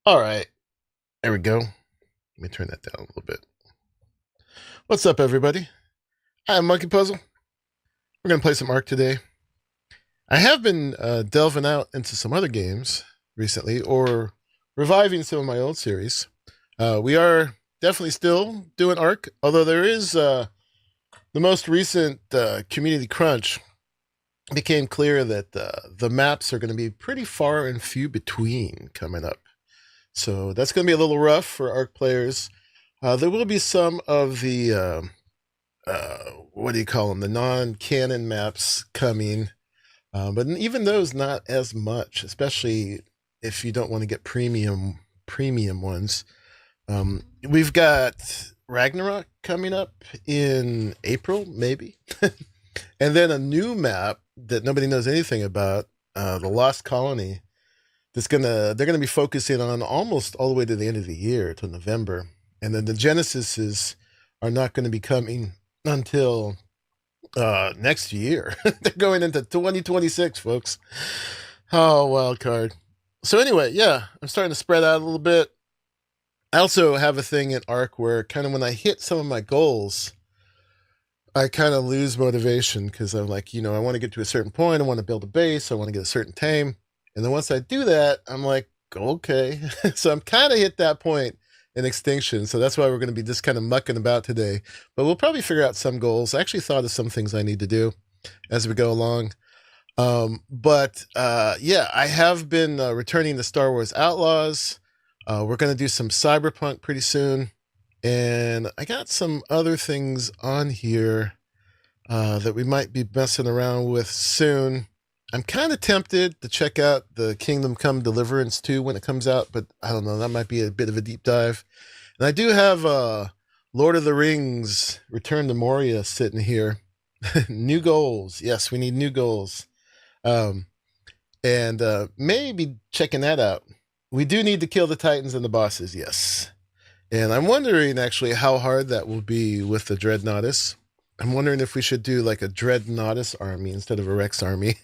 All right, there we go. Let me turn that down a little bit. What's up, everybody? I'm Monkey Puzzle. We're going to play some Ark today. I have been delving out into some other games recently, or reviving some of my old series. We are definitely still doing Ark, although there is the most recent community crunch became clear that the maps are going to be pretty far and few between coming up. So that's going to be a little rough for Ark players. There will be some of the, what do you call them, the non-canon maps coming. But even those, not as much, especially if you don't want to get premium ones. We've got Ragnarok coming up in April, maybe. And then a new map that nobody knows anything about, the Lost Colony, they're gonna be focusing on almost all the way to the end of the year, to November. And then the Genesises are not going to be coming until next year. They're going into 2026, folks. Oh, wild card. So anyway, yeah, I'm starting to spread out a little bit. I also have a thing at Ark where kind of when I hit some of my goals, I kind of lose motivation because I'm like, I want to get to a certain point. I want to build a base. I want to get a certain tame. And then once I do that, I'm like, okay. So I'm kind of hit that point in Extinction. So that's why we're going to be just kind of mucking about today. But we'll probably figure out some goals. I actually thought of some things I need to do as we go along. Yeah, I have been returning to Star Wars Outlaws. We're going to do some Cyberpunk pretty soon. And I got some other things on here that we might be messing around with soon. I'm kind of tempted to check out the Kingdom Come Deliverance 2 when it comes out, but I don't know. That might be a bit of a deep dive. And I do have Lord of the Rings Return to Moria sitting here. New goals. Yes, we need new goals. Maybe checking that out. We do need to kill the Titans and the bosses, yes. And I'm wondering actually how hard that will be with the Dreadnoughtus. I'm wondering if we should do like a Dreadnoughtus army instead of a Rex army.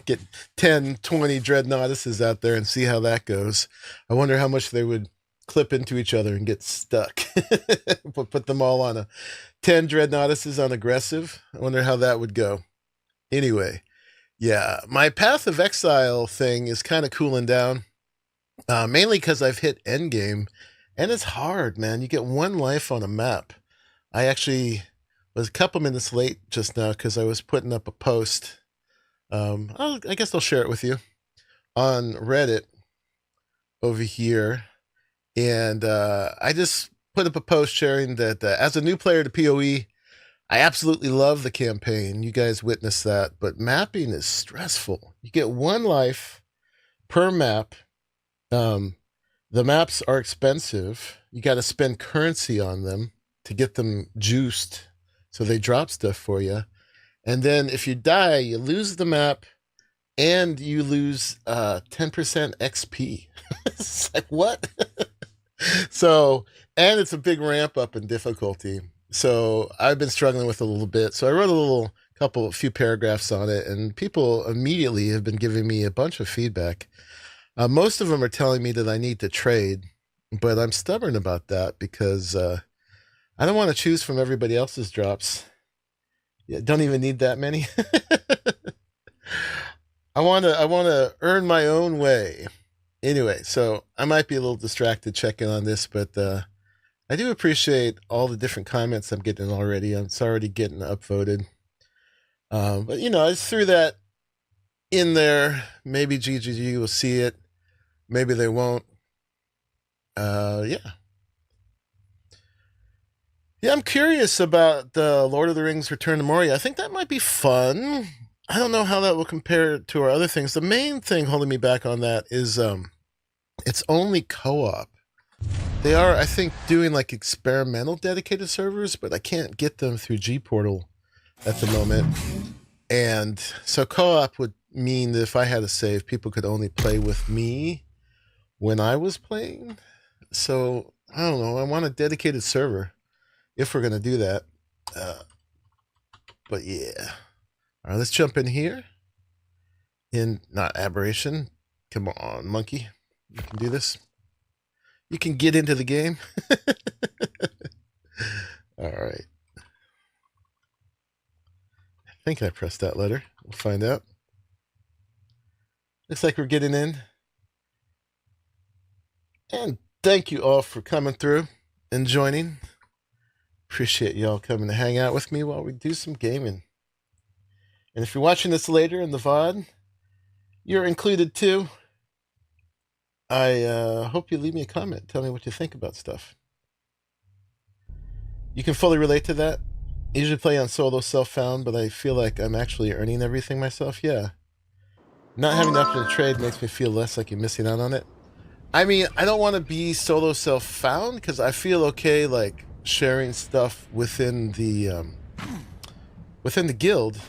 Get 10, 20 Dreadnoughtuses out there and see how that goes. I wonder how much they would clip into each other and get stuck. Put them all on 10 Dreadnoughtuses on aggressive. I wonder how that would go. Anyway, yeah, my Path of Exile thing is kind of cooling down. Mainly because I've hit endgame. And it's hard, man. You get one life on a map. I actually was a couple minutes late just now because I was putting up a post. I guess I'll share it with you on Reddit over here. And I just put up a post sharing that as a new player to PoE, I absolutely love the campaign. You guys witnessed that. But mapping is stressful. You get one life per map. The maps are expensive. You got to spend currency on them to get them juiced so they drop stuff for you. And then if you die, you lose the map and you lose 10% XP. It's like, what? So, and it's a big ramp up in difficulty. So I've been struggling with it a little bit. So I wrote a few paragraphs on it, and people immediately have been giving me a bunch of feedback. Most of them are telling me that I need to trade, but I'm stubborn about that because I don't want to choose from everybody else's drops. Yeah, don't even need that many. I want to earn my own way. Anyway, so I might be a little distracted checking on this, but I do appreciate all the different comments I'm getting already. It's already getting upvoted. But I just threw that in there. Maybe GGG will see it. Maybe they won't. Yeah. Yeah, I'm curious about the Lord of the Rings Return to Moria. I think that might be fun. I don't know how that will compare to our other things. The main thing holding me back on that is it's only co-op. They are, I think, doing like experimental dedicated servers, but I can't get them through G-Portal at the moment. And so co-op would mean that if I had a save, people could only play with me when I was playing. So I don't know. I want a dedicated server if we're going to do that. But yeah. All right, let's jump in here. In, not Aberration. Come on, monkey. You can do this. You can get into the game. All right. I think I pressed that letter. We'll find out. Looks like we're getting in. And thank you all for coming through and joining. Appreciate y'all coming to hang out with me while we do some gaming. And if you're watching this later in the VOD, you're included too. I hope you leave me a comment. Tell me what you think about stuff. You can fully relate to that. I usually play on solo self-found, but I feel like I'm actually earning everything myself. Yeah. Not having the option to trade makes me feel less like you're missing out on it. I mean, I don't want to be solo self-found because I feel okay like sharing stuff within the guild.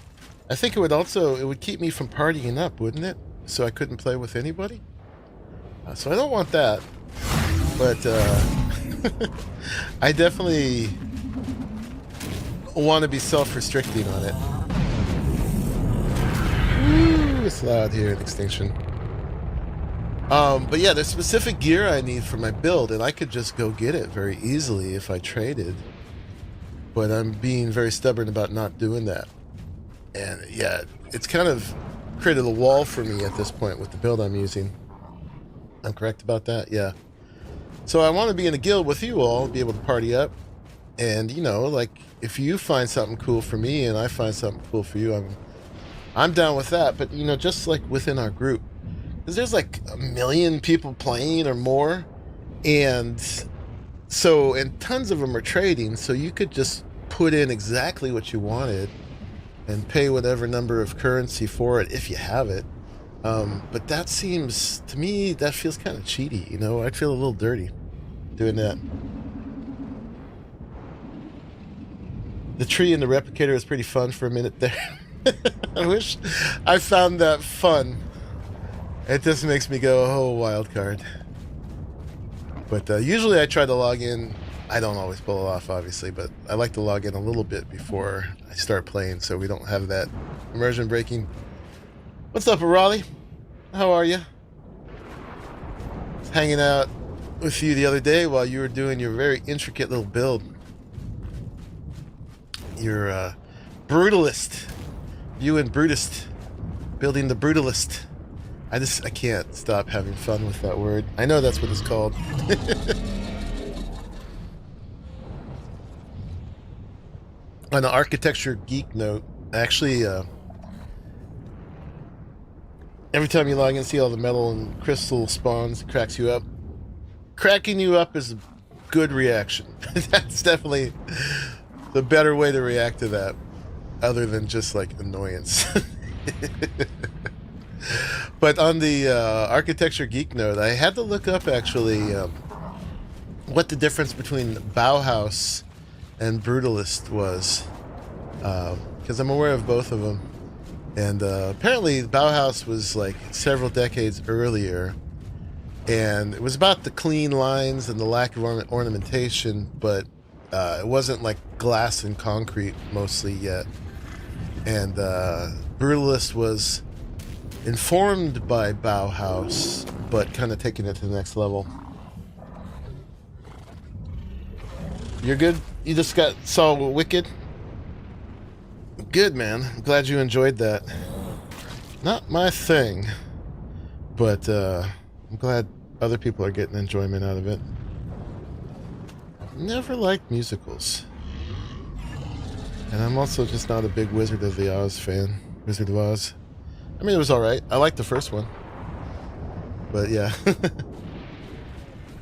I think it would keep me from partying up, wouldn't it? So I couldn't play with anybody. So I don't want that. But I definitely want to be self-restricting on it. Woo, it's loud here in Extinction. But yeah, there's specific gear I need for my build, and I could just go get it very easily if I traded. But I'm being very stubborn about not doing that. And yeah, it's kind of created a wall for me at this point with the build I'm using. I'm correct about that? Yeah. So I want to be in a guild with you all, be able to party up. And, you know, like, if you find something cool for me and I find something cool for you, I'm down with that. But, you know, just like within our group. Because there's like 1 million people playing or more. And tons of them are trading. So you could just put in exactly what you wanted and pay whatever number of currency for it if you have it. But that seems, to me, that feels kind of cheaty, you know? I'd feel a little dirty doing that. The tree and the replicator is pretty fun for a minute there. I wish I found that fun. It just makes me go, oh, wild card. But usually I try to log in. I don't always pull it off, obviously, but I like to log in a little bit before I start playing so we don't have that immersion breaking. What's up, Arahli? How are you? I was hanging out with you the other day while you were doing your very intricate little build. You're brutalist. You and Brutist. Building the brutalist. I can't stop having fun with that word. I know that's what it's called. On an architecture geek note, actually, every time you log in and see all the metal and crystal spawns, it cracks you up. Cracking you up is a good reaction. That's definitely the better way to react to that, other than just like annoyance. But on the architecture geek note, I had to look up actually what the difference between Bauhaus and Brutalist was, because I'm aware of both of them. And apparently Bauhaus was like several decades earlier, and it was about the clean lines and the lack of ornamentation, but it wasn't like glass and concrete mostly yet. And Brutalist was informed by Bauhaus, but kind of taking it to the next level. You're good? You just saw Wicked? Good, man. I'm glad you enjoyed that. Not my thing, but I'm glad other people are getting enjoyment out of it. I've never liked musicals. And I'm also just not a big Wizard of the Oz fan. Wizard of Oz. I mean, it was alright. I liked the first one. But yeah.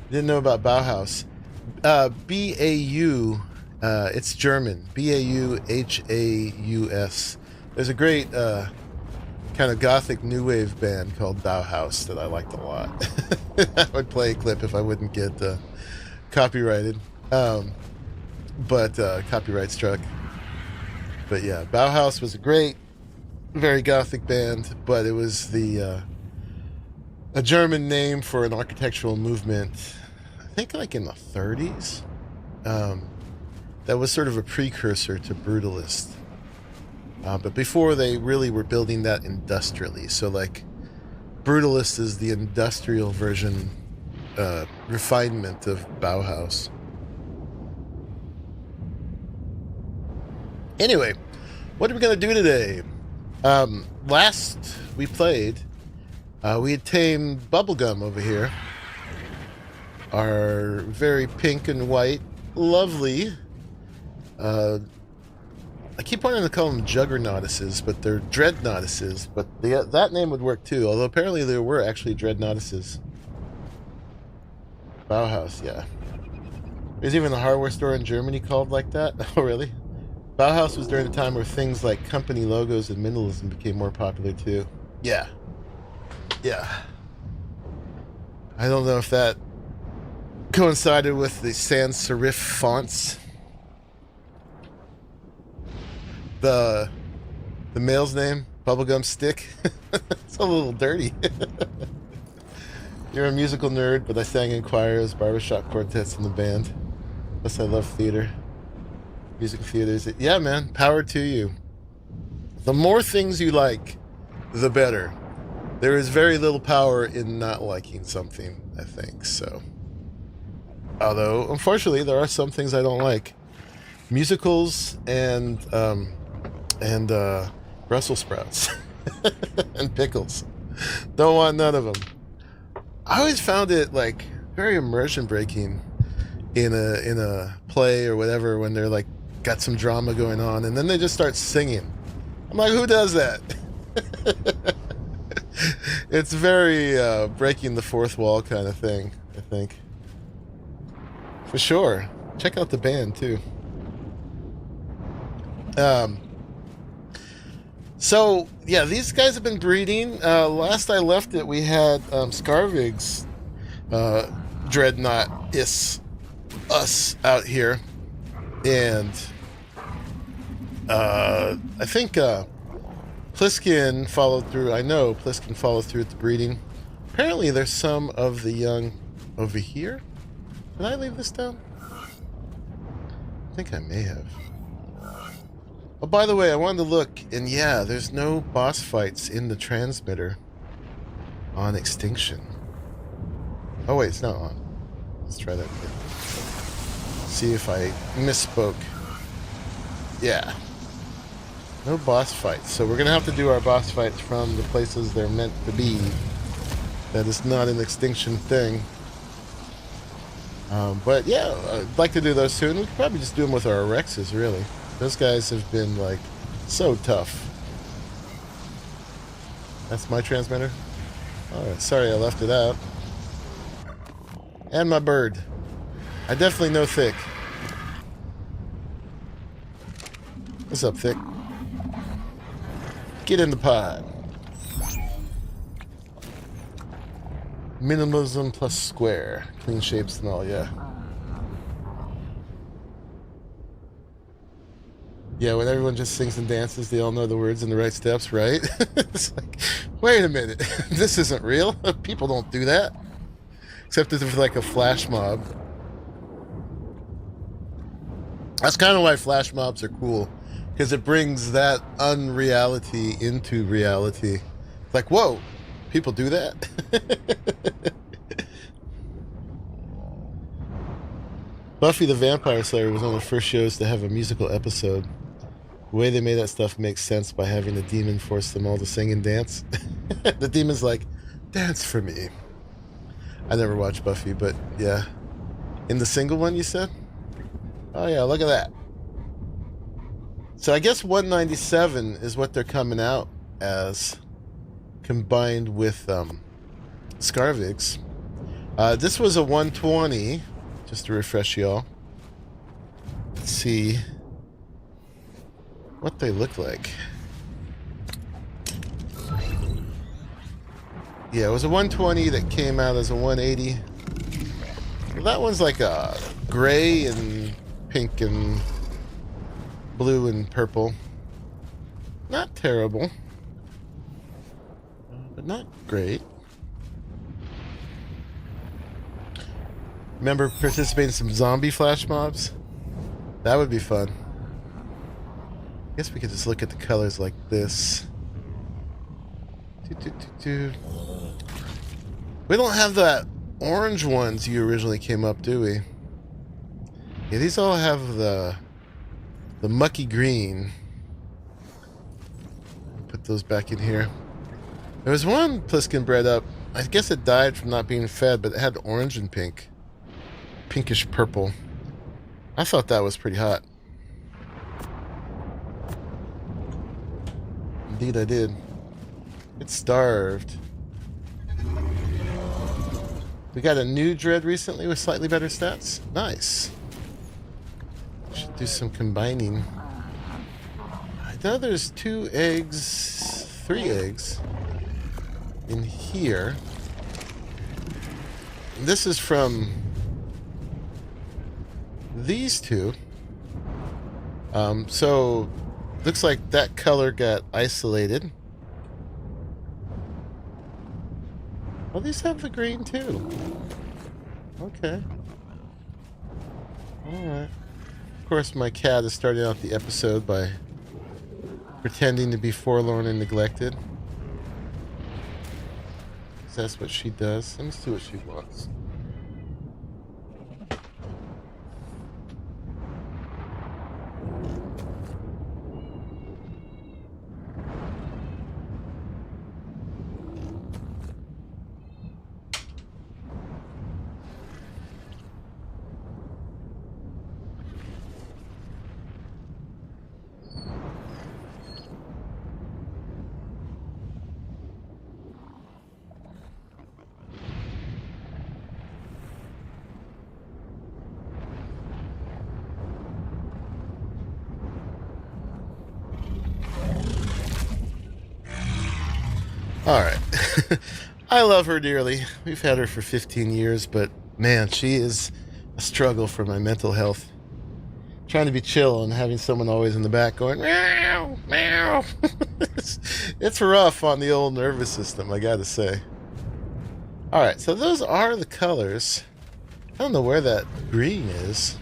Didn't know about Bauhaus. B-A-U, it's German. B-A-U-H-A-U-S. There's a great kind of gothic new wave band called Bauhaus that I liked a lot. I would play a clip if I wouldn't get copyrighted. But copyright struck. But yeah, Bauhaus was a great, very gothic band, but it was a German name for an architectural movement, I think like in the 30s, that was sort of a precursor to Brutalist. But before they really were building that industrially. So like Brutalist is the industrial version, refinement of Bauhaus. Anyway, what are we going to do today? Last we played, we had tamed Bubblegum over here. Our very pink and white, lovely, I keep wanting to call them Juggernautuses, but they're Dreadnautuses, but that name would work too, although apparently there were actually Dreadnautuses. Bauhaus, yeah. There's even a hardware store in Germany called like that. Oh, really? Bauhaus was during a time where things like company logos and minimalism became more popular too. Yeah. Yeah. I don't know if that coincided with the sans serif fonts. The male's name, Bubblegum Stick. It's a little dirty. You're a musical nerd, but I sang in choirs, barbershop quartets in the band. Plus I love theater. Music theaters. Yeah, man, power to you. The more things you like, the better. There is very little power in not liking something, I think, so. Although, unfortunately, there are some things I don't like. Musicals and Brussels sprouts. And pickles. Don't want none of them. I always found it, like, very immersion breaking in a play or whatever when they're, like, got some drama going on, and then they just start singing. I'm like, who does that? It's very breaking the fourth wall kind of thing, I think. For sure. Check out the band, too. So, yeah, these guys have been breeding. Last I left it, we had Scarvig's Dreadnought us out here. And I think Pliskin followed through. I know Pliskin followed through with the breeding. Apparently there's some of the young over here. Did I leave this down? I think I may have. Oh, by the way, I wanted to look, and yeah, there's no boss fights in the transmitter on Extinction. Oh wait, it's not on. Let's try that again. See if I misspoke. Yeah. No boss fights. So we're going to have to do our boss fights from the places they're meant to be. That is not an Extinction thing. But yeah, I'd like to do those soon. We could probably just do them with our Rexes, really. Those guys have been, like, so tough. That's my transmitter? Alright, sorry I left it out. And my bird. I definitely know Thick. What's up, Thick? Get in the pod. Minimalism plus square. Clean shapes and all, yeah. Yeah, when everyone just sings and dances, they all know the words and the right steps, right? It's like, wait a minute. This isn't real. People don't do that. Except if it's like a flash mob. That's kind of why flash mobs are cool. Because it brings that unreality into reality. It's like, whoa, people do that? Buffy the Vampire Slayer was one of the first shows to have a musical episode. The way they made that stuff makes sense by having the demon force them all to sing and dance. The demon's like, dance for me. I never watched Buffy, but yeah. In the single one, you said? Oh yeah, look at that. So I guess 197 is what they're coming out as, combined with Scarvig's. This was a 120, just to refresh y'all. Let's see what they look like. Yeah, it was a 120 that came out as a 180. Well, that one's like a gray and pink and blue and purple. Not terrible, but not great. Remember participating in some zombie flash mobs? That would be fun. I guess we could just look at the colors like this. We don't have that orange ones you originally came up, do we? Yeah, these all have the mucky green. Put those back in here. There was one Pliskin bred up. I guess it died from not being fed, but it had orange and pink. Pinkish purple. I thought that was pretty hot. Indeed I did. It's starved. We got a new dread recently with slightly better stats. Nice. Should do some combining. I know there's 2 eggs, 3 eggs in here. And this is from these 2. So looks like that color got isolated. Oh, these have the green too. Okay. Alright. Of course, my cat is starting out the episode by pretending to be forlorn and neglected. 'Cause that's what she does. Let me see what she wants. Alright. I love her dearly. We've had her for 15 years, but man, she is a struggle for my mental health. Trying to be chill and having someone always in the back going, meow, meow. It's rough on the old nervous system, I gotta say. Alright, so those are the colors. I don't know where that green is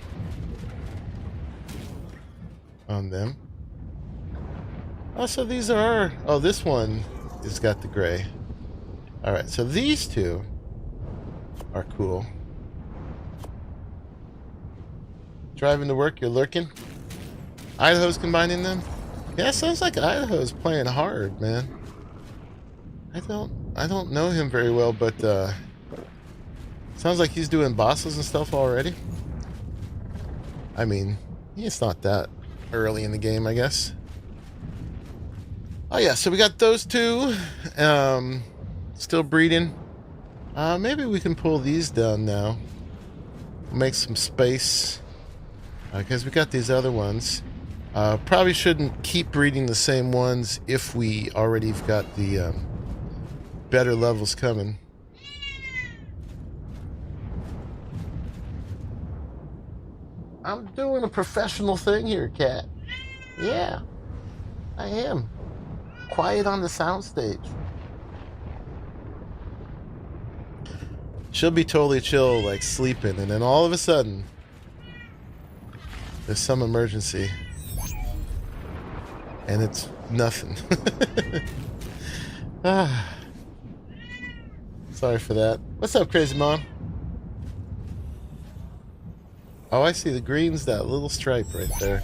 on them. Oh, so these are... Oh, this one has got the gray. Alright, so these 2 are cool. Driving to work, you're lurking? Idaho's combining them? Yeah, sounds like Idaho's playing hard, man. I don't know him very well, but sounds like he's doing bosses and stuff already. I mean, it's not that early in the game, I guess. Oh yeah, so we got those 2 still breeding. Maybe we can pull these down now. Make some space. Because we got these other ones. Probably shouldn't keep breeding the same ones if we already have got the better levels coming. I'm doing a professional thing here, cat. Yeah, I am. Quiet on the soundstage. She'll be totally chill, like sleeping, and then all of a sudden, there's some emergency. And it's nothing. Sorry for that. What's up, crazy mom? Oh, I see the green's that little stripe right there.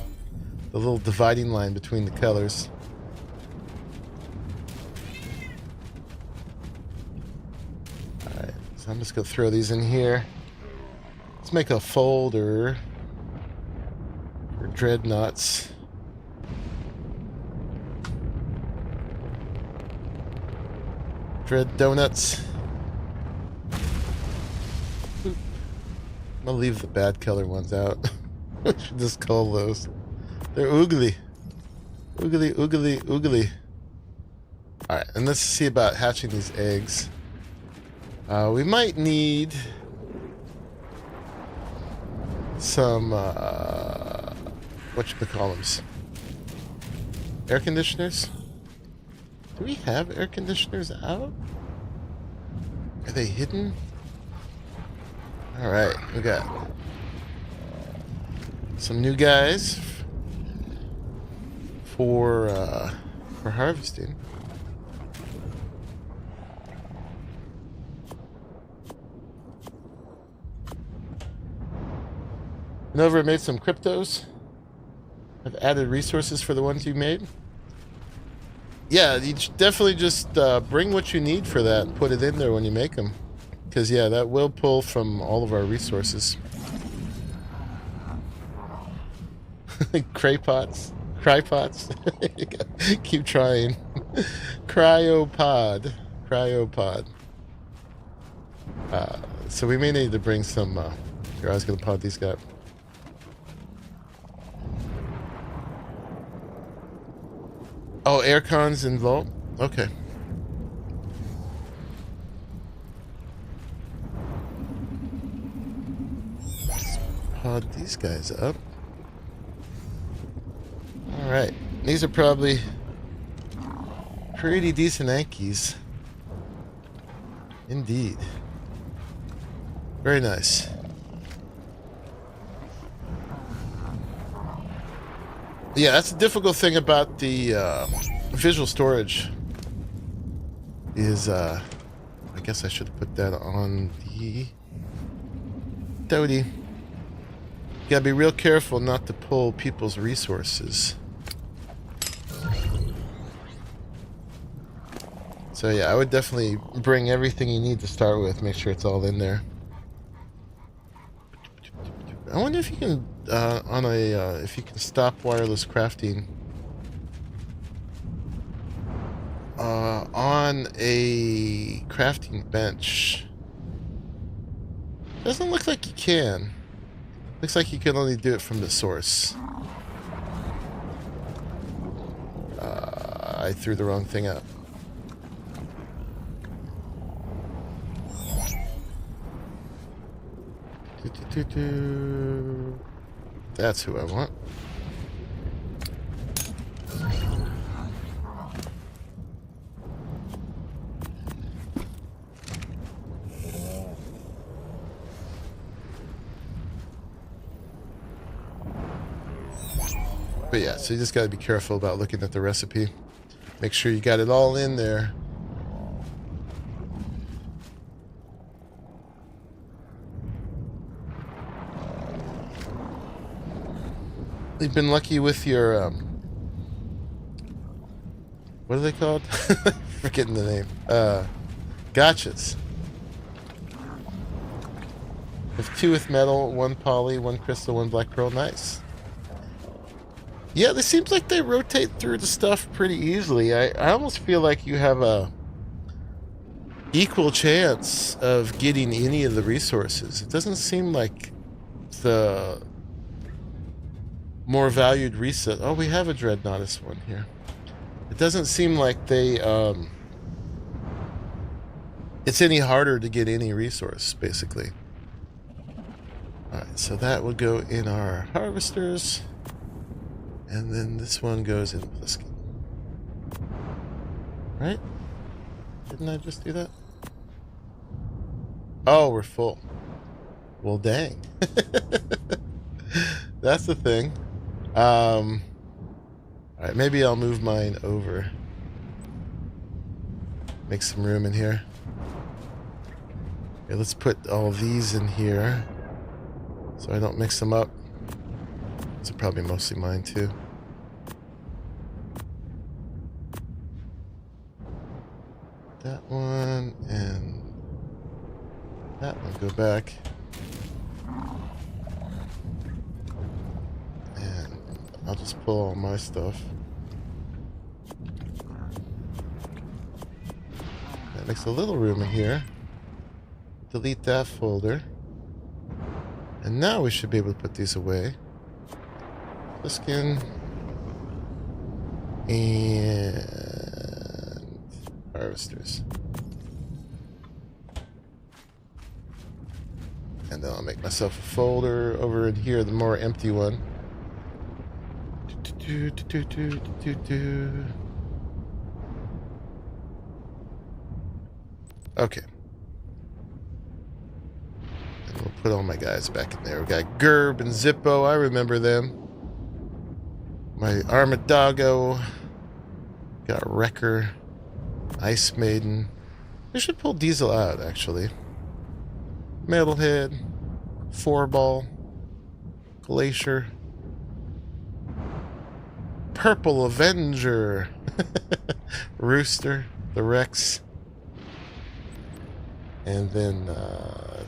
The little dividing line between the colors. Alright, so I'm just going to throw these in here. Let's make a folder for dreadnoughts. Dread donuts. I'm gonna leave the bad color ones out. I should just call those. They're oogly. Oogly, oogly, oogly. Alright, and let's see about hatching these eggs. We might need some, whatchamacallums? Air conditioners? Do we have air conditioners out? Are they hidden? Alright, we got some new guys for harvesting. Nova made some cryptos. I've added resources for the ones you made. Yeah, you definitely just bring what you need for that and put it in there when you make them. Because, yeah, that will pull from all of our resources. Crypots. Keep trying. Cryopod. So we may need to bring some... here, I was going to pod these guys. Oh, aircons in Vault? Okay. Let's pod these guys up. Alright. These are probably pretty decent Yankees. Indeed. Very nice. Yeah, that's the difficult thing about the visual storage is, I guess I should have put that on the Dodie. You gotta be real careful not to pull people's resources. So yeah, I would definitely bring everything you need to start with, make sure it's all in there. I wonder if you can, if you can stop wireless crafting on a crafting bench. Doesn't look like you can. Looks like you can only do it from the source. I threw the wrong thing out. That's who I want. But yeah, so you just got to be careful about looking at the recipe. Make sure you got it all in there. You've been lucky with your, what are they called? Forgetting the name. Gotchas. With 2 with metal, 1 poly, 1 crystal, 1 black pearl. Nice. Yeah, it seems like they rotate through the stuff pretty easily. I almost feel like you have a equal chance of getting any of the resources. It doesn't seem like the more valued reset. Oh, we have a Dreadnoughtus one here. It doesn't seem like they it's any harder to get any resource, basically. Alright, so that would go in our harvesters. And then this one goes in Bluesky. Right? Didn't I just do that? Oh, we're full. Well, dang. That's the thing. Alright, maybe I'll move mine over. Make some room in here. Okay, let's put all these in here so I don't mix them up. These are probably mostly mine too. That one and that one go back. And I'll just pull all my stuff. That makes a little room in here. Delete that folder. And now we should be able to put these away. Skin and harvesters. And then I'll make myself a folder over in here, the more empty one. Okay. And we'll put all my guys back in there. We got Gerb and Zippo, I remember them. My Armadago. Got Wrecker. Ice Maiden. We should pull Diesel out, actually. Metalhead. 4-ball. Glacier. Purple Avenger. Rooster. The Rex. And then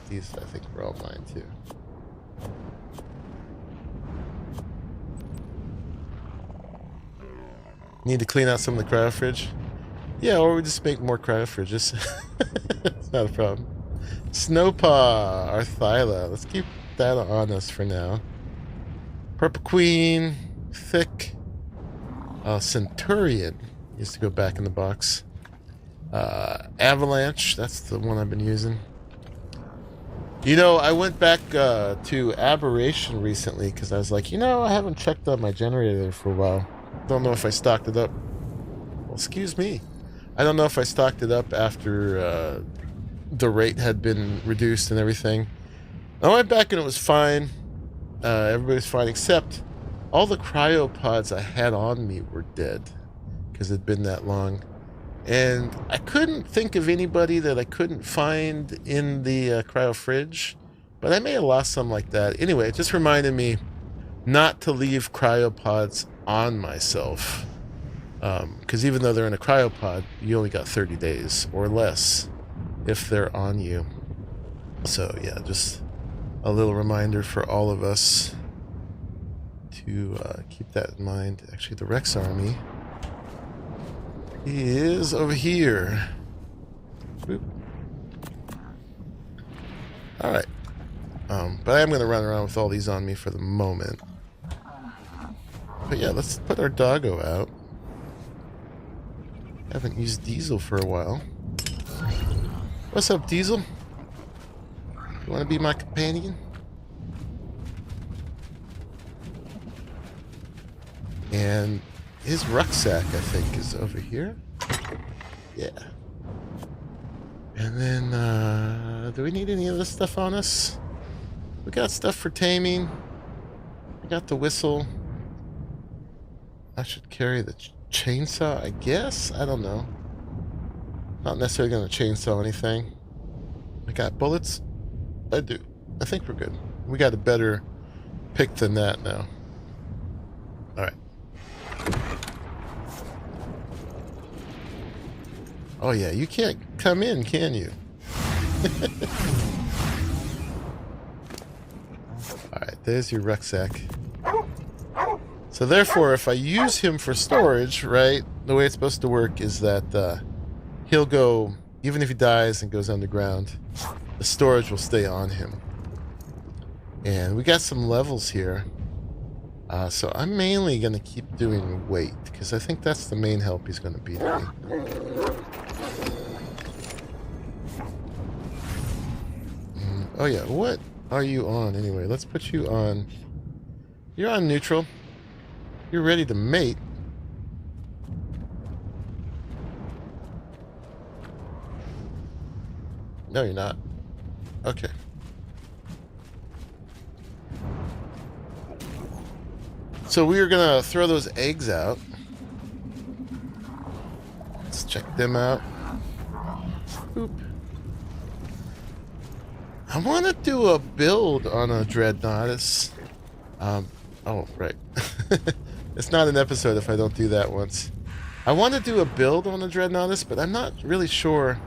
these, I think, were all mine too. Need to clean out some of the cryo fridge? Yeah, or we just make more cryo fridges. It's not a problem. Snowpaw, Arthyla. Let's keep that on us for now. Purple Queen, Thick. Centurion used to go back in the box. Avalanche, that's the one I've been using. You know, I went back to Aberration recently because I was like, you know, I haven't checked on my generator for a while. Don't know if I stocked it up. Well, excuse me. I don't know if I stocked it up after the rate had been reduced and everything. I went back and it was fine. Everybody's fine except all the cryopods I had on me were dead because it'd been that long. And I couldn't think of anybody that I couldn't find in the cryo fridge, but I may have lost some like that. Anyway, it just reminded me not to leave cryopods on myself, because even though they're in a cryopod, you only got 30 days or less if they're on you. So yeah, just a little reminder for all of us to keep that in mind. Actually, the Rex Army, he is over here. Boop. All right, but I am going to run around with all these on me for the moment. But yeah, let's put our doggo out. Haven't used Diesel for a while. What's up, Diesel? You want to be my companion? And his rucksack, I think, is over here. Yeah. And then, do we need any of this stuff on us? We got stuff for taming. We got the whistle. I should carry the chainsaw, I guess? I don't know. Not necessarily going to chainsaw anything. I got bullets? I do. I think we're good. We got a better pick than that now. Alright. Oh yeah, you can't come in, can you? Alright, there's your rucksack. So therefore, if I use him for storage, right, the way it's supposed to work is that he'll go, even if he dies and goes underground, the storage will stay on him. And we got some levels here. So I'm mainly going to keep doing weight, because I think that's the main help he's going to be to me. Oh yeah, what are you on anyway? Let's put you on. You're on neutral. You're ready to mate. No, you're not. Okay. So we are gonna throw those eggs out. Let's check them out. Boop. I want to do a build on a Dreadnought. Oh, right. It's not an episode if I don't do that once. I want to do a build on a Dreadnought, but I'm not really sure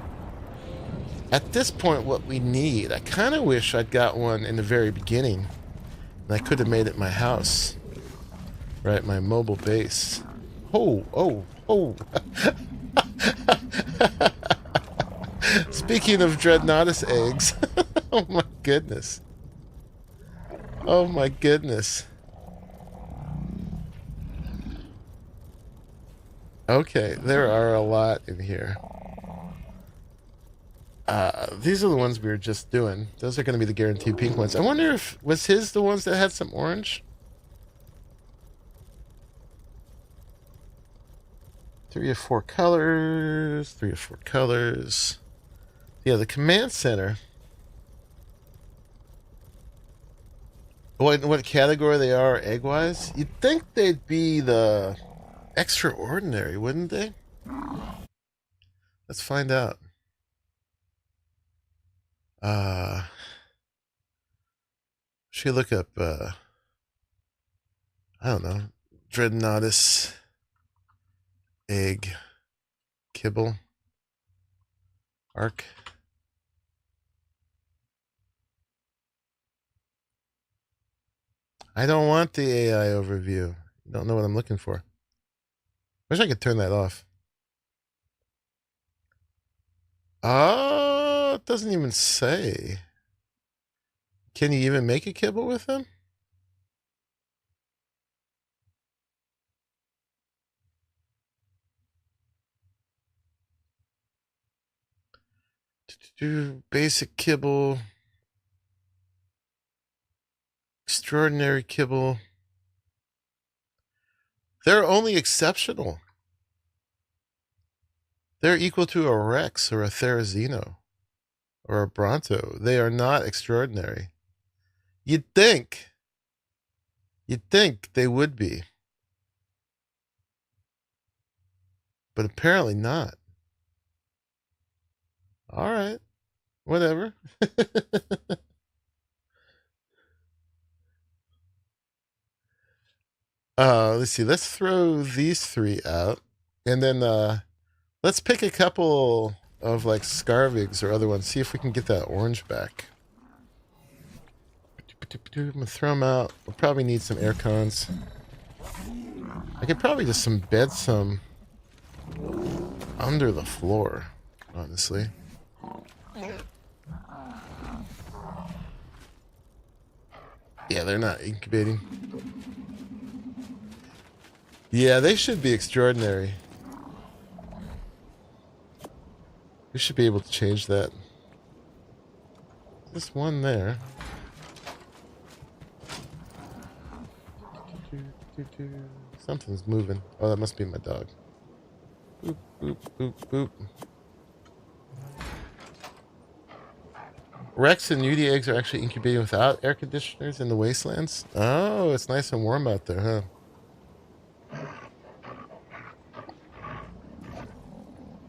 at this point what we need. I kind of wish I'd got one in the very beginning, and I could have made it my house. Right, my mobile base. Oh, oh, oh. Speaking of Dreadnought eggs. Oh my goodness. Oh my goodness. Okay, there are a lot in here. These are the ones we were just doing. Those are going to be the guaranteed pink ones. I wonder if, was his the ones that had some orange? 3 or 4 colors. 3 or 4 colors. Yeah, the command center. What category they are egg-wise? You'd think they'd be the extraordinary, wouldn't they? Let's find out. Should look up I don't know. Dreadnoughtus. Egg. Kibble. Ark. I don't want the AI overview. You don't know what I'm looking for. Wish I could turn that off. Oh, it doesn't even say. Can you even make a kibble with them? Basic kibble. Extraordinary kibble. They're only exceptional. They're equal to a Rex or a Therizino or a Bronto. They are not extraordinary. You'd think they would be. But apparently not. All right. Whatever. Let's see. Let's throw these three out. And then let's pick a couple of like Scarvigs or other ones. See if we can get that orange back. I'm gonna throw them out. We'll probably need some air cons. I could probably just embed some under the floor, honestly. Yeah, they're not incubating. Yeah, they should be extraordinary. We should be able to change that. There's one there. Something's moving. Oh, that must be my dog. Boop, boop, boop, boop. Rex and Nudie eggs are actually incubating without air conditioners in the wastelands. Oh, it's nice and warm out there, huh?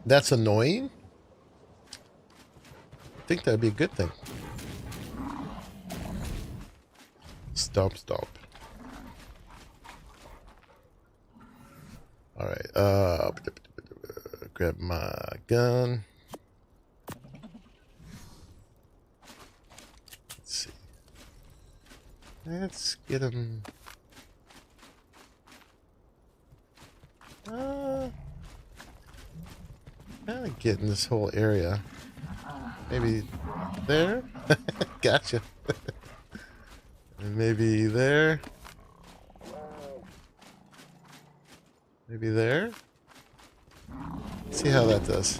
That's annoying? I think that'd be a good thing. Stomp, stomp. Alright, grab my gun. Let's see. Let's get him. Kind of get in this whole area. Maybe there? Gotcha. And maybe there. Maybe there. See how that does.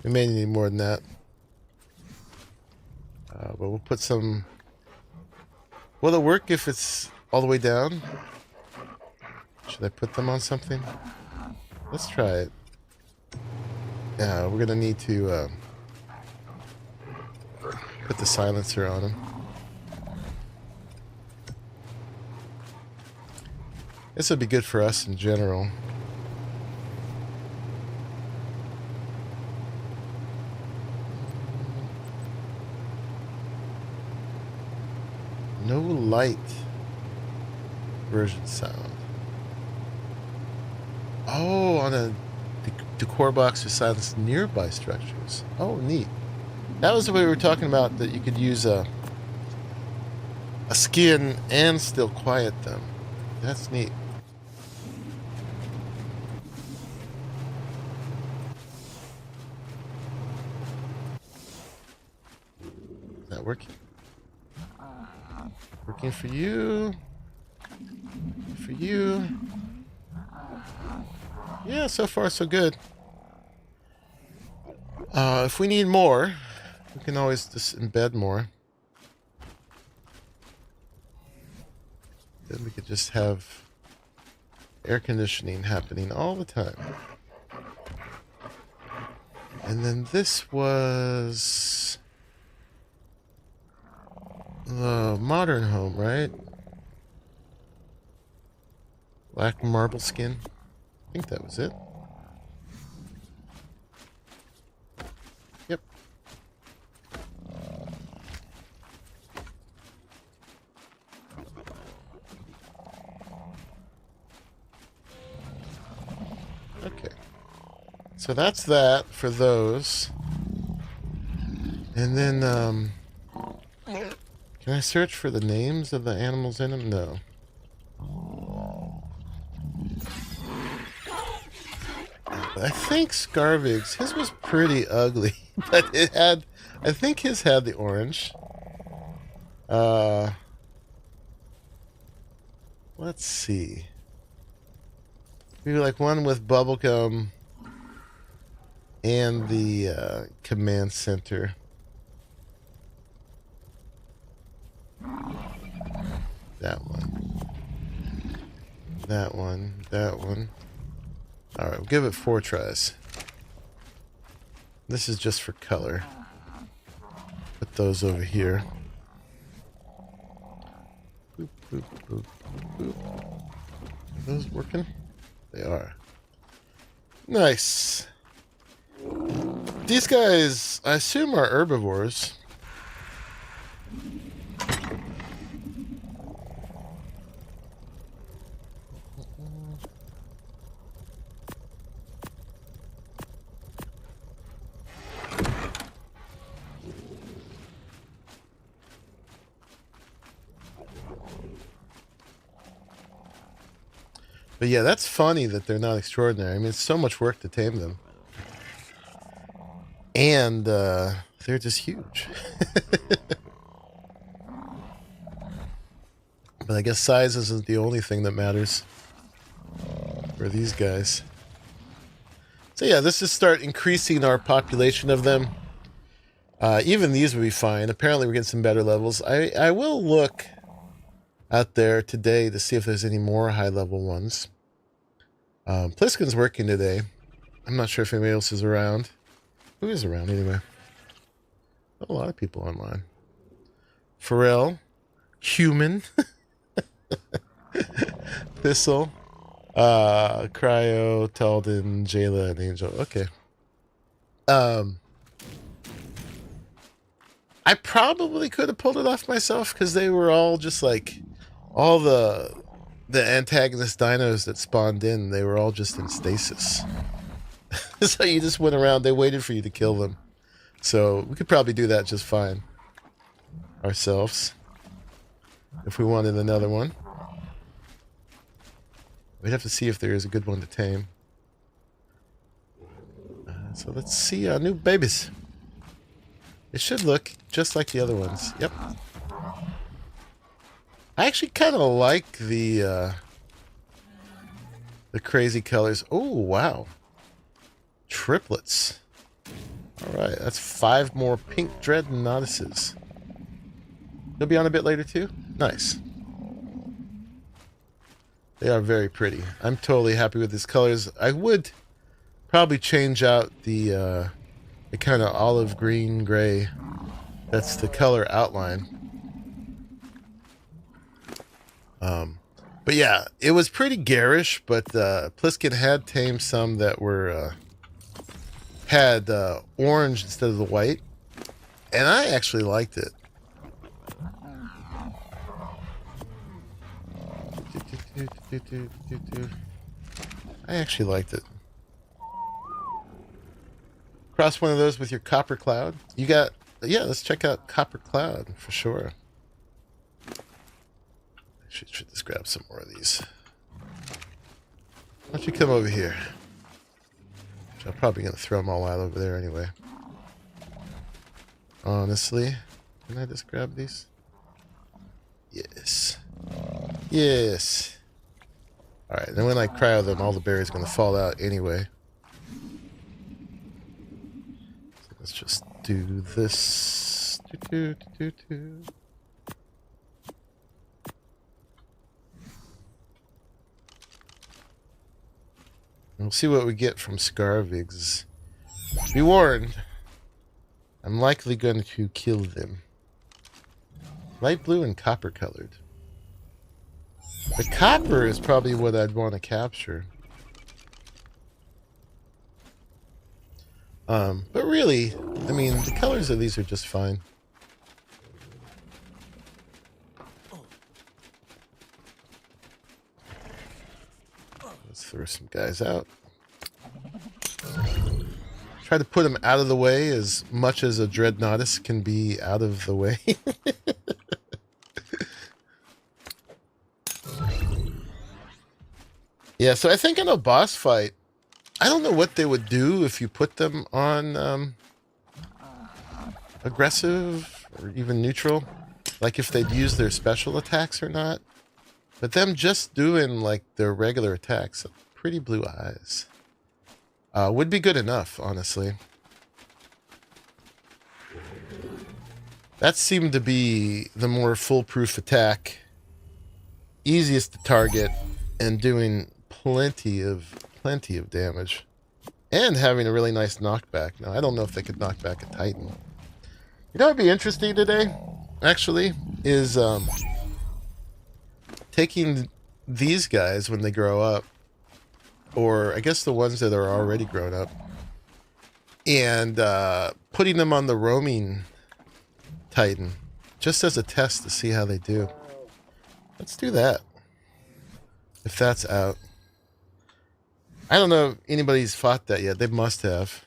We may need more than that. But we'll put some... Will it work if it's all the way down? Should I put them on something? Let's try it. Yeah, we're gonna need to put the silencer on them. This would be good for us in general. No light version sound. Oh, on a decor box to silence nearby structures. Oh, neat. That was the way we were talking about, that you could use a skin and still quiet them. That's neat. Is that working? Working for you. For you. Yeah, so far so good. If we need more, we can always just embed more. Then we could just have air conditioning happening all the time. And then this was the modern home, right? Black marble skin. I think that was it. Yep. Okay. So that's that for those. And then, can I search for the names of the animals in them? No. I think Scarvig's, his was pretty ugly, but it had, I think his had the orange. Let's see. Maybe like one with bubblegum and the command center. That one. That one. That one. Alright, we'll give it 4 tries. This is just for color. Put those over here. Boop, boop, boop, boop. Are those working? They are. Nice. These guys, I assume, are herbivores. But yeah, that's funny that they're not extraordinary. I mean, it's so much work to tame them. And they're just huge. But I guess size isn't the only thing that matters for these guys. So yeah, let's just start increasing our population of them. Even these would be fine. Apparently we're getting some better levels. I will look out there today to see if there's any more high-level ones. Pliskin's working today. I'm not sure if anybody else is around. Who is around anyway? A lot of people online. Pharrell, Human, Thistle, Cryo, Talden, Jayla, and Angel. Okay. I probably could have pulled it off myself because they were all just like all the antagonist dinos that spawned in. They were all just in stasis. So you just went around. They waited for you to kill them. So we could probably do that just fine ourselves if we wanted another one. We'd have to see if there is a good one to tame. So let's see our new babies. It should look just like the other ones. Yep. I actually kind of like the crazy colors. Oh, wow. Triplets. All right, that's 5 more pink dreadnoughtuses. They'll be on a bit later too? Nice. They are very pretty. I'm totally happy with these colors. I would probably change out the kind of olive green gray. That's the color outline. But yeah, it was pretty garish, but Pliskin had tamed some that were had orange instead of the white, and I actually liked it. I actually liked it. Cross one of those with your Copper Cloud. You got, yeah, let's check out Copper Cloud for sure. Should just grab some more of these. Why don't you come over here? I'm probably going to throw them all out over there anyway. Honestly, can I just grab these? Yes. Yes. Alright, then when I cryo them, all the berries are going to fall out anyway. So let's just do this. We'll see what we get from Scarvigs. Be warned, I'm likely going to kill them. Light blue and copper colored. The copper is probably what I'd want to capture. But really, I mean, the colors of these are just fine. Let's throw some guys out. Try to put them out of the way as much as a Dreadnoughtus can be out of the way. Yeah, so I think in a boss fight, I don't know what they would do if you put them on aggressive or even neutral. Like if they'd use their special attacks or not. But them just doing like their regular attacks, pretty blue eyes, would be good enough, honestly. That seemed to be the more foolproof attack. Easiest to target and doing plenty of damage. And having a really nice knockback. Now, I don't know if they could knock back a Titan. You know what would be interesting today, actually, is taking these guys when they grow up, or I guess the ones that are already grown up, and putting them on the roaming Titan, just as a test to see how they do. Let's do that. If that's out. I don't know if anybody's fought that yet. They must have.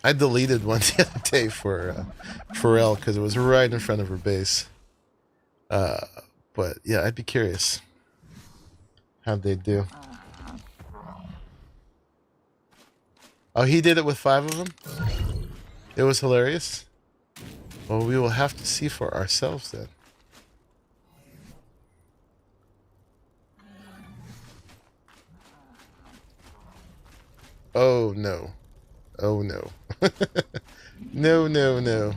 I deleted one the other day for Elle because it was right in front of her base. But yeah, I'd be curious how'd they do. Oh, he did it with 5 of them? It was hilarious. Well, we will have to see for ourselves then. Oh no. Oh no. No, no, no.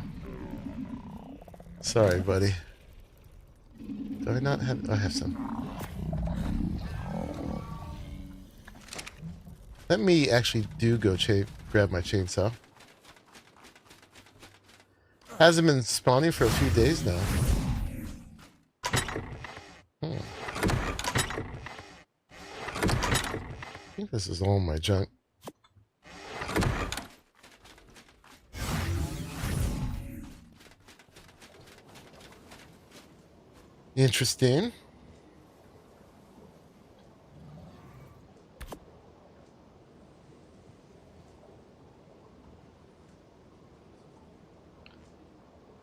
Sorry, buddy. Do I not have... I have some. Let me actually go grab my chainsaw. Hasn't been spawning for a few days now. I think this is all my junk. Interesting.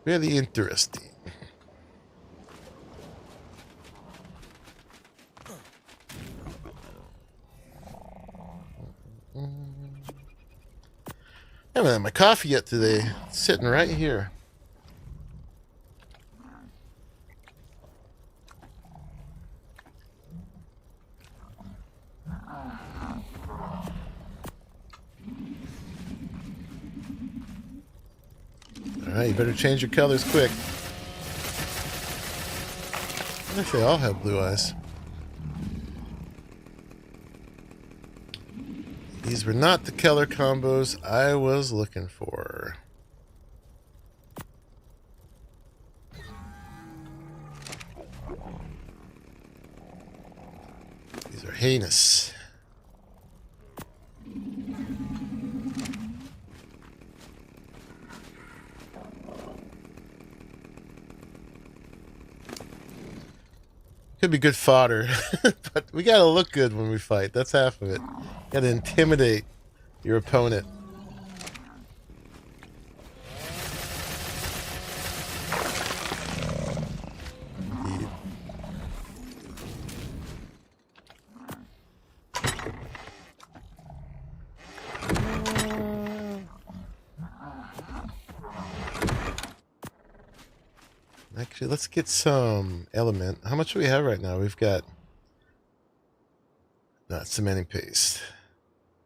Really interesting. I haven't had my coffee yet today. It's sitting right here. Alright, you better change your colors quick. I wonder if they all have blue eyes. These were not the color combos I was looking for. These are heinous. Could be good fodder, but we gotta look good when we fight. That's half of it. Gotta intimidate your opponent. Indeed. Actually, let's get some element. How much do we have right now? We've got not cementing paste.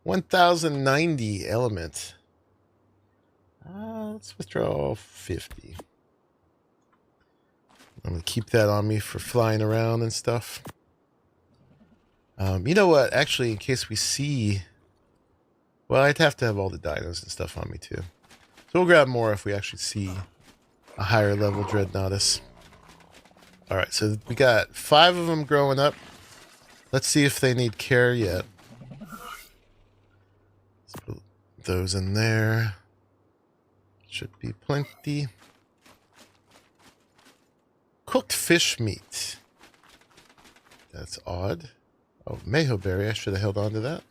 1090 element. Let's withdraw 50. I'm going to keep that on me for flying around and stuff. You know what? Actually, in case we see... Well, I'd have to have all the dinos and stuff on me too. So we'll grab more if we actually see a higher level Dreadnoughtus. Alright, so we got 5 of them growing up. Let's see if they need care yet. Let's put those in there. Should be plenty. Cooked fish meat. That's odd. Oh, Mayho berry. I should have held on to that.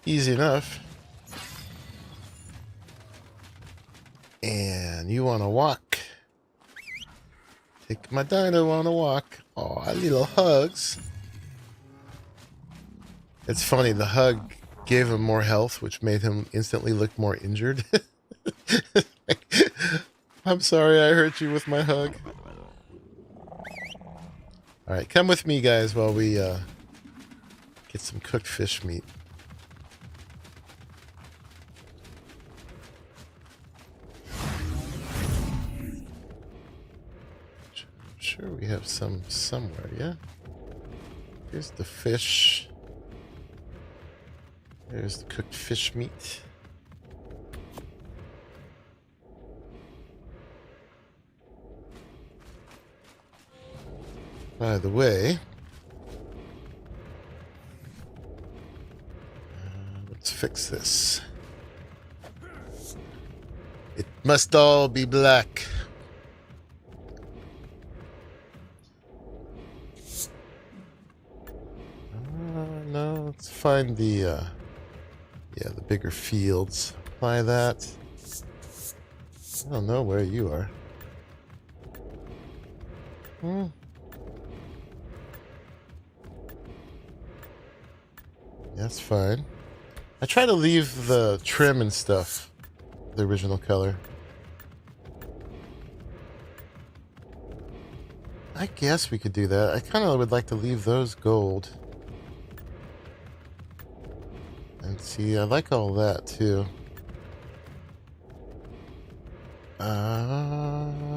Easy enough. And you want to walk. Take my dino on a walk. Aw, little hugs. It's funny, the hug gave him more health, which made him instantly look more injured. I'm sorry I hurt you with my hug. Alright, come with me, guys, while we get some cooked fish meat. I'm sure we have some somewhere, yeah? Here's the fish. There's the cooked fish meat. By the way, let's fix this. It must all be black. No, let's find the the bigger fields. Apply that. I don't know where you are. That's fine. I try to leave the trim and stuff the original color. I guess we could do that. I kind of would like to leave those gold. And see, I like all that too.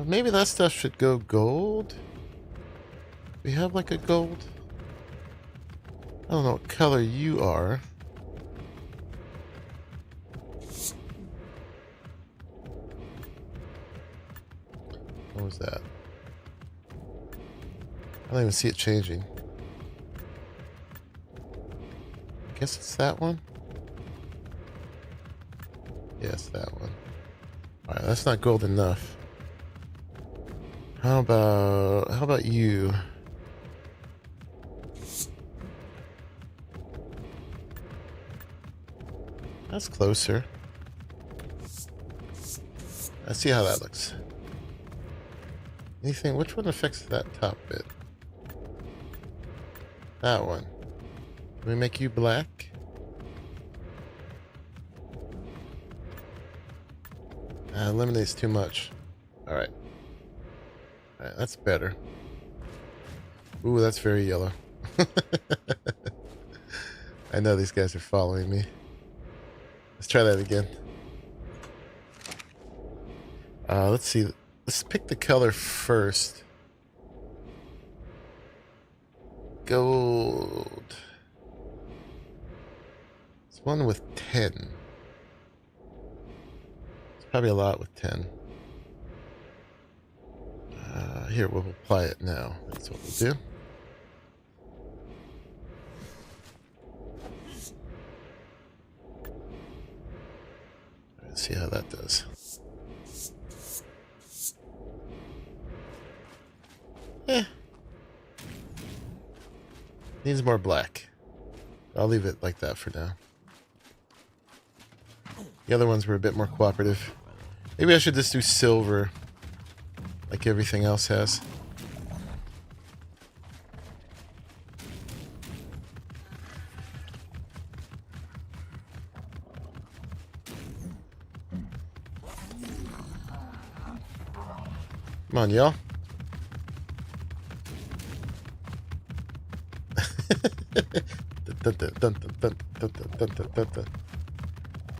Maybe that stuff should go gold. We have like a gold. I don't know what color you are. What was that? I don't even see it changing. I guess it's that one. Yes, that one. Alright, that's not gold enough. How about you? That's closer. I see how that looks. Anything? Which one affects that top bit? That one. Can we make you black? Eliminates too much. Alright. Alright, that's better. Ooh, that's very yellow. I know these guys are following me. Let's try that again. Let's see. Let's pick the color first. Gold. It's one with 10. It's probably a lot with 10. Here, we'll apply it now. That's what we'll do. Let's see how that does. Needs more black. I'll leave it like that for now. The other ones were a bit more cooperative. Maybe I should just do silver like everything else has. Come on, y'all.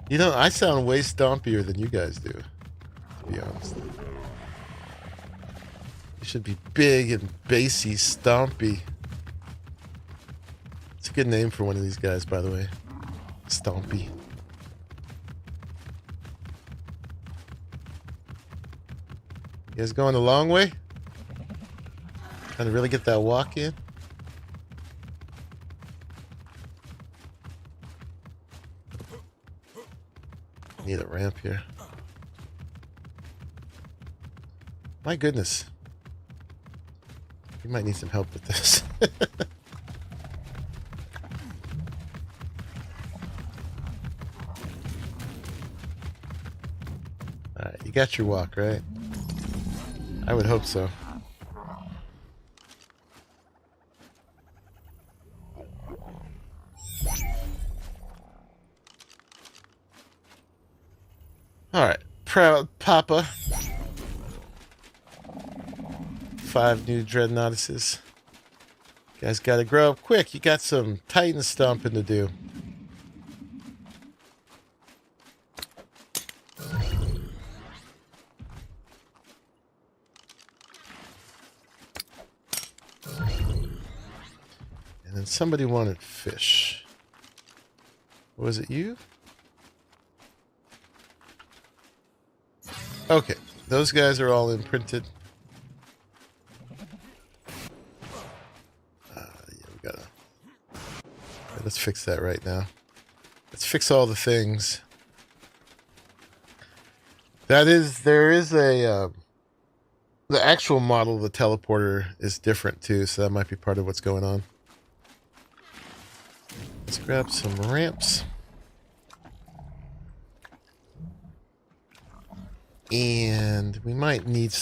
You know, I sound way stompier than you guys do, to be honest. You should be big and bassy, stompy. It's a good name for one of these guys, by the way. Stompy. You guys going the long way? Trying to really get that walk in? Need a ramp here. My goodness. You might need some help with this. Alright, you got your walk, right? I would hope so. Alright, proud Papa. 5 new Dreadnoughtuses. You guys gotta grow up quick. You got some Titan stomping to do. And then somebody wanted fish. Was it you? Okay, those guys are all imprinted. Let's fix that right now. Let's fix all the things. There is a the actual model of the teleporter is different too, so that might be part of what's going on. Let's grab some ramps. And we might need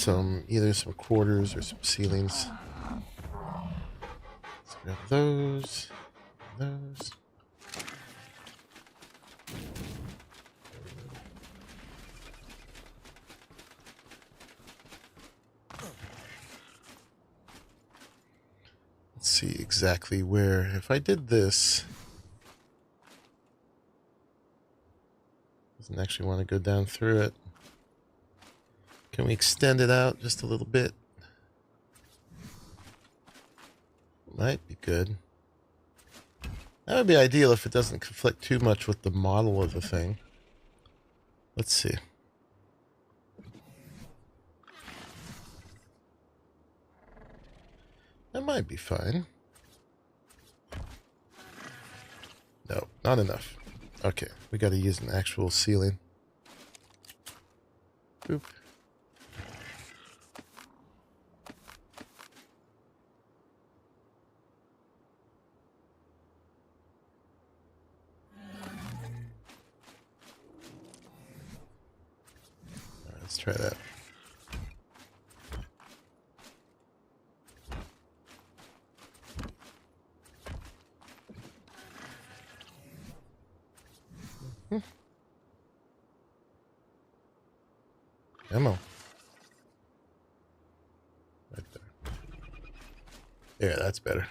either some quarters or some ceilings. Let's grab those. Those. Let's see exactly where. If I did this, doesn't actually want to go down through it. Can we extend it out just a little bit? Might be good. That would be ideal if it doesn't conflict too much with the model of the thing. Let's see. That might be fine. No, not enough. Okay, we got to use an actual ceiling. Boop. Let's try that. Ammo. Right there. Yeah, that's better.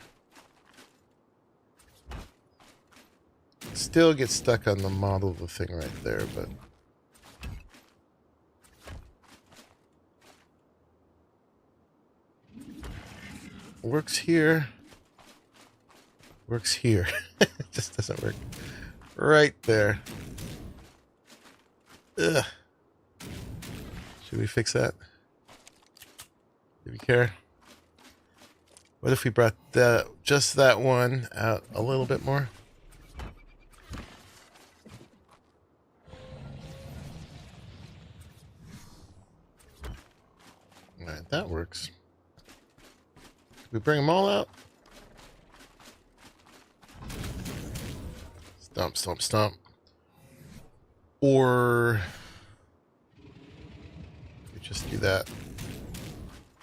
Still get stuck on the model of the thing right there, but works here. Works here. It just doesn't work. Right there. Ugh. Should we fix that? Do we care? What if we brought just that one out a little bit more? Alright, that works. Can we bring them all out? Stomp, stomp, stomp. Or we just do that.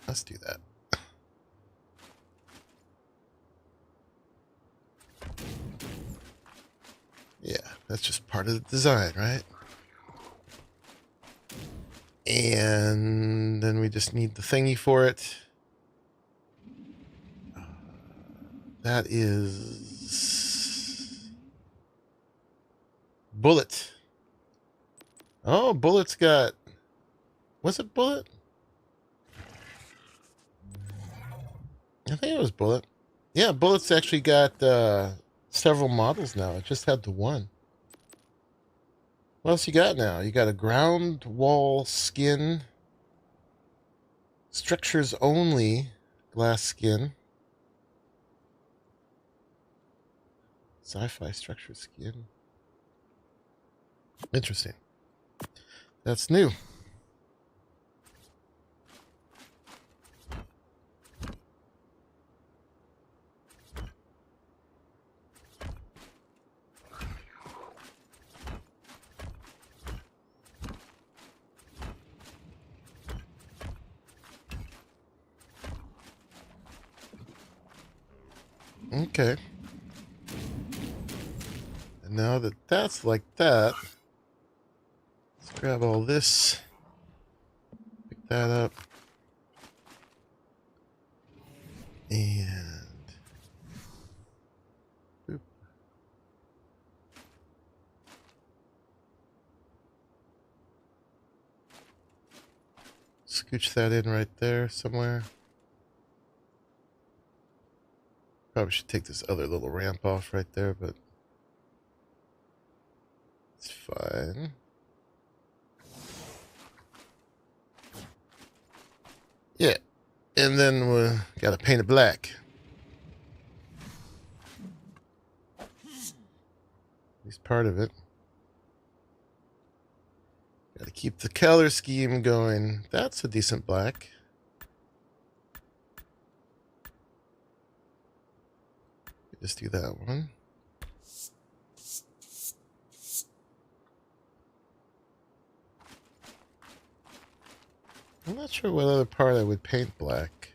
Let's do that. Yeah, that's just part of the design, right? And then we just need the thingy for it. That is Bullet. Oh, Bullet's got... Was it Bullet? I think it was Bullet. Yeah, Bullet's actually got several models now. It just had the one. What else you got now? You got a ground wall skin. Structures only glass skin. Sci-fi structure skin. Interesting. That's new. Okay. And now that that's like that, let's grab all this. Pick that up. And boop. Scooch that in right there somewhere. Probably should take this other little ramp off right there, but it's fine. Yeah. And then we gotta paint it black. At least part of it. Gotta keep the color scheme going. That's a decent black. Just do that one. I'm not sure what other part I would paint black.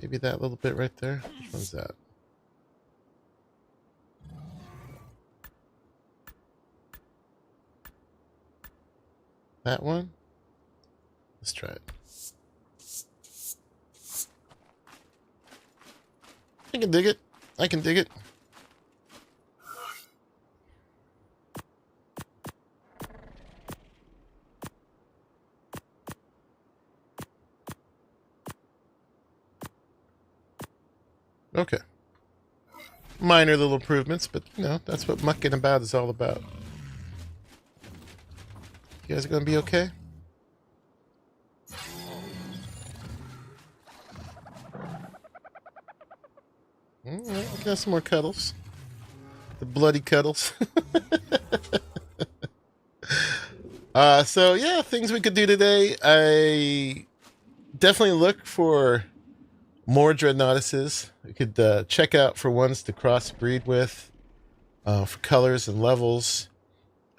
Maybe that little bit right there. Which one's that? That one? Let's try it. I can dig it. I can dig it. Okay. Minor little improvements, but you know, that's what mucking about is all about. You guys are gonna be okay? Alright, we can have some more cuddles. The bloody cuddles. So yeah, things we could do today. I definitely look for more Dreadnoughtuses. We could check out for ones to crossbreed with, for colors and levels.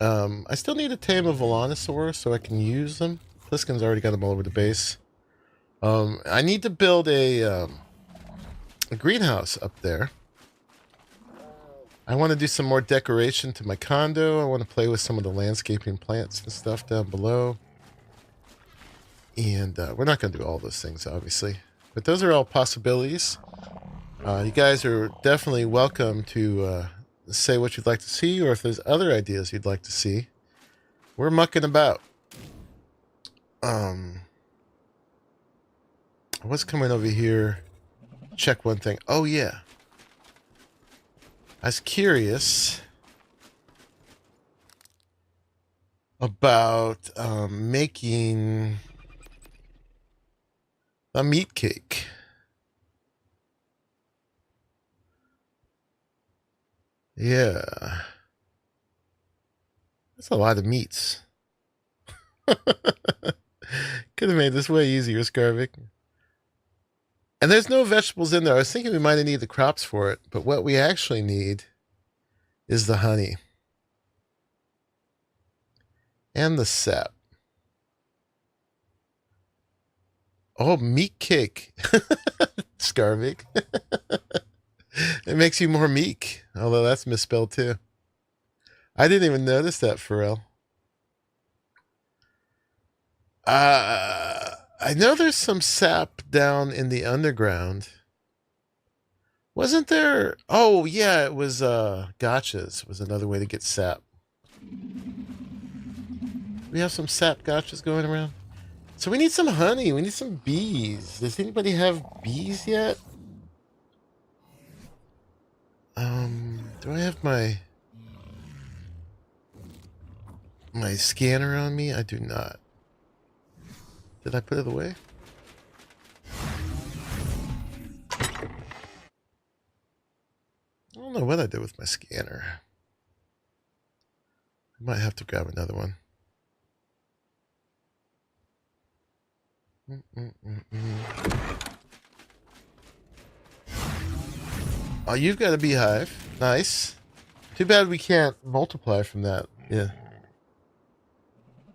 I still need a tame a Volanosaur so I can use them. Pliskin's already got them all over the base. I need to build a greenhouse up there. I want to do some more decoration to my condo. I want to play with some of the landscaping plants and stuff down below. And we're not going to do all those things, obviously. But those are all possibilities. You guys are definitely welcome to say what you'd like to see, or if there's other ideas you'd like to see. We're mucking about. I was coming over here. Check one thing. Oh, yeah. I was curious about making a meat cake. Yeah. That's a lot of meats. Could have made this way easier, Scarvic. And there's no vegetables in there. I was thinking we might have needed the crops for it, but what we actually need is the honey. And the sap. Oh, meat cake. Scarvic. It makes you more meek, although that's misspelled too. I didn't even notice that, Pharrell. I know there's some sap down in the underground. Wasn't there? Oh, yeah, it was gotchas was another way to get sap. We have some sap gotchas going around. So we need some honey. We need some bees. Does anybody have bees yet? Do I have my scanner on me? I do not. Did I put it away? I don't know what I did with my scanner. I might have to grab another one. Oh, you've got a beehive. Nice. Too bad we can't multiply from that. Yeah.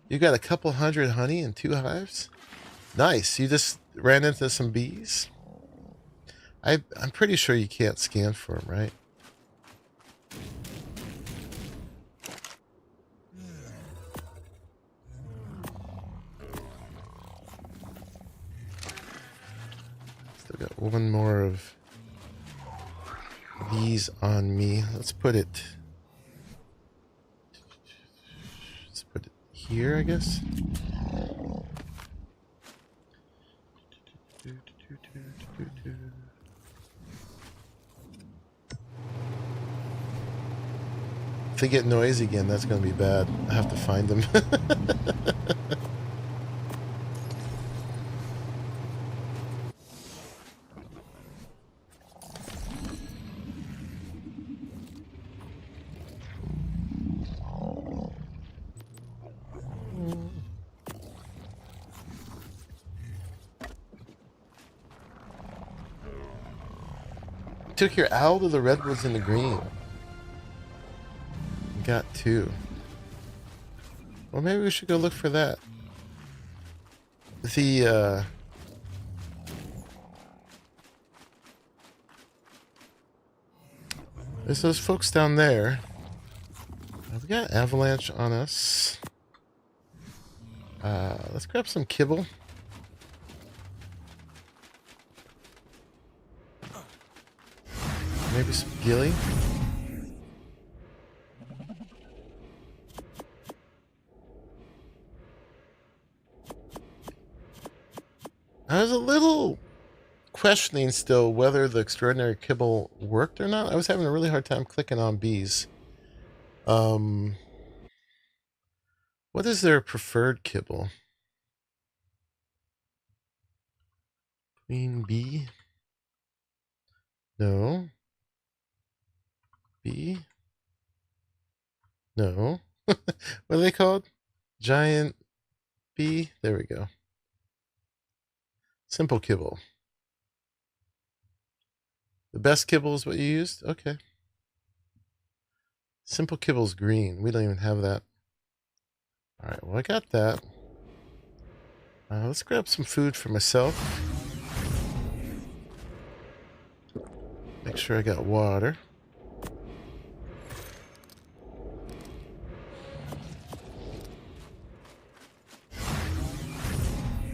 You got a couple hundred honey and 2 hives? Nice. You just ran into some bees? I'm pretty sure you can't scan for them, right? Still got one more of these on me. Let's put it here, I guess. If they get noisy again, that's going to be bad. I have to find them. Took your owl to the redwoods and the green. Got 2. Well, maybe we should go look for that. There's those folks down there. We got avalanche on us. Let's grab some kibble. Maybe some gilly. I was a little questioning still whether the extraordinary kibble worked or not. I was having a really hard time clicking on bees. What is their preferred kibble? Queen bee? No. Bee? No. What are they called? Giant bee? There we go. Simple kibble. The best kibble is what you used? Okay. Simple kibble's green. We don't even have that. Alright, well I got that. Let's grab some food for myself. Make sure I got water.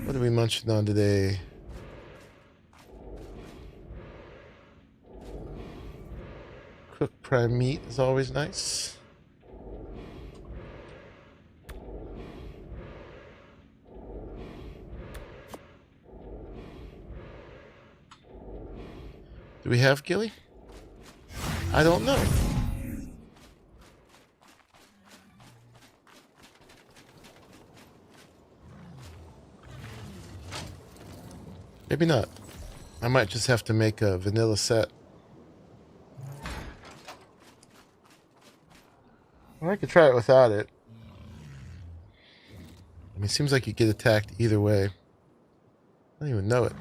What are we munching on today? Cooked prime meat is always nice. Do we have gilly? I don't know. Maybe not. I might just have to make a vanilla set. Or I could try it without it. I mean, it seems like you get attacked either way. I don't even know it.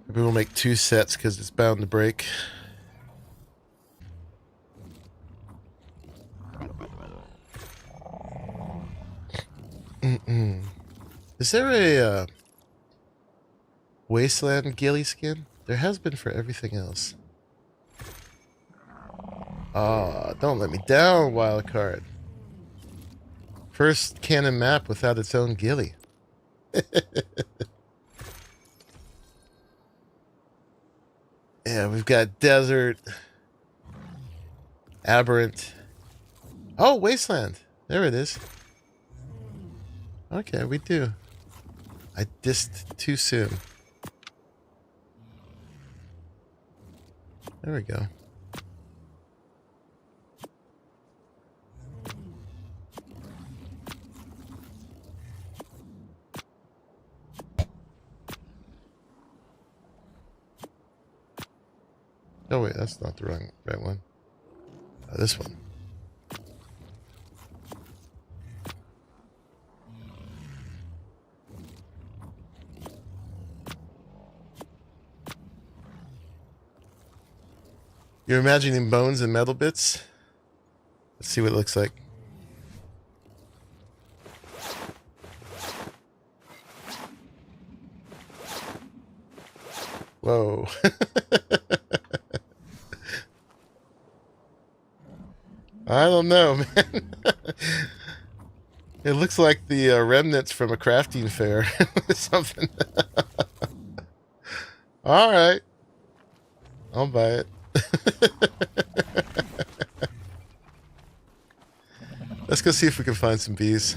Maybe we'll make 2 sets because it's bound to break. Is there a wasteland ghillie skin? There has been for everything else. Ah, don't let me down, wildcard. First canon map without its own ghillie. Yeah, we've got desert, aberrant. Oh, wasteland. There it is. Okay, we do. I dissed too soon. There we go. Oh wait, that's not the right one. This one. You're imagining bones and metal bits? Let's see what it looks like. Whoa. I don't know, man. It looks like the remnants from a crafting fair or something. All right. I'll buy it. Let's go see if we can find some bees.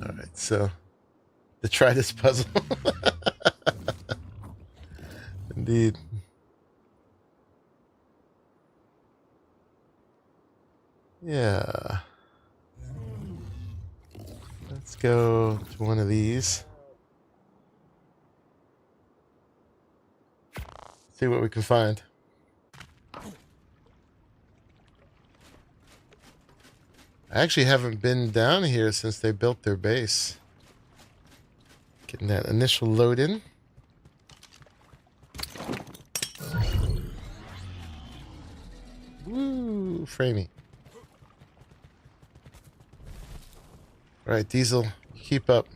All right, so the Trident puzzle. Indeed. Yeah. Let's go to one of these. See what we can find. I actually haven't been down here since they built their base. Getting that initial load in. Woo, framey. All right, Diesel, keep up.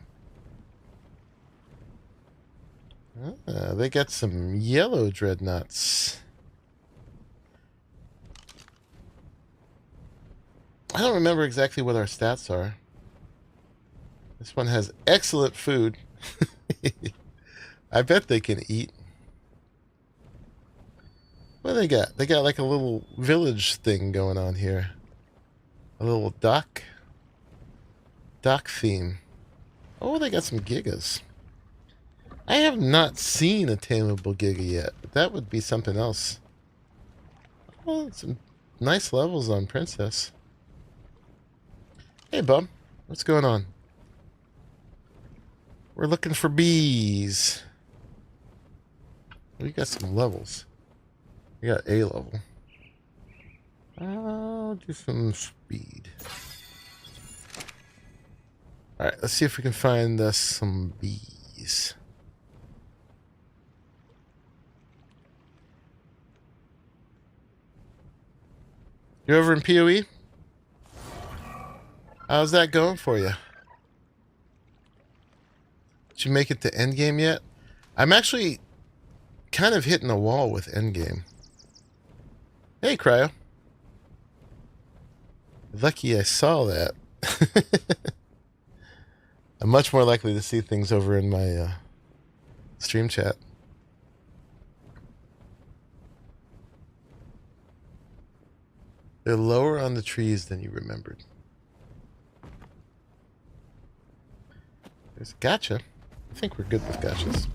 They got some yellow dreadnoughts. I don't remember exactly what our stats are. This one has excellent food. I bet they can eat. What do they got? They got like a little village thing going on here. A little dock theme. Oh, they got some gigas. I have not seen a tameable giga yet, but that would be something else. Oh, some nice levels on Princess. Hey, bub. What's going on? We're looking for bees. We got some levels. We got A level. I'll do some speed. Alright, let's see if we can find us some bees. You over in PoE? How's that going for you? Did you make it to endgame yet? I'm actually kind of hitting a wall with endgame. Hey, Cryo. Lucky I saw that. I'm much more likely to see things over in my stream chat. They're lower on the trees than you remembered. There's a gotcha. I think we're good with gotchas.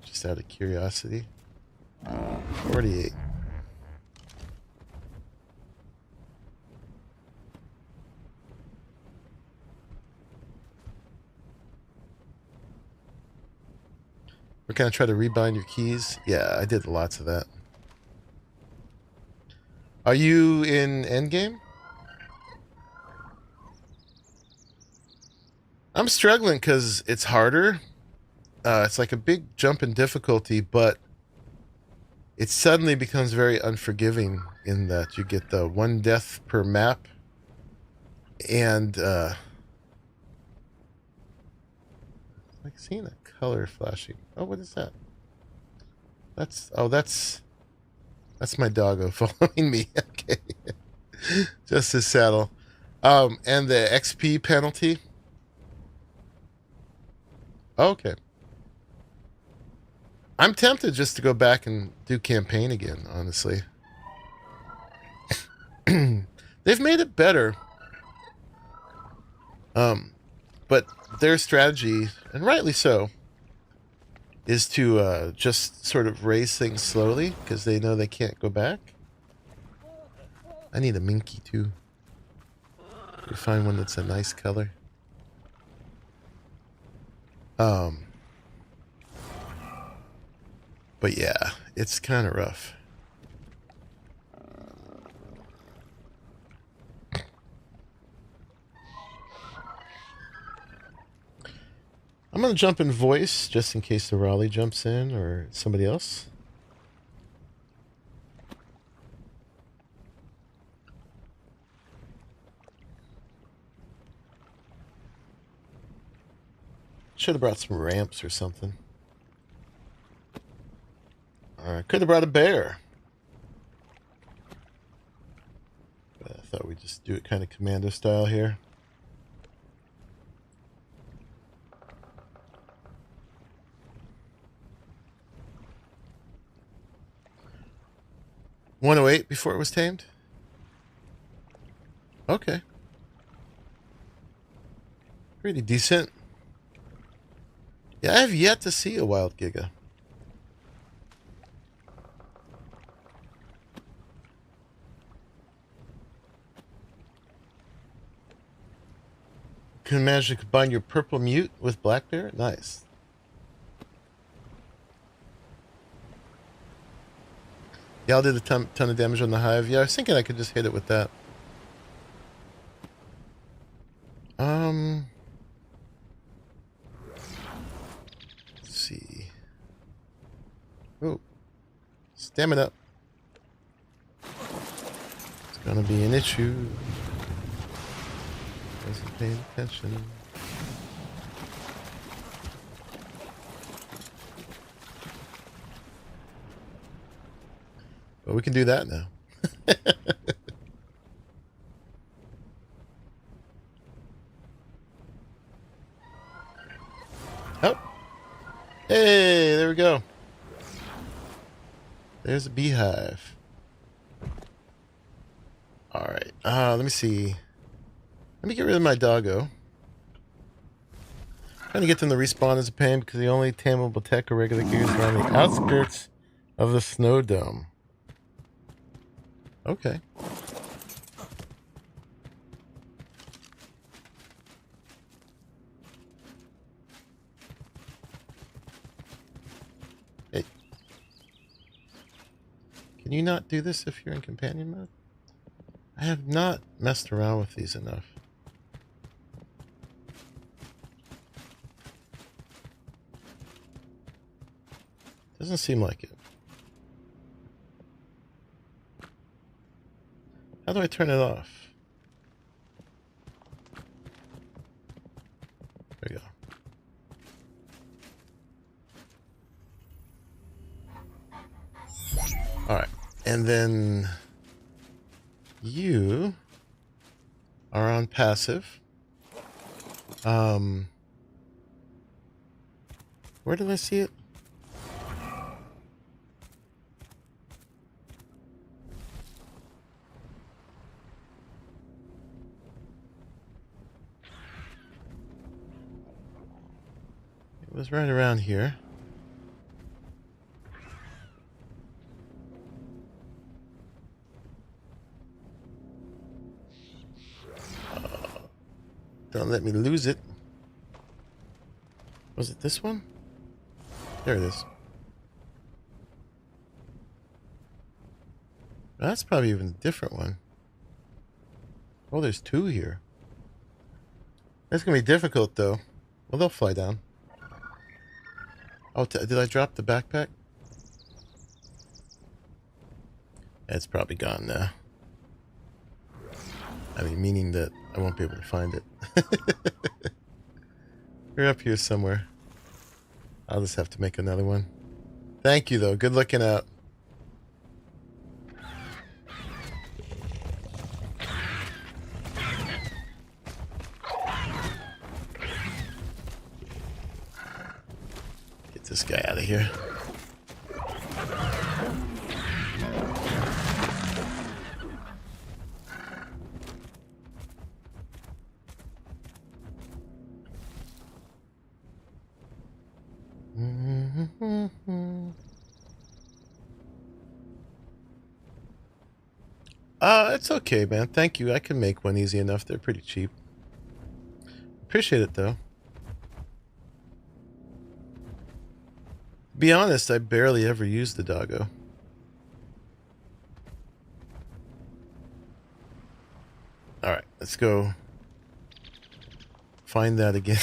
Just out of curiosity. 48. We're gonna try to rebind your keys. Yeah, I did lots of that. Are you in endgame? I'm struggling because it's harder. It's like a big jump in difficulty, but it suddenly becomes very unforgiving in that you get the 1 death per map. And, like seeing a color flashing. Oh, what is that? That's my doggo following me. Okay. Just his saddle. And the XP penalty. Okay. I'm tempted just to go back and do campaign again, honestly. They've made it better. But their strategy, and rightly so, is to just sort of raise things slowly because they know they can't go back. I need a minky too. You find one that's a nice color. But yeah, it's kind of rough. going to jump in voice just in case the Arahli jumps in or somebody else. Should have brought some ramps or something. Could have brought a bear. But I thought we'd just do it kind of commando style here. $108 before it was tamed? Okay. Pretty decent. Yeah, I have yet to see a wild Giga. Can you manage to combine your purple mute with black bear? Nice. Y'all did a ton of damage on the hive. Yeah, I was thinking I could just hit it with that. Let's see. Oh, stamina. It's gonna be an issue. Wasn't paying attention. But we can do that now. Oh. Hey, there we go. There's a beehive. Alright. Let me see. Let me get rid of my doggo. Trying to get them to respawn is a pain because the only tameable tech or regular gears are on the outskirts of the snow dome. Okay. Hey. Can you not do this if you're in companion mode? I have not messed around with these enough. Doesn't seem like it. How do I turn it off? There we go. Alright. And then you are on passive. Where did I see it? It was right around here. Don't let me lose it. Was it this one? There it is. That's probably even a different one. Oh, there's two here. That's going to be difficult, though. Well, they'll fly down. Oh, did I drop the backpack? It's probably gone now. I mean, meaning that I won't be able to find it. We're up here somewhere. I'll just have to make another one. Thank you, though. Good looking out. Get this guy out of here. It's okay, man. Thank you. I can make one easy enough. They're pretty cheap. Appreciate it, though. Be honest, I barely ever use the doggo. Alright, let's go find that again.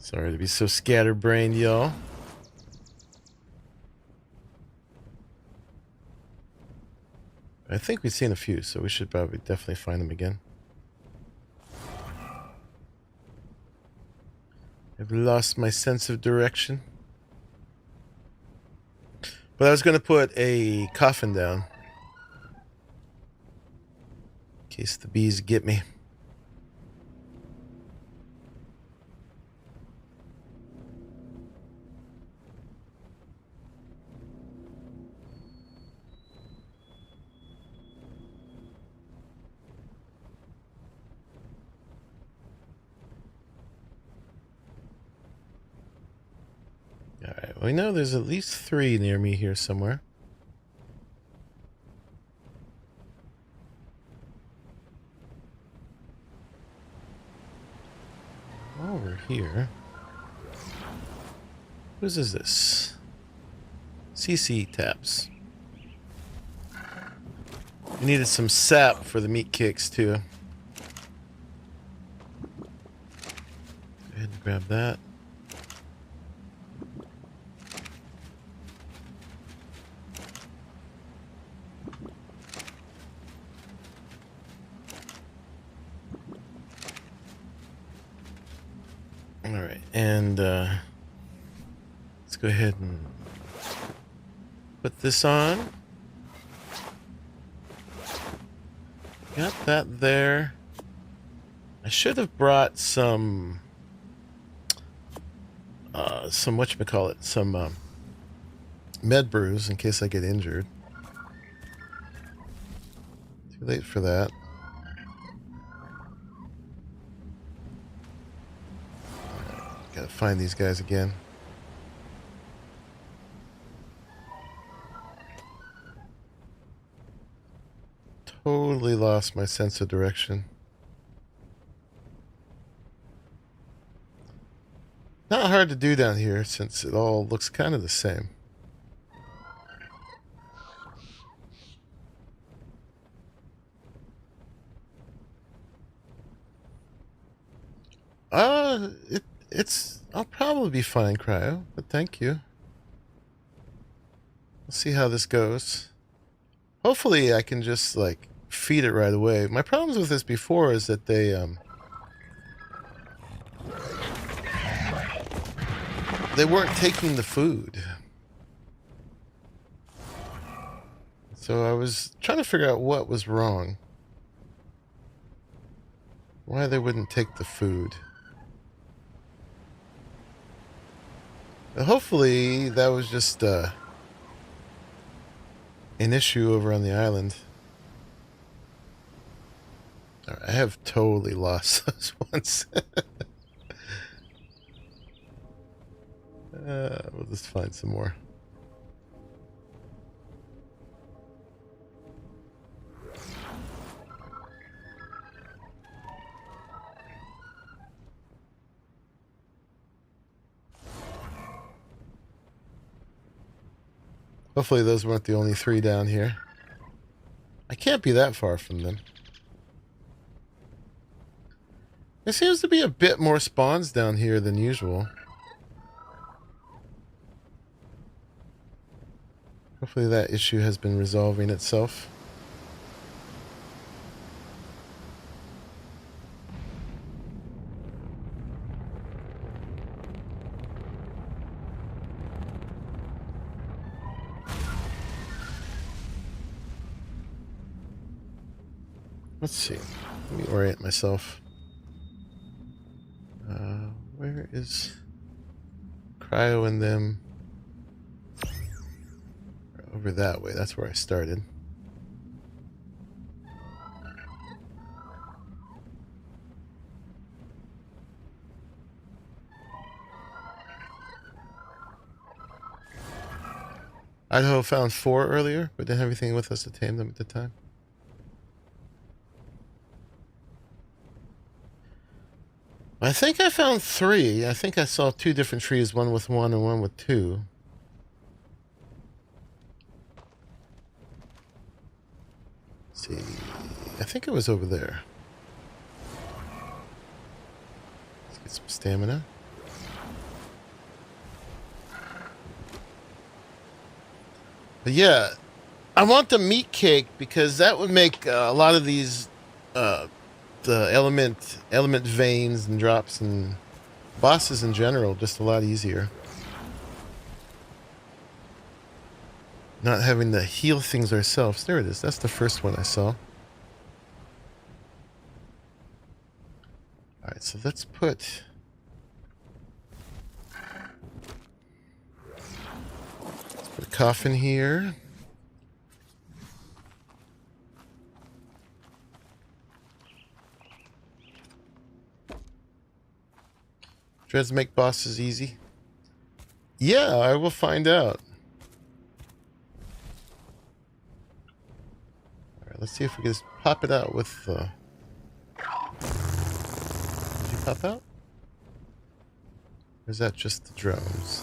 Sorry to be so scatterbrained, y'all. I think we've seen a few, so we should probably definitely find them again. I've lost my sense of direction. But I was going to put a coffin down. In case the bees get me. Alright, we know there's at least 3 near me here somewhere. Over here. Whose is this? CC taps. We needed some sap for the meat kicks too. Go ahead and grab that. Alright, and let's go ahead and put this on. Got that there. I should have brought some whatchamacallit, some med brews in case I get injured. Too late for that. Gotta find these guys again. Totally lost my sense of direction. Not hard to do down here since it all looks kind of the same. I'll probably be fine, Cryo, but thank you. We'll see how this goes. Hopefully I can just, like, feed it right away. My problems with this before is that they weren't taking the food. So I was trying to figure out what was wrong. Why they wouldn't take the food. Hopefully that was just an issue over on the island. I have totally lost those ones. We'll just find some more. Hopefully those weren't the only 3 down here. I can't be that far from them. There seems to be a bit more spawns down here than usual. Hopefully that issue has been resolving itself. Let's see. Let me orient myself. Where is Cryo and them? Over that way. That's where I started. Idaho found 4 earlier, but didn't have anything with us to tame them at the time. I think I found 3. I think I saw 2 different trees, one with 1 and one with 2. Let's see. I think it was over there. Let's get some stamina. But yeah, I want the meat cake because that would make a lot of these the element veins and drops and bosses in general just a lot easier. Not having to heal things ourselves. There it is. That's the first one I saw. Alright, so let's put a coffin here. Dreads make bosses easy. Yeah, I will find out. Alright, let's see if we can just pop it out with did you pop out? Or is that just the drones?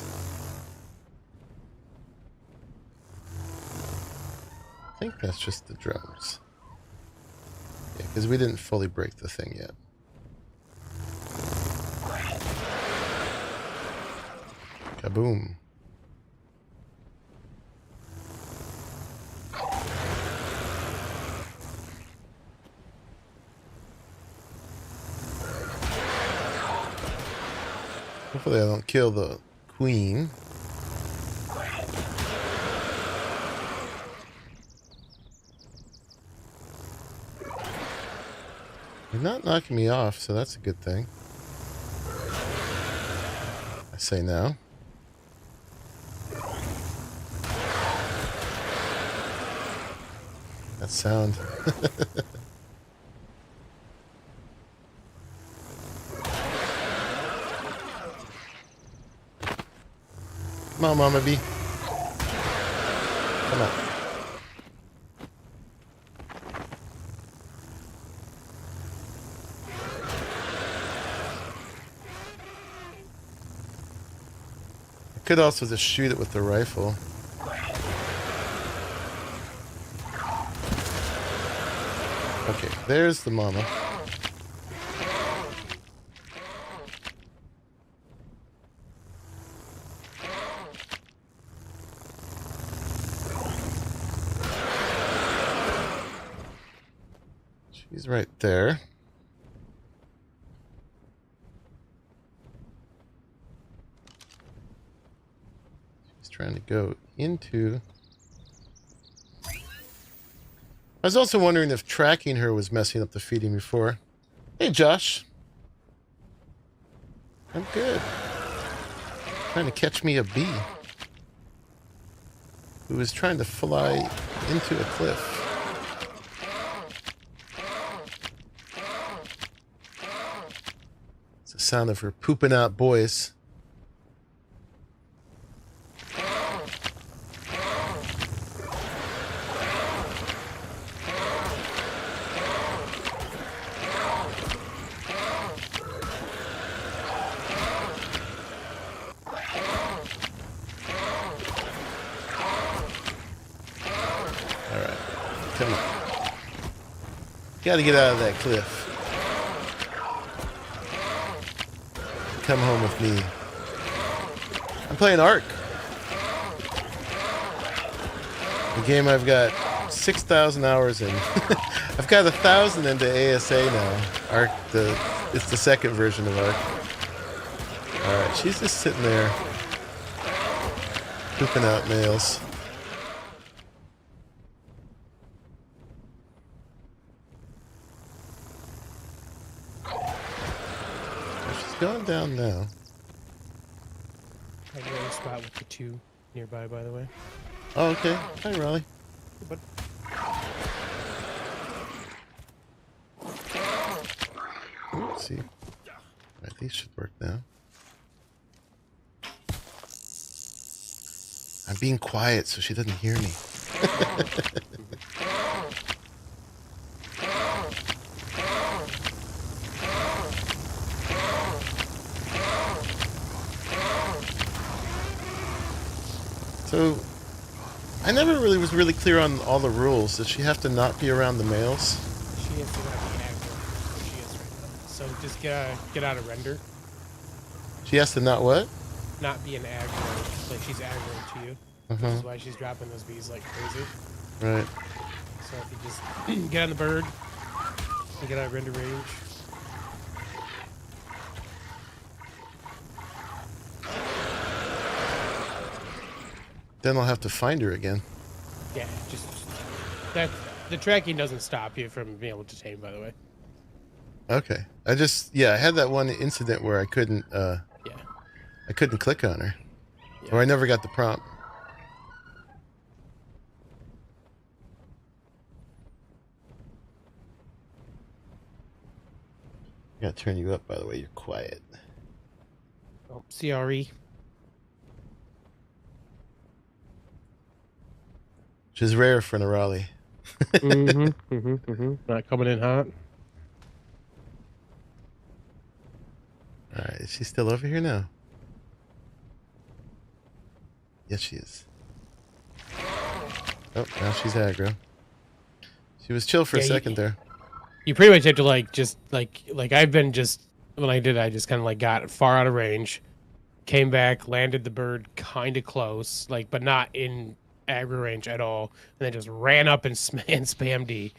I think that's just the drones. Yeah, because we didn't fully break the thing yet. Kaboom. Hopefully I don't kill the queen. You're not knocking me off, so that's a good thing. I say now. That sound. Come on, Mama B. Come on. I could also just shoot it with the rifle. Okay, there's the mama. She's right there. She's trying to go into... I was also wondering if tracking her was messing up the feeding before. Hey, Josh. I'm good. Trying to catch me a bee who was trying to fly into a cliff. It's the sound of her pooping out boys. Got to get out of that cliff. Come home with me. I'm playing Ark. The game I've got 6,000 hours in. I've got 1,000 into ASA now. Ark, it's the second version of Ark. Alright, she's just sitting there pooping out males. Going down now. I got a spot with the two nearby, by the way. Oh, okay. Hi, Raleigh. Hey, bud. Let's see. Right, these should work now. I'm being quiet so she doesn't hear me. So, I never really was really clear on all the rules. Does she have to not be around the males? She has to not be aggro. She is right now. So just get out of render. She has to not what? Not be an aggro. Like she's aggro to you. which is why she's dropping those bees like crazy. Right. So if you just get on the bird, you get out of render range. Then I'll have to find her again. Yeah, just that the tracking doesn't stop you from being able to tame, by the way. Okay. I had that one incident where I couldn't click on her. Yeah. Or I never got the prompt. I gotta turn you up, by the way. You're quiet. Oh, CRE. Which is rare for an Arahli. Not coming in hot. Alright, is she still over here now? Yes, she is. Oh, now she's aggro. She was chill for a second there. You pretty much have to like I've been when I did, I just kind of like got far out of range, came back, landed the bird kind of close, like but not in aggro range at all, and then just ran up and spam D.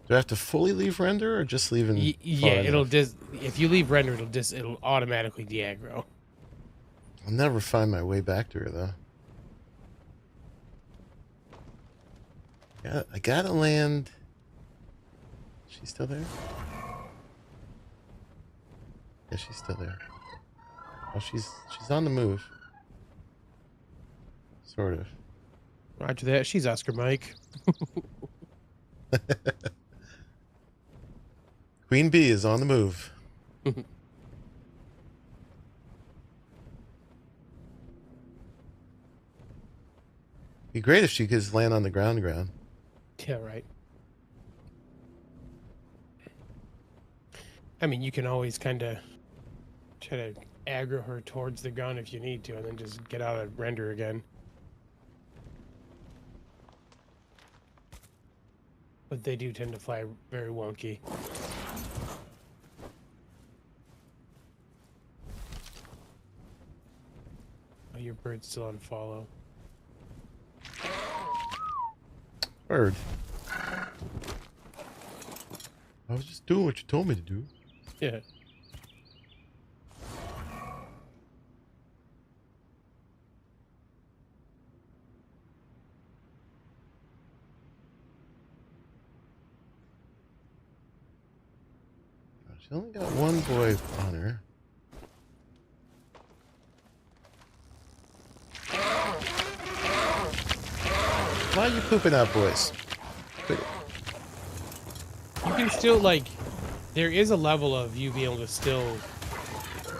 Do I have to fully leave render or just leave in? Yeah, it'll just if you leave render, it'll automatically de-aggro. I'll never find my way back to her though. I gotta land. She's still there? Yeah, she's still there. Oh, she's on the move. Sort of. Roger that. She's Oscar Mike. Queen Bee is on the move. Be great if she could land on the ground. Yeah, right. I mean, you can always kind of try to aggro her towards the ground if you need to, and then just get out of render again. But they do tend to fly very wonky. Oh, your bird's still on follow. Bird. I was just doing what you told me to do. Yeah. She only got one boy on her. Why are you pooping out, boys? Quit it. You can still, like, there is a level of you being able to still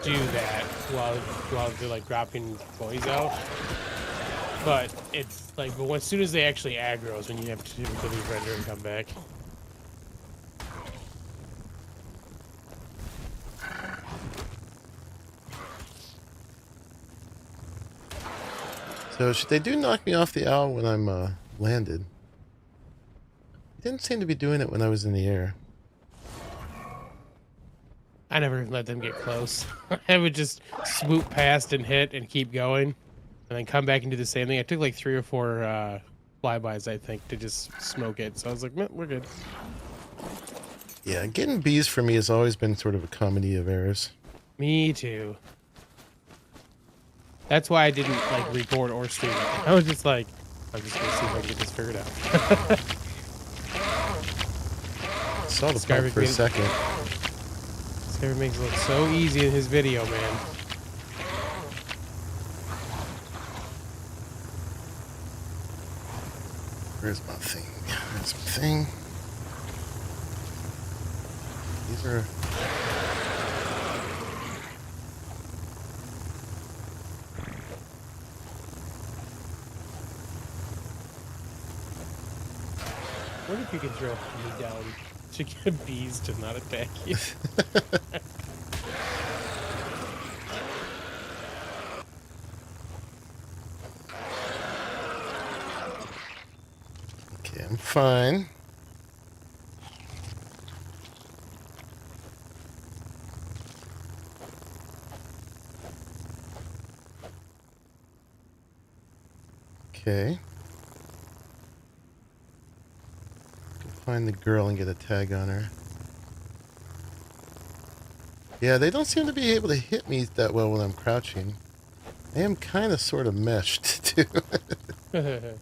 do that while they're, like, dropping boys out. But it's, like, but as soon as they actually aggro is when you have to leave render and come back. So they do knock me off the owl when I'm landed. They didn't seem to be doing it when I was in the air. I never let them get close. I would just swoop past and hit and keep going, and then come back and do the same thing. I took like 3 or 4 flybys, I think, to just smoke it. So I was like, we're good. Yeah, getting bees for me has always been sort of a comedy of errors. Me too. That's why I didn't like record or stream it. I was just like, I'm just gonna see if I can get this figured out. I saw the pump for a second. Skyrim makes it look so easy in his video, man. Where's my thing? Where's my thing? These are... I wonder if you could throw me down to get bees to not attack you. Okay, I'm fine. Okay. Find the girl and get a tag on her. Yeah, they don't seem to be able to hit me that well when I'm crouching. I am kind of sort of meshed, too. That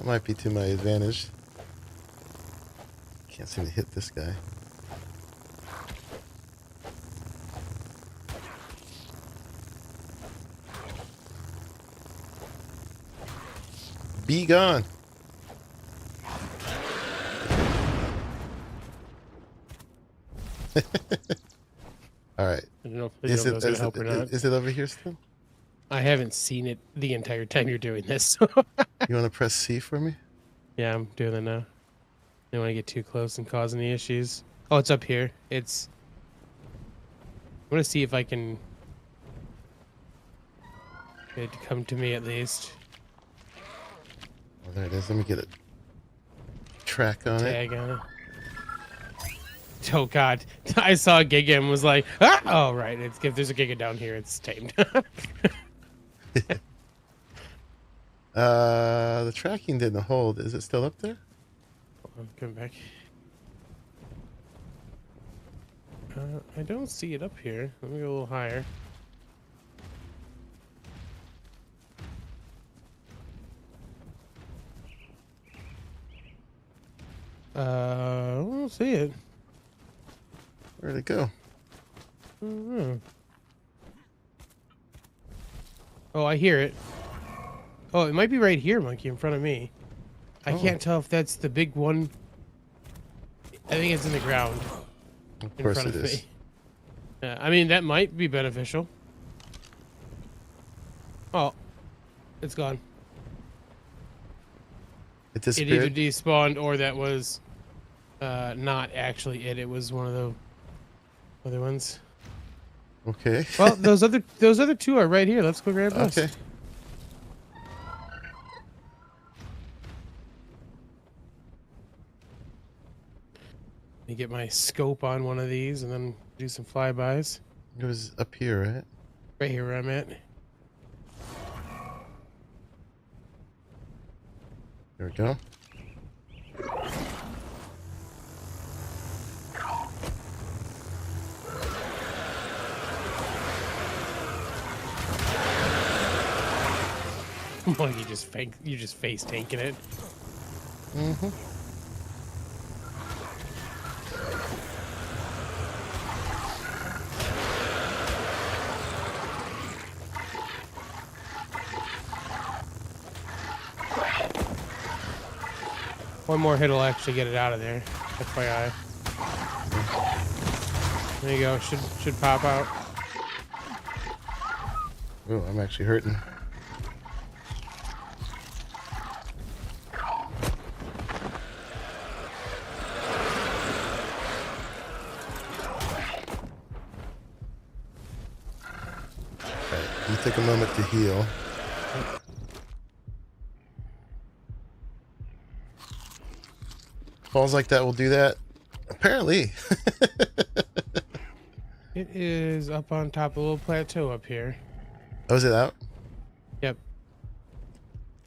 might be to my advantage. Can't seem to hit this guy. Be gone. All right. I don't know if the dildo's gonna help or not. Is it over here still? I haven't seen it the entire time you're doing this. So You want to press C for me? yeah, I'm doing that now. I don't want to get too close and cause any issues. Oh, it's up here. It's... I'm going to see if I can get it to come to me at least. Oh, there it is. Let me get a track on it. Tag on it. Oh, God. I saw a Giga and was like, ah! Oh, right. It's, if there's a Giga down here, it's tamed. The tracking didn't hold. Is it still up there? I'm coming back. I don't see it up here. Let me go a little higher. I don't see it. Where'd it go? I don't know. Oh, I hear it. Oh, it might be right here, Monkey, in front of me. I can't tell if that's the big one. I think it's in the ground. Of course it is. Me. Yeah, I mean, that might be beneficial. Oh, it's gone. It It either disappeared? despawned or that was not actually it. It was one of the other ones. Okay. Well, those other two are right here. Let's go grab those. Okay. Let me get my scope on one of these and then do some flybys. It was up here, right? Right here where I'm at. There we go. Like you just face tanking it. Mm-hmm. One more hit will actually get it out of there. FYI. There you go. Should pop out. Oh, I'm actually hurting. Alright, you take a moment to heal. Falls like that will do that. Apparently. It is up on top of a little plateau up here. Oh, is it out? Yep.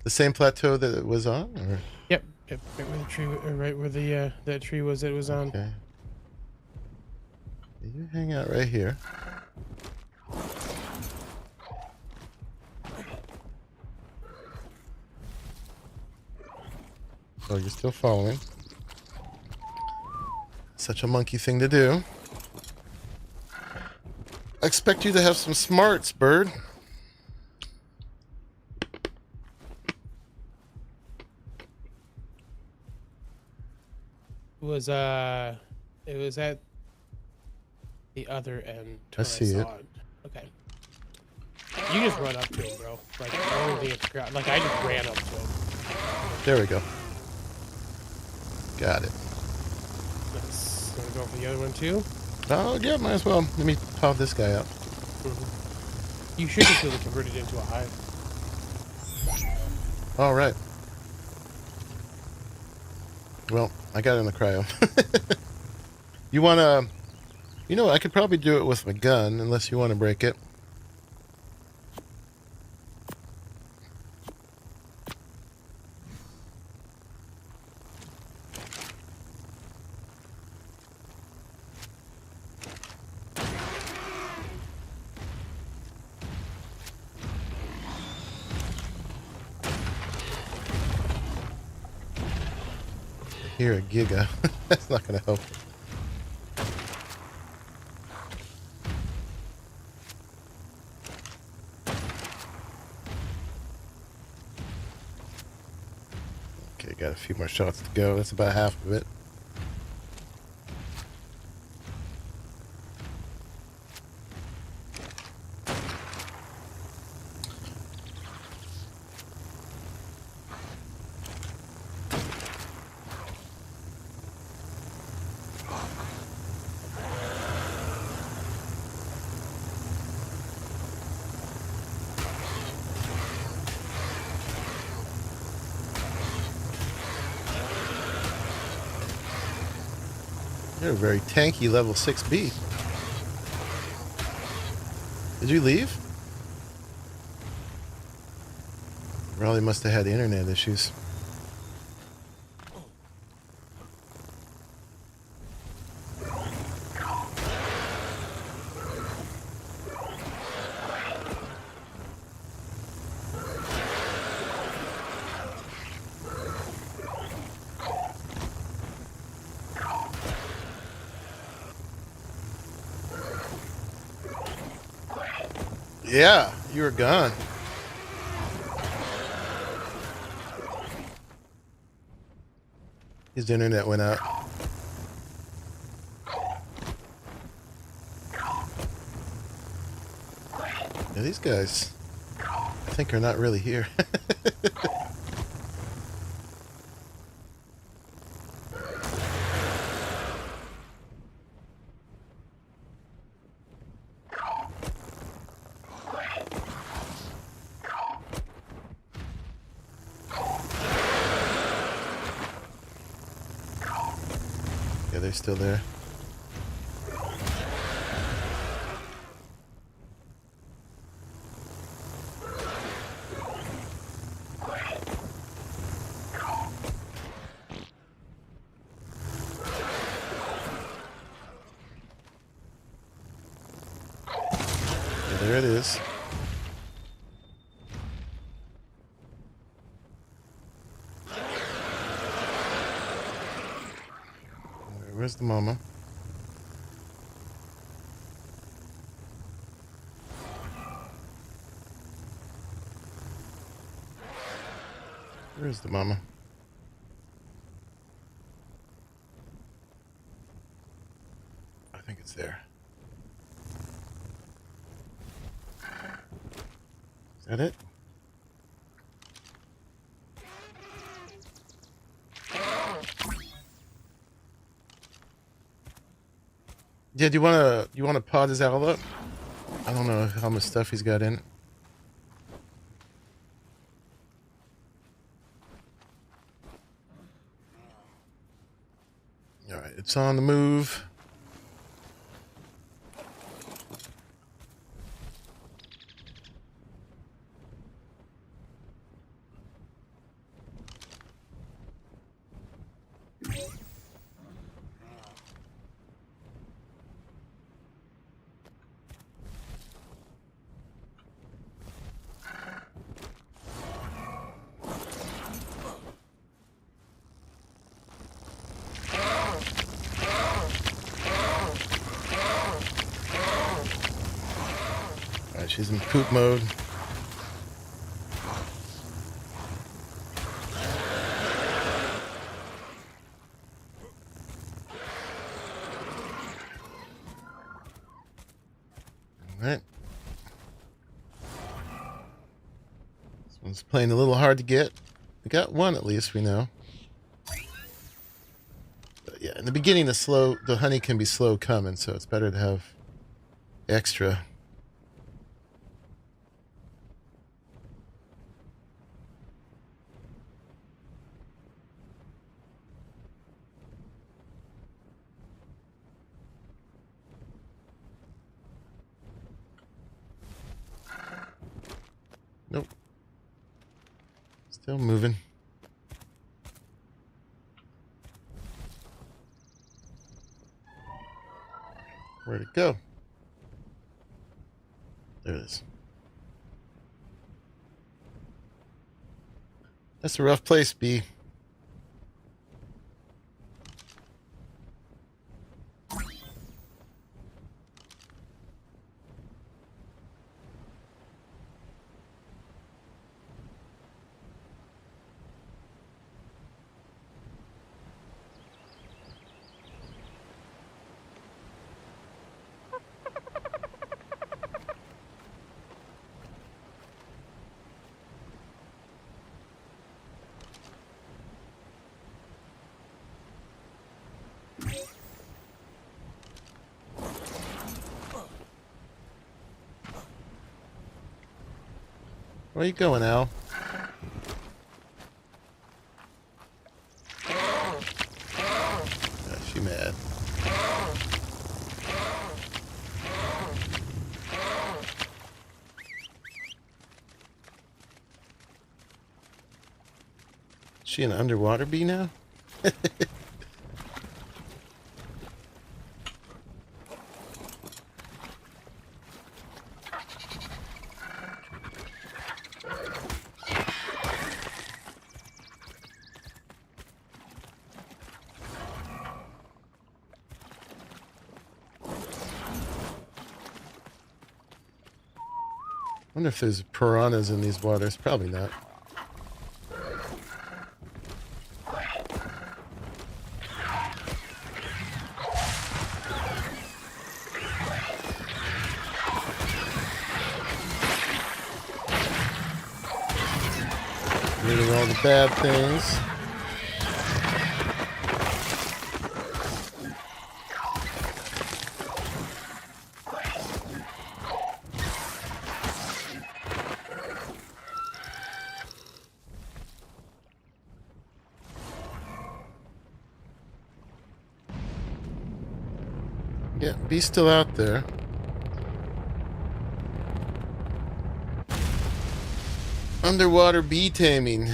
The same plateau that it was on? Or? Yep. Right where the tree, right where the that tree was. It was on. Okay. You hang out right here. Oh, you're still following. Such a monkey thing to do. I expect you to have some smarts, bird. It was at the other end. I see it. Okay. You just run up to him, bro. Like I don't think it's ground. Like I just ran up to him. There we go. Got it. Let's gonna go for the other one too. Oh, yeah, might as well. Let me pop this guy up. You should just be able to convert it into a hive. All right. Well, I got it in the cryo. You want to... You know, I could probably do it with my gun, unless you want to break it. hear a giga. That's not going to help. Okay, got a few more shots to go. That's about half of it. You're a very tanky level 6B. Did you leave? Arahli must have had internet issues. Yeah, you were gone. His internet went out. Yeah, these guys, I think, are not really here. Yeah, they're still there. Yeah, there it is. Where's the mama? Where's the mama? I think it's there. Is that it? Yeah, do you wanna pod his owl up? I don't know how much stuff he's got in it. Alright, it's on the move. Alright, she's in poop mode. Alright. This one's playing a little hard to get. We got one at least, we know. But yeah, in the beginning the honey can be slow coming, so it's better to have extra. Nope. Still moving. Where'd it go? There it is. That's a rough place, B. Where are you going, Al? Oh, she mad. She an underwater bee now? Wonder if there's piranhas in these waters. Probably not. Rid of all the bad things. Yeah, bee's still out there. Underwater bee taming.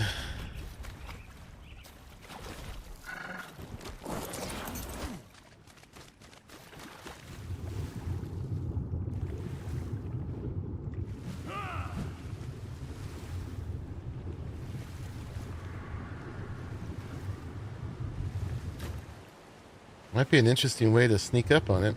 Might be an interesting way to sneak up on it.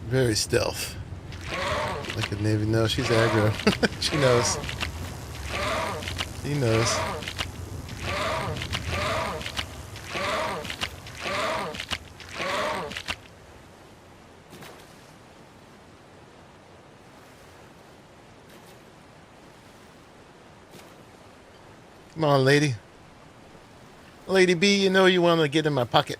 Very stealth. Like a Navy. No, she's aggro. She knows. She knows. Come on, lady. Lady B, you know you want to get in my pocket.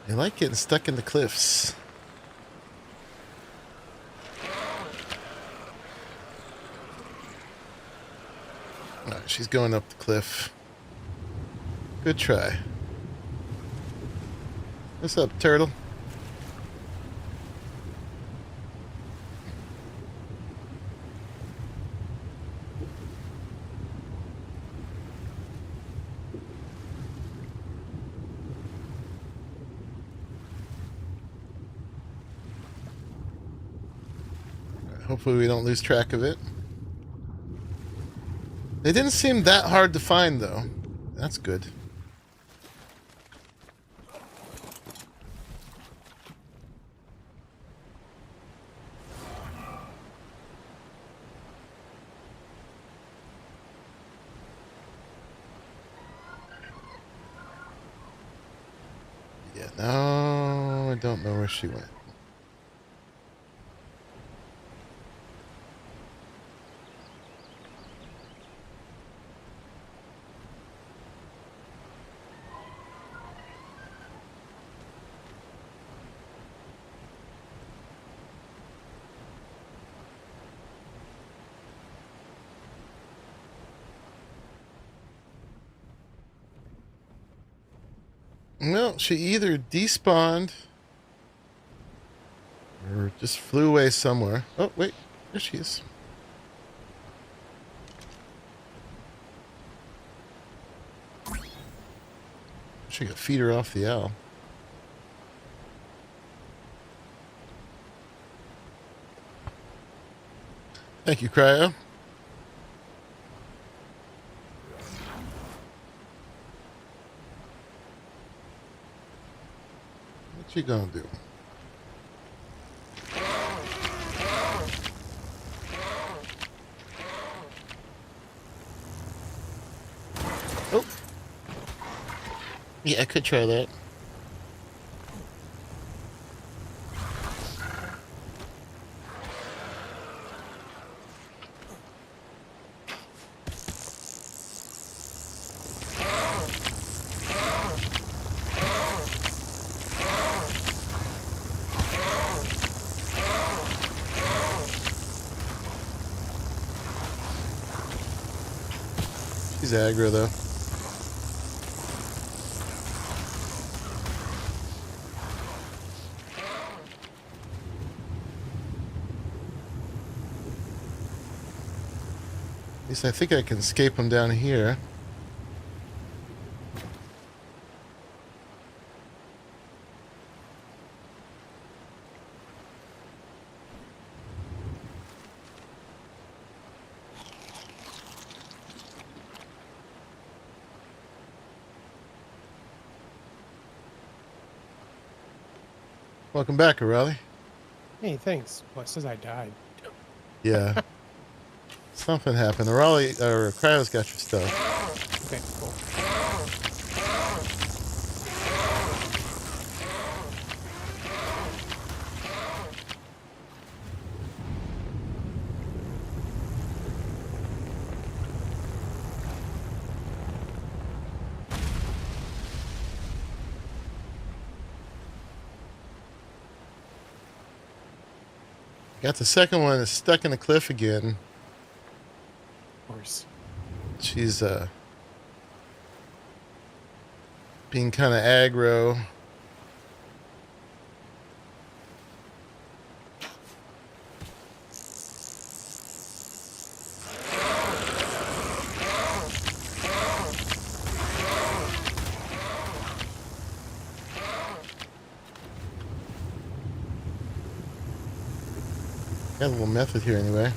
You like getting stuck in the cliffs. Alright, she's going up the cliff. Good try. What's up, turtle? Hopefully we don't lose track of it. They didn't seem that hard to find, though. That's good. Yeah, no, I don't know where she went. Well, she either despawned or just flew away somewhere. Oh, wait. There she is. She could feed her off the owl. Thank you, Cryo. What you gonna do? Oh. Yeah, I could try that. He's aggro though. At least I think I can escape him down here. Welcome back, Arahli. Hey, thanks. Well, it says I died. Yeah. Something happened. Arahli, or Cryo's got your stuff. Okay, cool. Got the second one is stuck in the cliff again. Of course. She's being kind of aggro. Got a little method here anyway.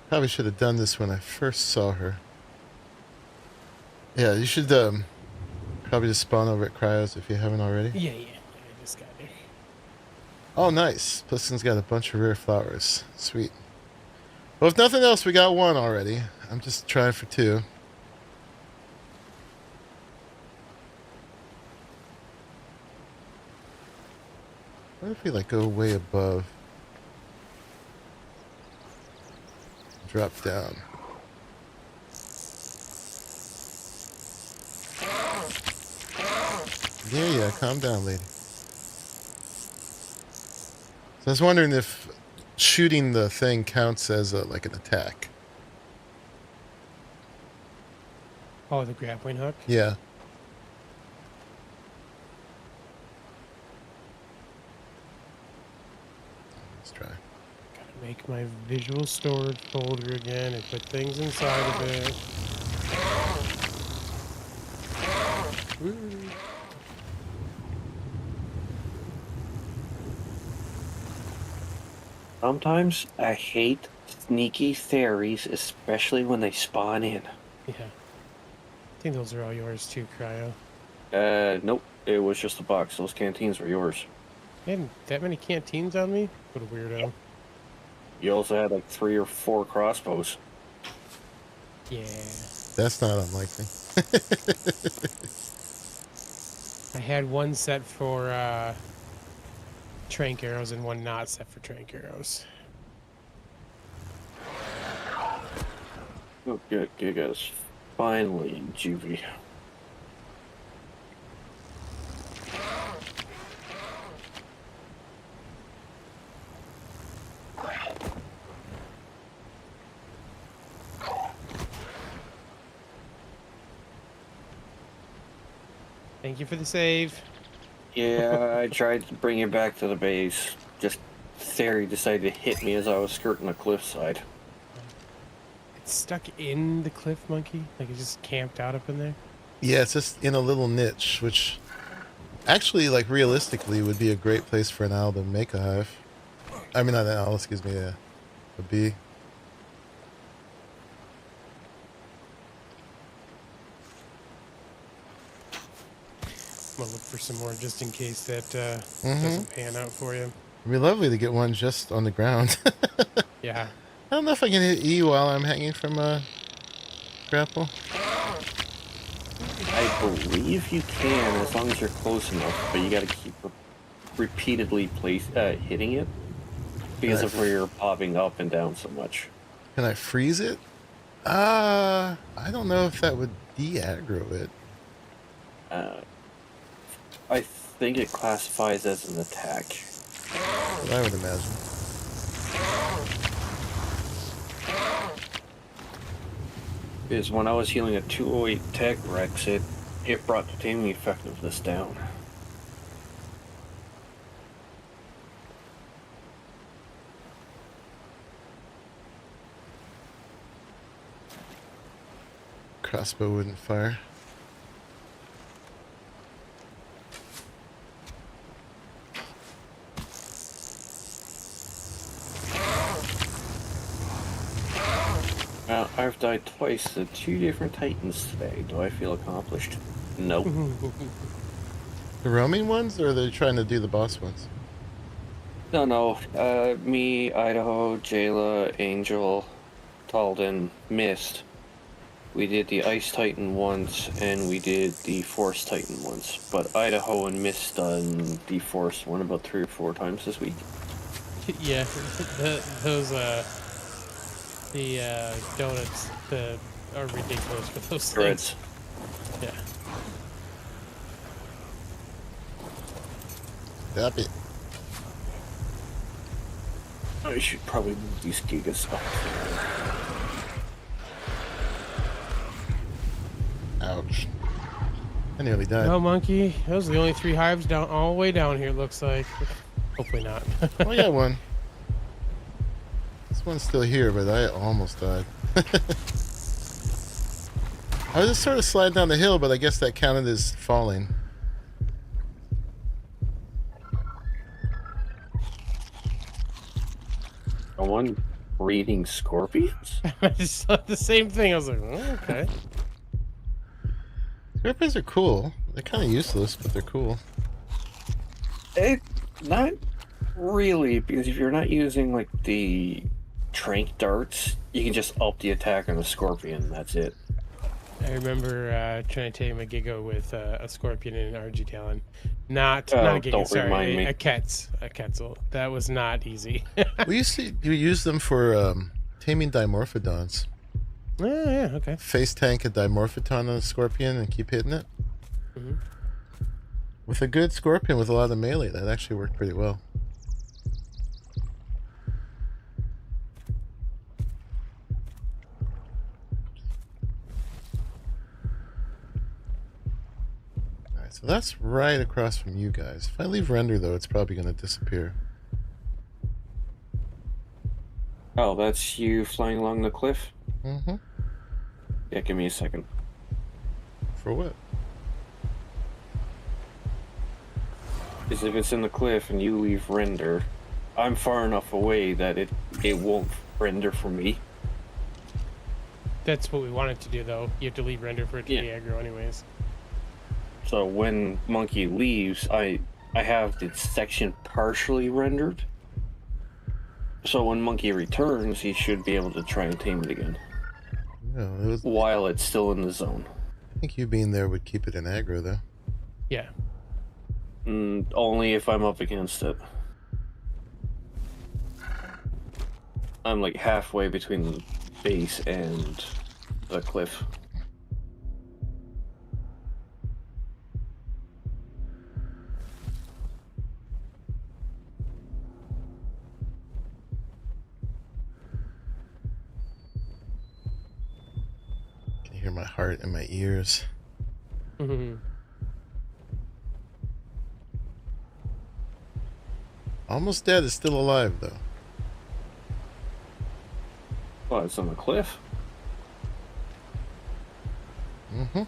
Probably should have done this when I first saw her. Yeah, you should probably just spawn over at Cryo's if you haven't already. Yeah, I just got there. Oh, nice. Pliston's got a bunch of rare flowers. Sweet. Well, if nothing else, we got one already. I'm just trying for two. What if we like go way above? Drop down. Yeah, calm down, lady. So I was wondering if shooting the thing counts as like an attack. Oh, the grappling hook? Yeah. Let's try. Gotta make my visual storage folder again and put things inside of it. Woo. Sometimes I hate sneaky fairies, especially when they spawn in. Yeah. I think those are all yours too, Cryo. Nope. It was just a box. Those canteens were yours. You had that many canteens on me? What a weirdo. You also had like 3 or 4 crossbows. Yeah. That's not unlikely. I had one set for trank arrows and one not set for trank arrows. Oh, good. Gigas. Finally, Juvie. Thank you for the save. Yeah, I tried to bring you back to the base. Just Theory decided to hit me as I was skirting the cliffside. It's stuck in the cliff, monkey? Like it just camped out up in there? Yeah, it's just in a little niche, which actually, like, realistically would be a great place for an owl to make a hive. I mean, not an owl, excuse me, a bee. I'm gonna look for some more just in case that doesn't pan out for you. It'd be lovely to get one just on the ground. Yeah. I don't know if I can hit E while I'm hanging from a grapple. I believe you can as long as you're close enough, but you gotta keep repeatedly hitting it because of where you're popping up and down so much. Can I freeze it? I don't know if that would de-aggro it. I think it classifies as an attack. That's what I would imagine. Because when I was healing a 208 Tech Rex, it brought the taming effectiveness down. Crossbow wouldn't fire. Now, I've died twice to 2 different Titans today. Do I feel accomplished? Nope. The roaming ones, or are they trying to do the boss ones? No. Me, Idaho, Jayla, Angel, Talden, Mist. We did the Ice Titan once, and we did the Force Titan once. But Idaho and Mist done the Force one about 3 or 4 times this week. Yeah, those the donuts are ridiculous for those Threads. things. Yeah. Stop it. I should probably move these gigas up. Ouch. I nearly died. No, Monkey. Those are the only 3 hives down all the way down here, looks like. Hopefully not. Oh, yeah, one. This one's still here, but I almost died. I was just sort of sliding down the hill, but I guess that counted as falling. Someone breeding scorpions? I just thought the same thing. I was like, oh, okay. Scorpions are cool. They're kind of useless, but they're cool. Not really, because if you're not using like the trank darts, you can just up the attack on a scorpion. That's it. I remember trying to take my Giga with a Scorpion and an RG Talon. Not a don't Giga, sorry, remind me. a Quetzal. That was not easy. We used to use them for taming Dimorphodons. Oh, yeah, okay. Face tank a Dimorphodon on a Scorpion and keep hitting it. Mm-hmm. With a good Scorpion with a lot of melee, that actually worked pretty well. Alright, so that's right across from you guys. If I leave render, though, it's probably going to disappear. Oh, that's you flying along the cliff? Mm-hmm. Yeah, give me a second. For what? Because if it's in the cliff and you leave render, I'm far enough away that it won't render for me. That's what we wanted to do, though. You have to leave render for it to be Yeah. aggro anyways. So when Monkey leaves, I have the section partially rendered. So when Monkey returns, he should be able to try and tame it again. No, it was, While it's still in the zone. I think you being there would keep it in aggro, though. Yeah. Only if I'm up against it. I'm like halfway between the base and the cliff. I can hear my heart in my ears. Mm-hmm. Almost Dead is still alive, though. Oh, it's on the cliff? Mm-hmm.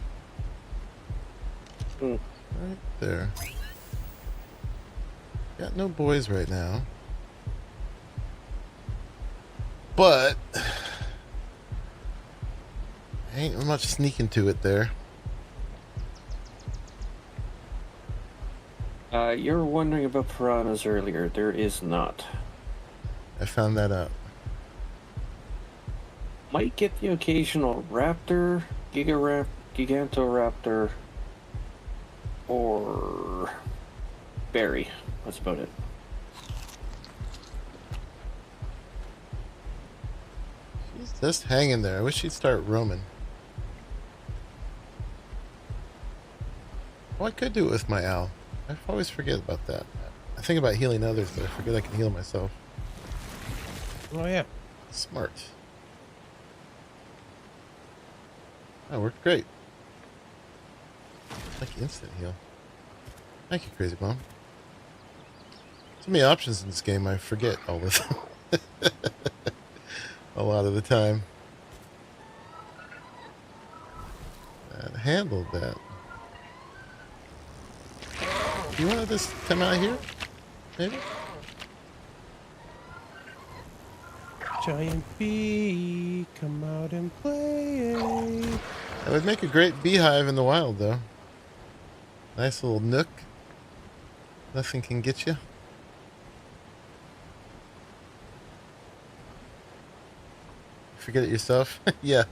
Mm. Right there. Got no boys right now. But ain't much sneaking to it there. You were wondering about piranhas earlier. There is not. I found that out. Might get the occasional raptor, gigantoraptor, or berry. That's about it. She's just hanging there. I wish she'd start roaming. Well, I could do it with my owl. I always forget about that. I think about healing others, but I forget I can heal myself. Oh yeah. Smart. That worked great. Like instant heal. Thank you, Crazy Bomb. So many options in this game, I forget all of them. A lot of the time. That handled that. You want to just come out here? Maybe? Giant bee, come out and play. That would make a great beehive in the wild, though. Nice little nook. Nothing can get you. Forget it yourself? Yeah.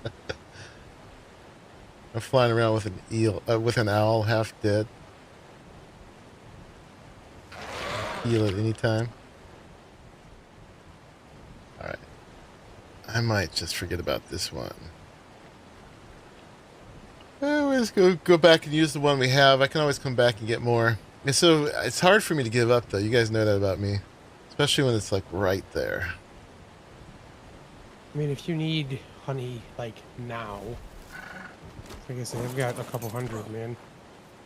I'm flying around with an eel, with an owl half dead. Heal at any time. Alright. I might just forget about this one. Let's go back and use the one we have. I can always come back and get more. And so it's hard for me to give up, though. You guys know that about me. Especially when it's like right there. I mean, if you need honey, like, now, like I said, I've got a couple hundred, man.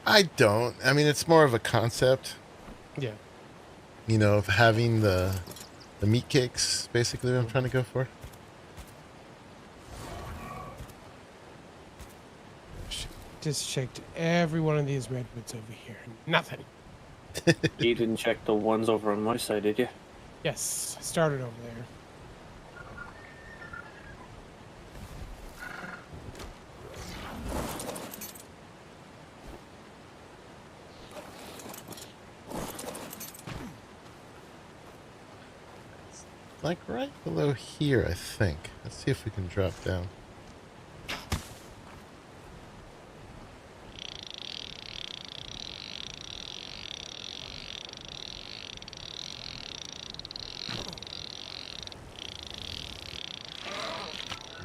I don't. I mean, it's more of a concept. Yeah. You know, of having the meat cakes, basically what I'm trying to go for. Just checked every one of these redwoods over here. Nothing. You didn't check the ones over on my side, did you? Yes, I started over there. Like right below here, I think. Let's see if we can drop down.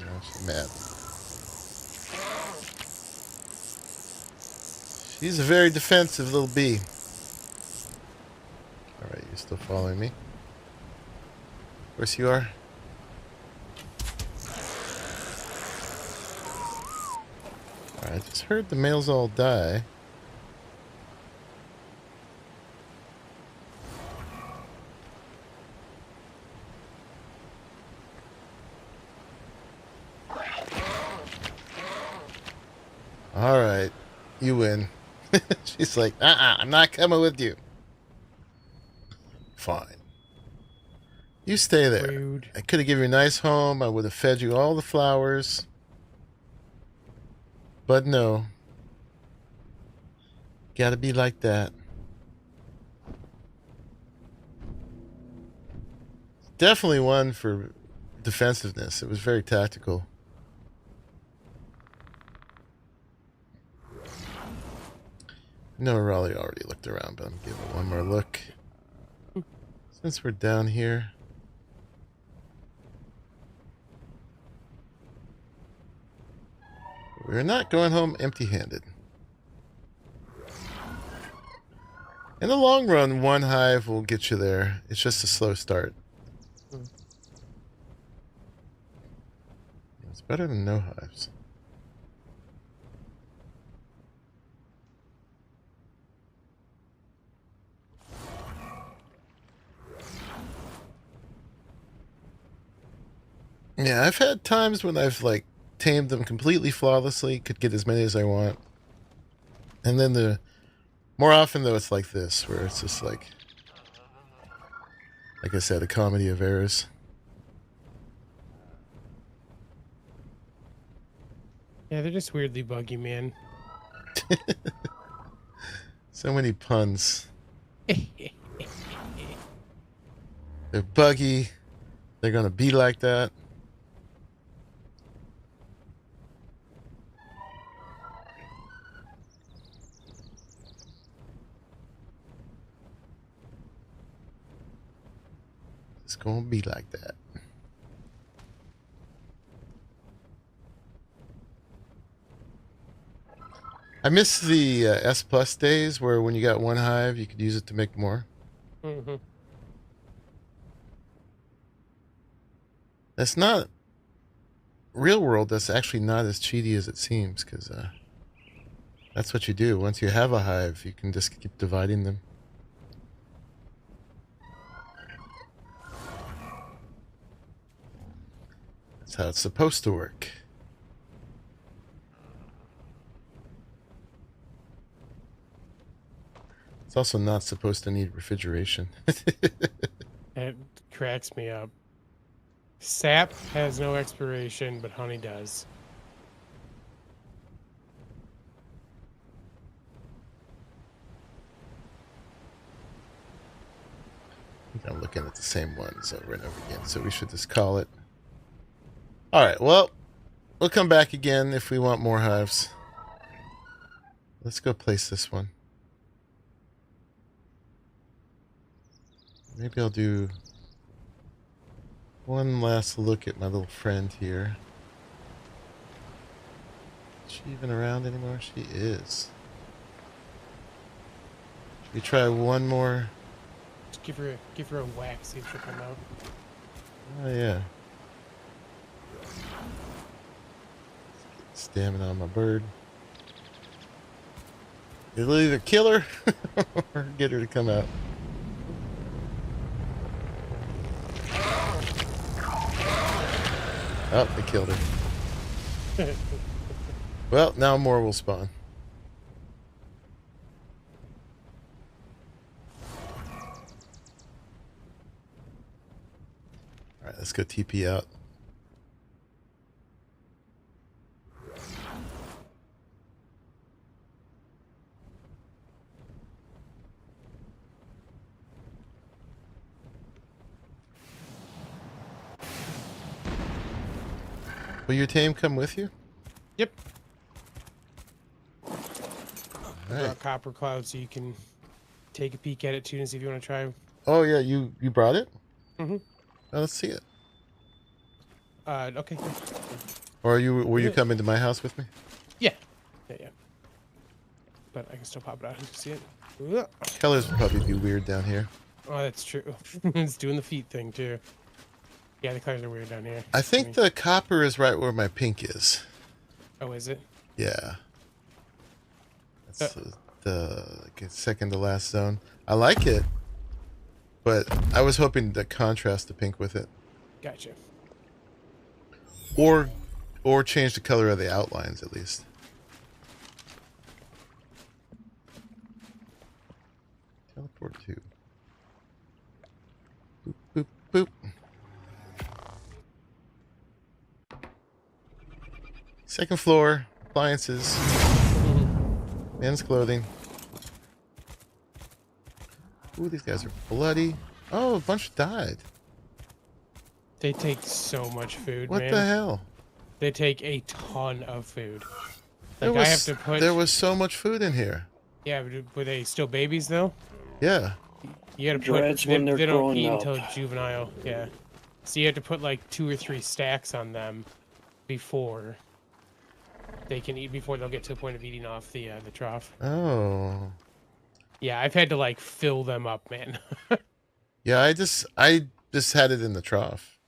No, she's mad. She's a very defensive little bee. Alright, you still following me? Of course you are. Alright, I just heard the males all die. Alright, you win. She's like, I'm not coming with you. Fine. You stay there. Rude. I could have given you a nice home. I would have fed you all the flowers. But no. Gotta be like that. Definitely one for defensiveness. It was very tactical. No, Arahli already looked around, but I'm giving it one more look. Since we're down here. We're not going home empty-handed. In the long run, one hive will get you there. It's just a slow start. It's better than no hives. Yeah, I've had times when I've like tamed them completely flawlessly, could get as many as I want. And then more often though it's like this, where it's just like I said, a comedy of errors. Yeah, they're just weirdly buggy, man. So many puns. They're buggy. They're gonna be like that. It's gonna be like that. I miss the S Plus days where when you got one hive, you could use it to make more. Mm-hmm. That's not real world. That's actually not as cheaty as it seems, because that's what you do. Once you have a hive, you can just keep dividing them. That's how it's supposed to work. It's also not supposed to need refrigeration. It cracks me up. Sap has no expiration, but honey does. I think I'm looking at the same ones over and over again, so we should just call it. All right, well, we'll come back again if we want more hives. Let's go place this one. Maybe I'll do one last look at my little friend here. Is she even around anymore? She is. Should we try one more? Just give her a whack, see if she'll come out. Oh yeah. Stamina on my bird. It'll either kill her or get her to come out. Oh, they killed her. Well, now more will spawn. Alright, let's go TP out. Will your tame come with you? Yep. Right. Got copper cloud, so you can take a peek at it too and see if you want to try. Oh yeah, you brought it? Mm-hmm. Oh, let's see it. Okay. Or will you come into my house with me? Yeah. Yeah. But I can still pop it out and see it. Ugh. Colors will probably be weird down here. Oh, that's true. It's doing the feet thing too. Yeah, the colors are weird down here. I think the copper is right where my pink is. Oh, is it? Yeah. That's the like, second to last zone. I like it, but I was hoping to contrast the pink with it. Gotcha. Or change the color of the outlines at least. Teleport to. Boop, boop, boop. Second floor, appliances, men's clothing. Ooh, these guys are bloody. Oh, a bunch died. They take so much food, What man. the hell? They take a ton of food. There Like, I have to put... there was so much food in here. Yeah, but were they still babies, though? Yeah. You gotta put... Dreads when they're they don't growing eat up. until juvenile, yeah. So you have to put, like, 2 or 3 stacks on them before they can eat, before they'll get to the point of eating off the trough. Oh. Yeah, I've had to, like, fill them up, man. Yeah, I just had it in the trough.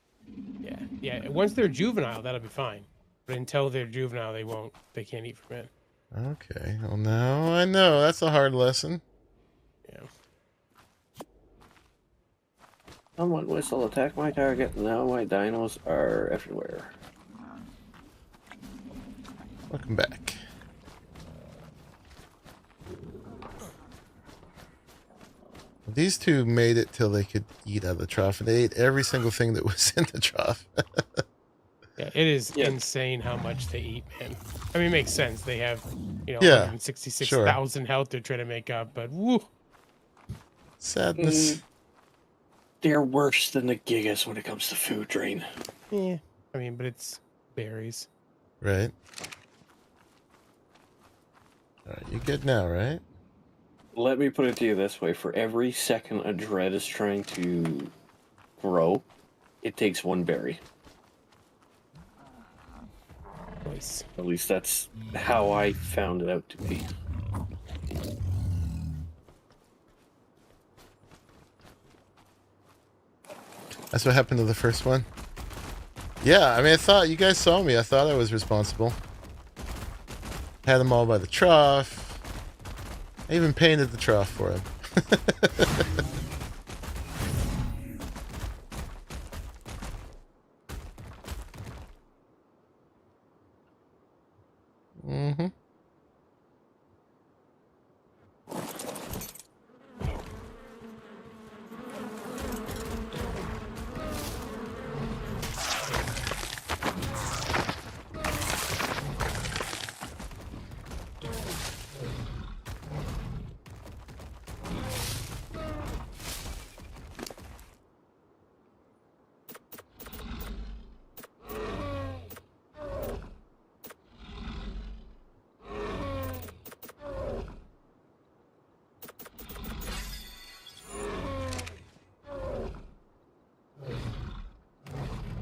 Yeah. Once they're juvenile, that'll be fine. But until they're juvenile, they can't eat from it. Okay. Well, now I know. That's a hard lesson. Yeah. Someone whistle, attack my target. Now my dinos are everywhere. Welcome back. These two made it till they could eat out of the trough, and they ate every single thing that was in the trough. Yeah, it is insane how much they eat, man. I mean, it makes sense. They have, Yeah, 166,000 health they're trying to make up, but woo. Sadness. They're worse than the Gigas when it comes to food drain. Yeah, I mean, but it's berries. Right. Alright, you good now, right? Let me put it to you this way. For every second a dread is trying to grow, it takes one berry. Nice. At least that's how I found it out to be. That's what happened to the first one. Yeah, I mean, I thought you guys saw me. I thought I was responsible. Had them all by the trough. I even painted the trough for him. Mm-hmm.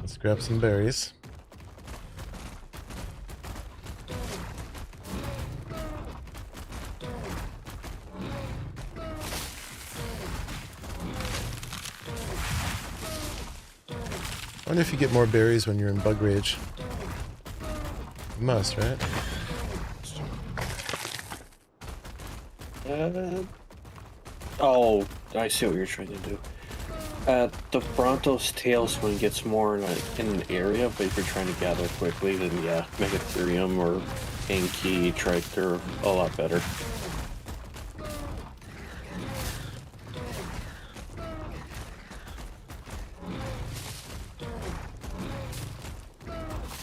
Let's grab some berries. I wonder if you get more berries when you're in bug rage. You must, right? Oh, I see what you're trying to do. The Bronto's tail swing gets more in an area, but if you're trying to gather quickly, then yeah, Megatherium or Enki, Tractor, a lot better.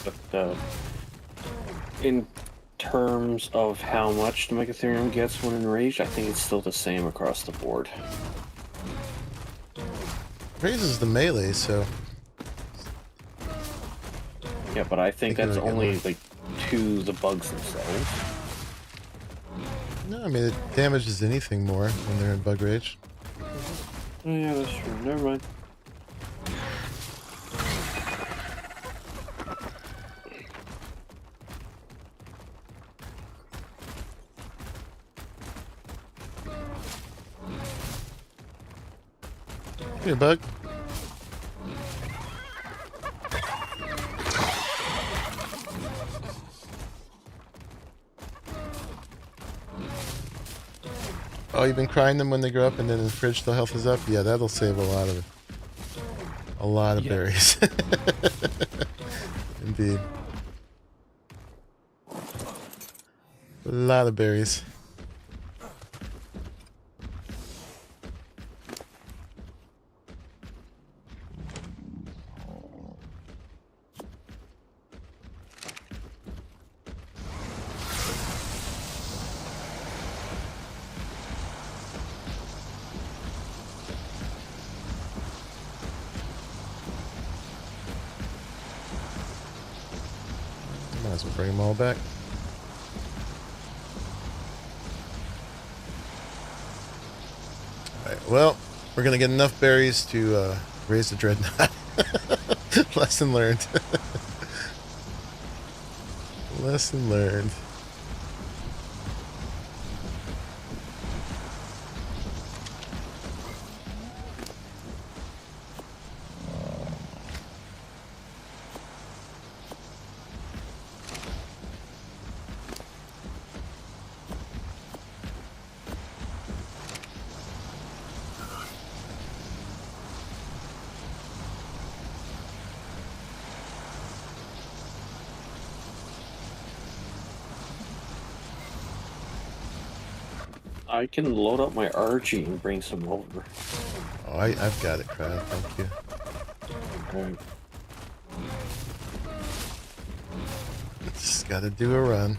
But in terms of how much the Megatherium gets when enraged, I think it's still the same across the board. Raises the melee, so Yeah, but I think that's really get only more. like to the bugs themselves. no, I mean it damages anything more when they're in bug rage. Oh yeah, that's true. Never mind. Here, bug. Oh, you've been crying them when they grow up and then in the fridge the health is up? Yeah, that'll save a lot of Yeah. berries. Indeed. A lot of berries. Might as well bring them all back. Alright, well, we're gonna get enough berries to raise the dreadnought. Lesson learned. Lesson learned. I can load up my RG and bring some over. Oh, I've got it, Crab. Thank you. Alright. Just gotta do a run.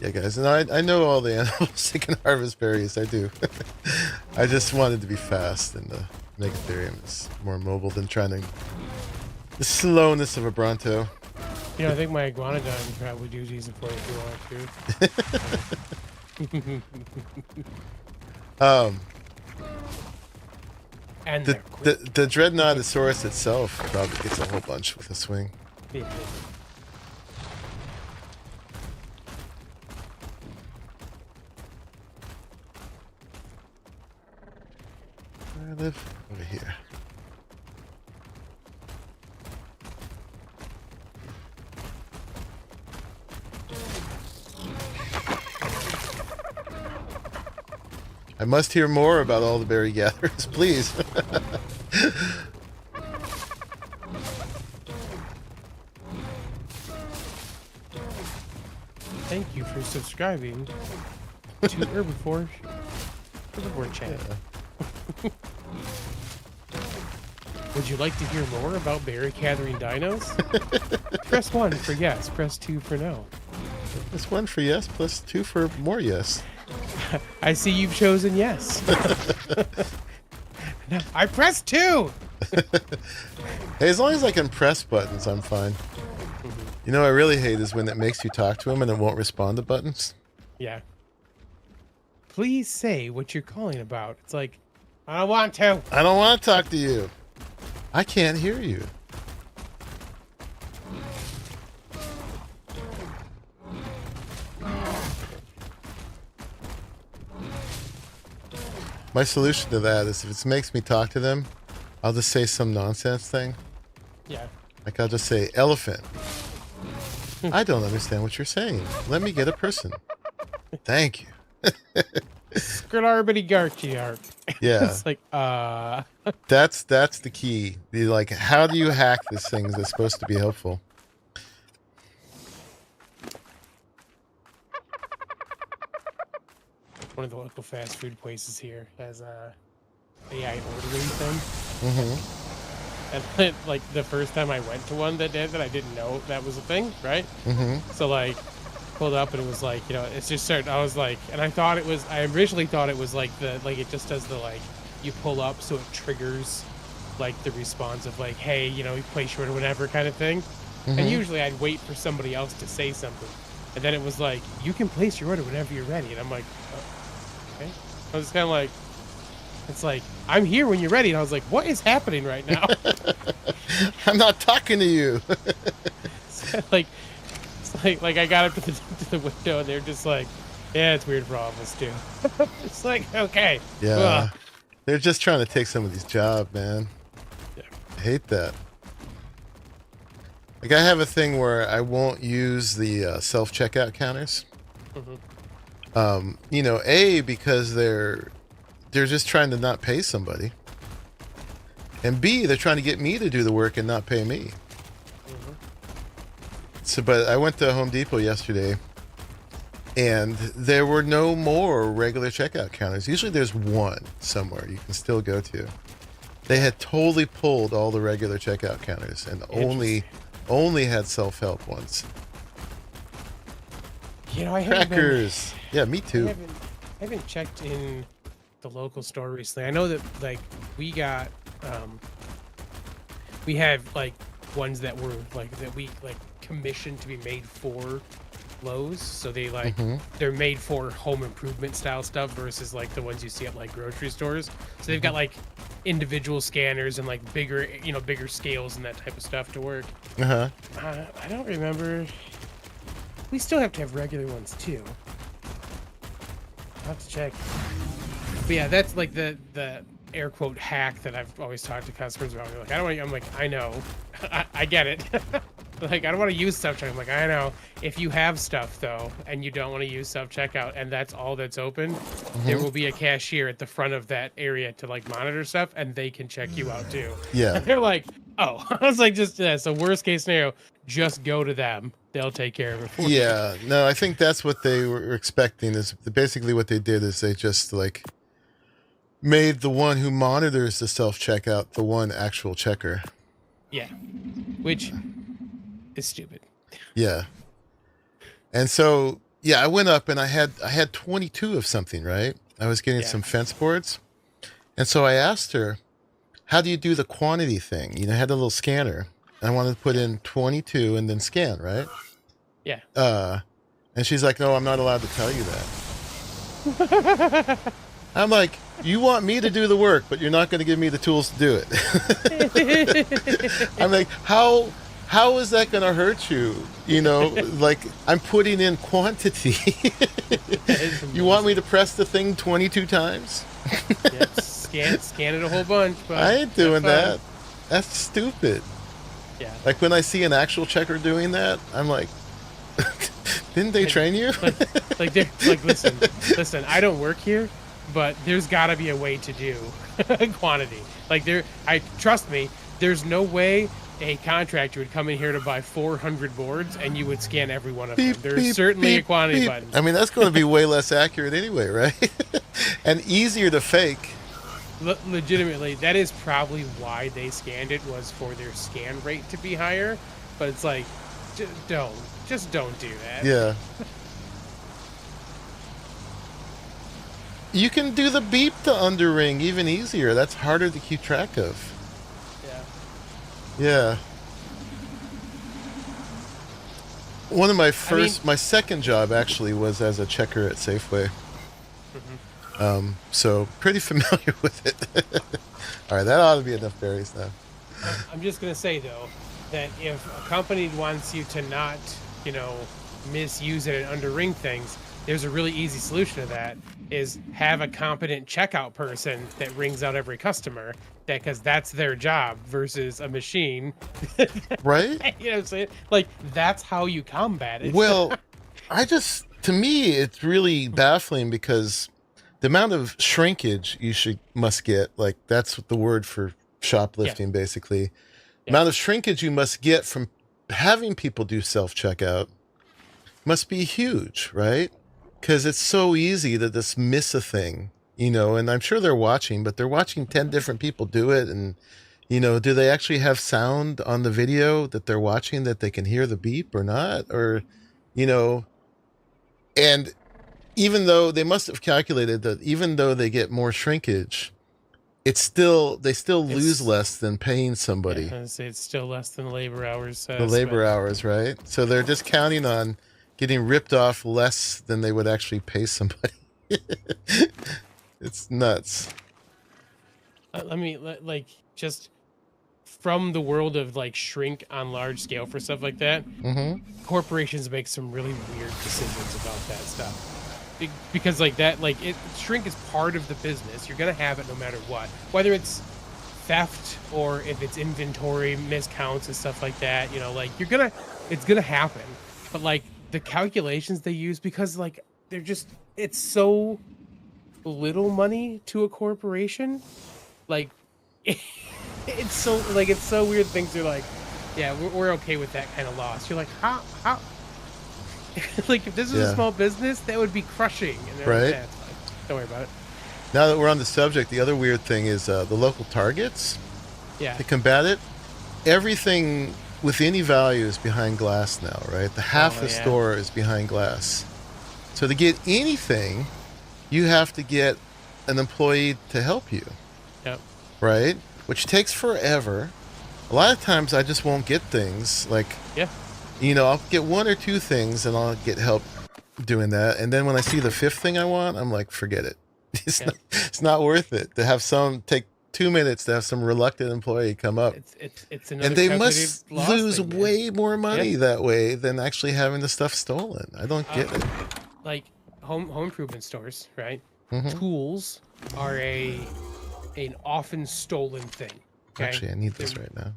Yeah, guys, and I know all the animals that can harvest berries. I do. I just wanted to be fast, and the Megatherium is more mobile than trying to... The slowness of a Bronto. You know, I think my iguanodon can probably do decent for you if you want to. And the Dreadnoughtosaurus itself probably gets a whole bunch with a swing. Yeah. Where I live? Over here. I must hear more about all the berry gatherers, please. Thank you for subscribing to Herbivore Chat. Yeah. Would you like to hear more about berry gathering dinos? Press 1 for yes, press 2 for no. Press 1 for yes, plus 2 for more yes. I see you've chosen yes. No, I pressed 2! Hey, as long as I can press buttons, I'm fine. You know what I really hate is when it makes you talk to him and it won't respond to buttons. Yeah. Please say what you're calling about. It's like, I don't want to. I don't want to talk to you. I can't hear you. My solution to that is if it makes me talk to them, I'll just say some nonsense thing. Yeah. Like I'll just say, elephant. I don't understand what you're saying. Let me get a person. Thank you. Skradarbity Garchiark. Yeah. It's like, That's the key. Like, how do you hack this thing that's supposed to be helpful? one of the local fast food places here has a AI ordering thing. Mm-hmm. And then, like, the first time I went to one that did that, I didn't know that was a thing, right? Mm-hmm. So, like, pulled up and it was like, you know, it's just certain. I was like, and I originally thought it was like it just does the, like, you pull up so it triggers, like, the response of, like, hey, you know, you place your order, whatever kind of thing. Mm-hmm. And usually I'd wait for somebody else to say something. And then it was like, you can place your order whenever you're ready. And I'm like, oh, okay. I was kind of like, it's like, I'm here when you're ready. And I was like, what is happening right now? I'm not talking to you. It's like I got up to the window and they're just like, yeah, it's weird for all of us too. It's like, okay. Yeah. Ugh. They're just trying to take somebody's job, man. Yeah. I hate that. Like, I have a thing where I won't use the self-checkout counters. Mm-hmm. You know, A, because they're just trying to not pay somebody. And B, they're trying to get me to do the work and not pay me. Mm-hmm. So, but I went to Home Depot yesterday, and there were no more regular checkout counters. Usually there's one somewhere you can still go to. They had totally pulled all the regular checkout counters and only had self-help ones. You know, I haven't Crackers. Yeah, me too. I haven't checked in the local store recently. I know that, like, we got we have, like, ones that were like that we like commissioned to be made for Lowe's, so they like they're made for home improvement style stuff versus like the ones you see at like grocery stores. So they've got like individual scanners and like bigger scales and that type of stuff to work. I don't remember. We still have to have regular ones too. I'll have to check. But yeah, that's like the air quote hack that I've always talked to customers about. They're like, I don't want to, I'm like, I know. I get it. Like, I don't want to use self-checkout. I'm like, I know. If you have stuff, though, and you don't want to use self-checkout, and that's all that's open, there will be a cashier at the front of that area to, like, monitor stuff, and they can check you out, too. Yeah. And they're like, oh. I was like, just, so worst case scenario, just go to them. They'll take care of it for you. Yeah. No, I think that's what they were expecting. Is basically what they did is they just, like, made the one who monitors the self-checkout the one actual checker. Yeah. Which is stupid. Yeah. And so yeah, I went up and I had 22 of something, right? I was getting Yeah. some fence boards. And so I asked her, how do you do the quantity thing? You know, I had a little scanner. I wanted to put in 22 and then scan, right? Yeah. And she's like, no, I'm not allowed to tell you that. I'm like, you want me to do the work, but you're not going to give me the tools to do it. I'm like, how is that going to hurt you? You know, like I'm putting in quantity. You want me to press the thing 22 times? Yep, scan it a whole bunch. But I ain't doing that. That's stupid. Yeah. Like when I see an actual checker doing that, I'm like, didn't they train you? Listen, I don't work here, but there's got to be a way to do quantity. Like trust me, there's no way a contractor would come in here to buy 400 boards and you would scan every one of them. There's certainly a quantity button. I mean, that's going to be way less accurate anyway, right? And easier to fake. Legitimately, that is probably why they scanned it, was for their scan rate to be higher. But it's like, just don't do that. Yeah. You can do the beep to underring even easier. That's harder to keep track of. Yeah. One of my my second job actually was as a checker at Safeway. So pretty familiar with it. All right, that ought to be enough berries now. I'm just gonna say though that if a company wants you to not, misuse it and underring things, there's a really easy solution to that: is have a competent checkout person that rings out every customer, because that's their job versus a machine. Right? You know what I'm saying? Like, that's how you combat it. Well, to me, it's really baffling because the amount of shrinkage must get, like that's the word for shoplifting, basically. The amount of shrinkage you must get from having people do self-checkout must be huge, right? Because it's so easy to just miss a thing, and I'm sure they're watching, but they're watching 10 different people do it. And, do they actually have sound on the video that they're watching that they can hear the beep or not? Or, and even though they must have calculated that even though they get more shrinkage, they still lose less than paying somebody. Yeah, it's still less than the labor hours. Hours, right? So they're just counting on getting ripped off less than they would actually pay somebody. It's nuts. Just from the world of shrink on large scale for stuff like that, corporations make some really weird decisions about that stuff. Because shrink is part of the business. You're gonna have it no matter what, whether it's theft or if it's inventory miscounts and stuff like that. It's gonna happen. But the calculations they use, because it's so little money to a corporation, it's so weird. Things are like, yeah, we're okay with that kind of loss. You're like, how? If this was a small business, that would be crushing. And right? Like, it's fine. Don't worry about it. Now that we're on the subject, the other weird thing is the local targets. Yeah. To combat it, everything with any value is behind glass now, right? The half store is behind glass. So to get anything, you have to get an employee to help you. Yep. Right? Which takes forever. A lot of times I just won't get things. I'll get one or two things and I'll get help doing that. And then when I see the fifth thing I want, I'm like, forget it. It's not worth it to have take 2 minutes to have some reluctant employee come up. It's another, and they must lose way more money that way than actually having the stuff stolen. I don't get it. Like home improvement stores, right? Tools are an often stolen thing. Okay? Actually, I need this right now.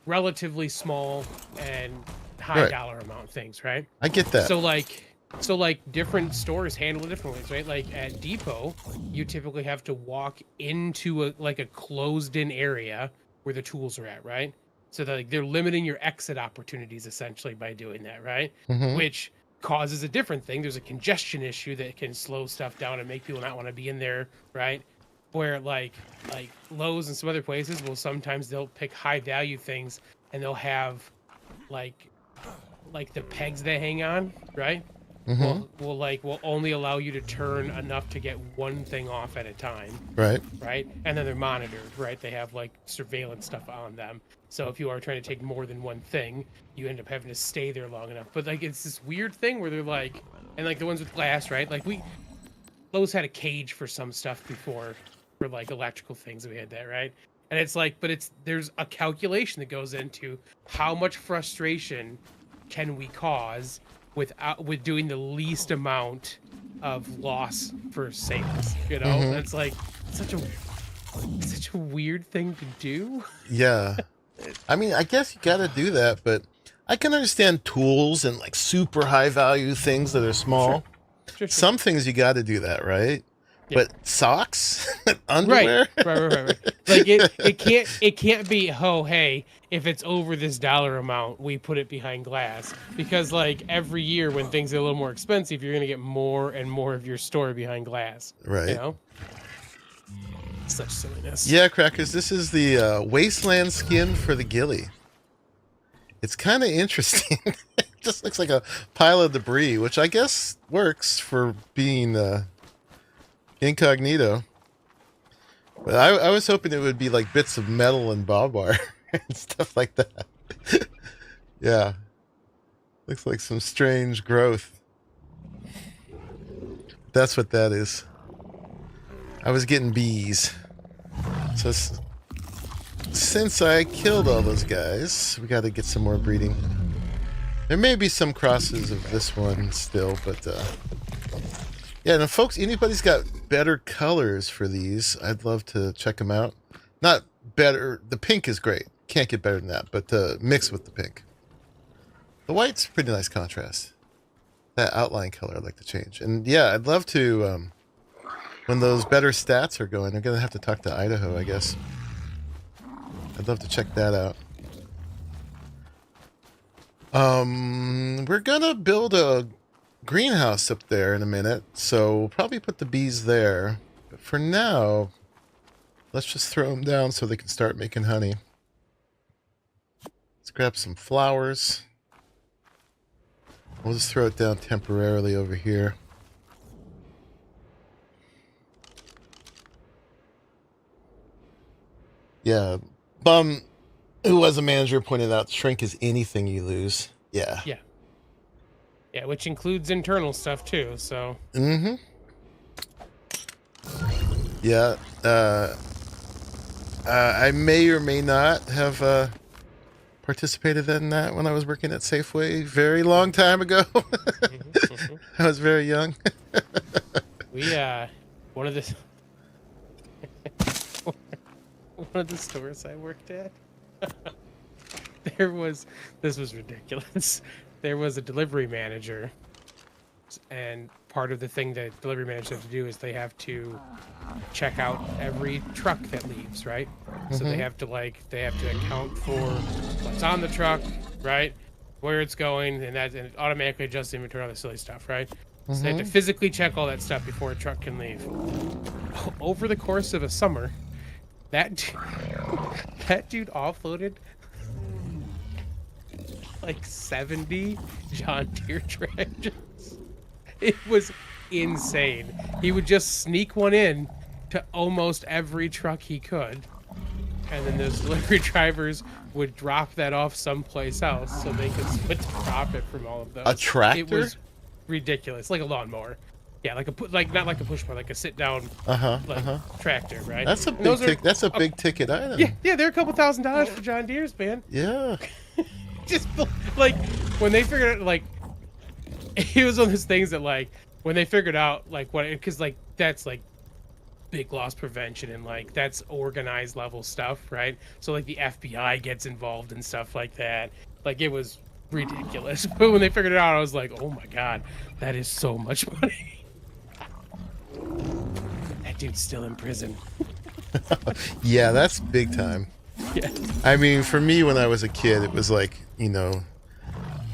Relatively small and high dollar amount things, right? I get that. So different stores handle it different ways, right? Like at Depot, you typically have to walk into a closed-in area where the tools are at, right? So that they're limiting your exit opportunities essentially by doing that, right? Which causes a different thing. There's a congestion issue that can slow stuff down and make people not want to be in there, right? Where like Lowe's and some other places will sometimes they'll pick high value things and they'll have like the pegs they hang on, right? will only allow you to turn enough to get one thing off at a time. Right. Right. And then they're monitored. Right. They have like surveillance stuff on them. So if you are trying to take more than one thing, you end up having to stay there long enough. But like it's this weird thing where they're like, and like the ones with glass, right? Like Lowe's had a cage for some stuff before, for like electrical things. We had that, right? And it's like, but there's a calculation that goes into how much frustration can we cause with doing the least amount of loss for sales, you know? And it's like such a weird thing to do. Yeah. I mean, I guess you got to do that, but I can understand tools and like super high value things that are small. Sure. Some things you got to do that, right? Yeah. But socks, underwear, right. Like it can't be, oh hey, if it's over this dollar amount, we put it behind glass, because like every year when things are a little more expensive, you're gonna get more and more of your store behind glass. Right. You know? Such silliness. Yeah, Crackers. This is the wasteland skin for the ghillie. It's kind of interesting. It just looks like a pile of debris, which I guess works for being incognito. But I was hoping it would be like bits of metal and barbed wire and stuff like that. Yeah. Looks like some strange growth. That's what that is. I was getting bees. So since I killed all those guys, we got to get some more breeding. There may be some crosses of this one still, but yeah, and folks, anybody's got better colors for these, I'd love to check them out. Not better, the pink is great. Can't get better than that, but mix with the pink. The white's pretty nice contrast. That outline color I'd like to change. And yeah, I'd love to, when those better stats are going, I'm going to have to talk to Idaho, I guess. I'd love to check that out. We're going to build a greenhouse up there in a minute, so we'll probably put the bees there. But for now, let's just throw them down so they can start making honey. Let's grab some flowers. We'll just throw it down temporarily over here. Yeah, Bum, who was a manager, pointed out shrink is anything you lose. Yeah. Yeah. Yeah, which includes internal stuff too, so. Mm-hmm. Yeah. I may or may not have participated in that when I was working at Safeway very long time ago. I was very young. One of the stores I worked at, this was ridiculous. There was a delivery manager, and part of the thing that delivery managers have to do is they have to check out every truck that leaves, right? So they have to account for what's on the truck, right? Where it's going, and it automatically adjusts inventory, all the silly stuff, right? So they have to physically check all that stuff before a truck can leave. Over the course of a summer, that dude offloaded like 70 John Deere tractors. It was insane. He would just sneak one in to almost every truck he could, and then those delivery drivers would drop that off someplace else so they could split the profit from all of those. A tractor? It was ridiculous, like a lawnmower. Yeah, not like a push bar, like a sit down tractor, right? That's a big ticket item. Yeah, they're a couple $1,000s for John Deere's, man. Yeah. Just like when they figured out, like, it was one of those things that, like, when they figured out like what, because like that's like big loss prevention and like that's organized level stuff, right? So like the FBI gets involved and stuff like that. Like it was ridiculous. But when they figured it out, I was like, oh my god, that is so much money. That dude's still in prison. Yeah, that's big time. Yeah. I mean, for me, when I was a kid, it was like, you know,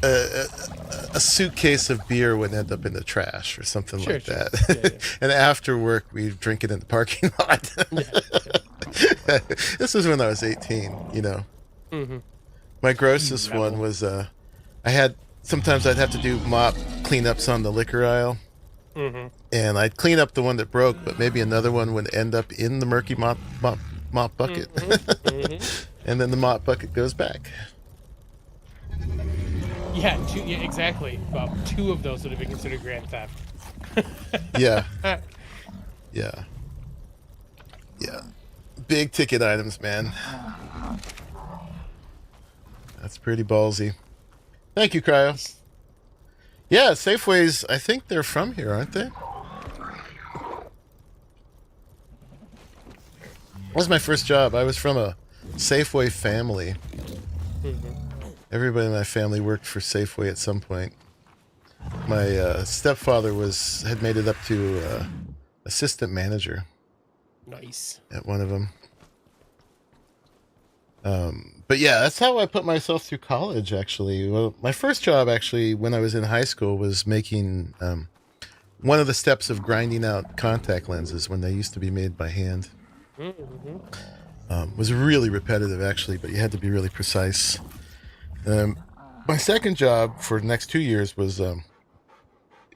a suitcase of beer would end up in the trash or something like that. Yeah. And after work, we'd drink it in the parking lot. This was when I was 18, you know. My grossest one was, I had sometimes I'd have to do mop cleanups on the liquor aisle. Mm-hmm. And I'd clean up the one that broke, but maybe another one would end up in the murky mop bucket. And then the mop bucket goes back. Yeah, yeah, exactly. Well, 2 of those would have been considered grand theft. Yeah. Yeah. Yeah. Big ticket items, man. That's pretty ballsy. Thank you, Cryo. Yeah, Safeways, I think they're from here, aren't they? That was my first job. I was from a Safeway family. Everybody in my family worked for Safeway at some point. My stepfather had made it up to assistant manager. Nice. At one of them. But yeah, that's how I put myself through college, actually. Well, my first job, actually, when I was in high school, was making one of the steps of grinding out contact lenses when they used to be made by hand. Was really repetitive, actually, but you had to be really precise. My second job for the next 2 years was at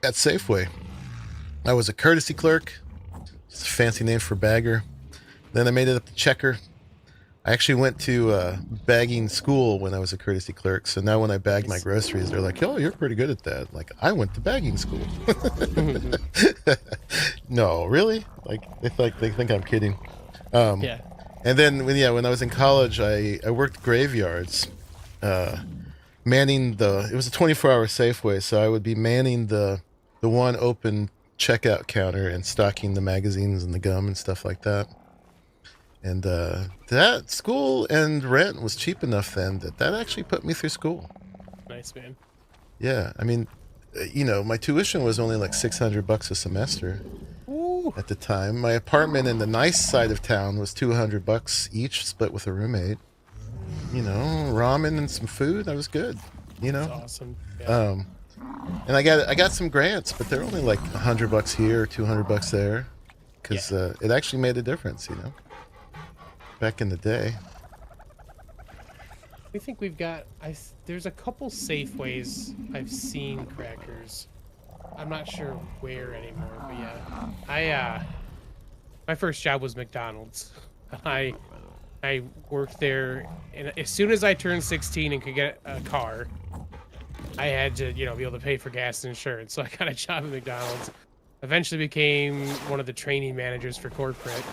Safeway. I was a courtesy clerk. It's a fancy name for bagger. Then I made it up to checker. I actually went to bagging school when I was a courtesy clerk. So now when I bag my groceries, they're like, "Oh, you're pretty good at that." Like, I went to bagging school. No, really? Like they think I'm kidding. Yeah. And then when I was in college, I worked graveyards, manning it was a 24-hour Safeway, so I would be manning the one open checkout counter and stocking the magazines and the gum and stuff like that. And that school and rent was cheap enough then that actually put me through school. Nice, man. Yeah, I mean, my tuition was only like $600 a semester. Ooh. At the time. My apartment in the nice side of town was $200 each, split with a roommate. Ramen and some food. That was good. That's awesome. Yeah. And I got some grants, but they're only like $100 here or $200 there, because it actually made a difference. Back in the day. We think we've got. There's a couple Safeways I've seen crackers. I'm not sure where anymore, but yeah. My first job was McDonald's. I worked there, and as soon as I turned 16 and could get a car, I had to, be able to pay for gas and insurance. So I got a job at McDonald's. Eventually became one of the training managers for corporate,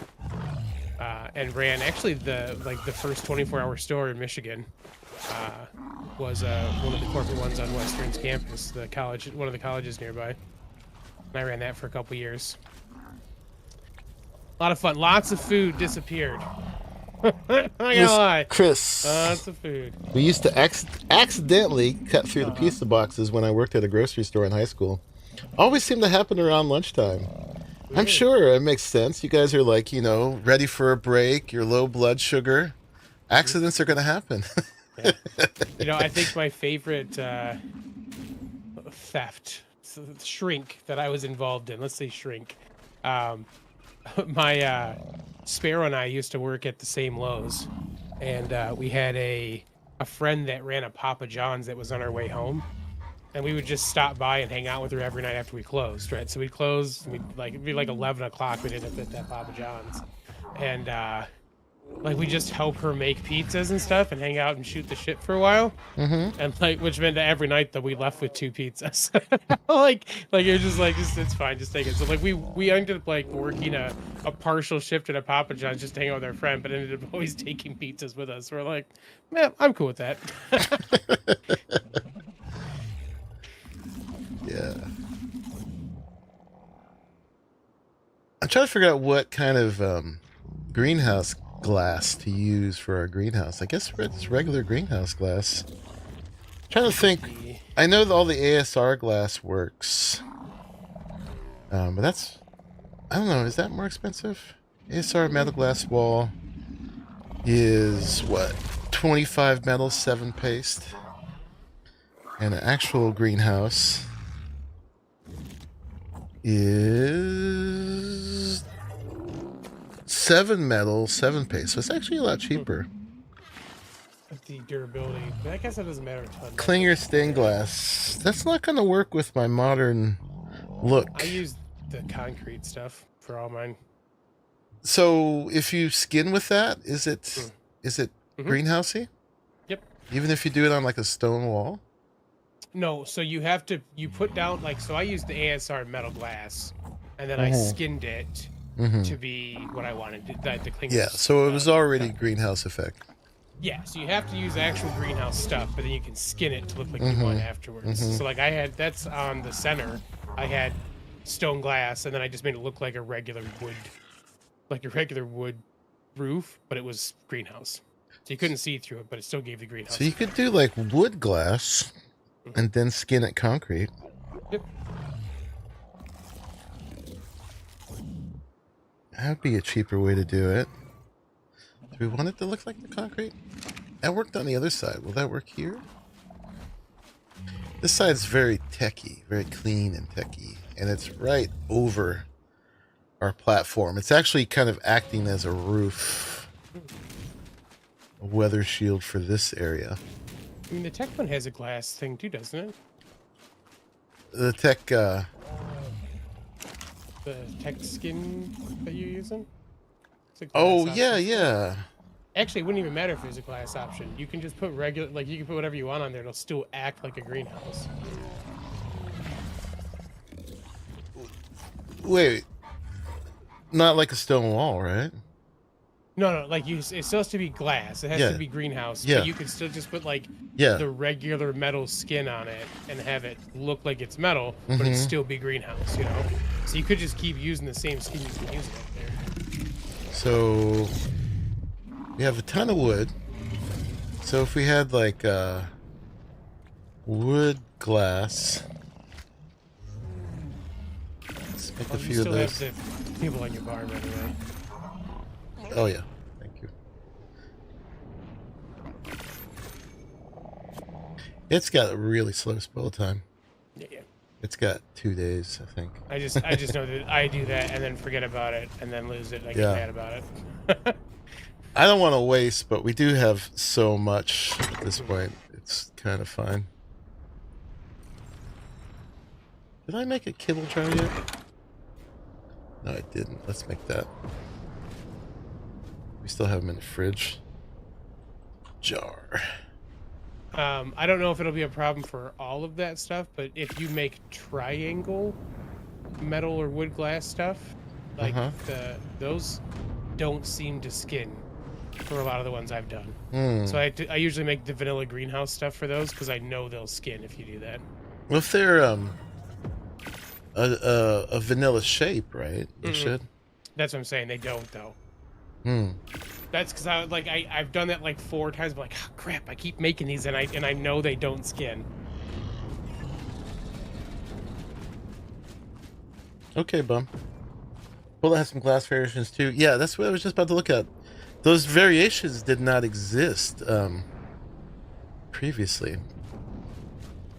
and ran actually the first 24-hour store in Michigan. Was one of the corporate ones on Western's campus, one of the colleges nearby. And I ran that for a couple years. A lot of fun. Lots of food disappeared. I'm not gonna lie. Chris, Lots of food. we used to accidentally cut through the pizza boxes when I worked at a grocery store in high school. Always seemed to happen around lunchtime. I'm sure it makes sense. You guys are like, ready for a break, you're low blood sugar. Accidents are going to happen. Yeah. I think my favorite theft, shrink that I was involved in, let's say shrink. My Sparrow and I used to work at the same Lowe's, and we had a friend that ran a Papa John's that was on our way home. And we would just stop by and hang out with her every night after we closed, right? So we'd close, it'd be like 11 o'clock, we'd end up at that Papa John's. And, we just help her make pizzas and stuff and hang out and shoot the shit for a while. Mm-hmm. And, which meant that every night that we left with 2 pizzas. It was just it's fine, just take it. So, we ended up, working a partial shift at a Papa John's just to hang out with our friend, but ended up always taking pizzas with us. We're like, man, I'm cool with that. Yeah. I'm trying to figure out what kind of greenhouse glass to use for our greenhouse. I guess it's regular greenhouse glass. I'm trying to think. I know that all the ASR glass works. But I don't know, is that more expensive? ASR metal glass wall is what? 25 metal, 7 paste. And an actual greenhouse is 7 metal, 7 paste. So it's actually a lot cheaper. the durability. But I guess that doesn't matter a ton. Clinger stained glass. That's not going to work with my modern look. I use the concrete stuff for all mine. So if you skin with that, is it greenhousey? Yep. Even if you do it on like a stone wall? No, so you put down, like, so I used the ASR metal glass, and then I skinned it to be what I wanted, the clingers. Yeah, so it was already greenhouse effect. Yeah, so you have to use actual greenhouse stuff, but then you can skin it to look like you want afterwards. So like that's on the center, I had stone glass, and then I just made it look like a regular wood roof, but it was greenhouse. So you couldn't see through it, but it still gave the greenhouse. So you could do like wood glass and then skin it concrete. Yep. That would be a cheaper way to do it. Do we want it to look like the concrete? That worked on the other side. Will that work here? This side's very techy, very clean and techy, and it's right over our platform. It's actually kind of acting as a roof, a weather shield for this area. I mean, the tech one has a glass thing too, doesn't it? The tech, The tech skin that you're using? It's a glass option. yeah. Actually, it wouldn't even matter if there's a glass option. You can just put regular, like, you can put whatever you want on there. It'll still act like a greenhouse. Wait. Not like a stone wall, right? No, like it still has to be glass. It has to be greenhouse. Yeah. But you can still just put like Yeah. the regular metal skin on it and have it look like it's metal, but it still be greenhouse, you know? So you could just keep using the same skin you've been using up there. So we have a ton of wood. So if we had like wood glass, let's make a You few still of those. have the people on your farm anyway. Oh yeah, thank you. It's got a really slow spoil time. Yeah. It's got 2 days, I think. I just know that I do that and then forget about it and then lose it and I get mad about it. I don't want to waste, but we do have so much at this point. It's kind of fine. Did I make a kibble jar yet? No, I didn't. Let's make that. We still have them in the fridge. Jar. I don't know if it'll be a problem for all of that stuff, but if you make triangle metal or wood glass stuff, like those don't seem to skin for a lot of the ones I've done. So I usually make the vanilla greenhouse stuff for those because I know they'll skin if you do that. Well, if they're a vanilla shape, right? They should. That's what I'm saying. They don't though. That's because I've done that like 4 times. I'm like, oh, crap! I keep making these, and I know they don't skin. Okay, bum. Well, it has some glass variations too. Yeah, that's what I was just about to look at. Those variations did not exist previously,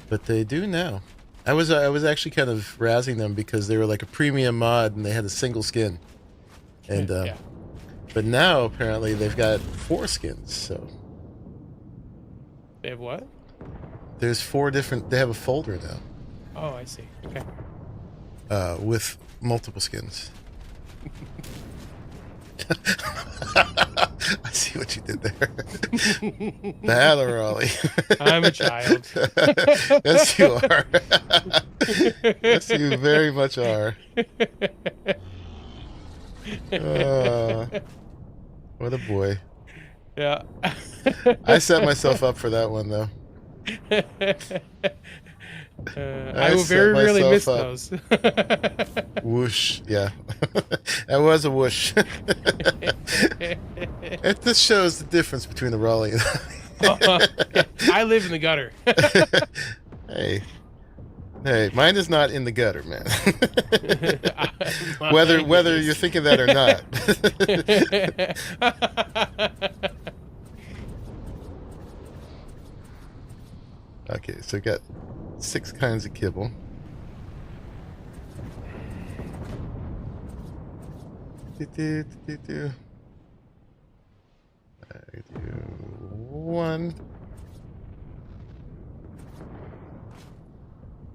but they do now. I was actually kind of razzing them because they were like a premium mod and they had a single skin, and Yeah. but now apparently they've got 4 skins. So They have what? there's 4 different. They have a folder now Oh, I see. Okay. with multiple skins. I see what you did there. That Arahli. I'm a child. Yes, you are. Yes, you very much are. What a boy. Yeah. I set myself up for that one, though. I will very rarely miss those. Whoosh. Yeah. That was a whoosh. It just shows the difference between Arahli and I live in the gutter. Hey, mine is not in the gutter, man. whether you're thinking that or not. Okay, so we got 6 kinds of kibble. I do 1,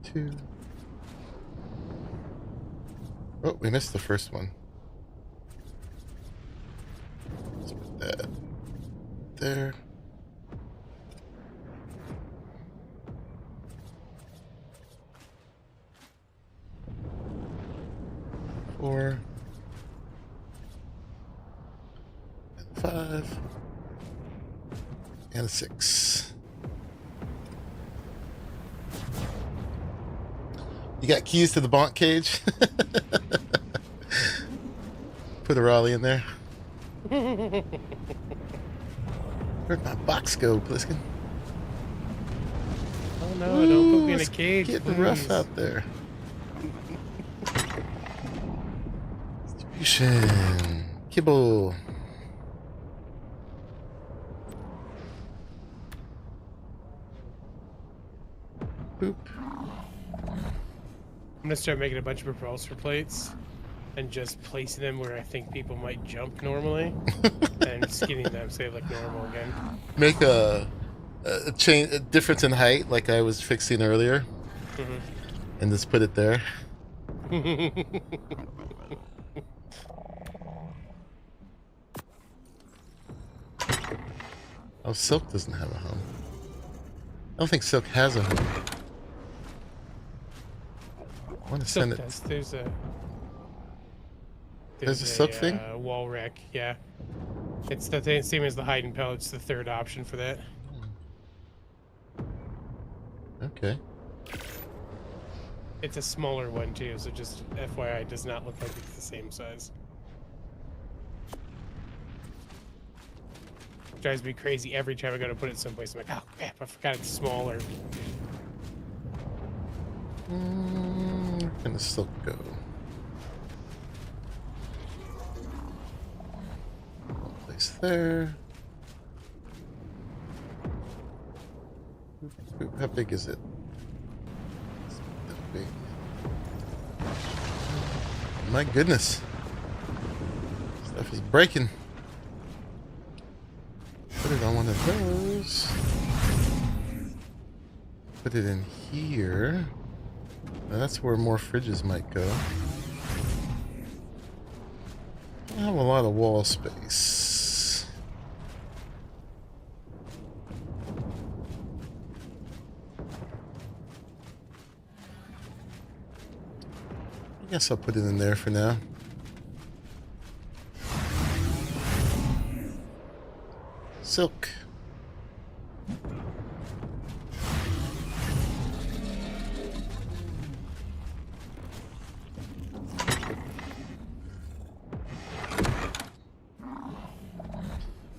2. Oh, we missed the first one. Let's put that there. Four. And 5. And 6. You got keys to the bonk cage? Put Arahli in there. Where'd my box go, Bluesky? Oh no, don't put me in a cage. Getting rough out there. Distribution. Kibble. Boop. I'm gonna start making a bunch of propulsor plates and just placing them where I think people might jump normally, and skinning them so they look normal again. Make a difference in height, like I was fixing earlier, and just put it there. Oh, Silk doesn't have a home. I don't think Silk has a home. I want to send it. There's a Silk thing? Wall rack, yeah. It's the same as the hiding pellets, the third option for that. Okay. It's a smaller one too, so just FYI, it does not look like it's the same size. Drives me crazy every time I go to put it someplace. I'm like, oh crap, I forgot it's smaller. Where can the Silk go? Place there. How big is it? It's not that big. My goodness. Stuff is breaking. Put it on one of those. Put it in here. Now that's where more fridges might go. I have a lot of wall space. I guess I'll put it in there for now. Silk.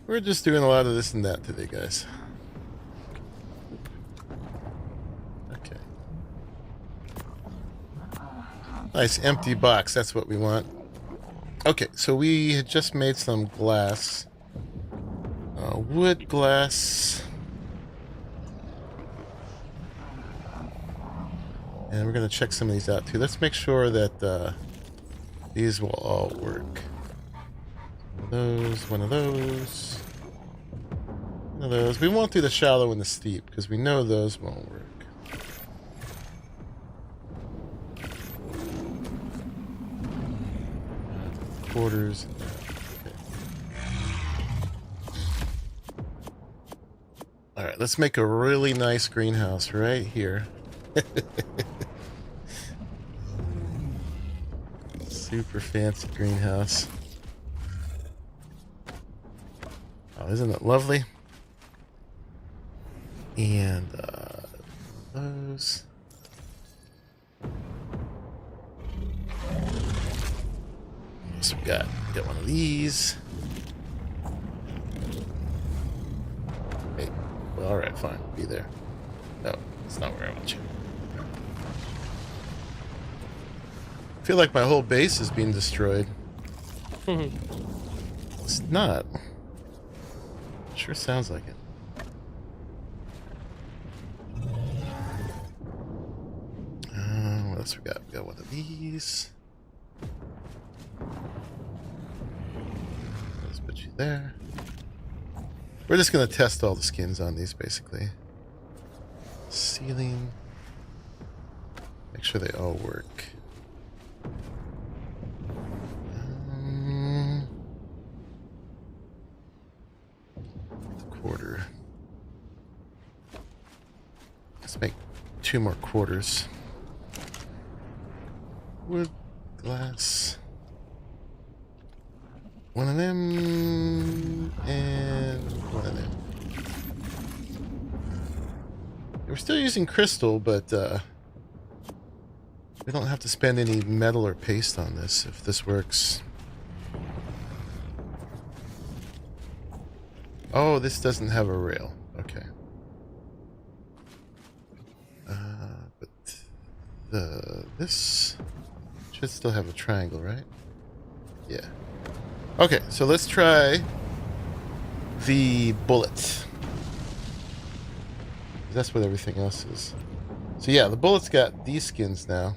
We're just doing a lot of this and that today, guys. Okay. Nice empty box. That's what we want. Okay, so we had just made some glass. Wood glass. And we're going to check some of these out too. Let's make sure that these will all work. One of those. One of those. We won't do the shallow and the steep because we know those won't work. Quarters. Okay. Alright, let's make a really nice greenhouse right here. Super fancy greenhouse. Oh, isn't it lovely? And those. So we got one of these. Hey, well, all right, fine, be there. No, that's not where I want you. I feel like my whole base is being destroyed. It's not. Sure sounds like it. What else we got? We got one of these. Let's put you there. We're just going to test all the skins on these, basically. Ceiling. Make sure they all work. The quarter. Let's make 2 more quarters. Wood, glass. 1 of them, and 1 of them. We're still using crystal, but we don't have to spend any metal or paste on this if this works. Oh, this doesn't have a rail. Okay. But this should still have a triangle, right? Yeah. Okay, so let's try the bullet. That's what everything else is. So yeah, the bullet's got these skins now.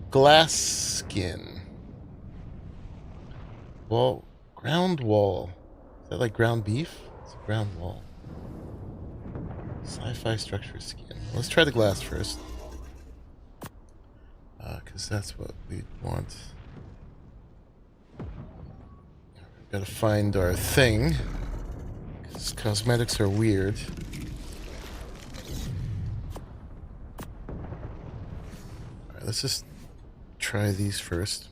Glass skin. Wall, ground wall. Is that like ground beef? It's a ground wall. Sci-fi structure skin. Let's try the glass first. Because that's what we want. Gotta find our thing. Because cosmetics are weird. Alright, let's just try these first.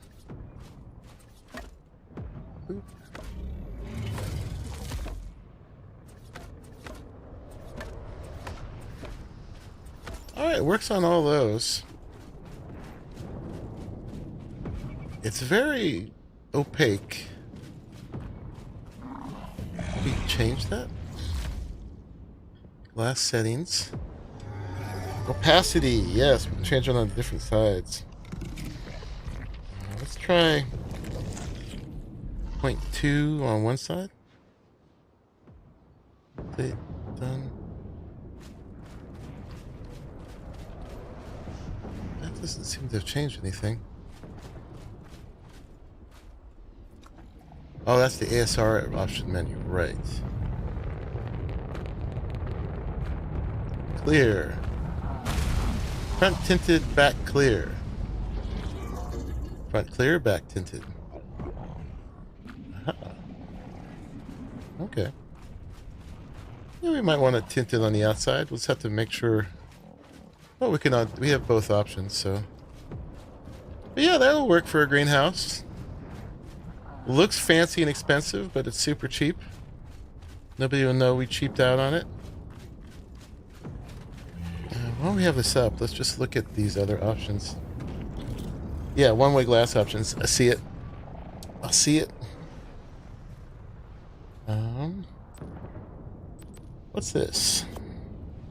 Alright, it works on all those. It's very opaque. Can we change that? Glass settings. Opacity, yes, we can change it on different sides. Let's try 0.2 on one side. Done. That doesn't seem to have changed anything. Oh, that's the ASR option menu, right. Clear. Front tinted, back clear. Front clear, back tinted. Aha. Okay. Yeah, we might want to tint it on the outside. We'll just have to make sure. Oh, we have both options, so. But yeah, that'll work for a greenhouse. Looks fancy and expensive, but it's super cheap. Nobody will know we cheaped out on it. While we have this up, let's just look at these other options. Yeah, one-way glass options. I see it. I see it. What's this?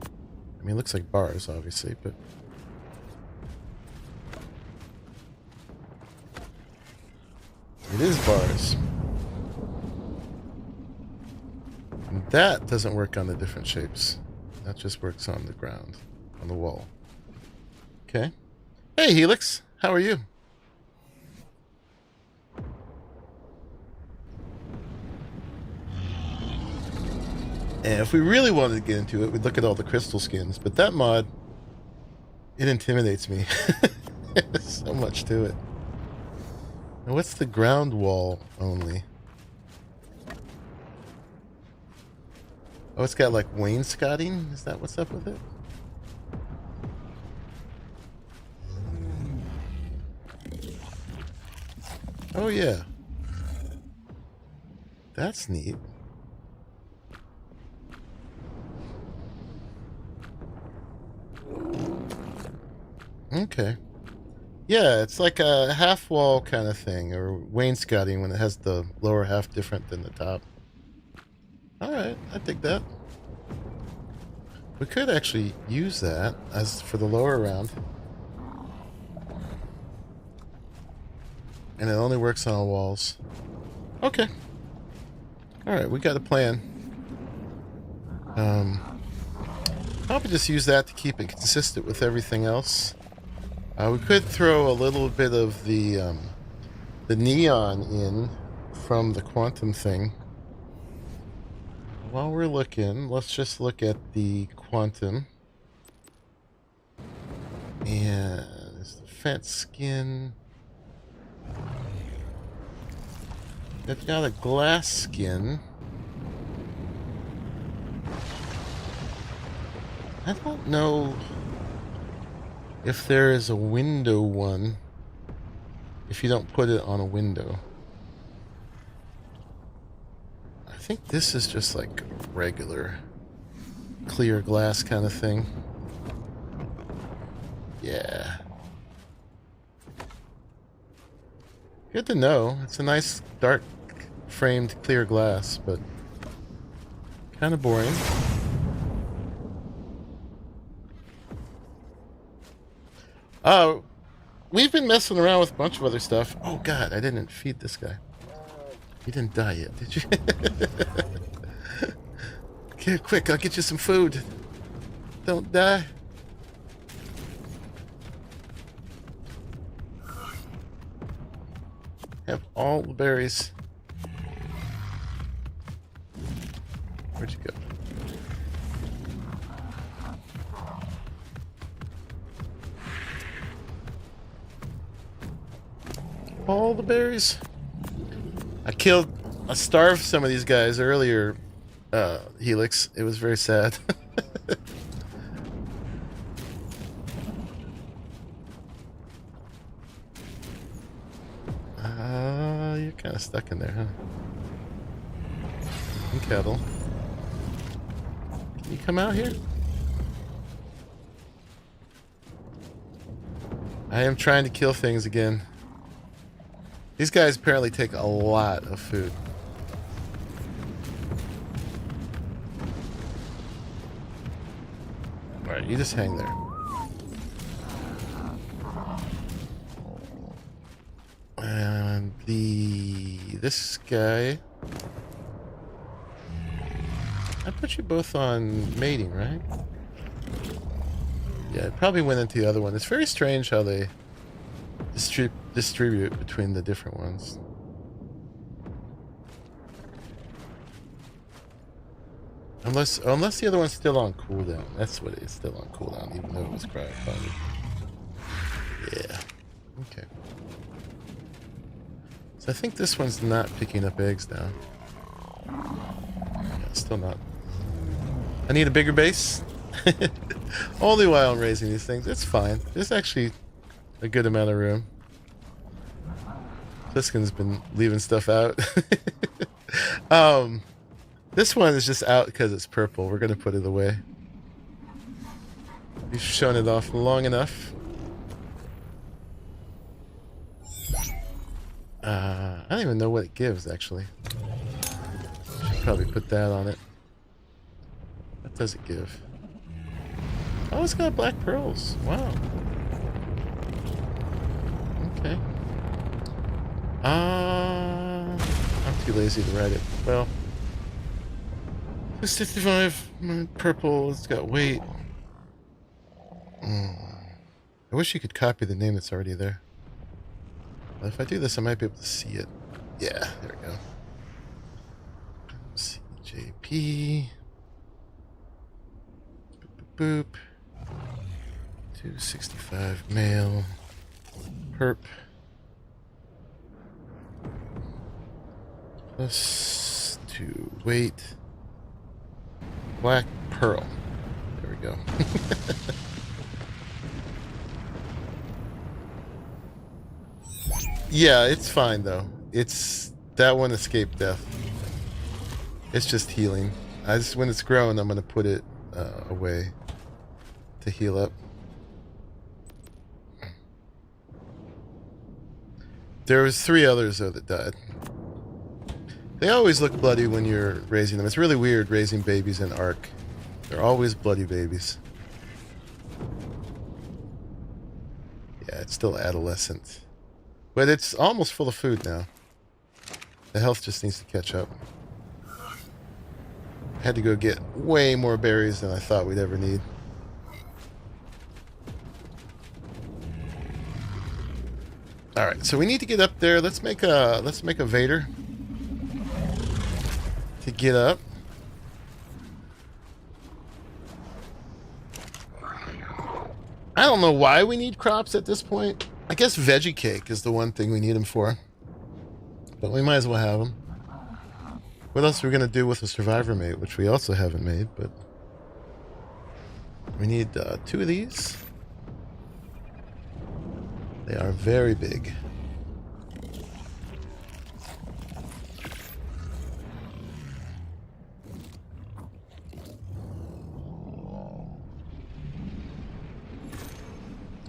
I mean, it looks like bars, obviously, but... It is bars. And that doesn't work on the different shapes. That just works on the ground, on the wall. Okay. Hey, Helix. How are you? And if we really wanted to get into it, we'd look at all the crystal skins. But that mod, it intimidates me. There's so much to it. Now, what's the ground wall only? Oh, it's got like wainscoting? Is that what's up with it? Oh, yeah. That's neat. Okay. Yeah, it's like a half wall kind of thing, or wainscoting when it has the lower half different than the top. Alright, I dig that. We could actually use that as for the lower round. And it only works on walls. Okay. Alright, we got a plan. Probably just use that to keep it consistent with everything else. We could throw a little bit of the neon in from the quantum thing. while we're looking, let's just look at the quantum. And there's the fence skin. They've got a glass skin. I don't know if there is a window one if you don't put it on a window. I think this is just like regular clear glass kind of thing. Yeah. Good to know. It's a nice dark framed clear glass, but kind of boring. We've been messing around with a bunch of other stuff. Oh god, I didn't feed this guy. He didn't die yet, did you? Okay, quick, I'll get you some food. Don't die. Have all the berries. Where'd you go? All the berries. I starved some of these guys earlier, Helix. It was very sad. You're kind of stuck in there, huh? And cattle. Can you come out here? I am trying to kill things again. These guys apparently take a lot of food. Alright, you just hang there. And this guy, I put you both on mating, right? Yeah, it probably went into the other one. It's very strange how they distribute between the different ones. Unless the other one's still on cooldown. That's what it is, still on cooldown, even though it was cryopowered. Yeah. Okay. So I think this one's not picking up eggs now. Yeah, still not. I need a bigger base. Only while I'm raising these things. It's fine. There's actually a good amount of room. Pliskin's been leaving stuff out. This one is just out because it's purple. We're gonna put it away. We've shown it off long enough. I don't even know what it gives, actually. Should probably put that on it. What does it give? Oh, it's got black pearls. Wow. Okay. I'm too lazy to write it. Well, it's 55 purple. It's got weight. I wish you could copy the name that's already there. But if I do this, I might be able to see it. Yeah, there we go. CJP. Boop, boop, boop. 265 male. Perp. Plus 2 weight. Black pearl. There we go. Yeah, it's fine though. That one escaped death. It's just healing. When it's grown, I'm gonna put it away to heal up. There was 3 others though that died. They always look bloody when you're raising them. It's really weird raising babies in Ark. They're always bloody babies. Yeah, it's still adolescent. But it's almost full of food now. The health just needs to catch up. Had to go get way more berries than I thought we'd ever need. All right, so we need to get up there. Let's make a Vader to get up. don't know why we need crops at this point. I guess veggie cake is the one thing we need them for. But we might as well have them. What else are we going to do with a survivor mate, which we also haven't made, but... We need 2 of these. They are very big.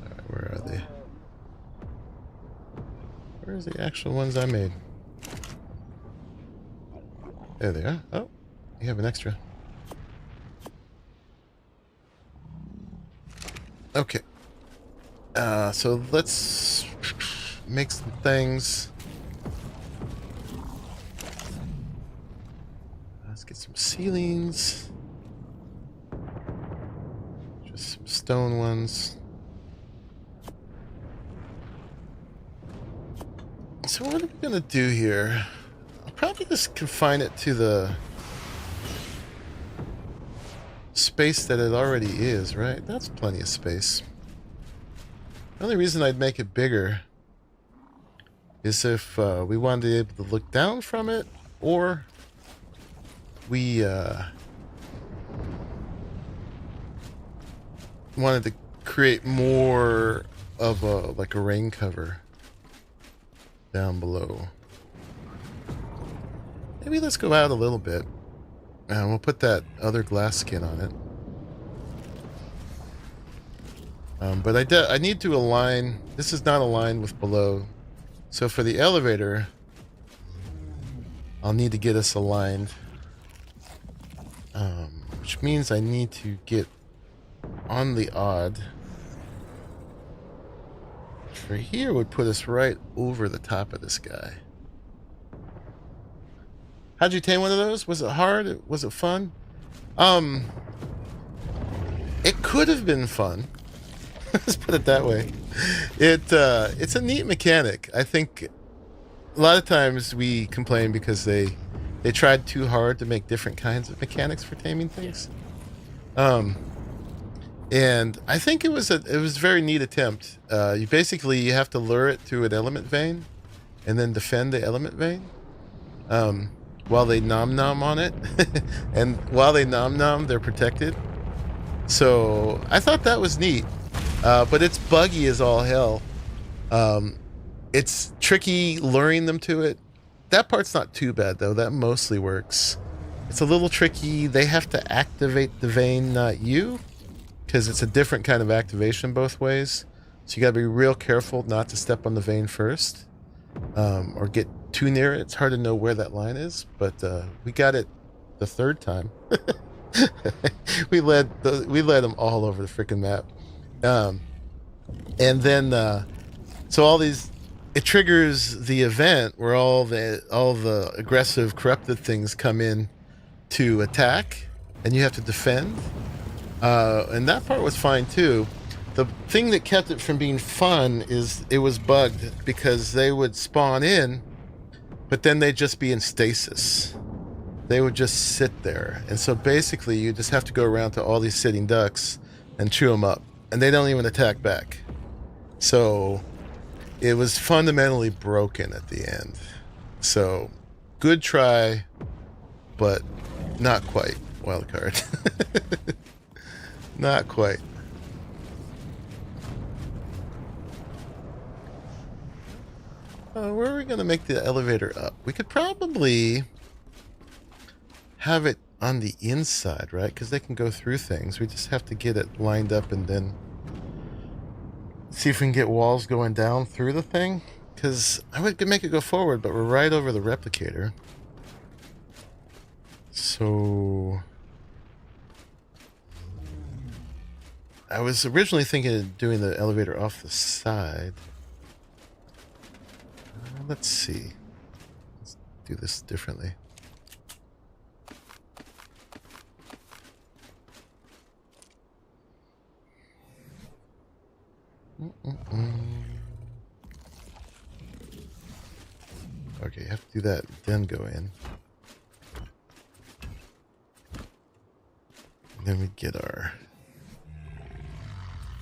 Alright, where are they? Where's the actual ones I made? There they are. Oh, you have an extra. Okay. So let's make some things. Let's get some ceilings. Just some stone ones. So what are we gonna do here? I'll probably just confine it to the space that it already is, right? That's plenty of space. The only reason I'd make it bigger is if we wanted to be able to look down from it, or we wanted to create more of a like a rain cover down below. Maybe let's go out a little bit. And we'll put that other glass skin on it. But I need to align. This is not aligned with below. So for the elevator, I'll need to get us aligned. Which means I need to get on the odd. For here would put us right over the top of this guy. How'd you tame one of those? Was it hard? Was it fun? It could have been fun. Let's put it that way. It's a neat mechanic. I think a lot of times we complain because they tried too hard to make different kinds of mechanics for taming things. And I think it was a very neat attempt. You have to lure it through an element vein and then defend the element vein. While they nom-nom on it. And while they nom-nom, they're protected. So I thought that was neat. But it's buggy as all hell. It's tricky luring them to it. That part's not too bad, though. That mostly works. It's a little tricky. They have to activate the vein, not you. Because it's a different kind of activation both ways. So you got to be real careful not to step on the vein first. Or get too near it. It's hard to know where that line is, but we got it the 3rd time. we led them all over the freaking map, and then so all these, it triggers the event where all the aggressive corrupted things come in to attack, and you have to defend. And that part was fine too. The thing that kept it from being fun is it was bugged because they would spawn in, but then they'd just be in stasis. They would just sit there. And so basically you just have to go around to all these sitting ducks and chew them up. And they don't even attack back. So it was fundamentally broken at the end. So good try, but not quite. Wild card. Not quite. Where are we going to make the elevator up? We could probably have it on the inside, right? Because they can go through things. We just have to get it lined up and then see if we can get walls going down through the thing. Because I would make it go forward, but we're right over the replicator. So I was originally thinking of doing the elevator off the side. Let's see. Let's do this differently. Okay, you have to do that, then go in. And then we get our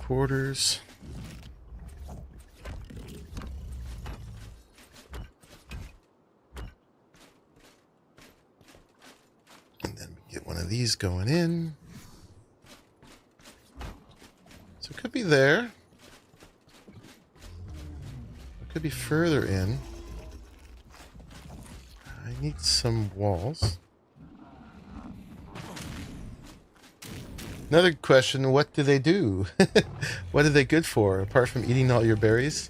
quarters. And then we get one of these going in. So it could be there. It could be further in. I need some walls. Another question, what do they do? What are they good for, apart from eating all your berries?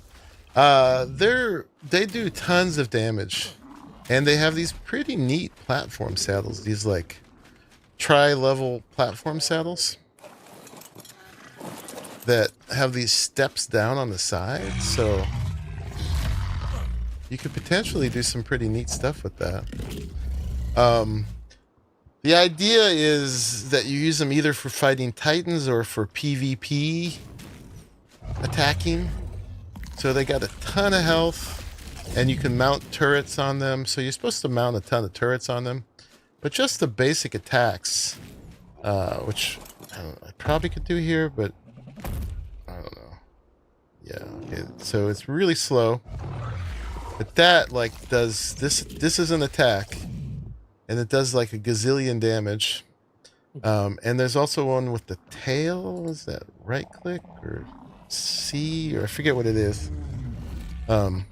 They do tons of damage. And they have these pretty neat platform saddles. These, like, tri-level platform saddles that have these steps down on the side. So you could potentially do some pretty neat stuff with that. The idea is that you use them either for fighting titans or for PvP attacking. So they got a ton of health, and you can mount turrets on them. So you're supposed to mount a ton of turrets on them. But just the basic attacks, which I probably could do here, but I don't know. Yeah, okay. So it's really slow. But that, like, does... This is an attack. And it does like a gazillion damage. And there's also one with the tail. Is that right click or C? Or I forget what it is. So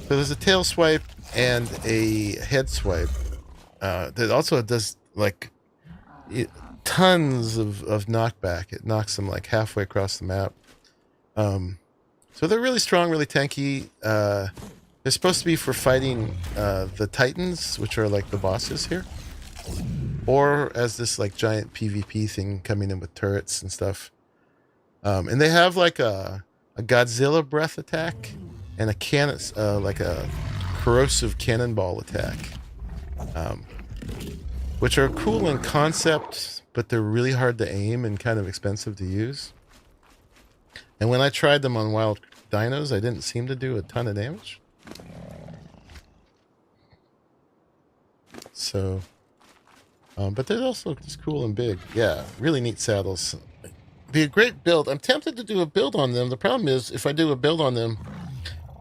there's a tail swipe and a head swipe. That also does like tons of knockback. It knocks them like halfway across the map. So they're really strong, really tanky. They're supposed to be for fighting the Titans, which are like the bosses here. Or as this like giant PvP thing coming in with turrets and stuff. And they have like a Godzilla breath attack and a cannon, like a corrosive cannonball attack. Which are cool in concept, but they're really hard to aim and kind of expensive to use. And when I tried them on wild dinos, I didn't seem to do a ton of damage. So, but they're also just cool and big. Yeah, really neat saddles. Be a great build. I'm tempted to do a build on them. The problem is, if I do a build on them,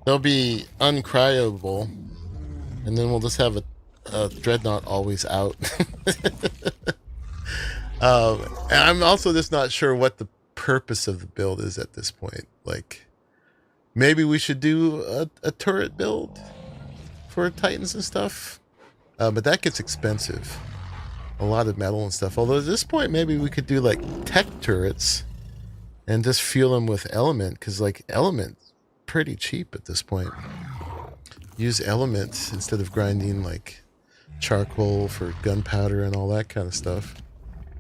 they'll be uncryable, and then we'll just have a dreadnought always out. And I'm also just not sure what the purpose of the build is at this point. Like, maybe we should do a turret build for Titans and stuff. But that gets expensive. A lot of metal and stuff. Although at this point, maybe we could do like tech turrets and just fuel them with element. Because like element's pretty cheap at this point. Use element instead of grinding like charcoal for gunpowder and all that kind of stuff.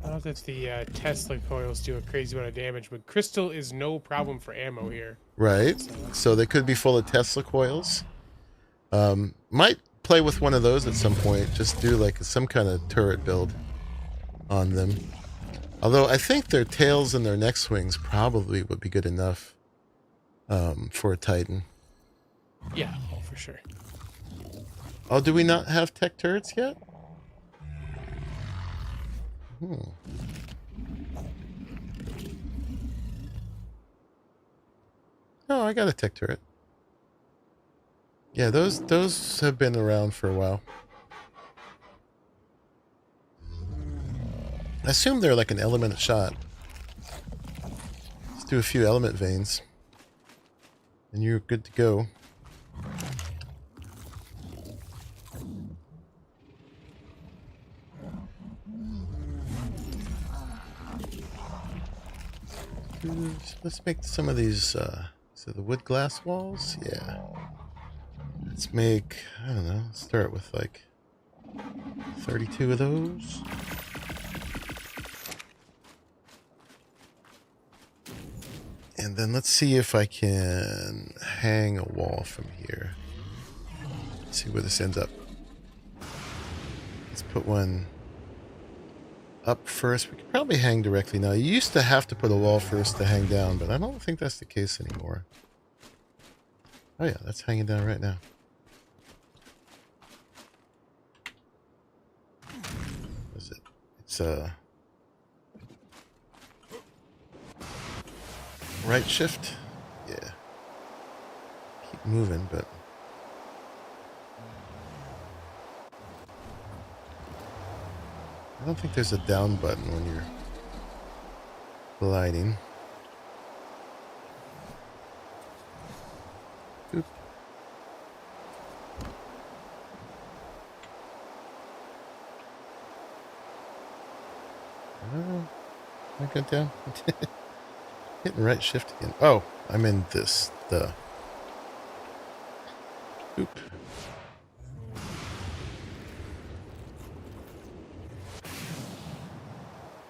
I don't know if the Tesla coils do a crazy amount of damage, but crystal is no problem for ammo here. Right. So they could be full of Tesla coils. Might play with one of those at some point. Just do like some kind of turret build on them. Although I think their tails and their neck swings probably would be good enough for a Titan. Yeah, oh, for sure. Oh, do we not have tech turrets yet? Oh, I got a tech turret. Yeah, those have been around for a while. I assume they're like an element a shot. Let's do a few element veins. And you're good to go. Let's make some of these, so the wood glass walls? Yeah. Let's make, I don't know, let's start with like 32 of those. And then let's see if I can hang a wall from here. Let's see where this ends up. Let's put one up first. We could probably hang directly now. You used to have to put a wall first to hang down, but I don't think that's the case anymore. Oh yeah, that's hanging down right now. What's it? It's Right shift? Yeah. Keep moving, but... I don't think there's a down button when you're gliding. Oop. Oh, I got down. Hitting right shift again. Oh, I'm in this. Oop.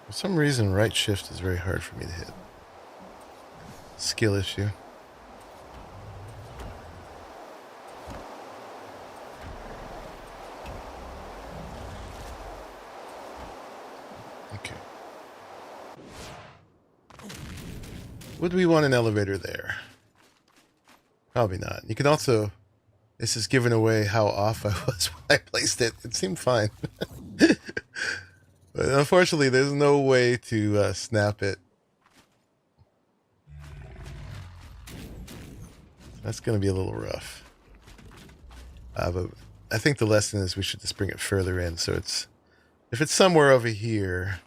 For some reason, right shift is very hard for me to hit. Skill issue. Okay. Would we want an elevator there? Probably not. You can also... This is giving away how off I was when I placed it. It seemed fine. But unfortunately, there's no way to snap it. That's going to be a little rough. But I think the lesson is we should just bring it further in. So it's... If it's somewhere over here,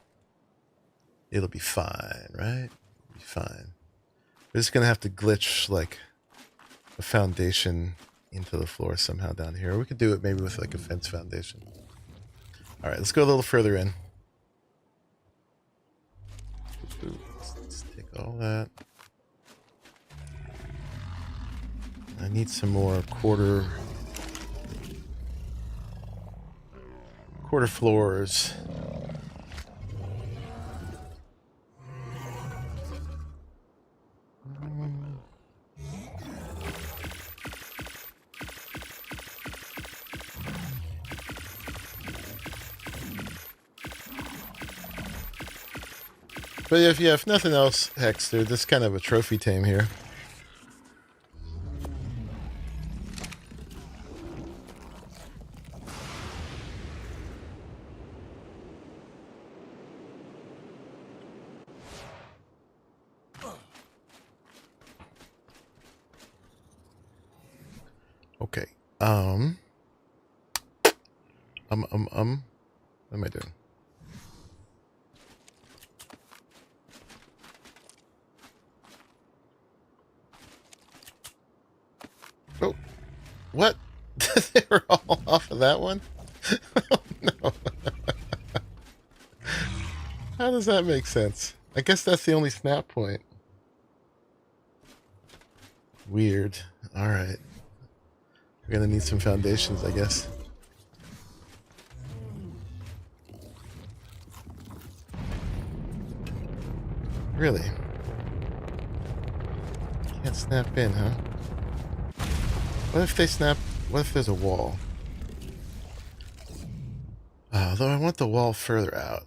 it'll be fine, right? It'll be fine. We're just going to have to glitch, like, a foundation into the floor somehow down here. Or we could do it maybe with, like, a fence foundation. All right, let's go a little further in. Let's take all that. I need some more quarter floors. But if nothing else, Hex, they're just kind of a trophy tame here. Okay. What am I doing? Oh, what? They were all off of that one? Oh, no. How does that make sense? I guess that's the only snap point. Weird. All right. We're going to need some foundations, I guess. Really? Can't snap in, huh? What if they snap? What if there's a wall? Although I want the wall further out.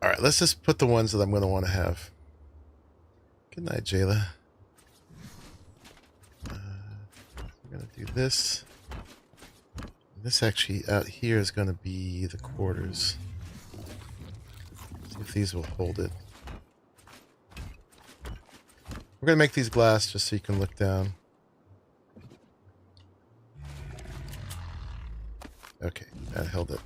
Alright, let's just put the ones that I'm going to want to have. Good night, Jayla. We're going to do this. This actually out here is going to be the quarters. See if these will hold it. We're going to make these glass just so you can look down. Okay, that held it.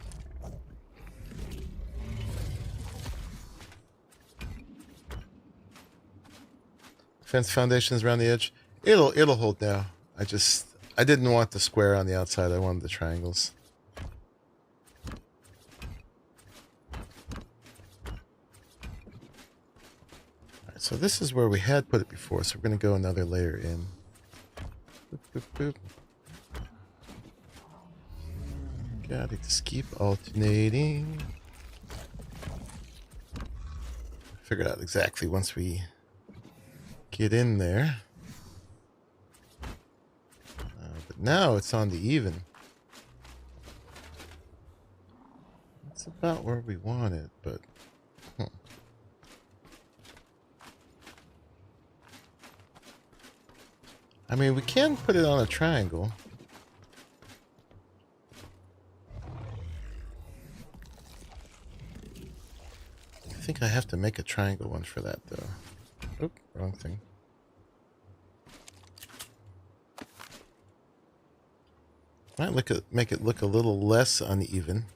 Fence foundations around the edge. It'll hold now. I didn't want the square on the outside. I wanted the triangles. Alright, so this is where we had put it before, so we're going to go another layer in. Boop, boop, boop. Gotta just keep alternating. Figure out exactly once we get in there. But now it's on the even. It's about where we want it, but... I mean, we can put it on a triangle. I think I have to make a triangle one for that, though. Oop, wrong thing. Might make it look a little less uneven.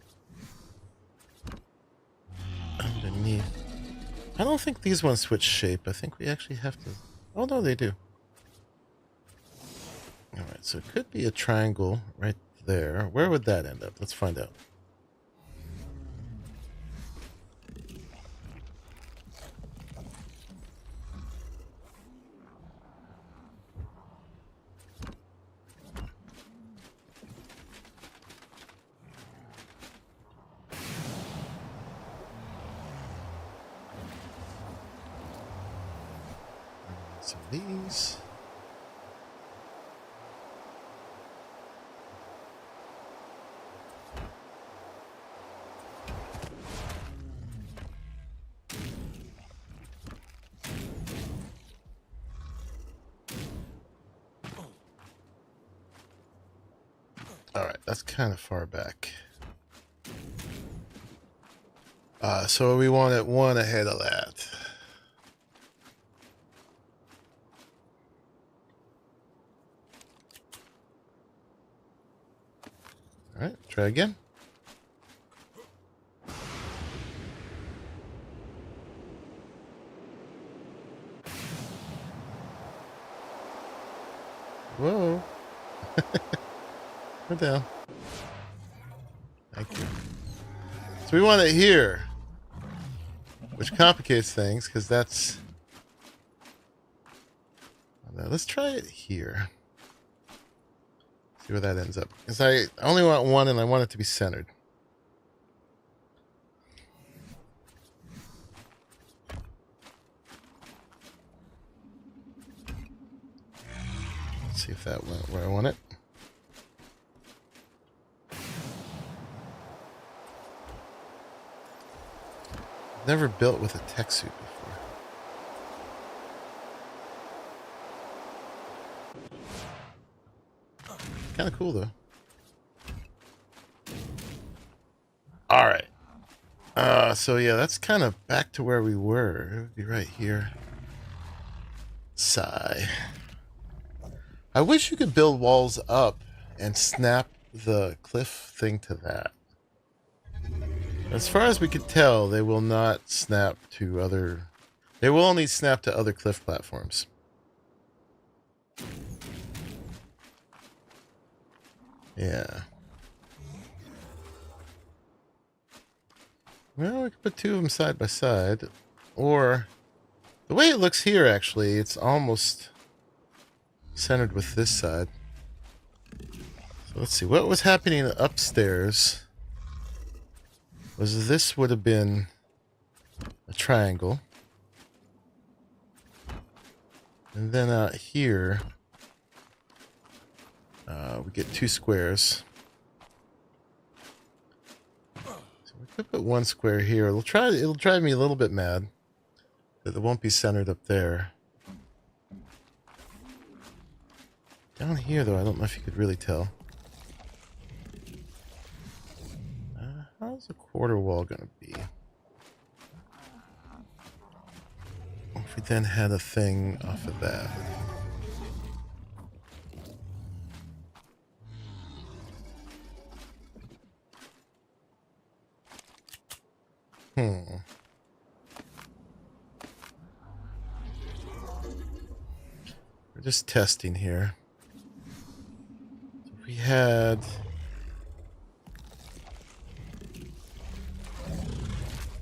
Underneath. I don't think these ones switch shape. I think we actually have to... Oh, no, they do. Alright, so it could be a triangle right there. Where would that end up? Let's find out. Some of these. All right, that's kind of far back. So we want it one ahead of that. All right, try again. Whoa. We're down. Thank you. So we want it here, which complicates things because that's... Now let's try it here. See where that ends up. Because I only want one and I want it to be centered. Let's see if that went where I want it. Never built with a tech suit before. Kind of cool though. All right. So yeah, that's kind of back to where we were. It would be right here. Sigh. I wish you could build walls up and snap the cliff thing to that. As far as we could tell, they will not snap to other... They will only snap to other cliff platforms. Yeah. Well, we could put two of them side by side. Or... The way it looks here, actually, it's almost centered with this side. So let's see. What was happening upstairs was this would have been a triangle. And then out here, we get two squares. So we could put one square here. It'll drive me a little bit mad that it won't be centered up there. Down here, though, I don't know if you could really tell. How's the quarter wall going to be? If we then had a thing off of that. We're just testing here. So if we had...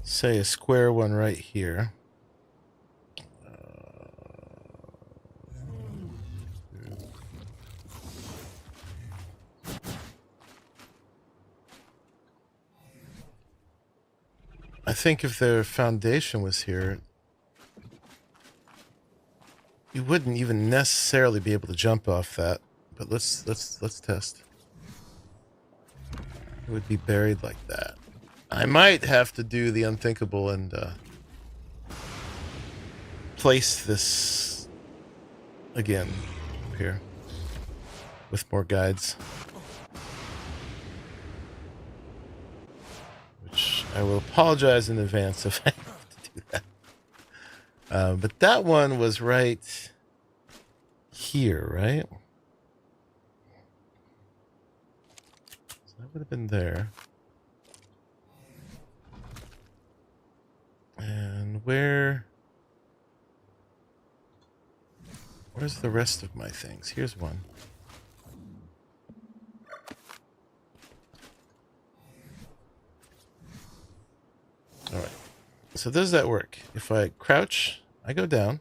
say a square one right here. I think if their foundation was here, you wouldn't even necessarily be able to jump off that. But let's test. It would be buried like that. I might have to do the unthinkable and place this again up here with more guides. Which I will apologize in advance if I have to do that. But that one was right here, right? would have been there. And where's the rest of my things? Here's one. All right. So does that work? If I crouch, I go down.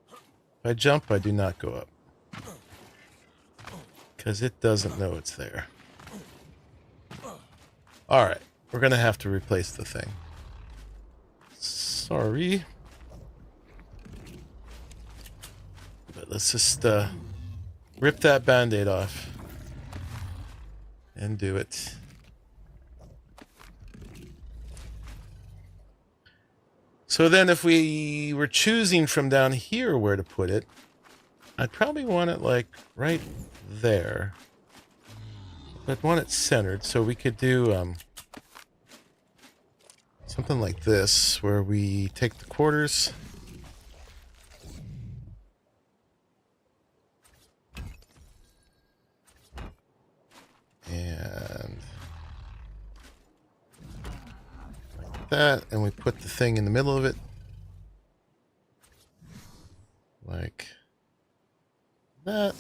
If I jump, I do not go up. Because it doesn't know it's there. All right. We're going to have to replace the thing. Sorry. But let's just rip that Band-Aid off. And do it. So then if we were choosing from down here where to put it, I'd probably want it like right there. I'd want it centered, so we could do something like this, where we take the quarters and like that, and we put the thing in the middle of it, like that.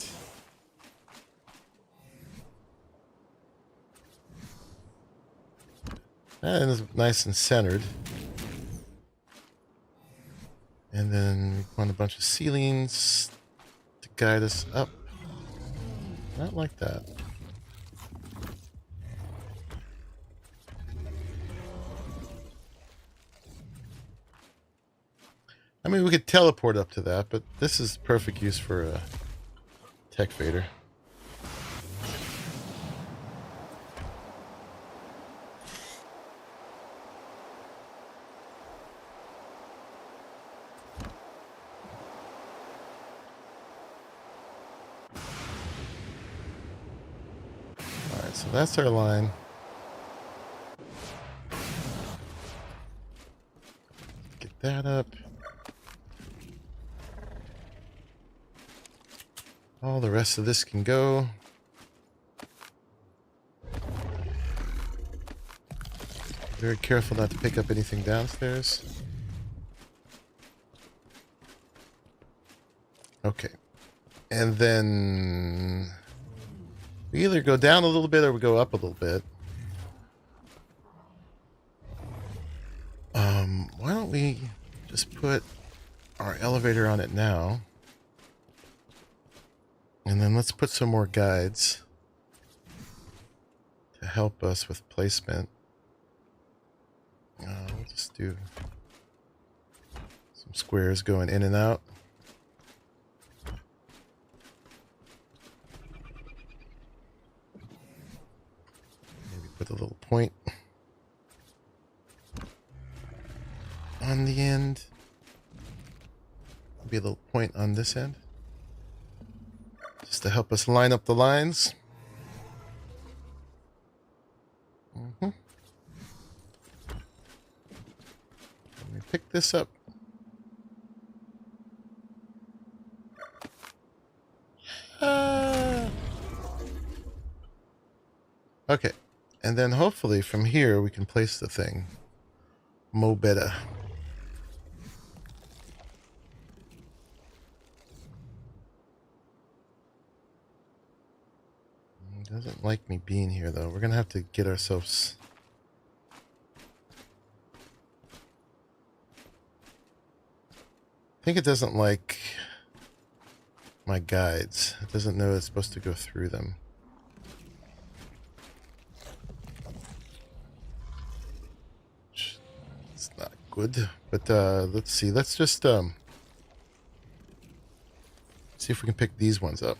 That is nice and centered. And then we want a bunch of ceilings to guide us up. Not like that. I mean, we could teleport up to that, but this is perfect use for a tech fader. So that's our line. Get that up. All the rest of this can go. Very careful not to pick up anything downstairs. Okay. And then we either go down a little bit or we go up a little bit. Why don't we just put our elevator on it now? And then let's put some more guides to help us with placement. We'll just do some squares going in and out. Put a little point on the end. Maybe a little point on this end. Just to help us line up the lines. Let me pick this up. Okay. And then hopefully from here we can place the thing. Mo better. It doesn't like me being here though. We're gonna have to get ourselves. I think it doesn't like my guides. It doesn't know it's supposed to go through them. Not good, but let's see. Let's just see if we can pick these ones up.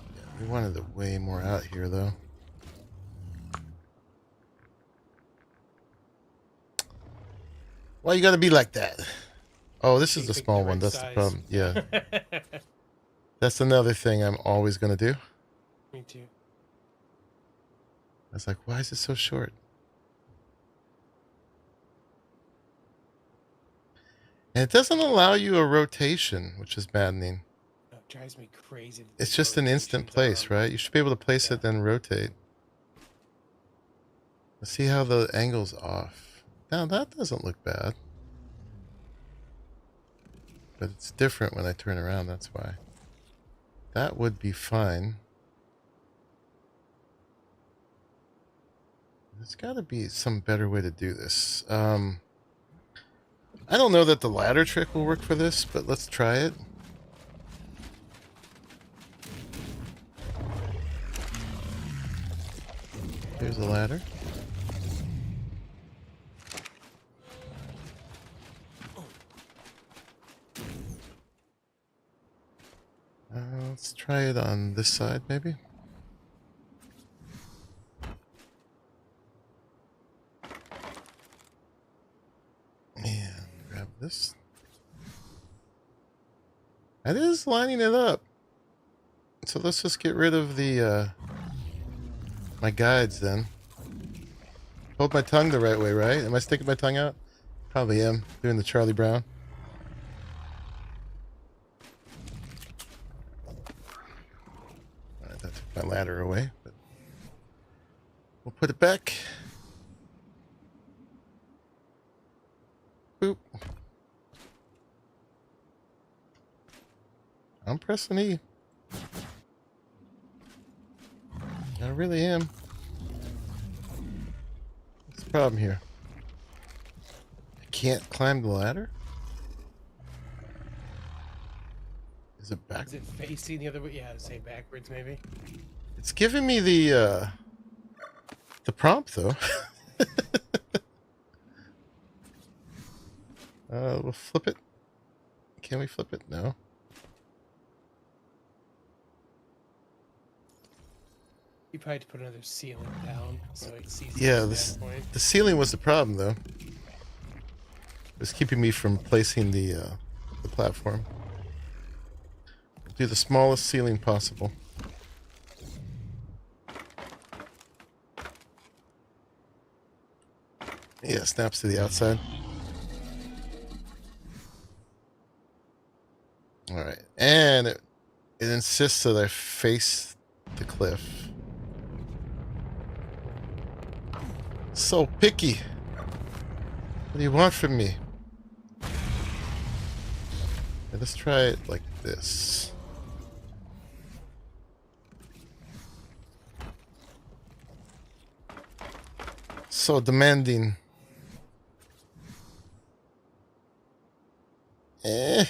Yeah, we wanted it way more out here, though. Why you gotta be like that? Oh, this is the small one. That's the problem. Yeah. That's another thing I'm always gonna do. Me too. I was like, why is it so short? And it doesn't allow you a rotation, which is maddening. Oh, it drives me crazy. that It's these just an instant rotations place, are on. right? You should be able to place Yeah. it, then rotate. Let's see how the angle's off. Now, that doesn't look bad. But it's different when I turn around, that's why. That would be fine. There's got to be some better way to do this. I don't know that the ladder trick will work for this, but let's try it. Here's the ladder. Let's try it on this side, maybe. And grab this. That is lining it up. So let's just get rid of the my guides then. Hold my tongue the right way, right? Am I sticking my tongue out? Probably am. Doing the Charlie Brown. Alright, that took my ladder away. But we'll put it back. Boop. I'm pressing E. I really am. What's the problem here? I can't climb the ladder? Is it back? Is it facing the other way? Yeah, say backwards maybe. It's giving me the prompt though. We'll flip it. Can we flip it? No. You probably have to put another ceiling down so it sees. Yeah, the the ceiling was the problem though. It was keeping me from placing the platform. Do the smallest ceiling possible. Yeah, snaps to the outside. Alright, and it insists that I face the cliff. So picky. What do you want from me? Okay, let's try it like this. So demanding. Oh.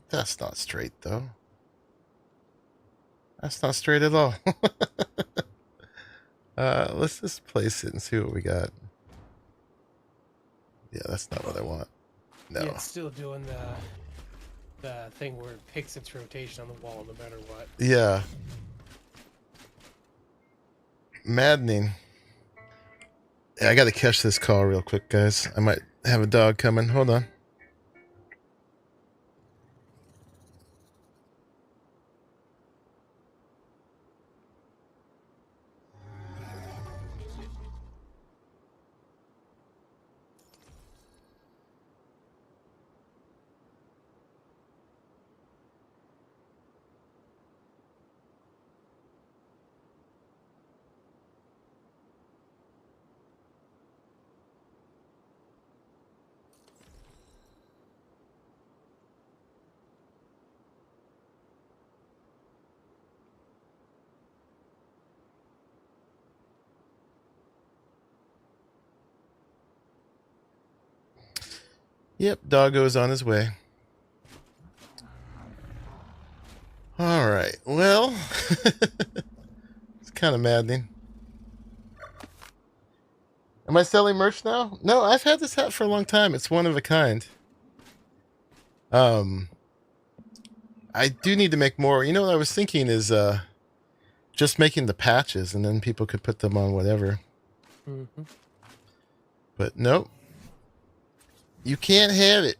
That's not straight, though. That's not straight at all. Let's just place it and see what we got. Yeah, that's not what I want. No. Yeah, it's still doing the thing where it picks its rotation on the wall no matter what. Yeah. Maddening. Yeah, I gotta catch this call real quick, guys. I might have a dog coming. Hold on. Yep, doggo's on his way. All right, well, it's kind of maddening. Am I selling merch now? No, I've had this hat for a long time. It's one of a kind. I do need to make more. You know what I was thinking is just making the patches and then people could put them on whatever. Mm-hmm. But nope. You can't have it.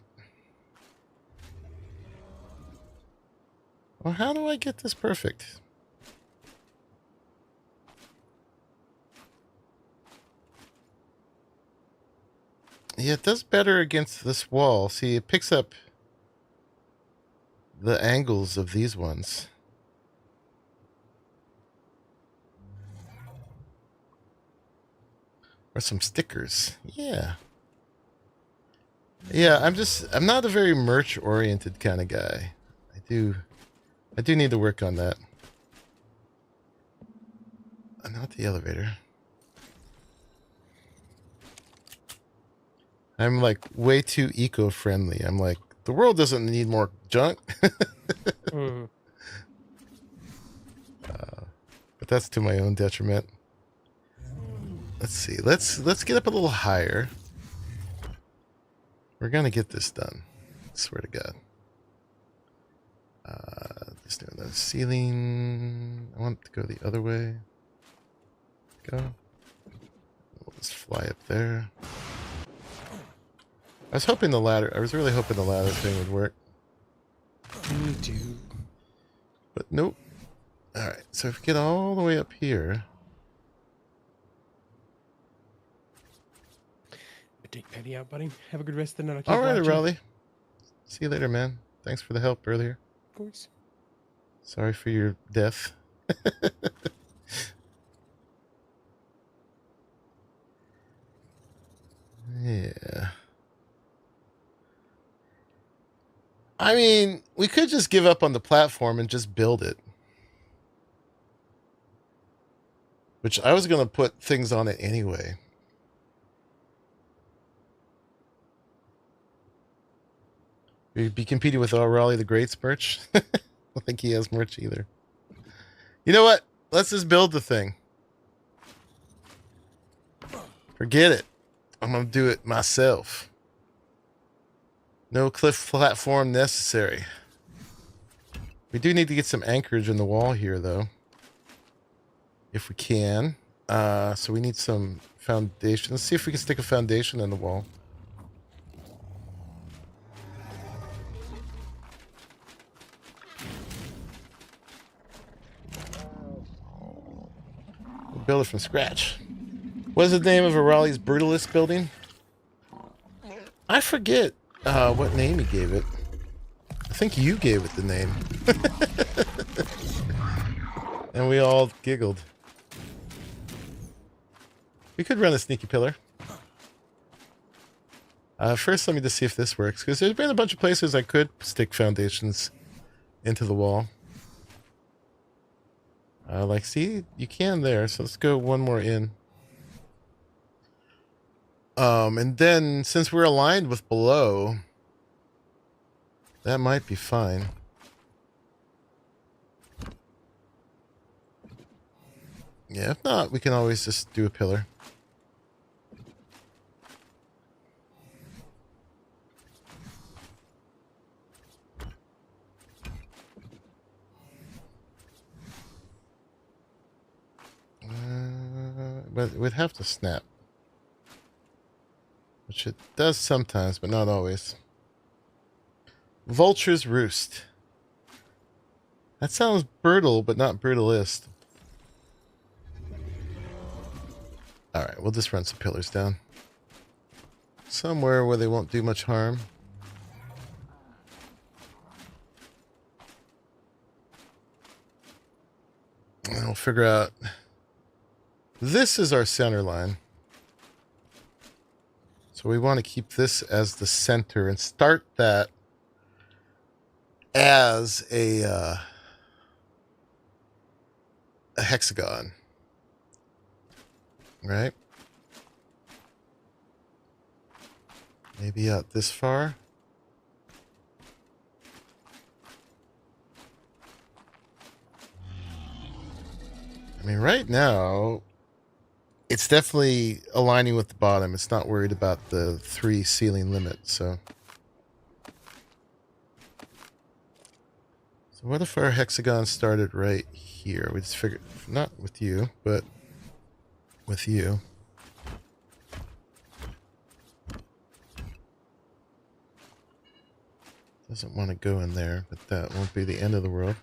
Well, how do I get this perfect? Yeah, it does better against this wall. See, it picks up the angles of these ones. Or some stickers. Yeah. Yeah, I'm not a very merch-oriented kind of guy. I do need to work on that. Not the elevator. I'm like way too eco-friendly. I'm like, the world doesn't need more junk. Mm. But that's to my own detriment. Let's see. Let's get up a little higher. We're gonna get this done. I swear to God. Just doing the ceiling. I want to go the other way. Go. We'll just fly up there. I was hoping the ladder. I was really hoping the ladder thing would work. Me too. But nope. All right. So if we get all the way up here. Take Penny out, buddy. Have a good rest of the night. All right, Arahli. See you later, man. Thanks for the help earlier. Of course. Sorry for your death. Yeah. I mean, we could just give up on the platform and just build it. Which I was going to put things on it anyway. We'd be competing with Arahli the Great's merch. I don't think he has merch either. You know what? Let's just build the thing. Forget it. I'm going to do it myself. No cliff platform necessary. We do need to get some anchorage in the wall here, though. If we can. So we need some foundation. Let's see if we can stick a foundation in the wall. We'll build it from scratch. What is the name of Arahli's Brutalist building? I forget what name he gave it. I think you gave it the name. And we all giggled. We could run a sneaky pillar. First, let me just see if this works. Because there's been a bunch of places I could stick foundations into the wall. Like, see? You can there. So let's go one more in. And then, since we're aligned with below, that might be fine. Yeah, if not, we can always just do a pillar. But it would have to snap. Which it does sometimes, but not always. Vulture's Roost. That sounds brutal, but not brutalist. Alright, we'll just run some pillars down. Somewhere where they won't do much harm. And we'll figure out... This is our center line. So we want to keep this as the center and start that as a hexagon. Right? Maybe out this far. I mean, right now, it's definitely aligning with the bottom. It's not worried about the 3 ceiling limit, so. So what if our hexagon started right here? We just figured, not with you, but with you. Doesn't want to go in there, but that won't be the end of the world.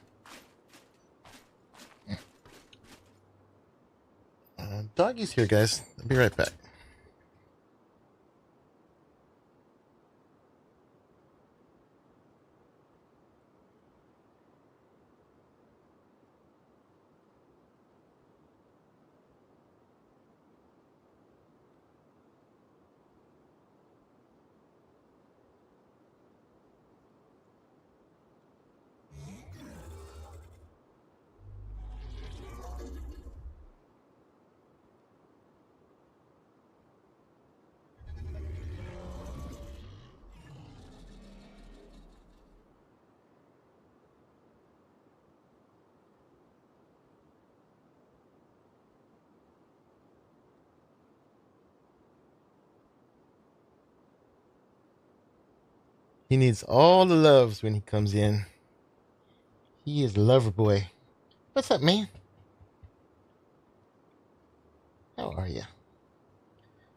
Doggy's here, guys. I'll be right back. He needs all the loves when he comes in. He is a lover boy. What's up, man? How are you?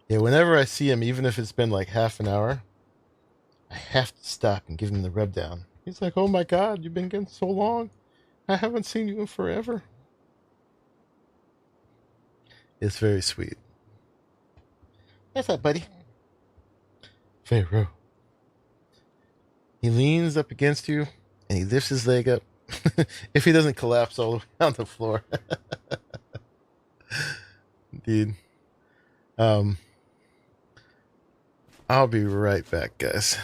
Yeah, whenever I see him, even if it's been like half an hour, I have to stop and give him the rub down. He's like, oh my God, you've been getting so long. I haven't seen you in forever. It's very sweet. What's up, buddy? Pharaoh. He leans up against you and he lifts his leg up. If he doesn't collapse all the way on the floor. Dude. I'll be right back, guys.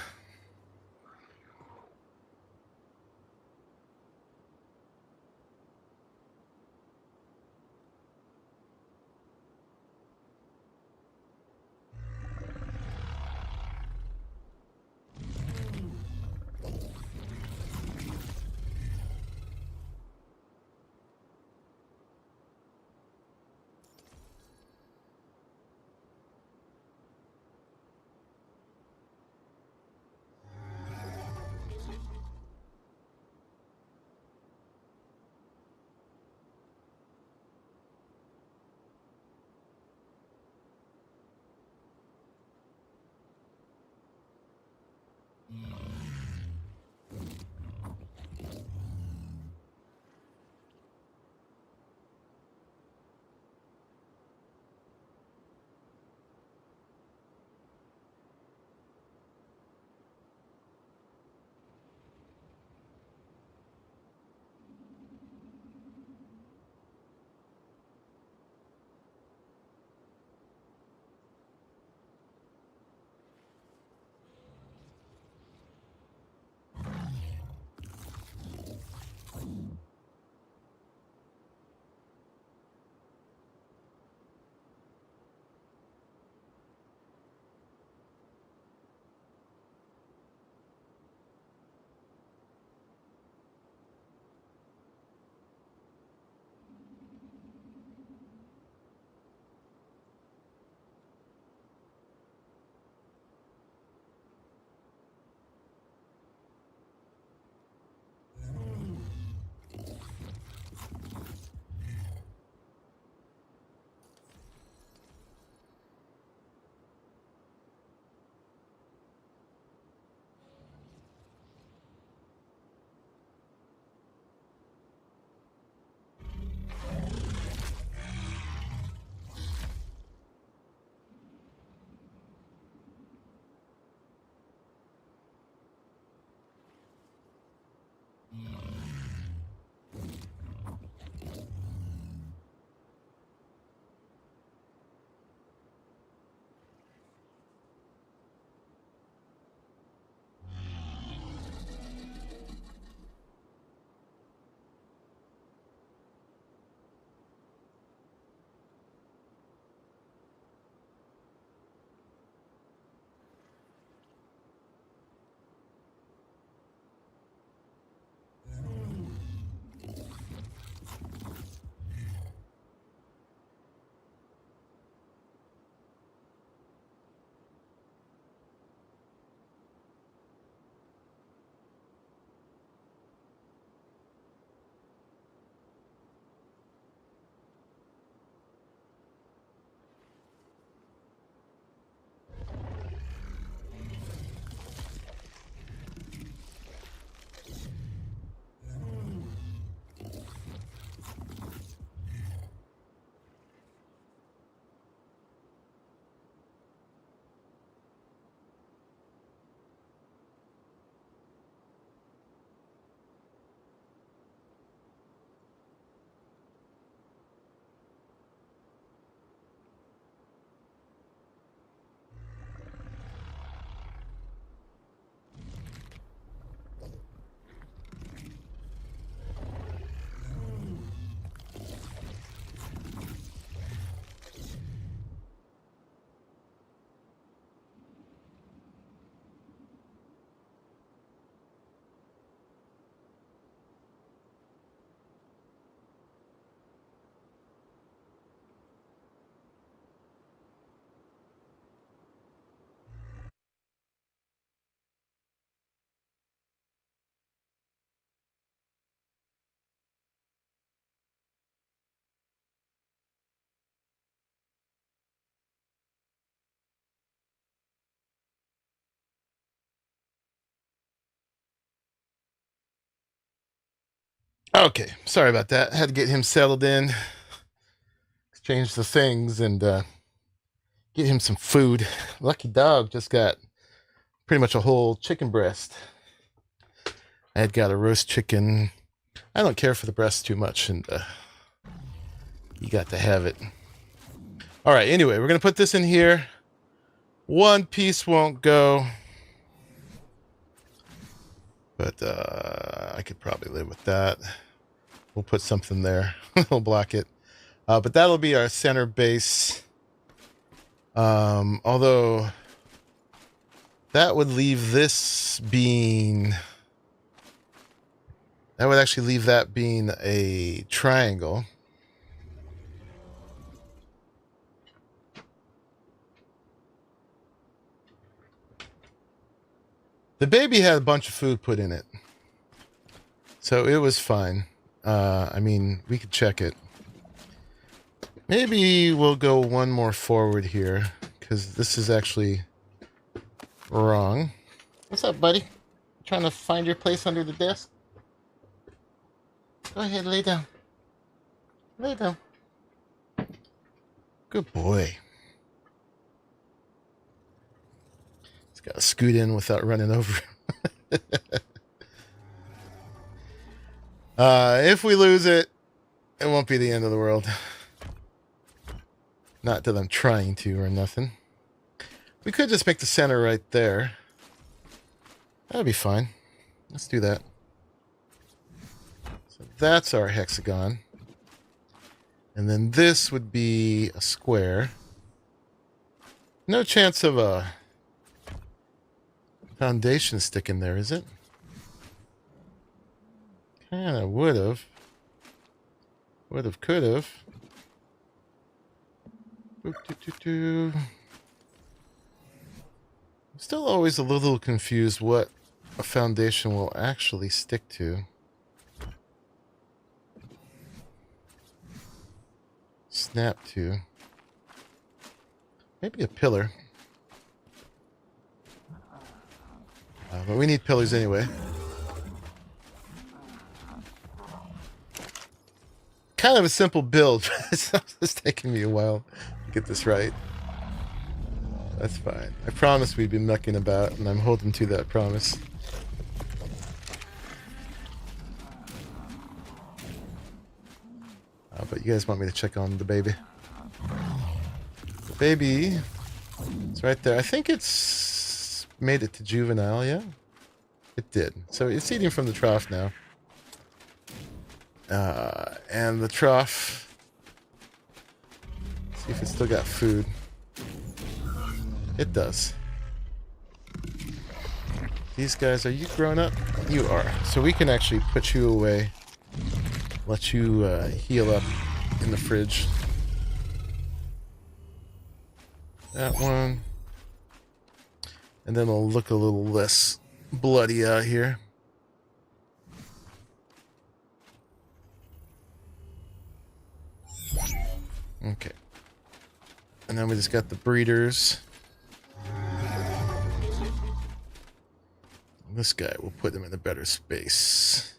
Okay, sorry about that. Had to get him settled in, exchange the things, and get him some food. Lucky dog just got pretty much a whole chicken breast. I had got a roast chicken. I don't care for the breast too much, and you got to have it. All right, anyway, we're going to put this in here. One piece won't go. But I could probably live with that. We'll put something there. We'll block it. But that'll be our center base. Although that would leave this being... That would actually leave that being a triangle. The baby had a bunch of food put in it. So it was fine. I mean, we could check it. Maybe we'll go one more forward here, because this is actually wrong. What's up, buddy? Trying to find your place under the desk? Go ahead, lay down. Lay down. Good boy. He's got to scoot in without running over. If we lose it, it won't be the end of the world. Not that I'm trying to or nothing. We could just make the center right there. That'd be fine. Let's do that. So that's our hexagon. And then this would be a square. No chance of a foundation sticking there, is it? Kinda would've. Would've, could've. I'm still always a little confused what a foundation will actually stick to. Snap to. Maybe a pillar. But we need pillars anyway. Kind of a simple build, but it's taking me a while to get this right. That's fine. I promised we'd be mucking about, and I'm holding to that promise. But you guys want me to check on the baby. The baby is right there. I think it's made it to juvenile, yeah? It did. So it's eating from the trough now. And the trough... See if it's still got food. It does. These guys, are you grown up? You are. So we can actually put you away. Let you heal up in the fridge. That one. And then it'll look a little less bloody out here. Okay. And then we just got the breeders. This guy, we'll put him in a better space.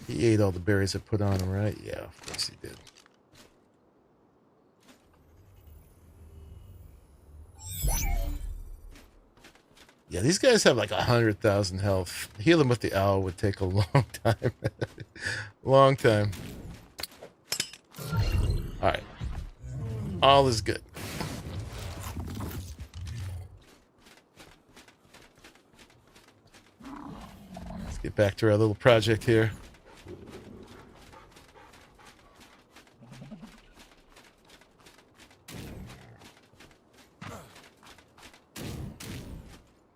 He ate all the berries I put on him, right? Yeah, of course he did. Yeah, these guys have like 100,000 health. Heal them with the owl would take a long time. Long time. Alright. All is good. Let's get back to our little project here.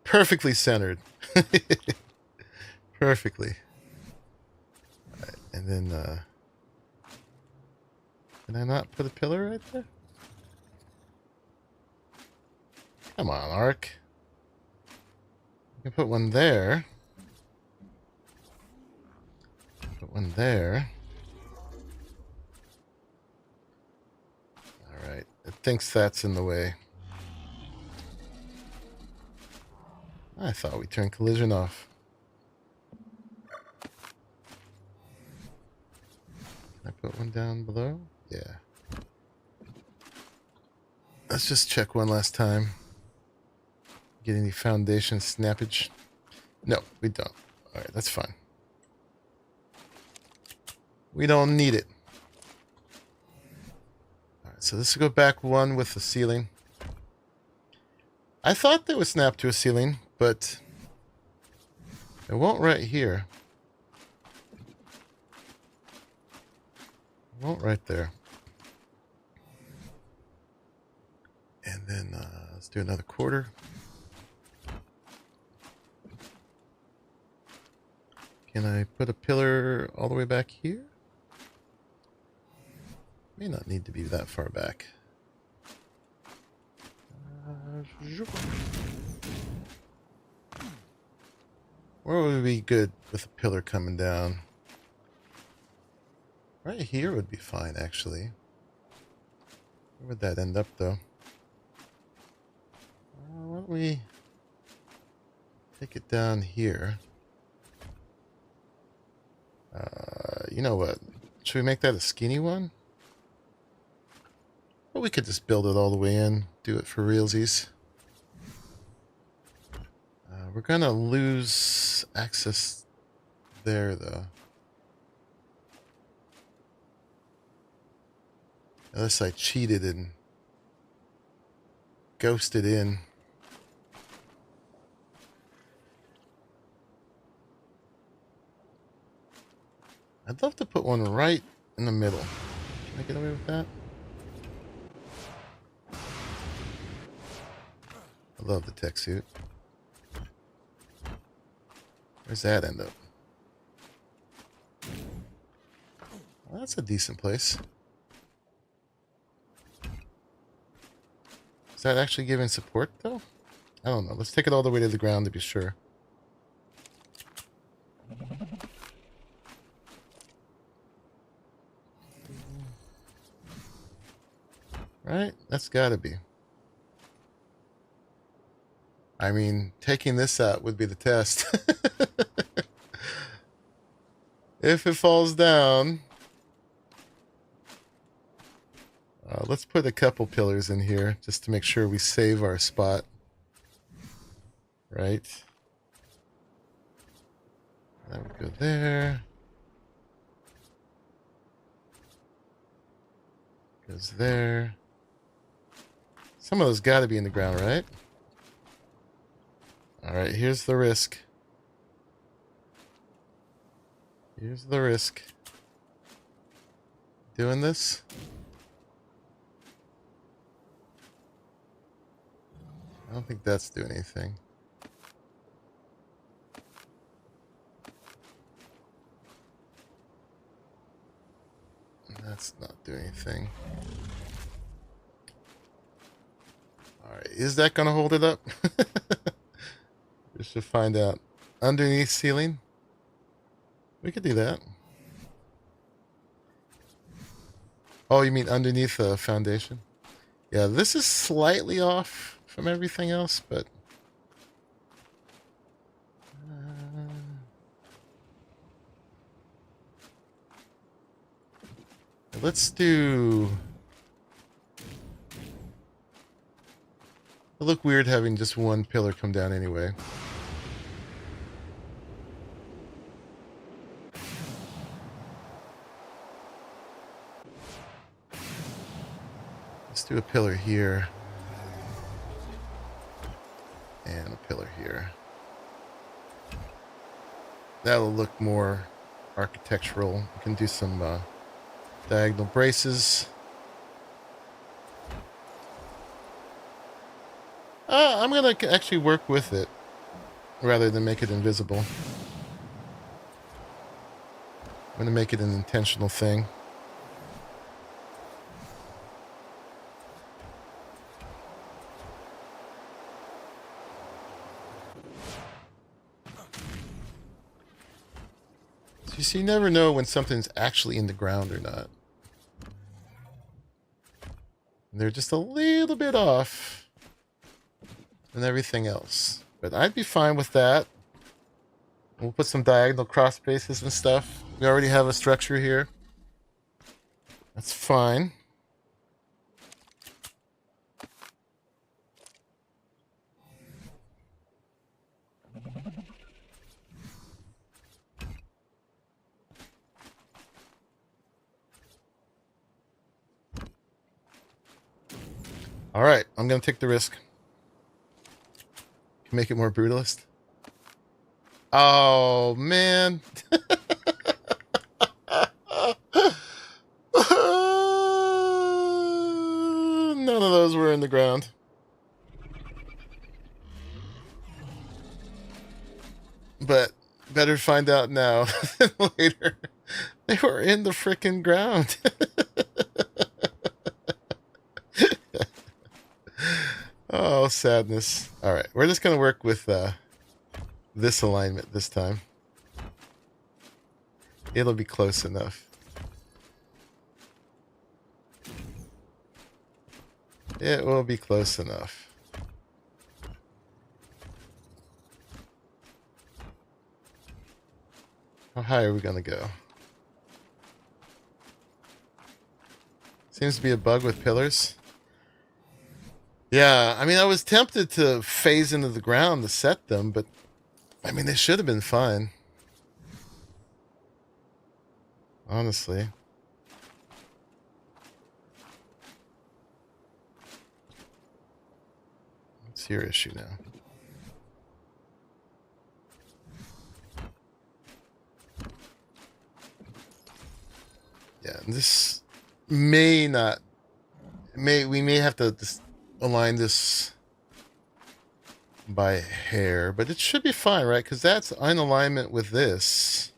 Perfectly centered. Perfectly. All right, and then, can I not put a pillar right there? Come on, Ark. I can put one there. Put one there. Alright. It thinks that's in the way. I thought we turned collision off. one down below? Yeah. Let's just check one last time. Get any foundation snappage? No, we don't. Alright, that's fine. We don't need it. Alright, so let's go back one with the ceiling. I thought they would snap to a ceiling, but it won't right here. It won't right there. And then let's do another quarter. Can I put a pillar all the way back here? May not need to be that far back. Where would be good with a pillar coming down? Right here would be fine, actually. Where would that end up, though? Why don't we take it down here? You know what? Should we make that a skinny one? Or we could just build it all the way in, do it for realsies. We're gonna lose access there, though. Unless I cheated and ghosted in. I'd love to put one right in the middle. Can I get away with that? I love the tech suit. Where's that end up? Well, that's a decent place. Is that actually giving support, though? I don't know. Let's take it all the way to the ground to be sure. Right? That's gotta be. I mean, taking this out would be the test. If it falls down... let's put a couple pillars in here just to make sure we save our spot. Right? That would go there. Goes there. Some of those got to be in the ground, right? Alright, here's the risk. Here's the risk. Doing this? I don't think that's doing anything. That's not doing anything. Alright, is that going to hold it up? We should find out. Underneath ceiling? We could do that. Oh, you mean underneath the foundation? Yeah, this is slightly off from everything else, but... let's do... It'll look weird having just one pillar come down anyway. Let's do a pillar here. And a pillar here. That'll look more architectural. We can do some diagonal braces. I'm going to actually work with it rather than make it invisible. I'm going to make it an intentional thing. So you never know when something's actually in the ground or not. They're just a little bit off than everything else. But I'd be fine with that. We'll put some diagonal cross spaces and stuff. We already have a structure here. That's fine. All right, I'm going to take the risk. Can make it more brutalist. Oh, man. None of those were in the ground. But better find out now than later. They were in the frickin' ground. Oh, sadness. All right, we're just going to work with this alignment this time. It'll be close enough. It will be close enough. How high are we going to go? Seems to be a bug with pillars. Yeah, I mean, I was tempted to phase into the ground to set them, but I mean, they should have been fine. Honestly. What's your issue now? Yeah, this may not... we may have to just align this by hair, but it should be fine, right? Because that's in alignment with this.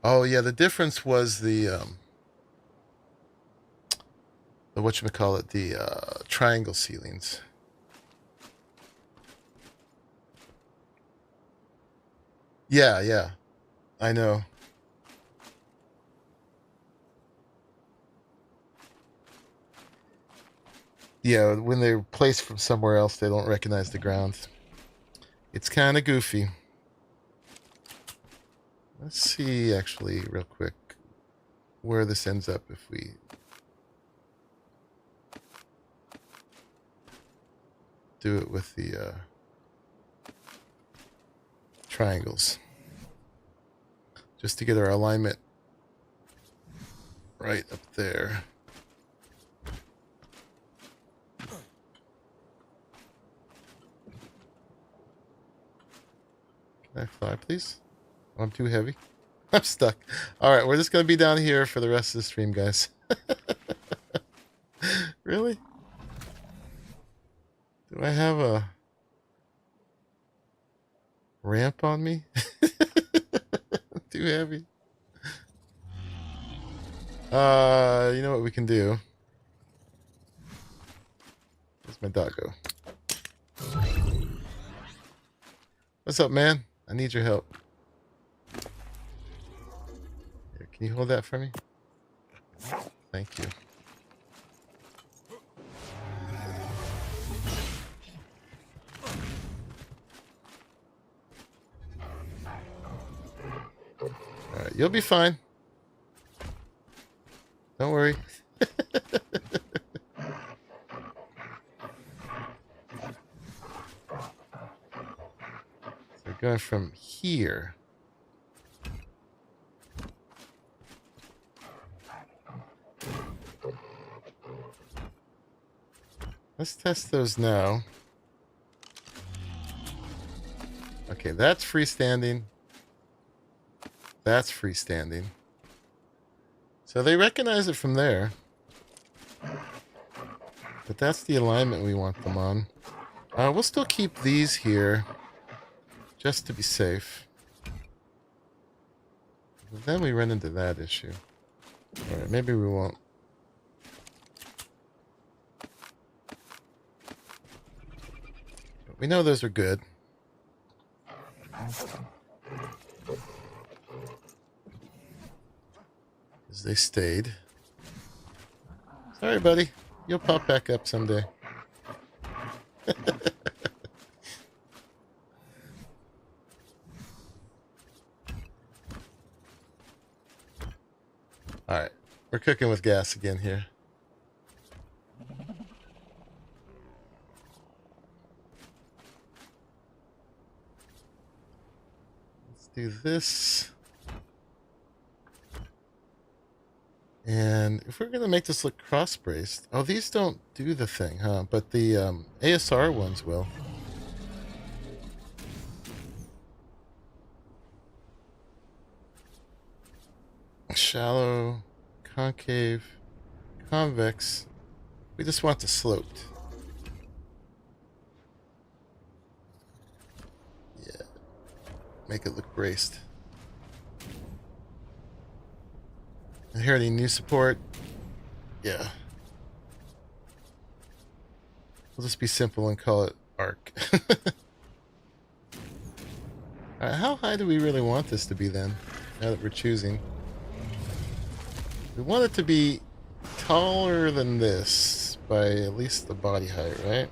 Oh yeah, the difference was the whatchamacallit, the triangle ceilings. Yeah, I know. Yeah, when they're placed from somewhere else, they don't recognize the ground. It's kind of goofy. Let's see, actually, real quick, where this ends up if we... do it with the triangles. Just to get our alignment right up there. Can I fly, please? I'm too heavy. I'm stuck. All right, we're just going to be down here for the rest of the stream, guys. Really? Do I have a ramp on me? Too heavy. You know what we can do? Where's my doggo? What's up, man? I need your help. Here, can you hold that for me? Thank you. Alright, you'll be fine. Don't worry. So going from here. Let's test those now. Okay, that's freestanding. That's freestanding. So they recognize it from there. But that's the alignment we want them on. We'll still keep these here. Just to be safe. But then we run into that issue. Alright, maybe we won't. But we know those are good. Because they stayed. Sorry, buddy. You'll pop back up someday. We're cooking with gas again here. Let's do this. And if we're going to make this look cross-braced... Oh, these don't do the thing, huh? But the ASR ones will. Shallow, concave, convex. We just want the sloped. Yeah. Make it look braced. And here, any new support? Yeah. We'll just be simple and call it Ark. Alright, how high do we really want this to be then? Now that we're choosing. We want it to be taller than this by at least the body height, right?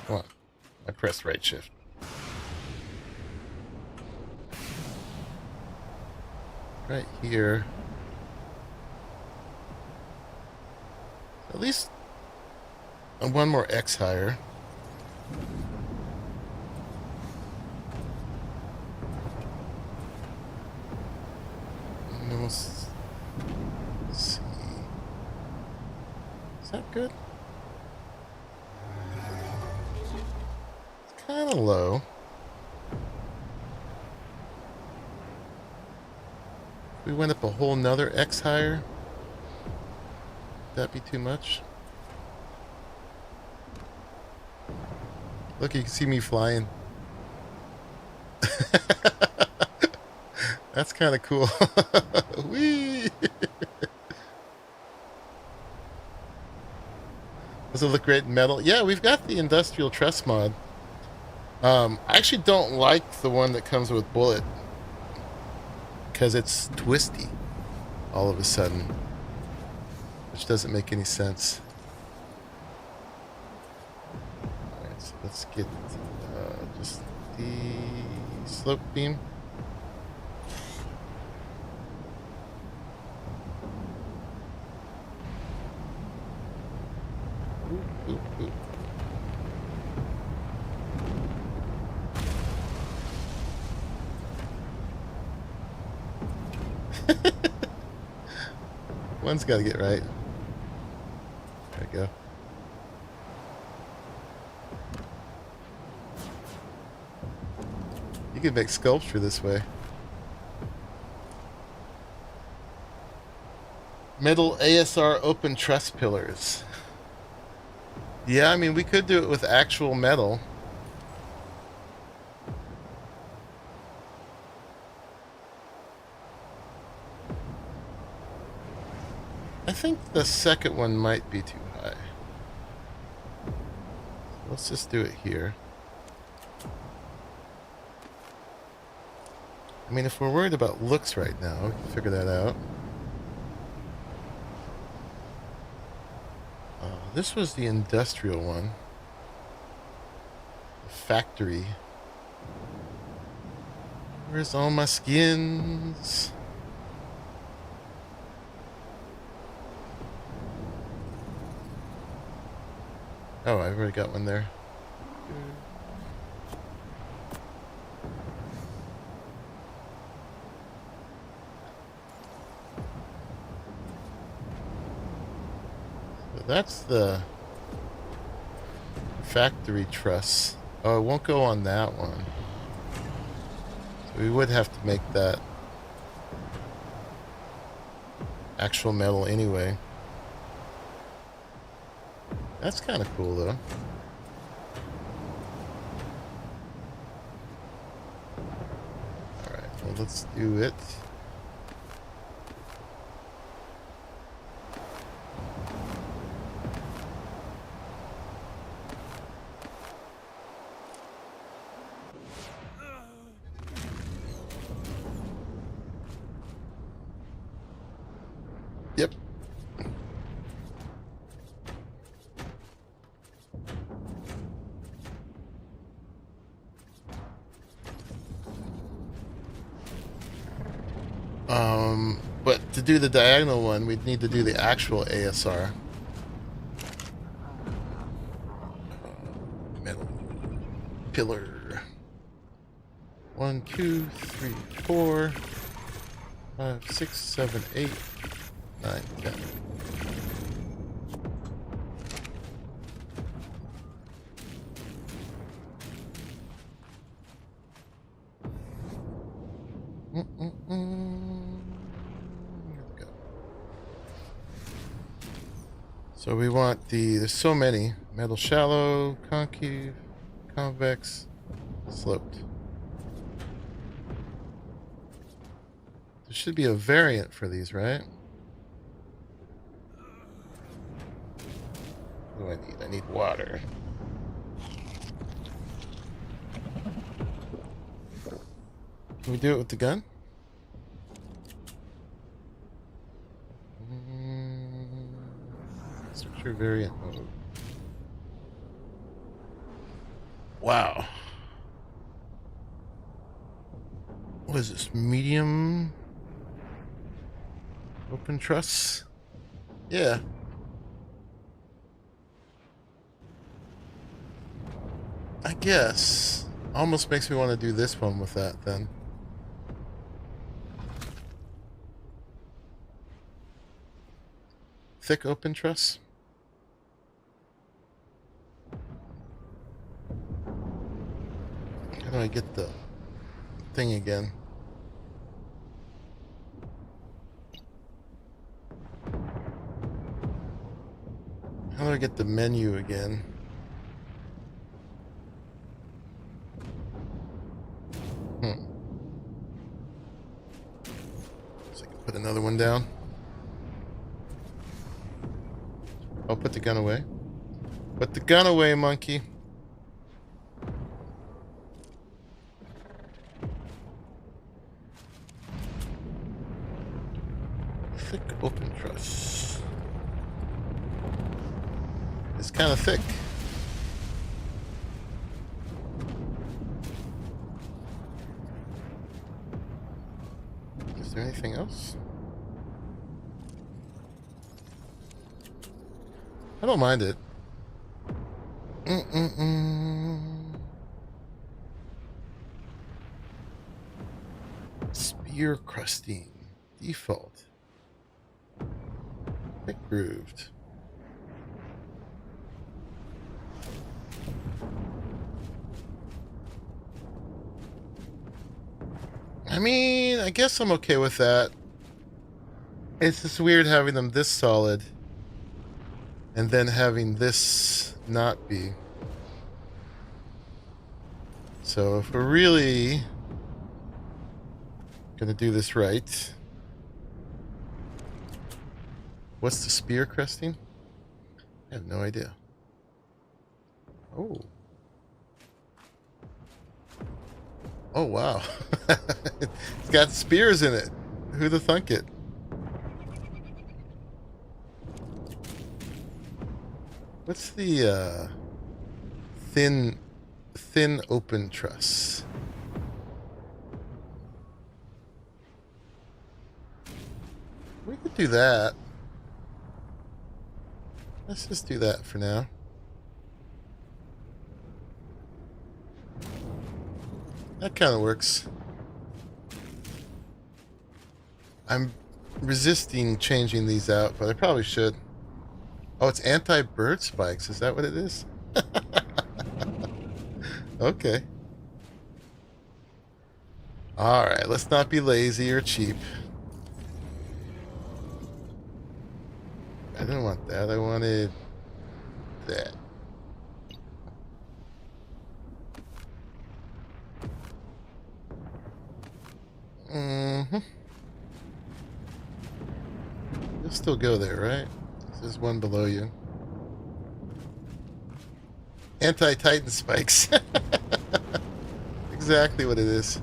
Come on. I pressed right shift. Right here. At least one more X higher. And then let's see. Is that good? It's kind of low. If we went up a whole nother X higher, would that be too much? Look, you can see me flying. That's kind of cool. Whee! Does it look great in metal? Yeah, we've got the industrial truss mod. I actually don't like the one that comes with bullet because it's twisty all of a sudden, which doesn't make any sense. Alright, so let's get just the slope beam. Oop, oop. One's got to get right. There we go. You could make sculpture this way. Metal ASR open truss pillars. Yeah, I mean, we could do it with actual metal. I think the second one might be too high. Let's just do it here. I mean, if we're worried about looks right now, we can figure that out. This was the industrial one. The factory. Where's all my skins? Oh, I've already got one there. So that's the factory truss. Oh, it won't go on that one. So we would have to make that actual metal anyway. That's kind of cool, though. Alright, well, let's do it. Yep. But to do the diagonal one, we'd need to do the actual ASR. Metal pillar. 1, 2, 3, 4, 5, 6, 7, 8, 9, 10. So we want there's so many. Metal shallow, concave, convex, sloped. There should be a variant for these, right? What do I need? I need water. Can we do it with the gun? Structure variant mode. Wow. What is this? Medium open truss? Yeah. I guess. Almost makes me want to do this one with that then. Thick open truss? How do I get the thing again? How do I get the menu again? So I can put another one down. I'll put the gun away. Put the gun away, monkey. Thick open truss. It's kind of thick. Is there anything else? I don't mind it. Spear crusting. Default. Thick grooved. I mean, I guess I'm okay with that. It's just weird having them this solid and then having this not be. So if we're really gonna do this right, what's the spear cresting? I have no idea. Oh. Oh wow. It's got spears in it. Who'd have thunk it? What's the thin open truss? We could do that. Let's just do that for now. That kind of works. I'm resisting changing these out, but I probably should. Oh, it's anti-bird spikes. Is that what it is? Okay. Alright, let's not be lazy or cheap. I didn't want that. I wanted that. You'll still go there, right? There's one below you. Anti-Titan spikes. Exactly what it is.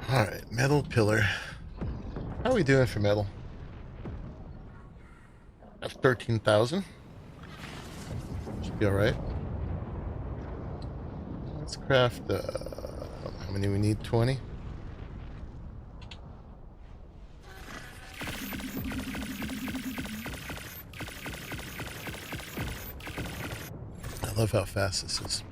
Alright, metal pillar. How are we doing for metal? That's 13,000. Should be alright. Let's craft How many we need? 20? I love how fast this is.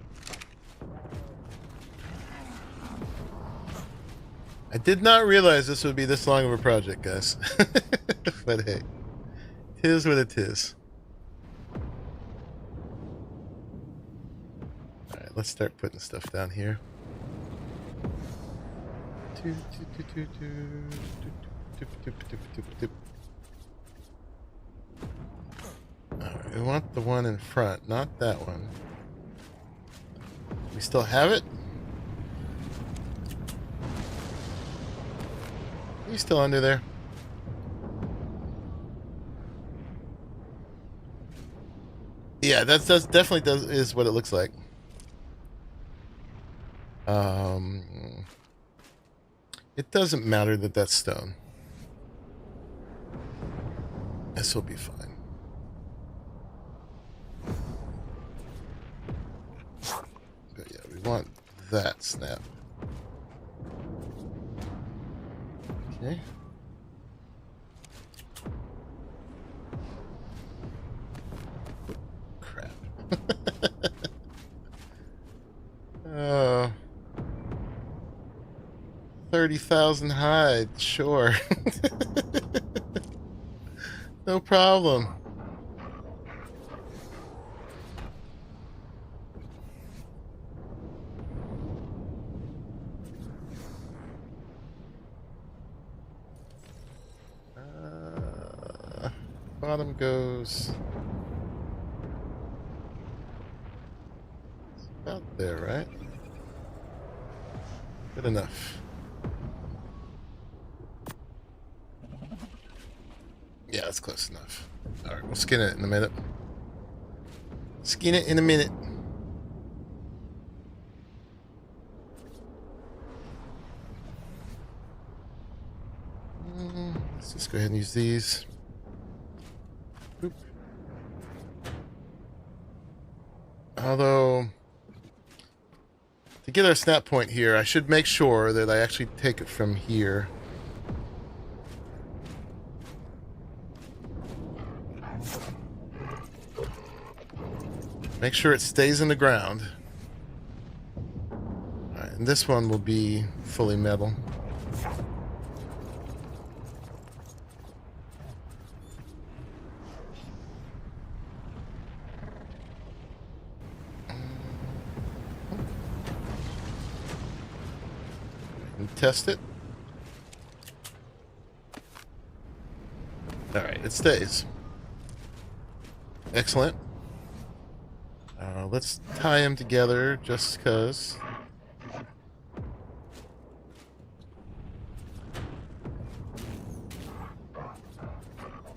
I did not realize this would be this long of a project, guys. But hey, it is what it is. Alright, let's start putting stuff down here. Alright, we want the one in front, not that one. We still have it? Are you still under there? Yeah, that's definitely is what it looks like. It doesn't matter that that's stone. This will be fine. But yeah, we want that snap. Okay. Crap. 30,000 hide, sure. No problem. Bottom goes it's about there, right? Good enough. Yeah, that's close enough. Alright, we'll skin it in a minute. Skin it in a minute. Let's just go ahead and use these. Boop. Although, to get our snap point here, I should make sure that I actually take it from here. Make sure it stays in the ground. Alright, and this one will be fully metal. And test it. Alright, it stays. Excellent. Let's tie them together just because.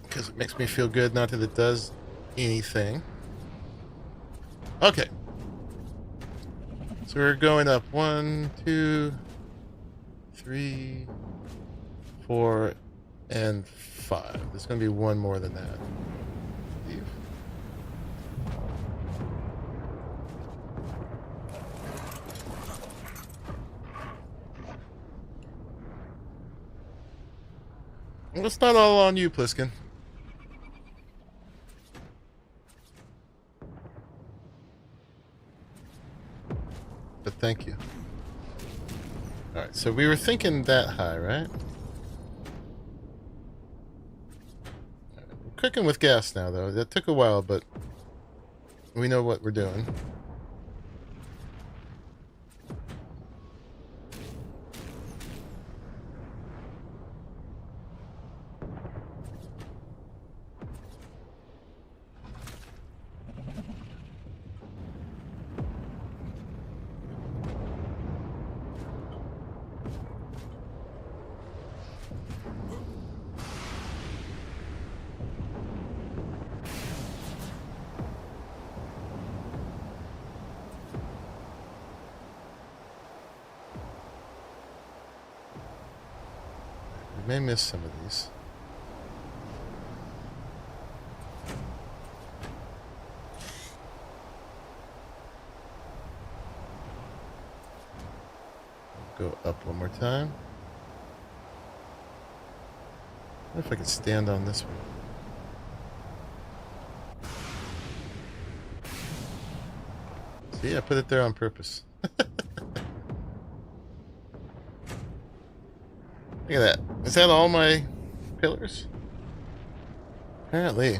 Because it makes me feel good, not that it does anything. Okay. So we're going up 1, 2, 3, 4, and 5. There's going to be one more than that. Well, it's not all on you, Pliskin. But thank you. Alright, so we were thinking that high, right? We're cooking with gas now, though. That took a while, but we know what we're doing. May miss some of these. go up one more time. I wonder if I can stand on this one. See, I put it there on purpose. Look at that. Is that all my pillars? Apparently.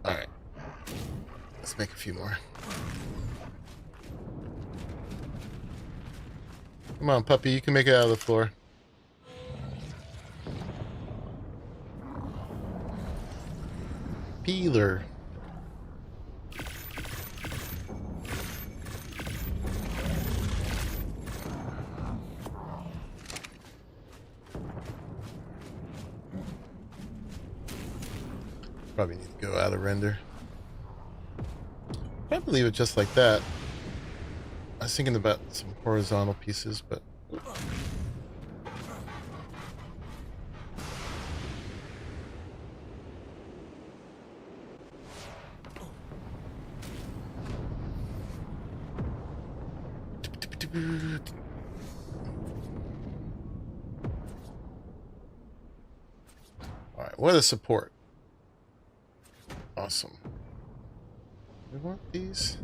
Alright. Let's make a few more. Come on, puppy. You can make it out of the floor. Peeler. Probably need to go out of render. Can't believe it just like that. I was thinking about some horizontal pieces, but alright, what a support. Awesome. We want these?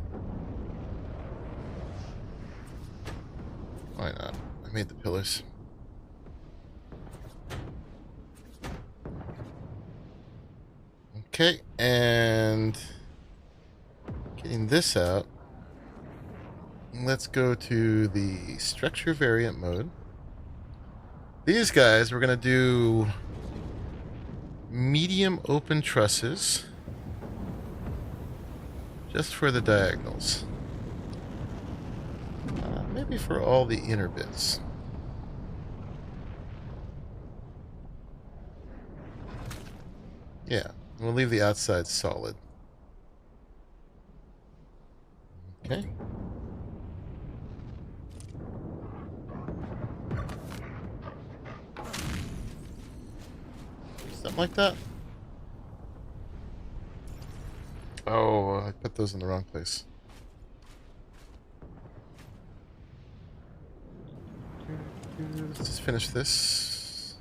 Why not? I made the pillars. Okay, and getting this out. Let's go to the structure variant mode. These guys, we're going to do medium open trusses just for the diagonals. Maybe for all the inner bits. Yeah, we'll leave the outside solid. Okay. Something like that. Oh, I put those in the wrong place. Let's just finish this.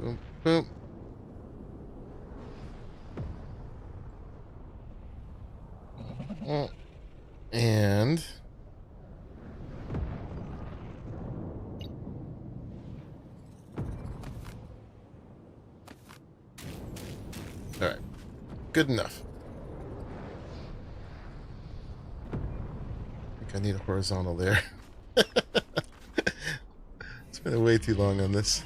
Boom, boom. And all right, good enough. I think I need a horizontal there. It's been way too long on this.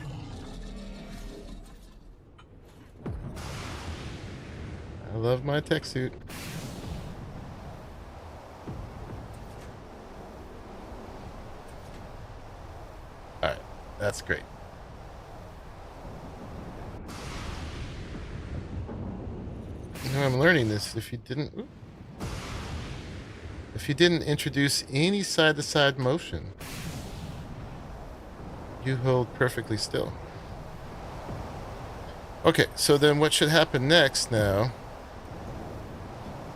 I love my tech suit. Alright, that's great. You know, I'm learning this. If you didn't introduce any side-to-side motion, you hold perfectly still. Okay, so then what should happen next now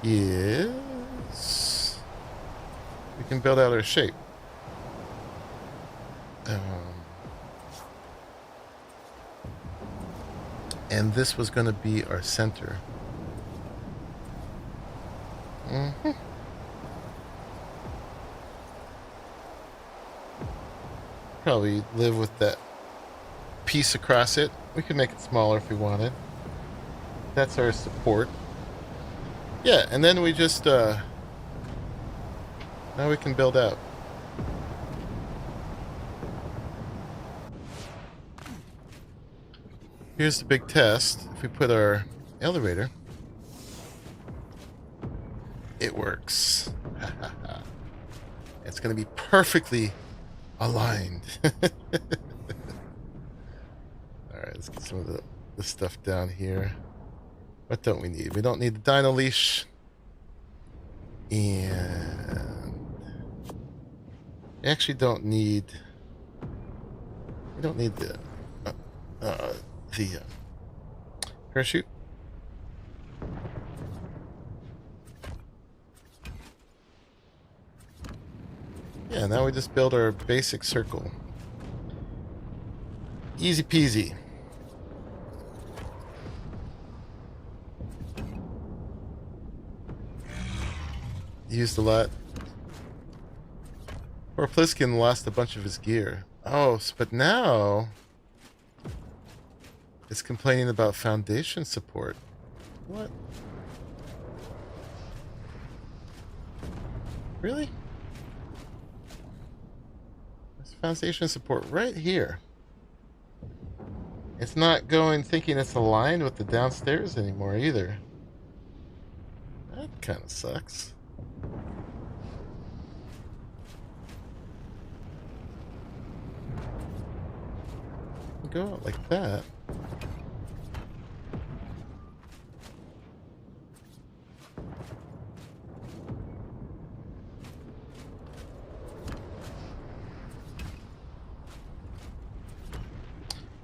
is we can build out our shape. And this was going to be our center. Probably live with that piece across it. We could make it smaller if we wanted. That's our support. Yeah, and then we just now we can build out. Here's the big test. If we put our elevator, it works. It's going to be perfectly aligned. Alright, let's get some of the stuff down here. What don't we need? We don't need the dyno leash. And we actually don't need... We don't need the parachute. now we just build our basic circle. Easy peasy. Used a lot. Poor Pliskin lost a bunch of his gear. Oh, but now it's complaining about foundation support. What? Really? There's foundation support right here. It's not going thinking it's aligned with the downstairs anymore either. That kind of sucks. Go out like that.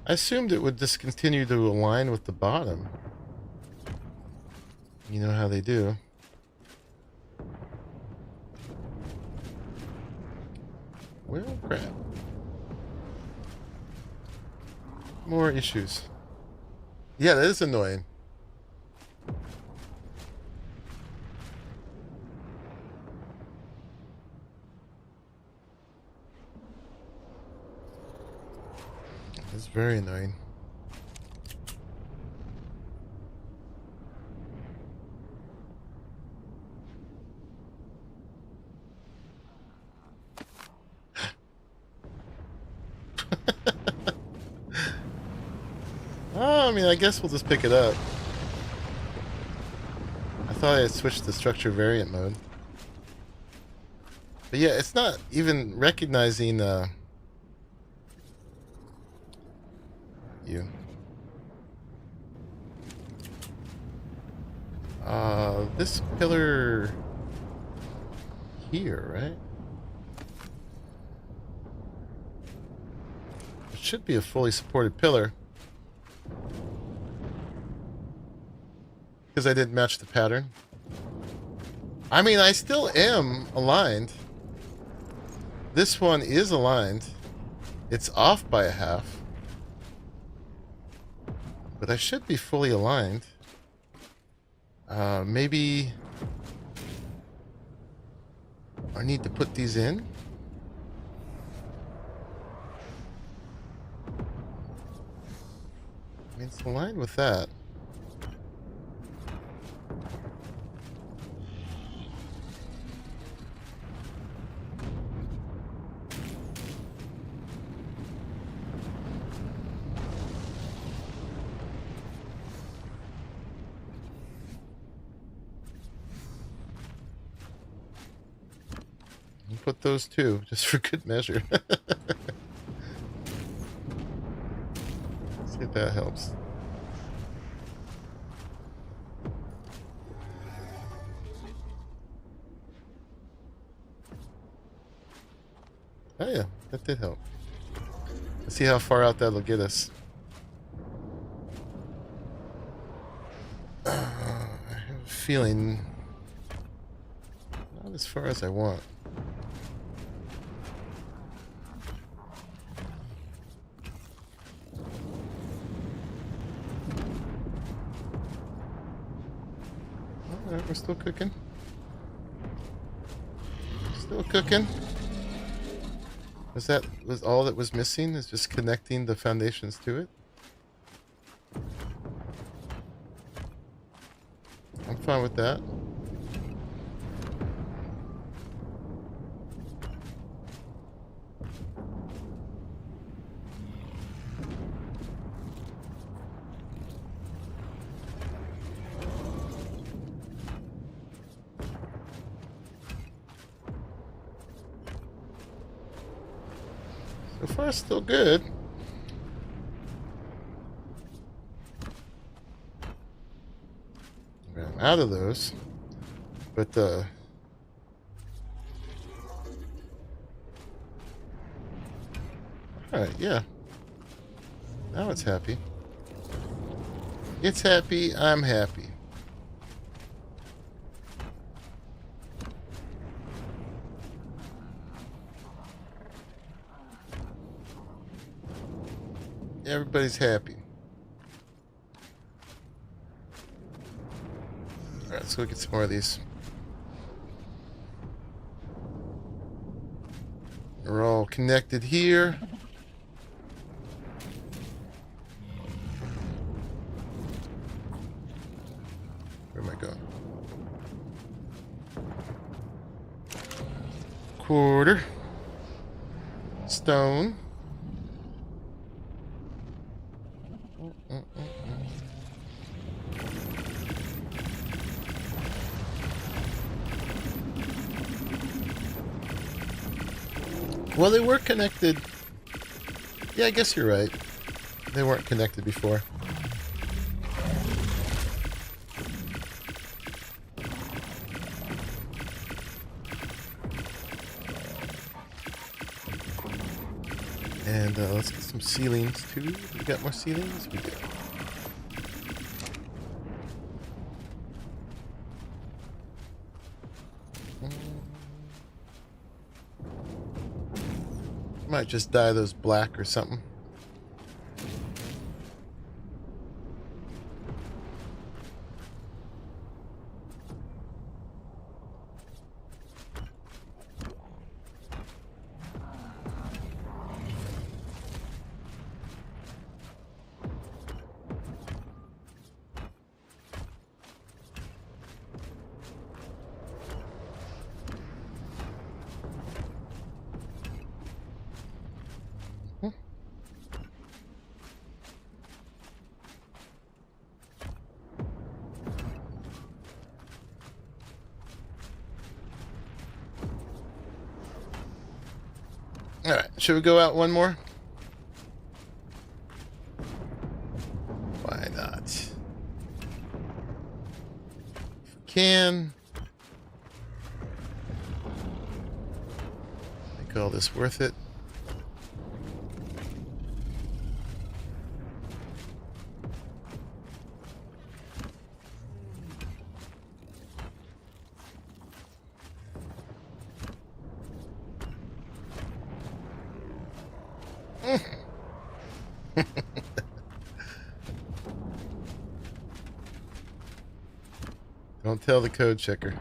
I assumed it would just continue to align with the bottom. You know how they do. Well, crap. More issues. Yeah, that is annoying. It's very annoying. Oh, I mean, I guess we'll just pick it up. I thought I had switched to structure variant mode. But yeah, it's not even recognizing you. This pillar here, right? It should be a fully supported pillar. Because I didn't match the pattern. I mean, I still am aligned. This one is aligned. It's off by a half. But I should be fully aligned. Maybe I need to put these in. I mean, it's aligned with that. Put those two, just for good measure. See if that helps. Oh yeah, that did help. Let's see how far out that'll get us. I have a feeling not as far as I want. Alright, we're still cooking. Still cooking. Was all that was missing is just connecting the foundations to it? I'm fine with that. So far, still good. I'm out of those, but all right, yeah. Now it's happy. It's happy. I'm happy. Everybody's happy. Alright, let's go get some more of these. We're all connected here. Where am I going? Quarter. Stone. Well, they were connected. Yeah, I guess you're right. They weren't connected before. And let's get some ceilings too. We got more ceilings? We do. Might just dye those black or something. Alright, should we go out one more? Why not? If we can. Make all this worth it. Don't tell the code checker.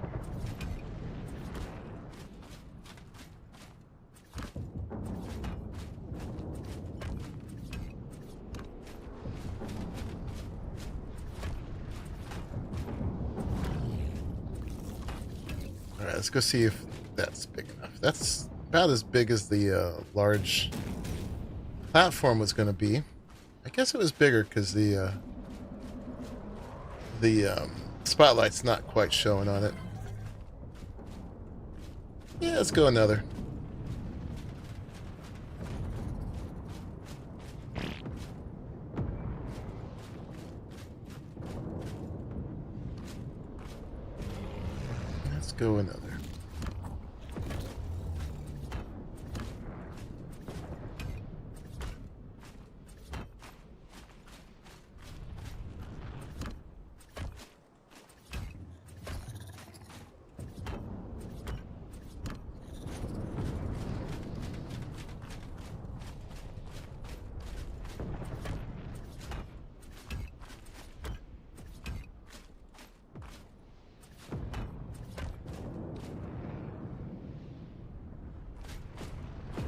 Alright, let's go see if that's big enough. That's about as big as the large platform was going to be. I guess it was bigger because the spotlight's not quite showing on it. Yeah, let's go another. Let's go another.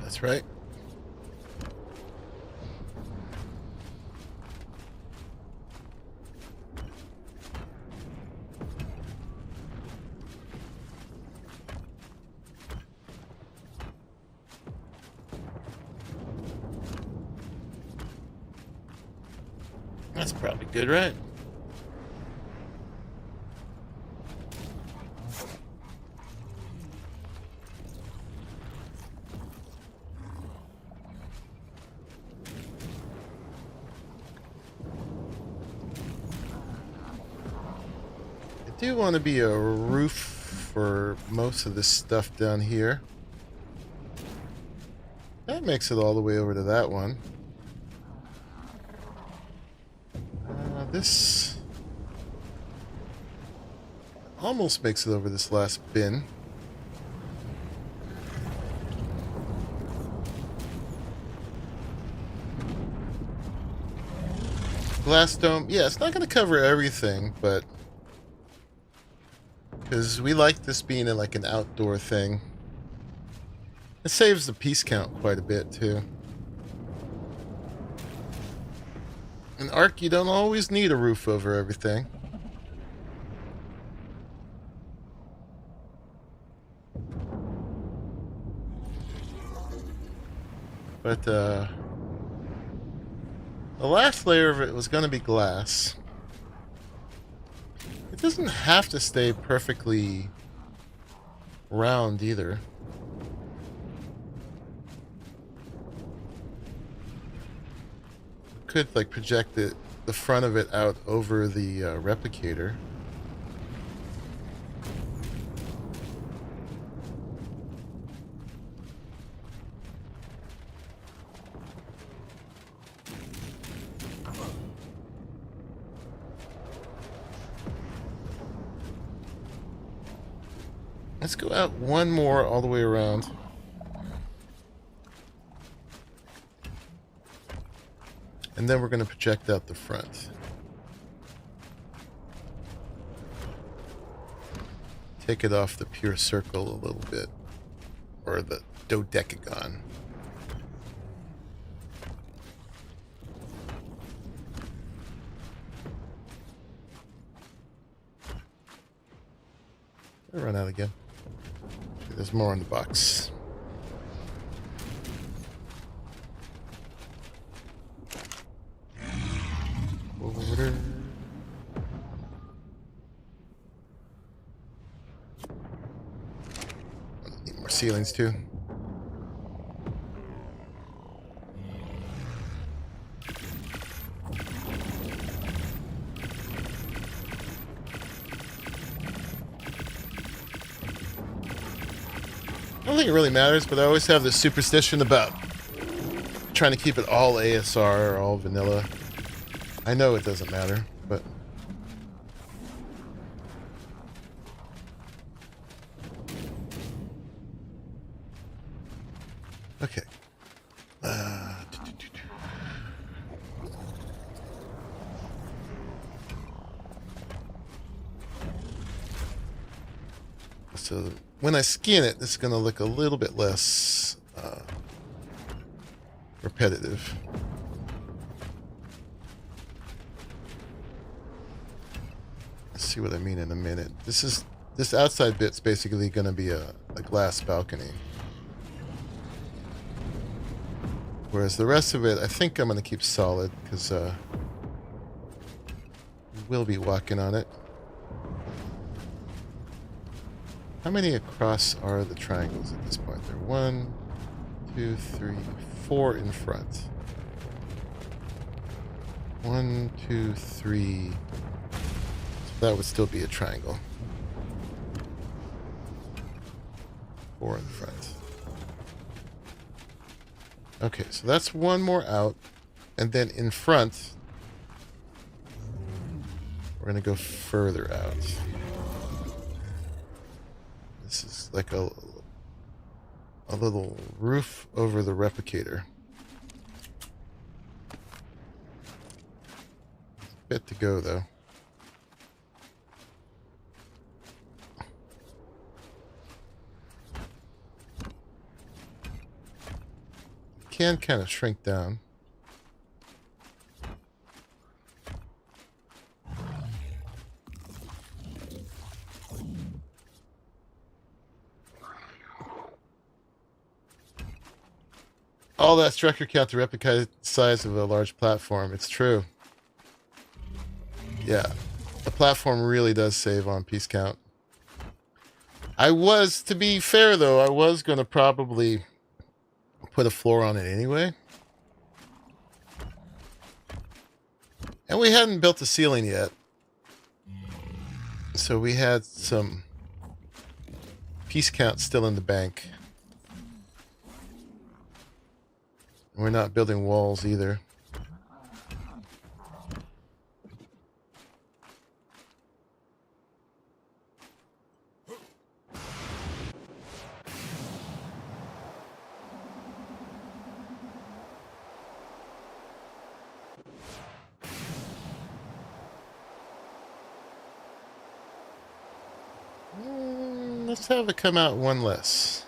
That's right. That's probably good, right? I do want to be a roof for most of this stuff down here. That makes it all the way over to that one. This almost makes it over this last bin. glass dome, yeah, it's not going to cover everything, but because we like this being like an outdoor thing. It saves the piece count quite a bit, too. In Ark, you don't always need a roof over everything. But, the last layer of it was going to be glass. It doesn't have to stay perfectly round, either. Could like project the front of it out over the replicator. Let's go out one more all the way around. And then we're going to project out the front. Take it off the pure circle a little bit. Or the dodecagon. I'll run out again. There's more in the box. Order. Need more ceilings too. I don't think it really matters, but I always have this superstition about trying to keep it all ASR or all vanilla. I know it doesn't matter, but... Okay. So when I skin it, it's going to look a little bit less repetitive. See what I mean in a minute. This outside bit's basically going to be a glass balcony. Whereas the rest of it, I think I'm going to keep solid because we'll be walking on it. How many across are the triangles at this point? There are 1, 2, 3, 4 in front. 1, 2, 3. That would still be a triangle. 4 in front. Okay, so that's one more out. And then in front, we're going to go further out. This is like a little roof over the replicator. Bit to go, though. Can kind of shrink down. All that structure count to replicate the size of a large platform. It's true. Yeah. The platform really does save on piece count. To be fair though, I was going to probably put a floor on it anyway. And we hadn't built the ceiling yet. So we had some piece count still in the bank. We're not building walls either. Let's have it come out one less.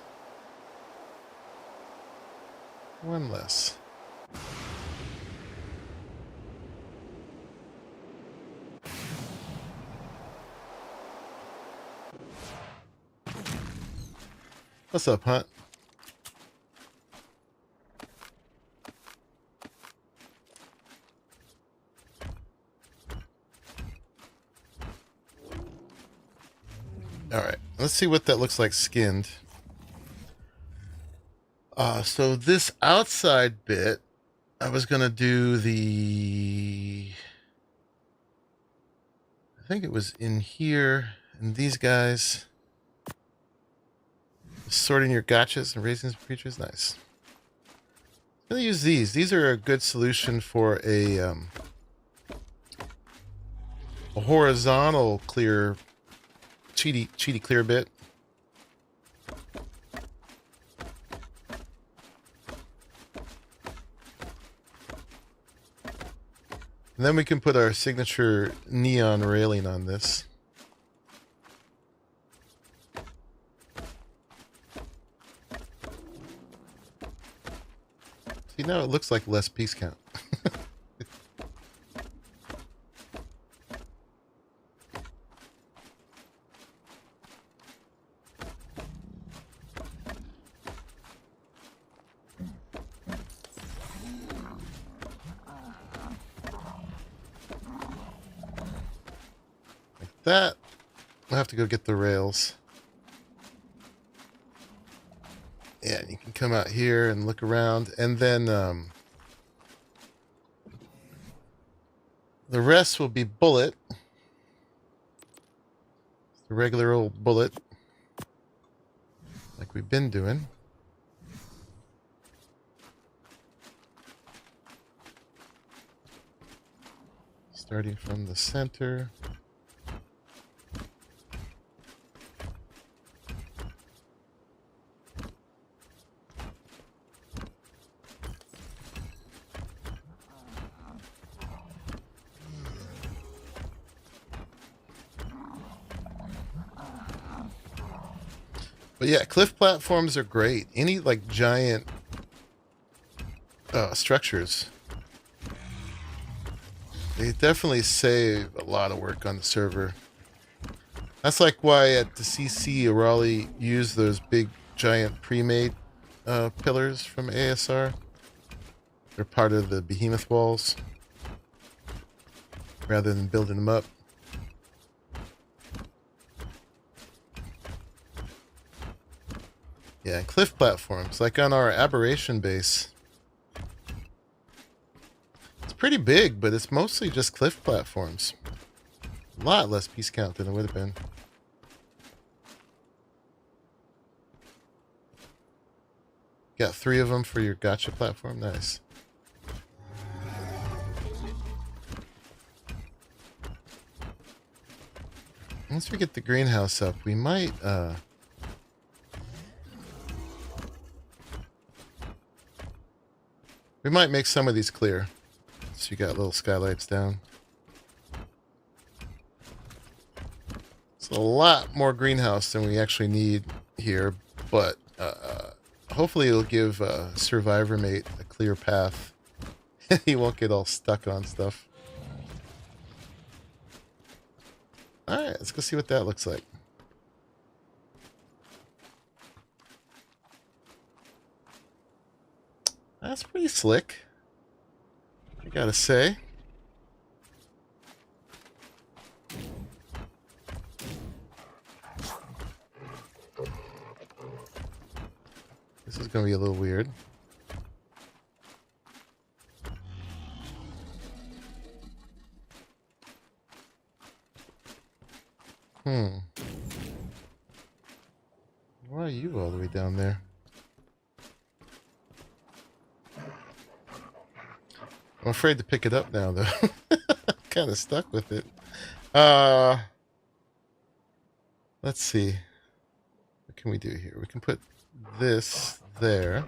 One less. What's up, Hunt? All right, let's see what that looks like skinned. So this outside bit, I was gonna do I think it was in here, and these guys. Sorting your gotchas and raising some creatures, nice. I'm gonna use these. These are a good solution for a horizontal clear, cheaty clear bit. And then we can put our signature neon railing on this. See, now it looks like less piece count. Like that. I'll have to go get the rails. Yeah, you can come out here and look around, and then the rest will be bullet. The regular old bullet, like we've been doing. Starting from the center. But yeah, cliff platforms are great. Any like giant structures, they definitely save a lot of work on the server. That's like why at the CC, Arahli used those big giant pre-made pillars from ASR. They're part of the behemoth walls rather than building them up. Yeah, cliff platforms, like on our aberration base. It's pretty big, but it's mostly just cliff platforms. A lot less piece count than it would have been. Got 3 of them for your gotcha platform. Nice. Once we get the greenhouse up, we might make some of these clear. So you got little skylights down. It's a lot more greenhouse than we actually need here, but hopefully it'll give Survivor Mate a clear path. He won't get all stuck on stuff. Alright, let's go see what that looks like. That's pretty slick, I gotta say. This is gonna be a little weird. Why are you all the way down there? I'm afraid to pick it up now, though. Kind of stuck with it. Let's see. What can we do here? We can put this there.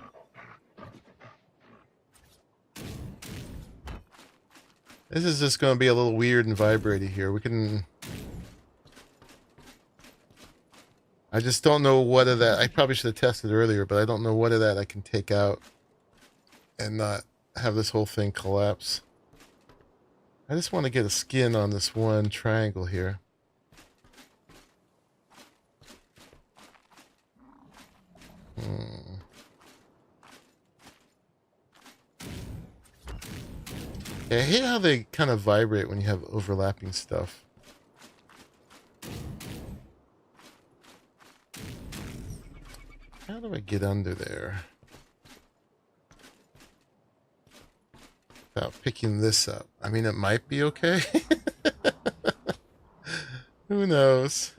This is just going to be a little weird and vibraty here. We can I just don't know what of that. I probably should have tested earlier, but I don't know what of that I can take out and not have this whole thing collapse. I just want to get a skin on this one triangle here. Yeah, I hate how they kind of vibrate when you have overlapping stuff. How do I get under there without picking this up? I mean, it might be okay. Who knows?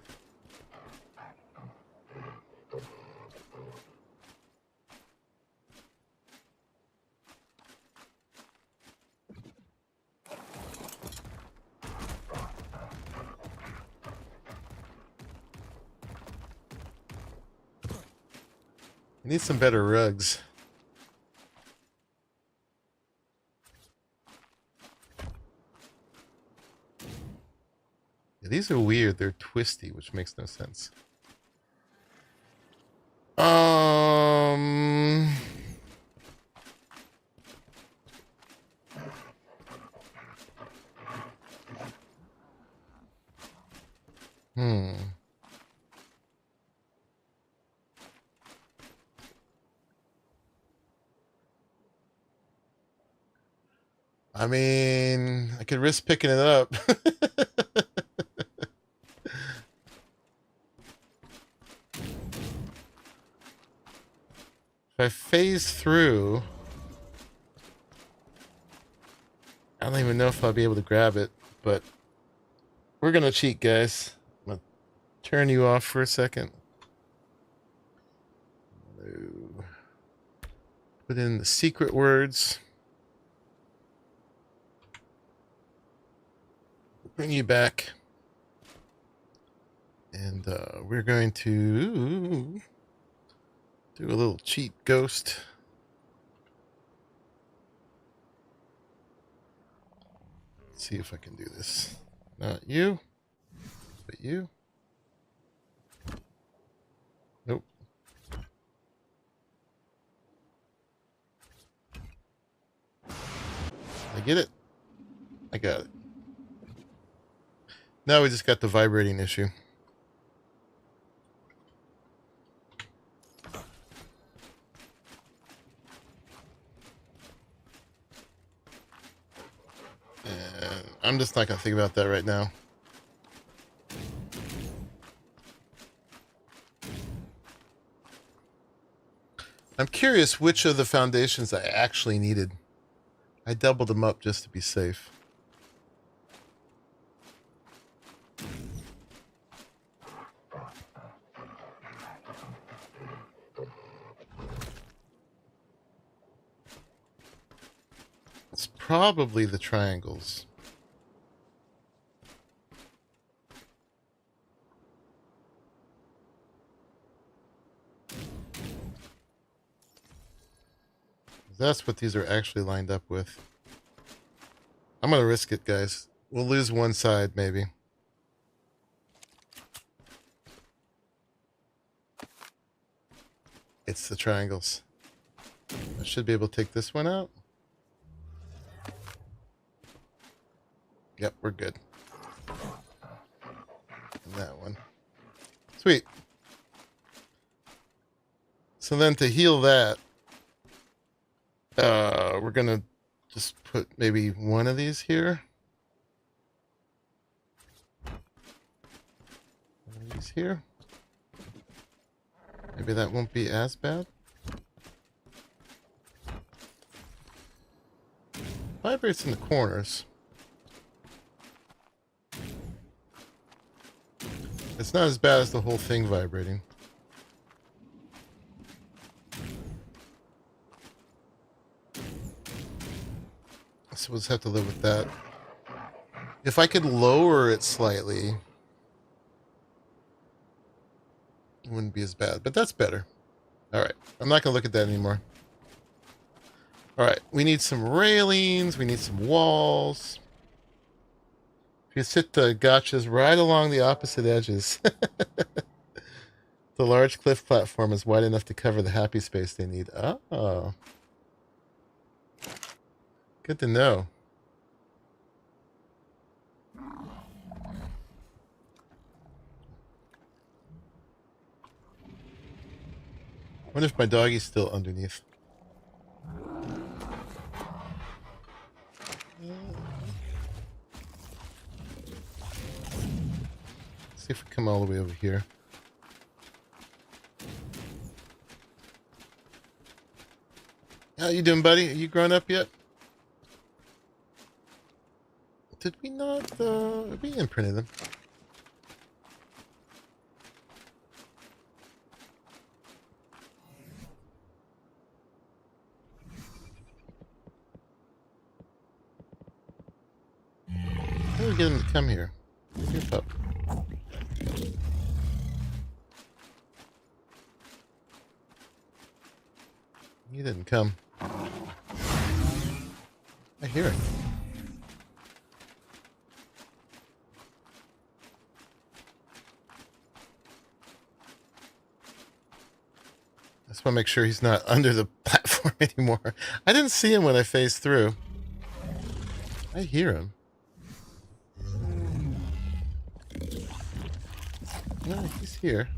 I need some better rugs. Yeah, these are weird. They're twisty, which makes no sense. I mean, I could risk picking it up. If I phase through, I don't even know if I'll be able to grab it, but we're going to cheat, guys. I'm going to turn you off for a second. Put in the secret words. Bring you back. And we're going to do a little cheat ghost. Let's see if I can do this. Not you, but you. Nope. I get it. I got it. Now we just got the vibrating issue. And I'm just not going to think about that right now. I'm curious which of the foundations I actually needed. I doubled them up just to be safe. It's probably the triangles. That's what these are actually lined up with. I'm going to risk it, guys. We'll lose one side, maybe. It's the triangles. I should be able to take this one out. Yep, we're good. And that one. Sweet. So then to heal that, we're going to just put maybe one of these here. One of these here. Maybe that won't be as bad. Vibrates in the corners. It's not as bad as the whole thing vibrating. So we'll just have to live with that. If I could lower it slightly, it wouldn't be as bad, but that's better. All right, I'm not going to look at that anymore. All right, we need some railings. We need some walls. If you sit the gotchas right along the opposite edges. The large cliff platform is wide enough to cover the happy space they need. Oh. Good to know. I wonder if my doggy's still underneath. See if we come all the way over here. How you doing, buddy? Are you grown up yet? Did we not, we imprinted them. How do we get him to come here? Here, pup. He didn't come. I hear him. I just want to make sure he's not under the platform anymore. I didn't see him when I phased through. I hear him. No, he's here.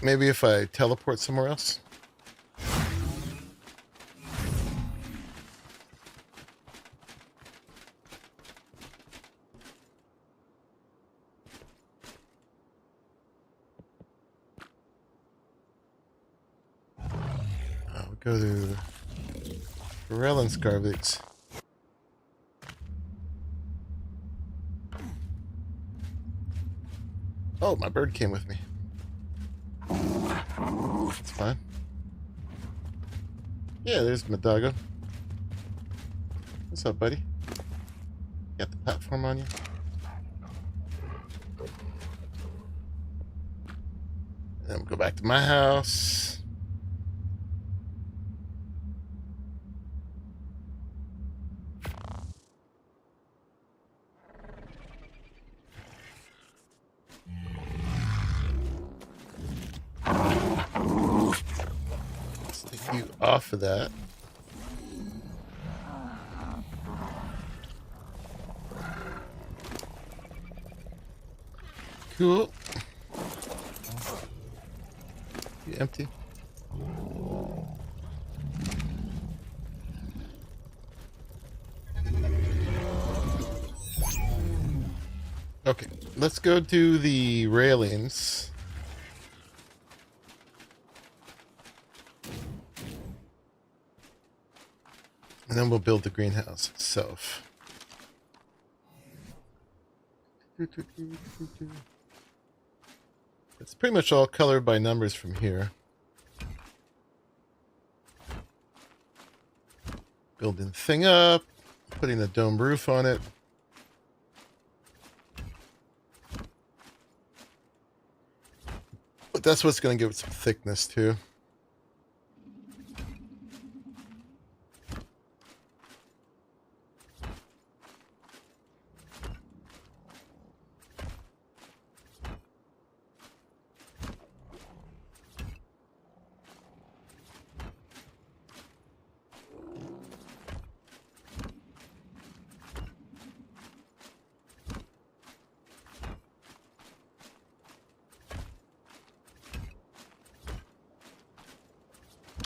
Maybe if I teleport somewhere else? We'll go to Pharrell and Scarvix. Oh, my bird came with me. It's fine. Yeah, there's my doggo. What's up, buddy? Got the platform on you? And then we'll go back to my house. You off of that. Cool. You empty? Okay, let's go do the railings. And then we'll build the greenhouse itself. It's pretty much all colored by numbers from here. Building the thing up, putting a dome roof on it. But that's what's going to give it some thickness too.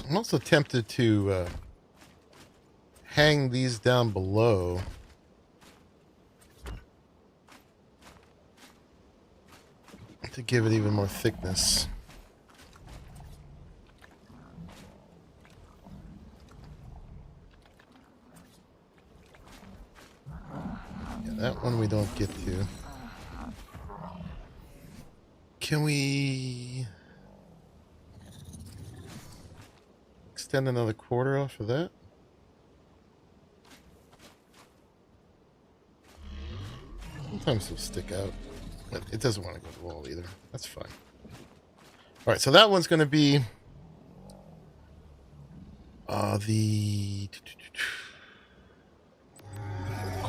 I'm also tempted to hang these down below. To give it even more thickness. Yeah, that one we don't get to. Can we extend another quarter off of that? Sometimes they'll stick out, but it doesn't want to go to the wall either. That's fine. All right, so that one's going to be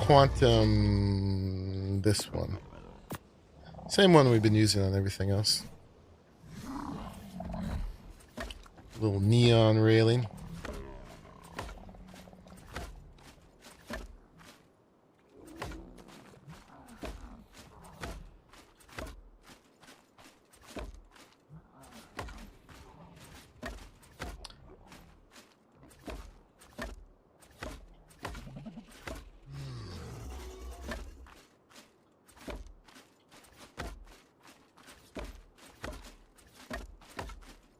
quantum, this one. Same one we've been using on everything else. Little neon railing.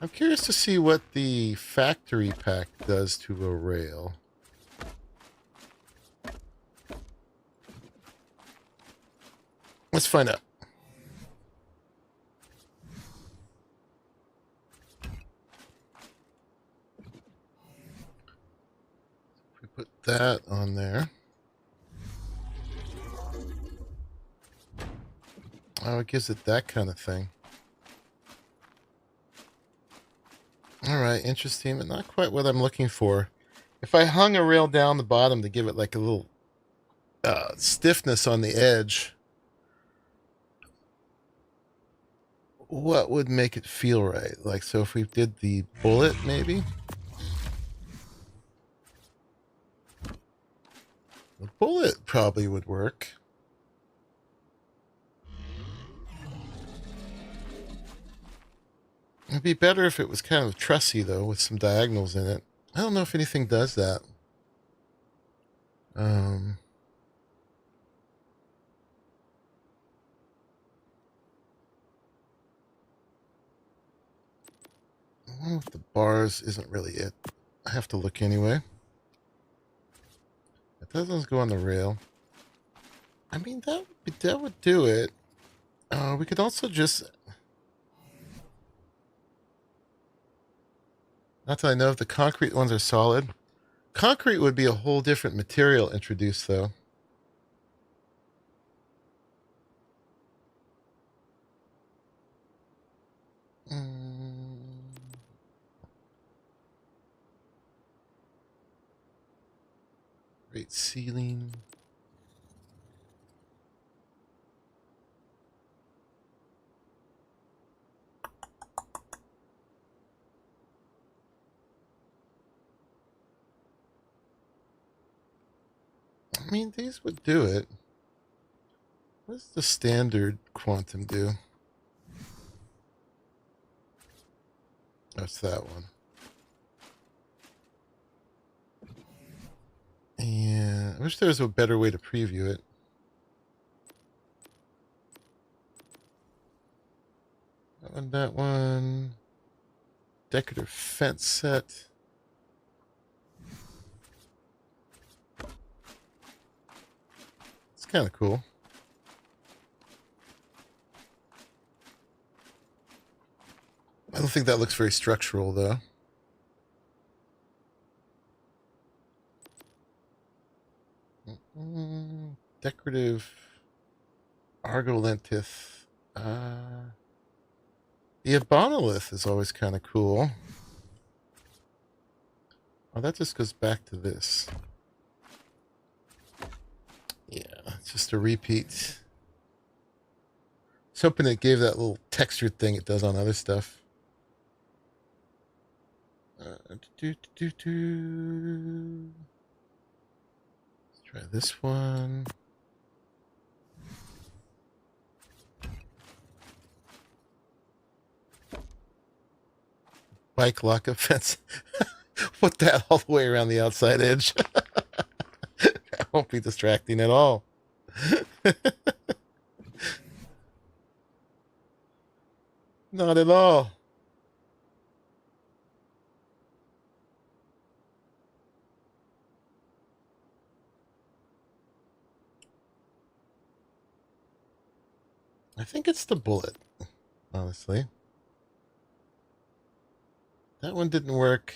I'm curious to see what the factory pack does to a rail. Let's find out. If we put that on there. Oh, it gives it that kind of thing. Alright, interesting, but not quite what I'm looking for. If I hung a rail down the bottom to give it like a little stiffness on the edge, what would make it feel right? Like, so if we did the bullet, maybe? The bullet probably would work. It'd be better if it was kind of trussy, though, with some diagonals in it. I don't know if anything does that. I wonder if the bars isn't really it. I have to look anyway. It doesn't go on the rail. I mean, that would do it. We could also just... Not that I know if the concrete ones are solid. Concrete would be a whole different material introduced, though. Great ceiling. I mean, these would do it. What does the standard quantum do? That's that one. And I wish there was a better way to preview it. That one. Decorative fence set. It's kind of cool. I don't think that looks very structural, though. Decorative argolithith. The ebonolith is always kind of cool. Oh, that just goes back to this. Yeah, it's just a repeat. I was hoping it gave that little textured thing it does on other stuff. Let's try this one. Bike lockup fence. Put that all the way around the outside edge. That won't be distracting at all. Not at all. I think it's the bullet, honestly. That one didn't work.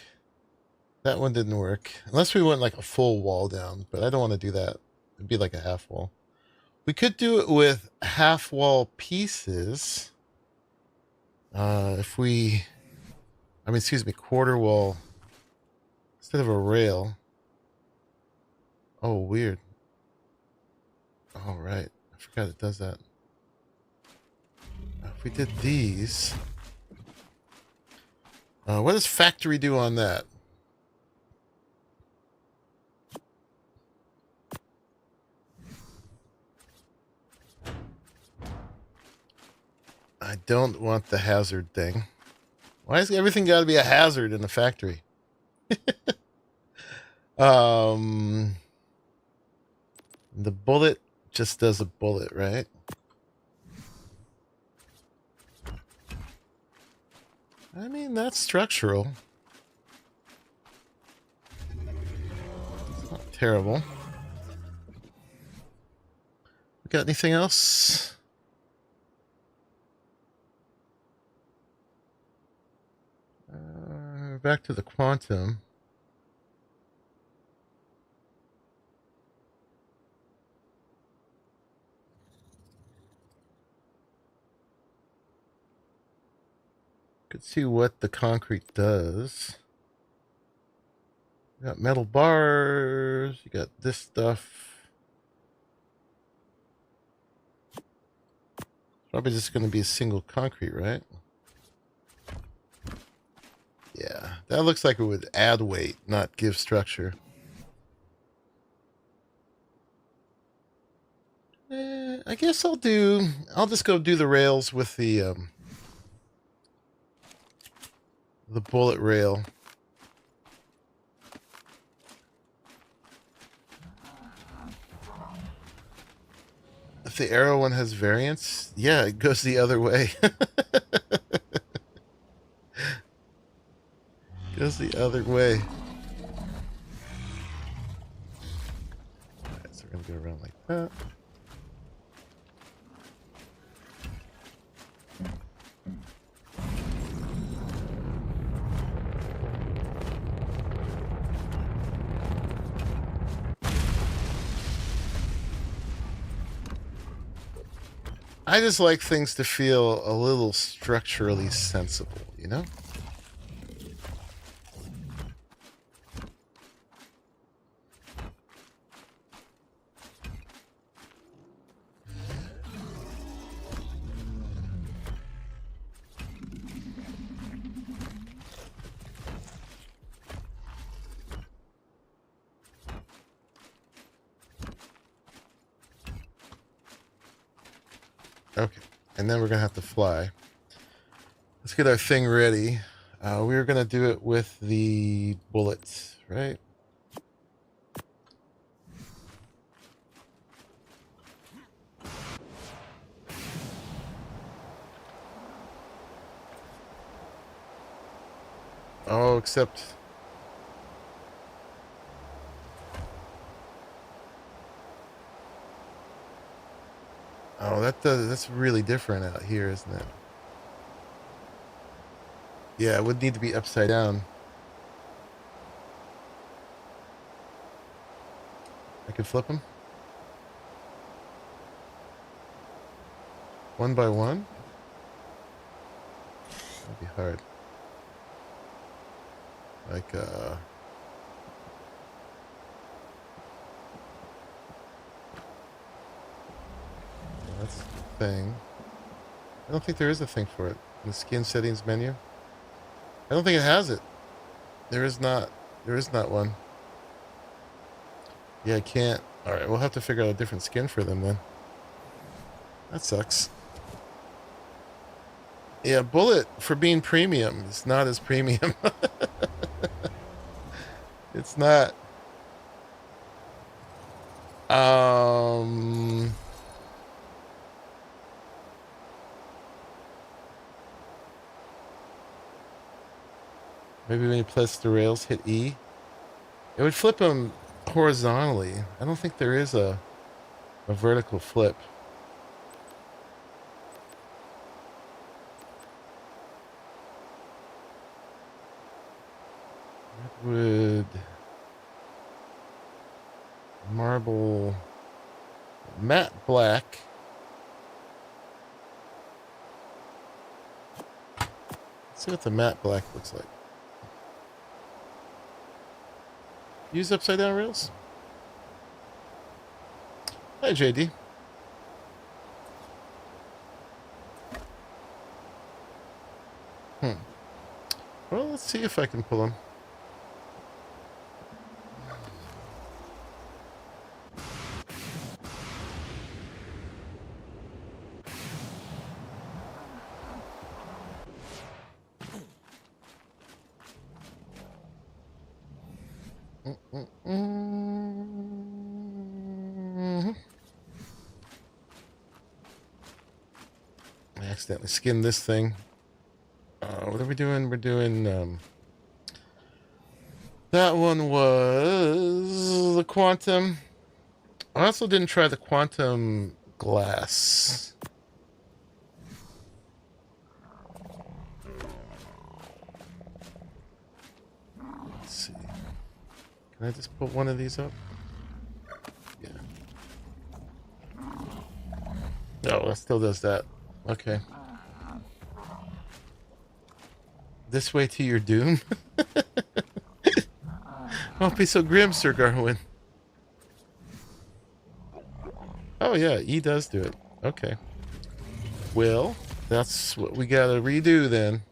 That one didn't work. Unless we went like a full wall down, but I don't want to do that. It'd be like a half wall. We could do it with half wall pieces. If we... I mean, excuse me, quarter wall instead of a rail. Oh, weird. All right. I forgot it does that. If we did these... what does factory do on that? I don't want the hazard thing. Why is everything got to be a hazard in the factory? The bullet just does a bullet, right? I mean, that's structural. It's not terrible. We got anything else? Back to the quantum. Could see what the concrete does. You got metal bars. You got this stuff. Probably just going to be a single concrete, right? Yeah, that looks like it would add weight, not give structure. I guess I'll just go do the rails with the bullet rail. If the arrow one has variance, yeah, it goes the other way. Goes the other way. Alright, so we're gonna go around like that. I just like things to feel a little structurally sensible, you know? Okay, and then we're gonna have to fly. Let's get our thing ready. We were gonna do it with the bullets, right? Oh, except... Oh, that's really different out here, isn't it? Yeah, it would need to be upside down. I could flip them? One by one? That'd be hard. Like, that's the thing. I don't think there is a thing for it. In the skin settings menu. I don't think it has it. There is not one. Yeah, I can't. Alright, we'll have to figure out a different skin for them then. That sucks. Yeah, bullet for being premium is not as premium. It's not. Maybe when you place the rails, hit E. It would flip them horizontally. I don't think there is a vertical flip. Redwood. Marble. Matte black. Let's see what the matte black looks like. Use upside down rails. Hi, JD. Hmm. Well, let's see if I can pull them. I accidentally skinned this thing. What are we doing? We're doing, that one was the quantum. I also didn't try the quantum glass. Let's see. Can I just put one of these up? Yeah. No, that still does that. Okay. This way to your doom? Don't be so grim, Sir Garwin. Oh, yeah, E does do it. Okay. Well, that's what we gotta redo then.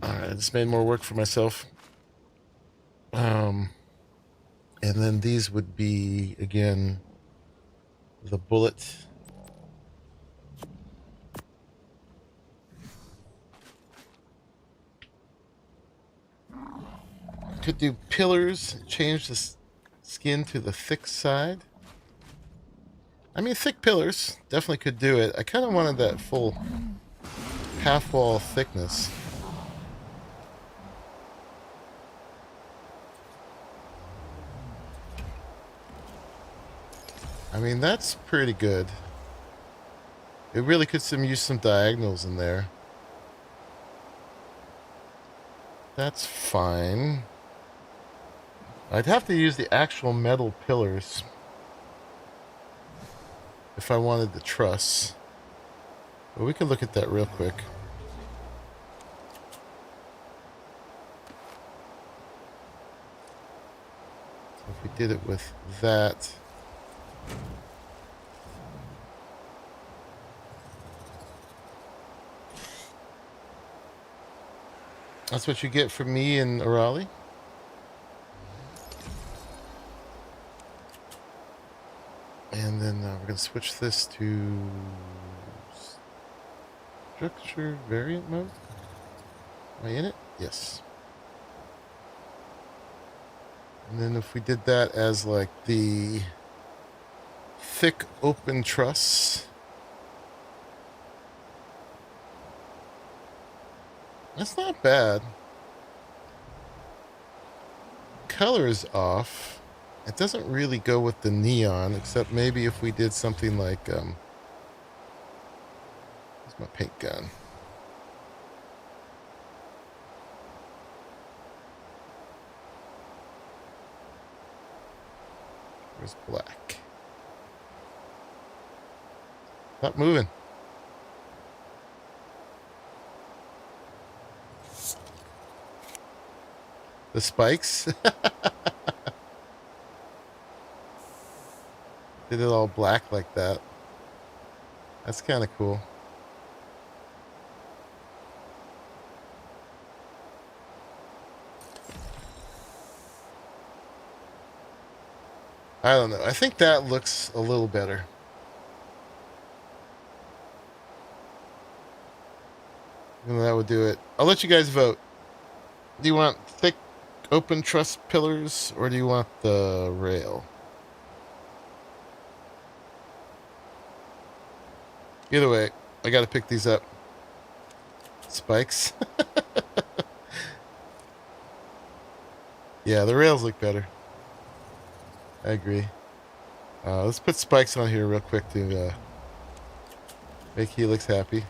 Alright, I just made more work for myself. And then these would be, again, the bullet. Could do pillars, change the skin to the thick side. I mean, thick pillars definitely could do it. I kind of wanted that full half wall thickness. I mean, that's pretty good. It really could use some diagonals in there. That's fine. I'd have to use the actual metal pillars if I wanted the truss. But we can look at that real quick. So if we did it with that. That's what you get from me and Arahli. And then we're going to switch this to structure variant mode. Am I in it? Yes. And then if we did that as like the thick open truss. That's not bad. Color is off. It doesn't really go with the neon, except maybe if we did something like, where's my paint gun? Where's black? Stop moving. The spikes? Did it all black like that. That's kind of cool. I don't know. I think that looks a little better. And that would do it. I'll let you guys vote. Do you want thick open truss pillars or do you want the rail? Either way, I gotta pick these up. Spikes. Yeah, the rails look better. I agree. Let's put spikes on here real quick to make Helix happy.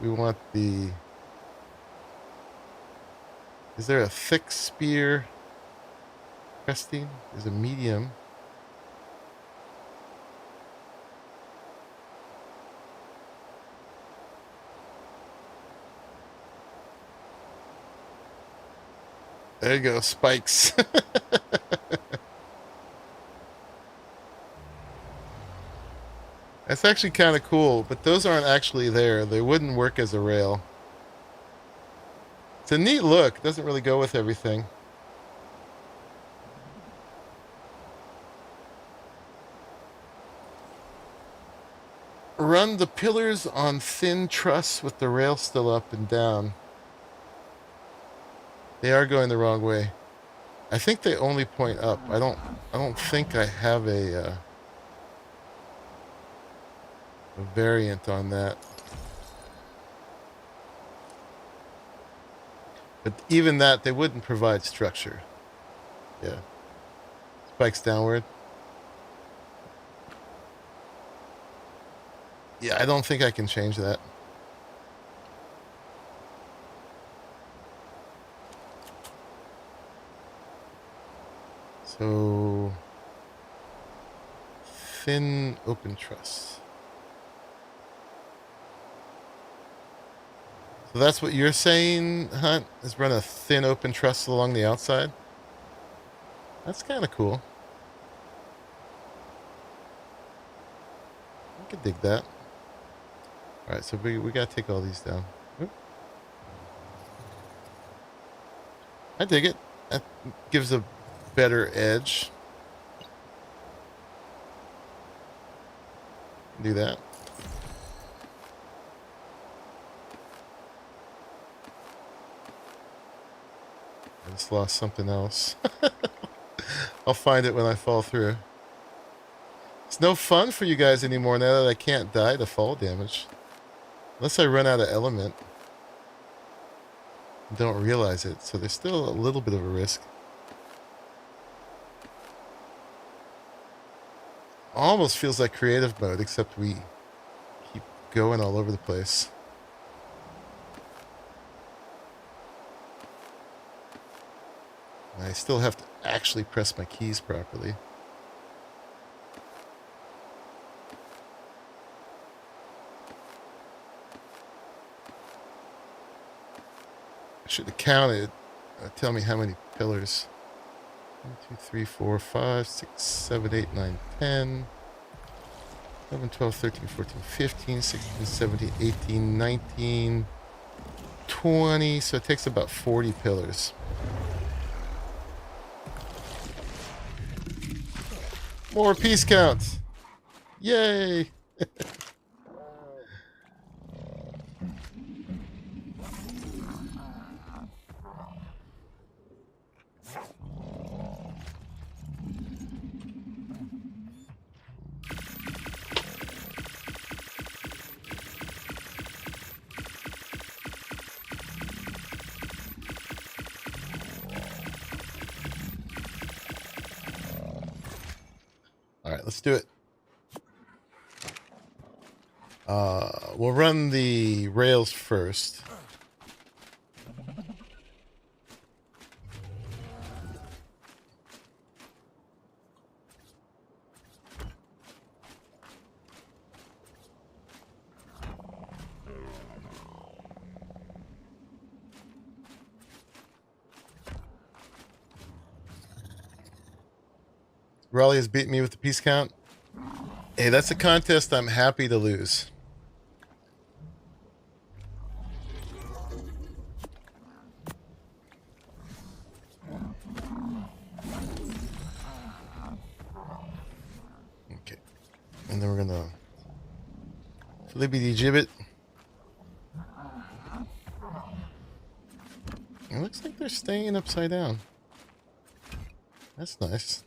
We want the... Is there a thick spear cresting? There's a medium. There you go, spikes. That's actually kind of cool, but those aren't actually there. They wouldn't work as a rail. It's a neat look. It doesn't really go with everything. Run the pillars on thin truss with the rail still up and down. They are going the wrong way. I think they only point up. I don't think I have a variant on that. But even that, they wouldn't provide structure. Yeah. Spikes downward. Yeah, I don't think I can change that. So, thin open truss. So that's what you're saying, Hunt, is run a thin open truss along the outside? That's kind of cool. I could dig that. Alright, so we gotta take all these down. Oop. I dig it. That gives a better edge. Do that. I just lost something else. I'll find it when I fall through. It's no fun for you guys anymore now that I can't die to fall damage. Unless I run out of element. Don't realize it, so there's still a little bit of a risk. Almost feels like creative mode, except we keep going all over the place. I still have to actually press my keys properly. I should have counted. Tell me how many pillars. 1, 2, 3, 4, 5, 6, 7, 8, 9, 10, 11, 12, 13, 14, 15, 16, 17, 18, 19, 20. So it takes about 40 pillars. More piece counts. Yay! Let's do it. We'll run the rails first. Raleigh has beaten me with the piece count. Hey, that's a contest I'm happy to lose. Okay. And then we're gonna flippity gibbet. It looks like they're staying upside down. That's nice.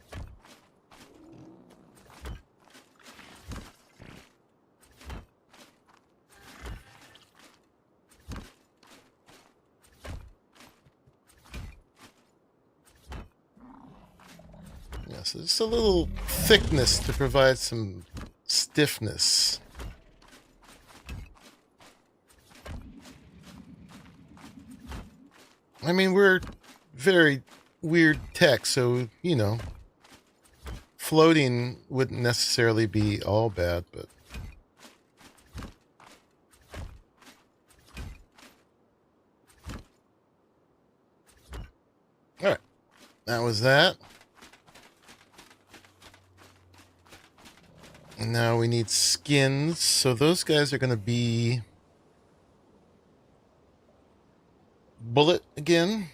So just a little thickness to provide some stiffness. I mean, we're very weird tech, so, you know, floating wouldn't necessarily be all bad, but... Alright, that was that. And now we need skins. So those guys are going to be bullet again.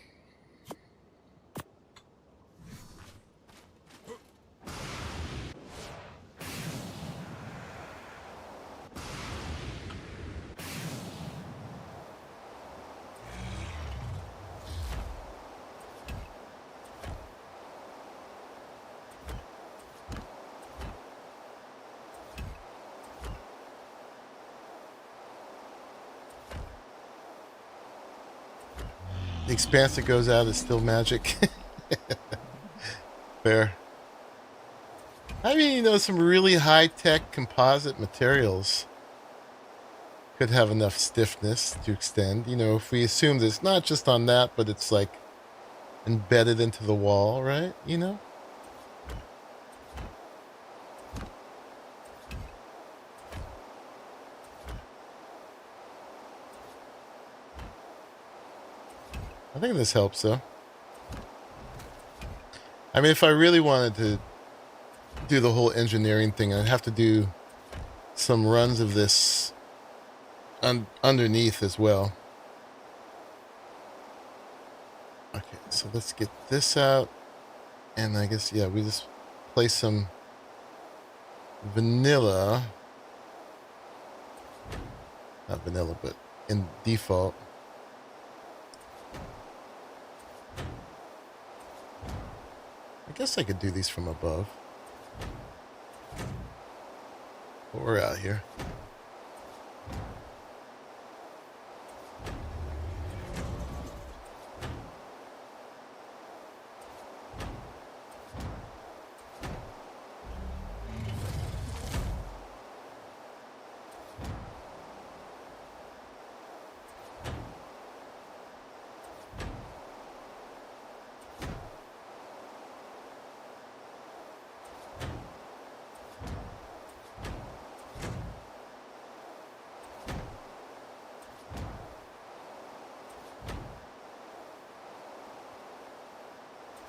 The expanse that goes out is still magic. Fair. I mean, you know, some really high-tech composite materials could have enough stiffness to extend. You know, if we assume that it's not just on that, but it's like embedded into the wall, right? You know? I think this helps, though. I mean, if I really wanted to do the whole engineering thing, I'd have to do some runs of this underneath as well. Okay, so let's get this out. And I guess, yeah, we just place some vanilla. Not vanilla, but in default. I guess I could do these from above. But we're out here.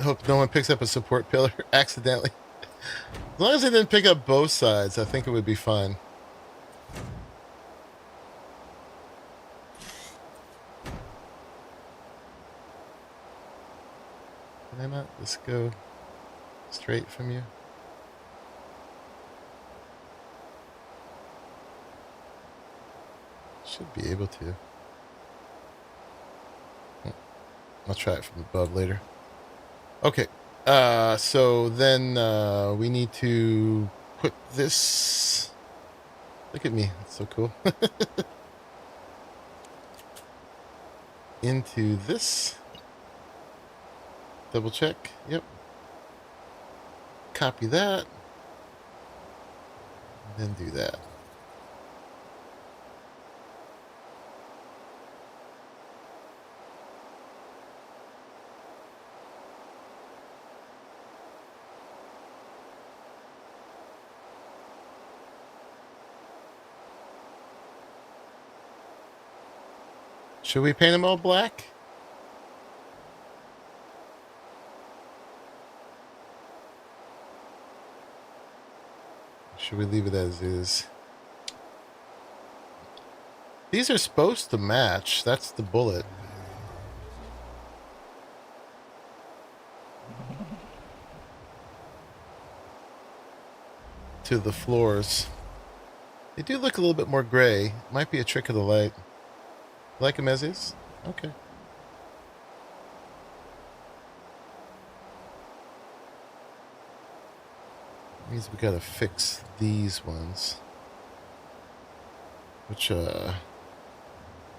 Hope no one picks up a support pillar accidentally. As long as they didn't pick up both sides, I think it would be fine. Can I not just go straight from you? Should be able to. I'll try it from above later. Okay, so then we need to put this... Look at me, it's so cool. Into this. Double check, yep. Copy that. And then do that. Should we paint them all black? Should we leave it as is? These are supposed to match. That's the bullet. To the floors. They do look a little bit more gray. Might be a trick of the light. Like them as is? Okay. Means we gotta fix these ones. Which,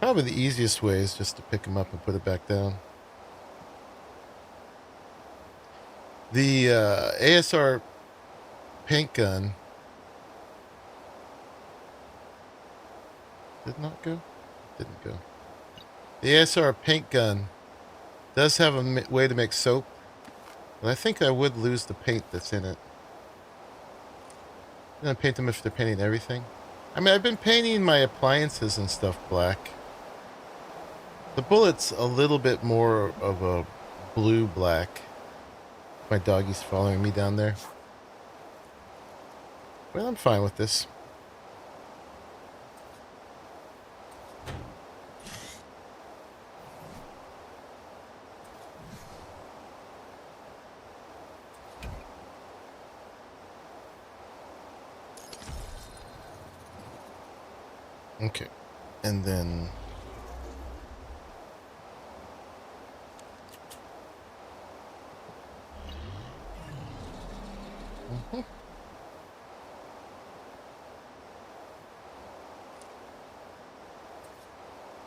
probably the easiest way is just to pick them up and put it back down. The, ASR paint gun did not go? Didn't go. The ASR paint gun does have a way to make soap, but I think I would lose the paint that's in it. I'm gonna paint them if they're painting everything. I mean, I've been painting my appliances and stuff black. The bullet's a little bit more of a blue-black. My doggy's following me down there. Well, I'm fine with this. Okay, and then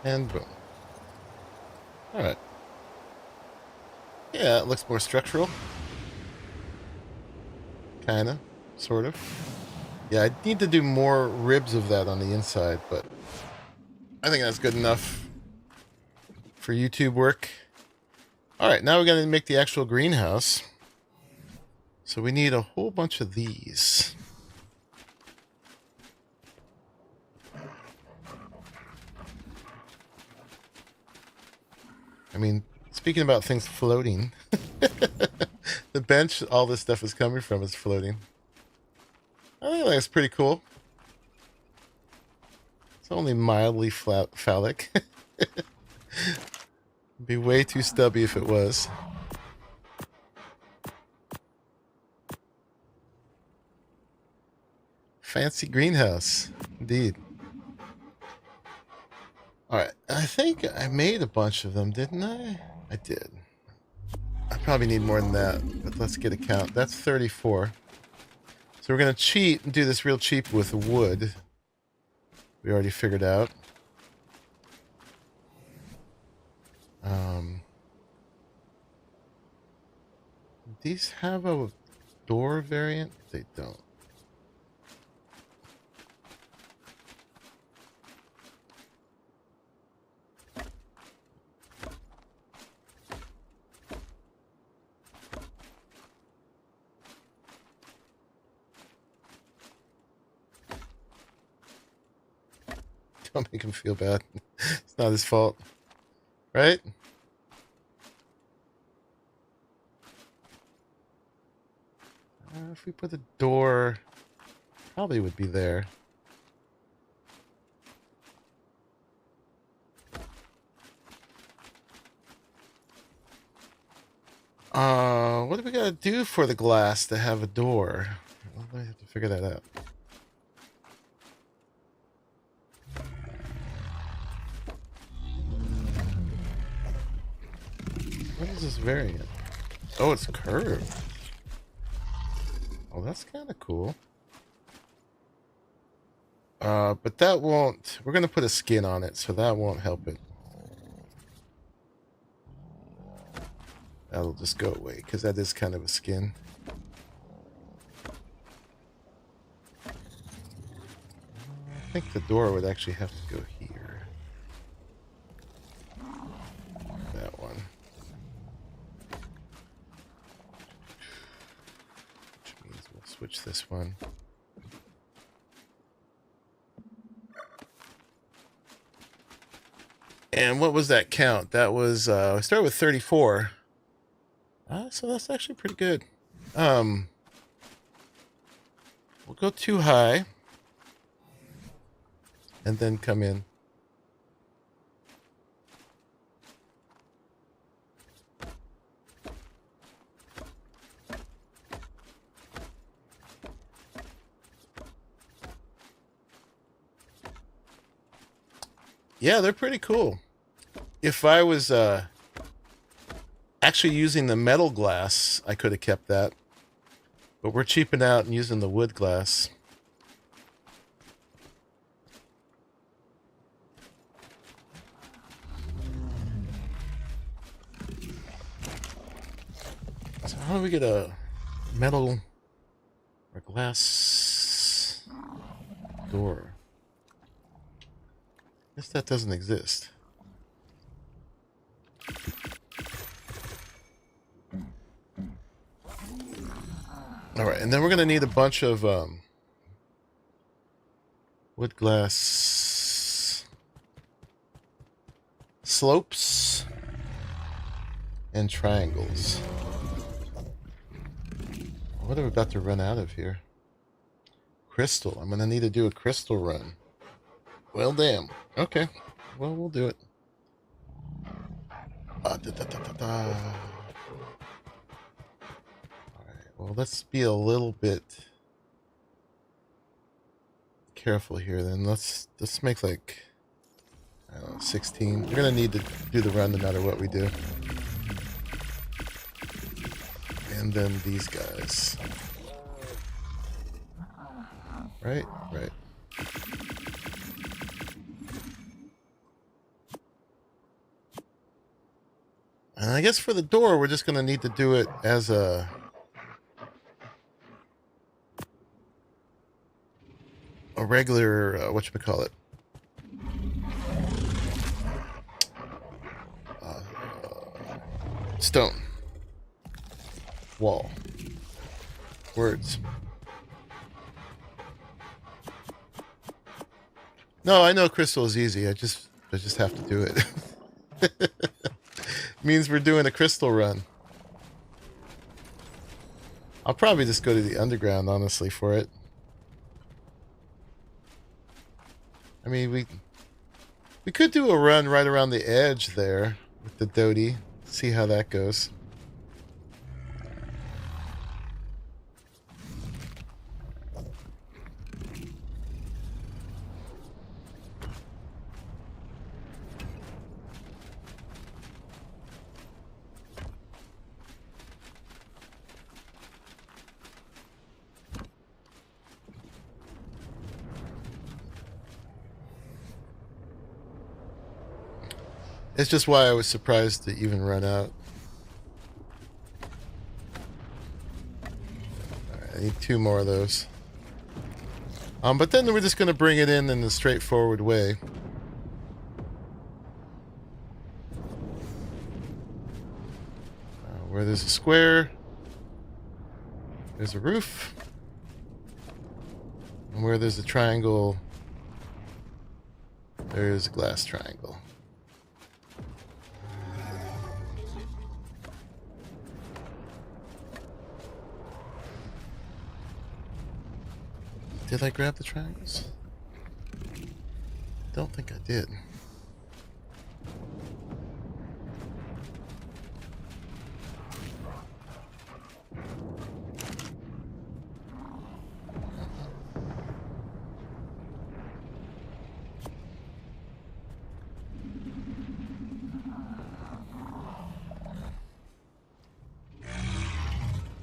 and boom. All right. Yeah, it looks more structural. Kinda, sort of. Yeah, I need to do more ribs of that on the inside, but I think that's good enough for YouTube work. Alright, now we're going to make the actual greenhouse. So we need a whole bunch of these. I mean, speaking about things floating, the bench all this stuff is coming from is floating. I think that's pretty cool. It's only mildly phallic. It'd be way too stubby if it was. Fancy greenhouse, indeed. Alright, I think I made a bunch of them, didn't I? I did. I probably need more than that, but let's get a count. That's 34. So we're going to cheat and do this real cheap with wood. We already figured out. These have a door variant? They don't. Don't make him feel bad. It's not his fault. Right? If we put a door, probably would be there. What do we gotta do for the glass to have a door? Well, I have to figure that out. What is this variant? Oh, it's curved. Oh, that's kind of cool. But that won't... We're going to put a skin on it, so that won't help it. That'll just go away, because that is kind of a skin. I think the door would actually have to go here. That one. Which means we'll switch this one. And what was that count? That was, I started with 34. So that's actually pretty good. We'll go too high. And then come in. Yeah, they're pretty cool. If I was actually using the metal glass, I could have kept that. But we're cheaping out and using the wood glass. So how do we get a metal or glass door? I guess that doesn't exist. All right, and then we're going to need a bunch of wood glass slopes and triangles. What are we about to run out of here? crystal. I'm going to need to do a crystal run. Well, damn. Okay. Well, we'll do it. Alright, well, let's be a little bit careful here then. Let's make like, I don't know, 16. We're going to need to do the run no matter what we do. And then these guys. Right? Right. And I guess for the door, we're just going to need to do it as a regular, whatchamacallit, stone wall. Words. No, I know crystal is easy. I just have to do it. Means we're doing a crystal run. I'll probably just go to the underground, honestly, for it. I mean, we could do a run right around the edge there with the Doty. See how that goes. It's just why I was surprised to even run out. Alright, I need 2 more of those. But then we're just going to bring it in a straightforward way. Where there's a square, there's a roof. And where there's a triangle, there's a glass triangle. Did I grab the triangles? Don't think I did.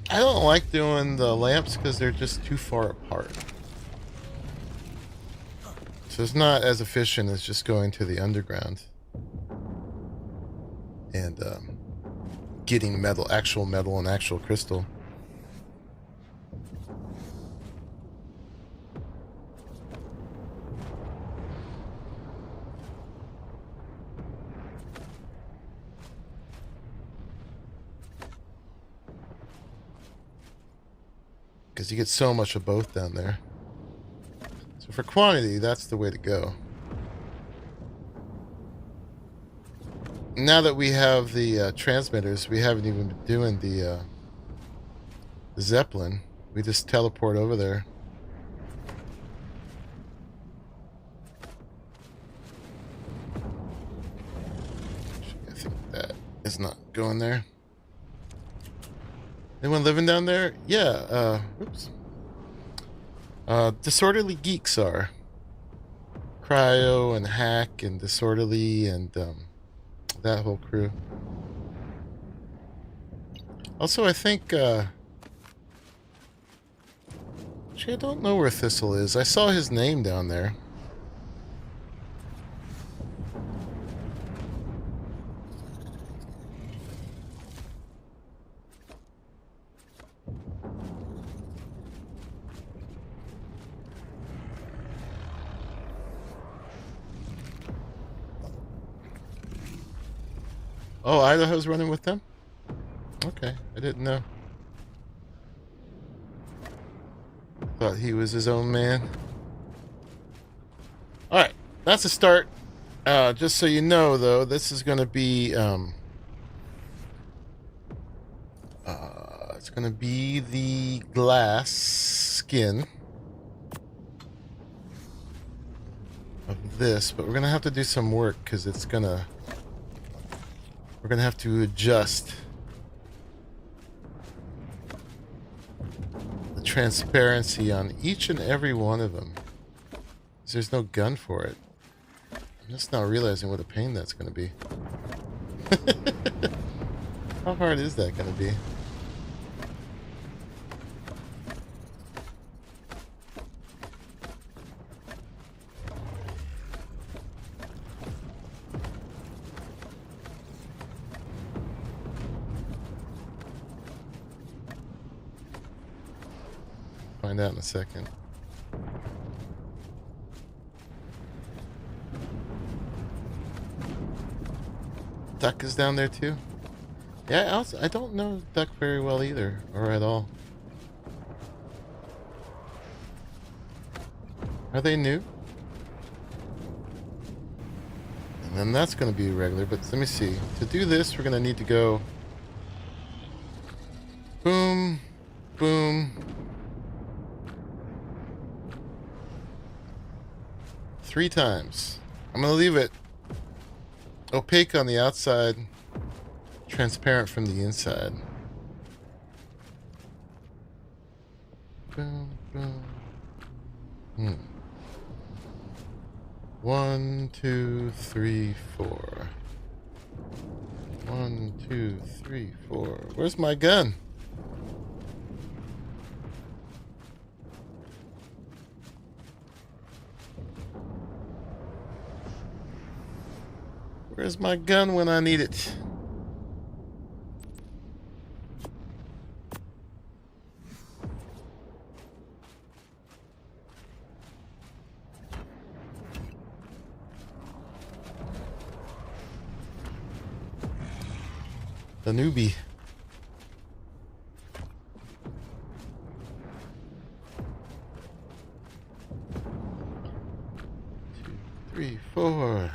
I don't like doing the lamps because they're just too far apart. So it's not as efficient as just going to the underground and getting metal, actual metal and actual crystal. Because you get so much of both down there. So for quantity, that's the way to go. Now that we have the transmitters, we haven't even been doing the Zeppelin. We just teleport over there. I think that is not going there. Anyone living down there? Yeah, oops. Disorderly Geeks are. Cryo and Hack and Disorderly and that whole crew. Also, I think, actually, I don't know where Thistle is. I saw his name down there. Oh, Idaho's running with them? Okay, I didn't know. Thought he was his own man. Alright, that's a start. Just so you know, though, this is going to be... it's going to be the glass skin. this, but we're gonna have to do some work because we're gonna have to adjust the transparency on each and every one of them. 'Cause there's no gun for it. I'm just not realizing what a pain that's gonna be. How hard is that gonna be? Find out in a second. Duck is down there too? Yeah, I don't know Duck very well either, or at all. Are they new? And then that's going to be regular, but let me see. To do this, we're going to need to go boom, boom, 3 times. I'm going to leave it opaque on the outside, transparent from the inside. Boom, boom. 1, 2, 3, 4. 1, 2, 3, 4. Where's my gun? Where's my gun when I need it? The newbie. 2, 3, 4.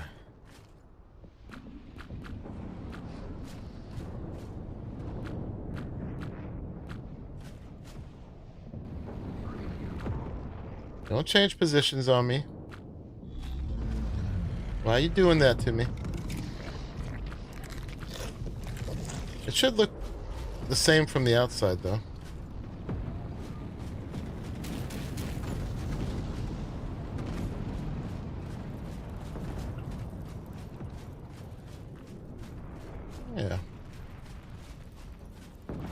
Don't change positions on me. Why are you doing that to me? It should look the same from the outside, though. Yeah.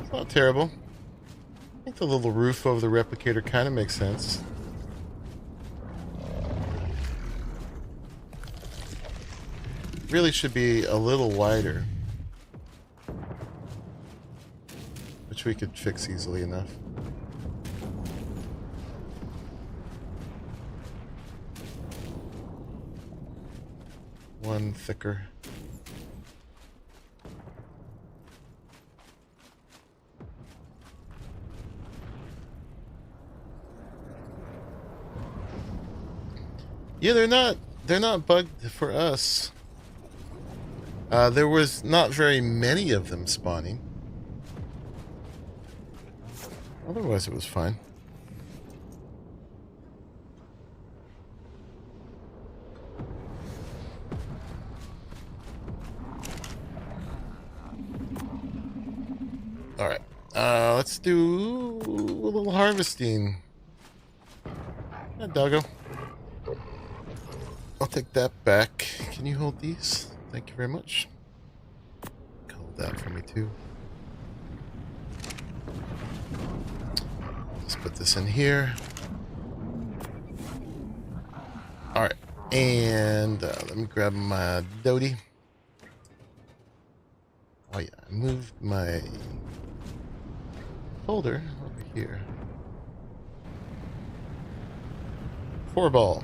It's not terrible. I think the little roof over the replicator kind of makes sense. Really should be a little wider, which we could fix easily enough. One thicker. Yeah, they're not bugged for us. There was not very many of them spawning. Otherwise, it was fine. All right. Let's do a little harvesting. Yeah, doggo. I'll take that back. Can you hold these? Thank you very much. Hold that for me too. Let's put this in here. Alright. And let me grab my Doty. Oh yeah, I moved my folder over here. 4-ball.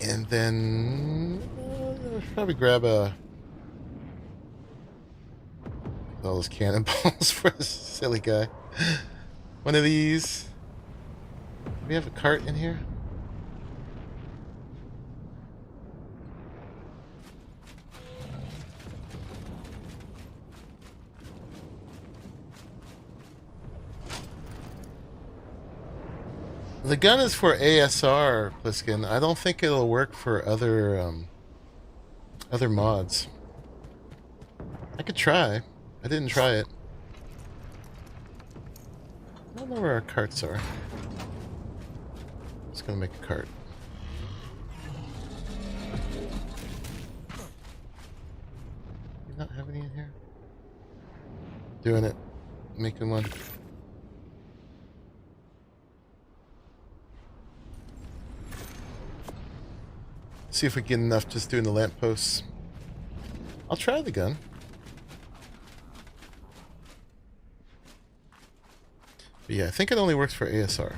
And then probably grab all those cannonballs for this silly guy. One of these. Do we have a cart in here? The gun is for ASR, Bliskin. I don't think it'll work for other mods. I could try. I didn't try it. I don't know where our carts are. I'm just gonna make a cart. Do you not have any in here? Doing it. Making one. See if we get enough just doing the lampposts. I'll try the gun. But yeah, I think it only works for ASR.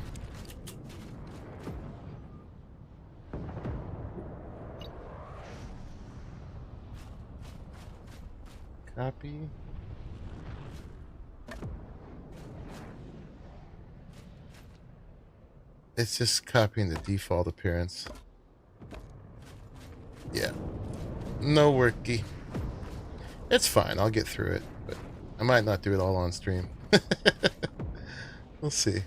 Copy. It's just copying the default appearance. Yeah. No worky. It's fine. I'll get through it. But I might not do it all on stream. We'll see.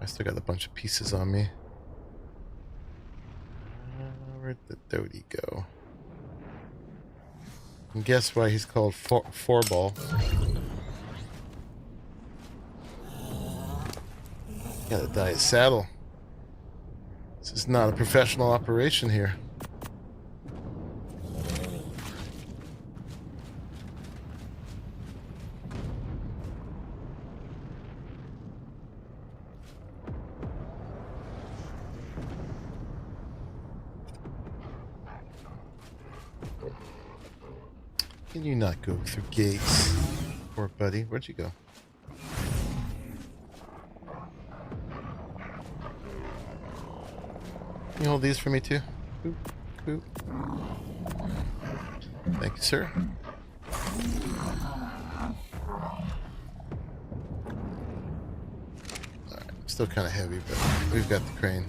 I still got a bunch of pieces on me. Where'd the Doty go? And guess why he's called four ball. Gotta dye his saddle. This is not a professional operation here. Can you not go through gates? Poor buddy. Where'd you go? Can you hold these for me too? Boop, boop. Thank you, sir. Alright, still kind of heavy, but we've got the crane.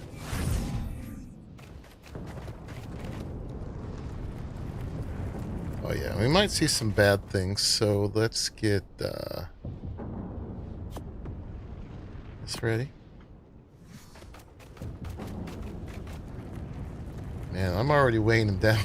Oh yeah, we might see some bad things, so let's get this ready. Man, I'm already weighing him down.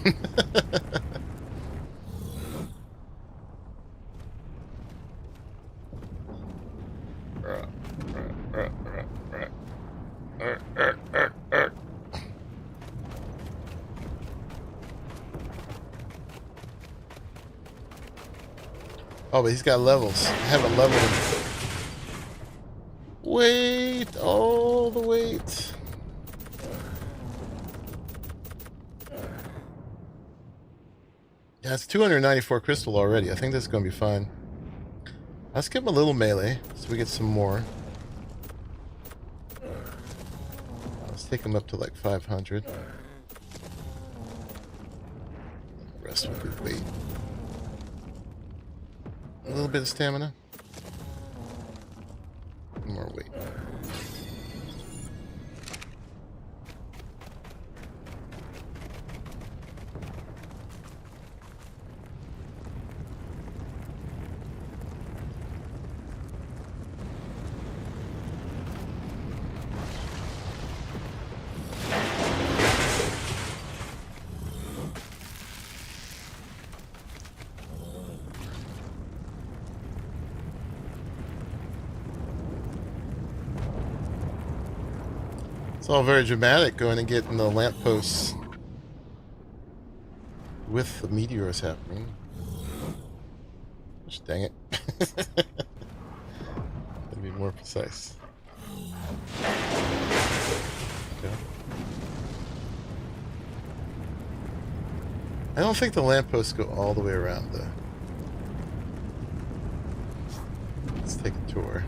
Oh, but he's got levels. I haven't leveled him. Wait, all the weight. Yeah, it's 294 crystal already. I think this is going to be fine. Let's give him a little melee so we get some more. Let's take him up to like 500. The rest will be weight. A little bit of stamina. More weight. It's all very dramatic going and getting the lampposts with the meteors happening. Gosh, dang it. Gotta be more precise. Okay. I don't think the lampposts go all the way around though. Let's take a tour.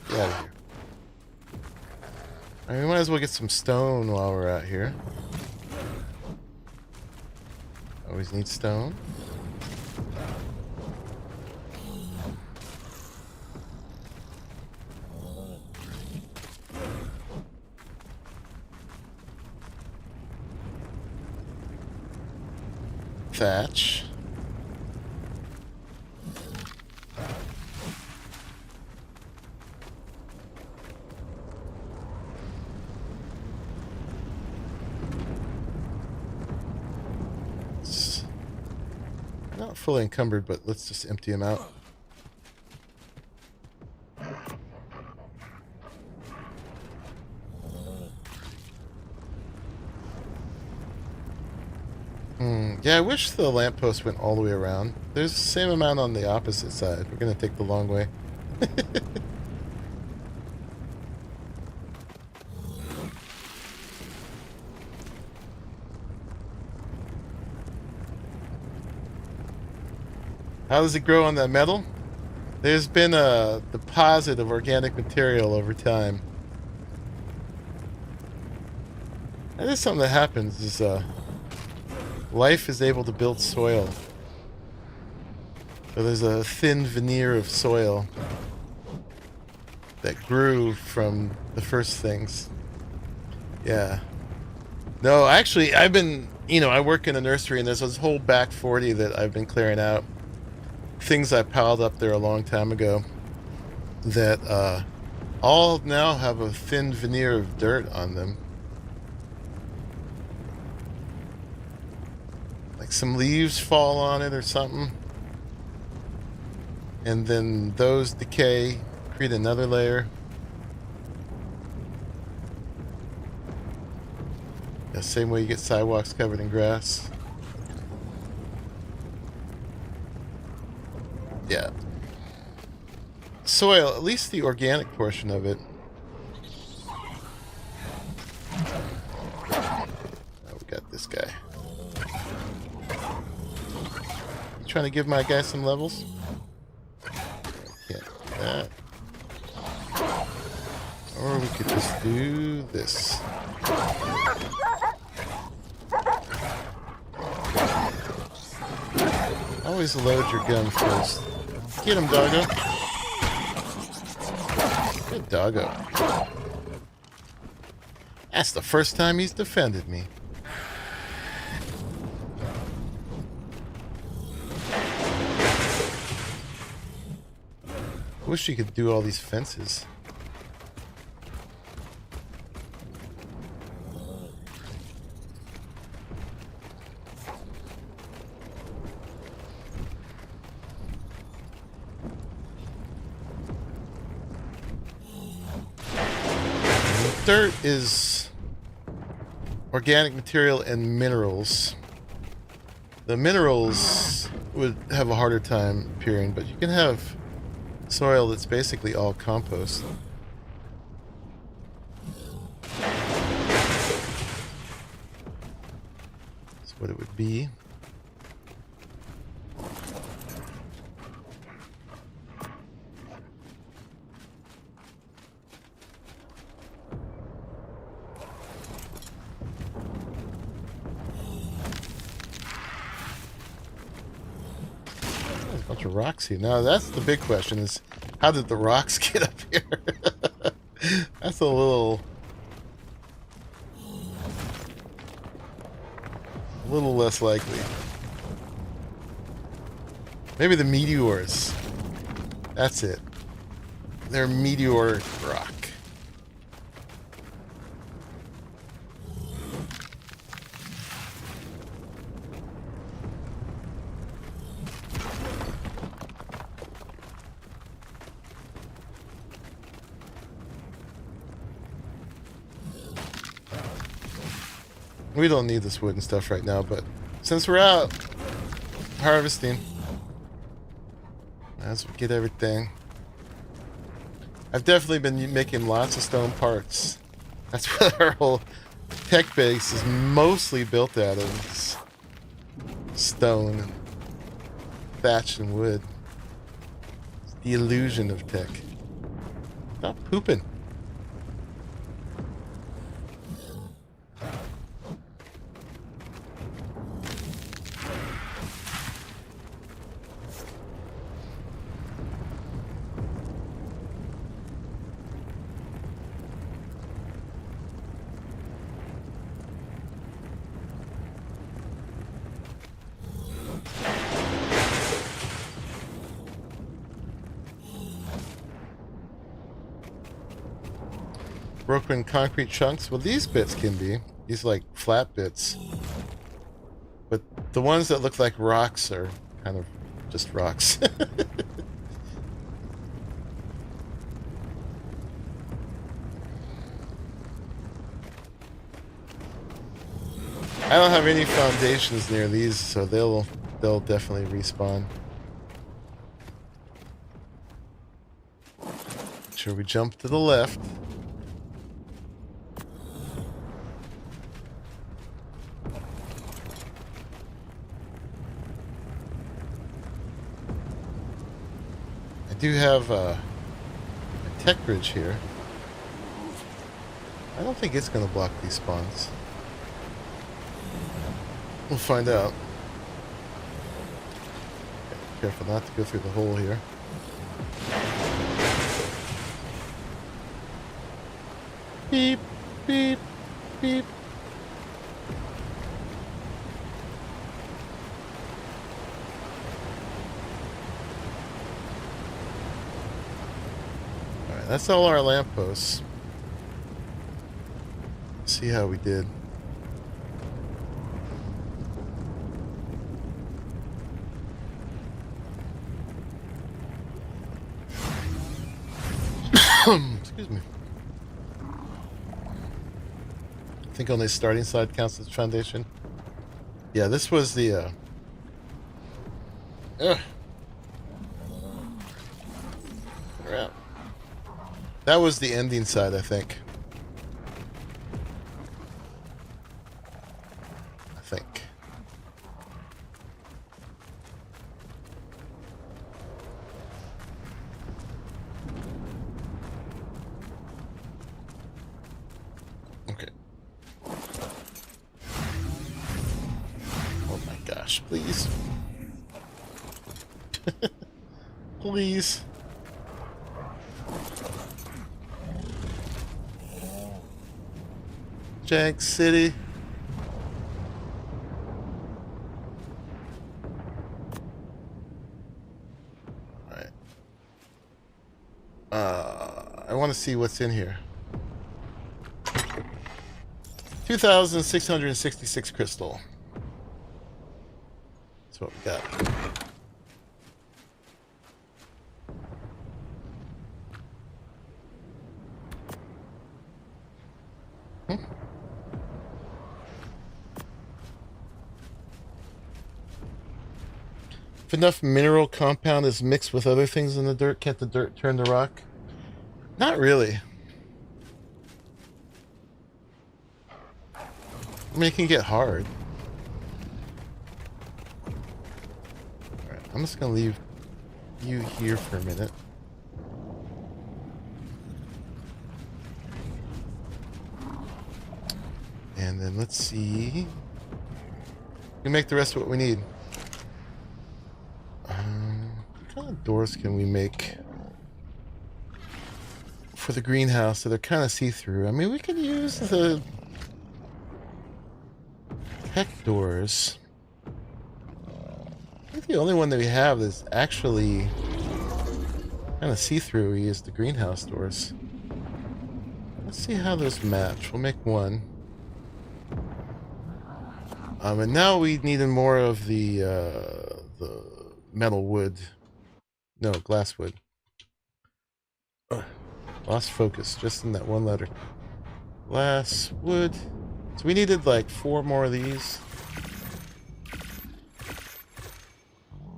Get out of here. I mean, we might as well get some stone while we're out here. Always need stone. thatch. It's not fully encumbered, but let's just empty them out. Yeah, I wish the lamppost went all the way around. There's the same amount on the opposite side. We're gonna take the long way. How does it grow on that metal? There's been a deposit of organic material over time. That is something that happens, is life is able to build soil. So there's a thin veneer of soil that grew from the first things. Yeah. No, actually, I've been, I work in a nursery, and there's this whole back 40 that I've been clearing out. Things I piled up there a long time ago that all now have a thin veneer of dirt on them. Like some leaves fall on it or something. And then those decay, create another layer. The same way you get sidewalks covered in grass. Yeah. Soil, at least the organic portion of it. Oh, we got this guy. You trying to give my guy some levels? Can't do that. Or we could just do this. Always load your gun first. Get him, doggo. Good doggo. That's the first time he's defended me. Wish you could do all these fences. Dirt is organic material and minerals. The minerals would have a harder time appearing, but you can have soil that's basically all compost. That's what it would be. Bunch of rocks here. Now that's the big question: is how did the rocks get up here? That's a little less likely. Maybe the meteors. That's it. They're meteoric rock. We don't need this wood and stuff right now, but since we're out harvesting, as we get everything. I've definitely been making lots of stone parts. That's what our whole tech base is mostly built out of. Is stone and thatch and wood. It's the illusion of tech. Stop pooping. broken concrete chunks. Well, these bits can be. These like flat bits. But the ones that look like rocks are kind of just rocks. I don't have any foundations near these, so they'll definitely respawn. Sure, we jump to the left. I do have a tech bridge here. I don't think it's going to block these spawns. We'll find out. Okay, careful not to go through the hole here. Beep, beep, beep. Alright, that's all our lampposts. See how we did. Excuse me. I think only starting side counts as foundation. Yeah, this was the that was the ending side, I think. Okay. Oh my gosh, please. Please. Jank City. Alright. I want to see what's in here. 2,666 crystal. That's what we got. If enough mineral compound is mixed with other things in the dirt, can't the dirt turn to rock? Not really. I mean, it can get hard. Alright, I'm just gonna leave you here for a minute. And then let's see. We make the rest of what we need. What kind of doors can we make for the greenhouse so they're kind of see-through? I mean, we could use the tech doors. I think the only one that we have is actually kind of see-through is the greenhouse doors. Let's see how those match. We'll make one. And now we needed more of the metal wood. No, glass wood. Ugh. Lost focus just in that one letter. Glass wood. So we needed like 4 more of these.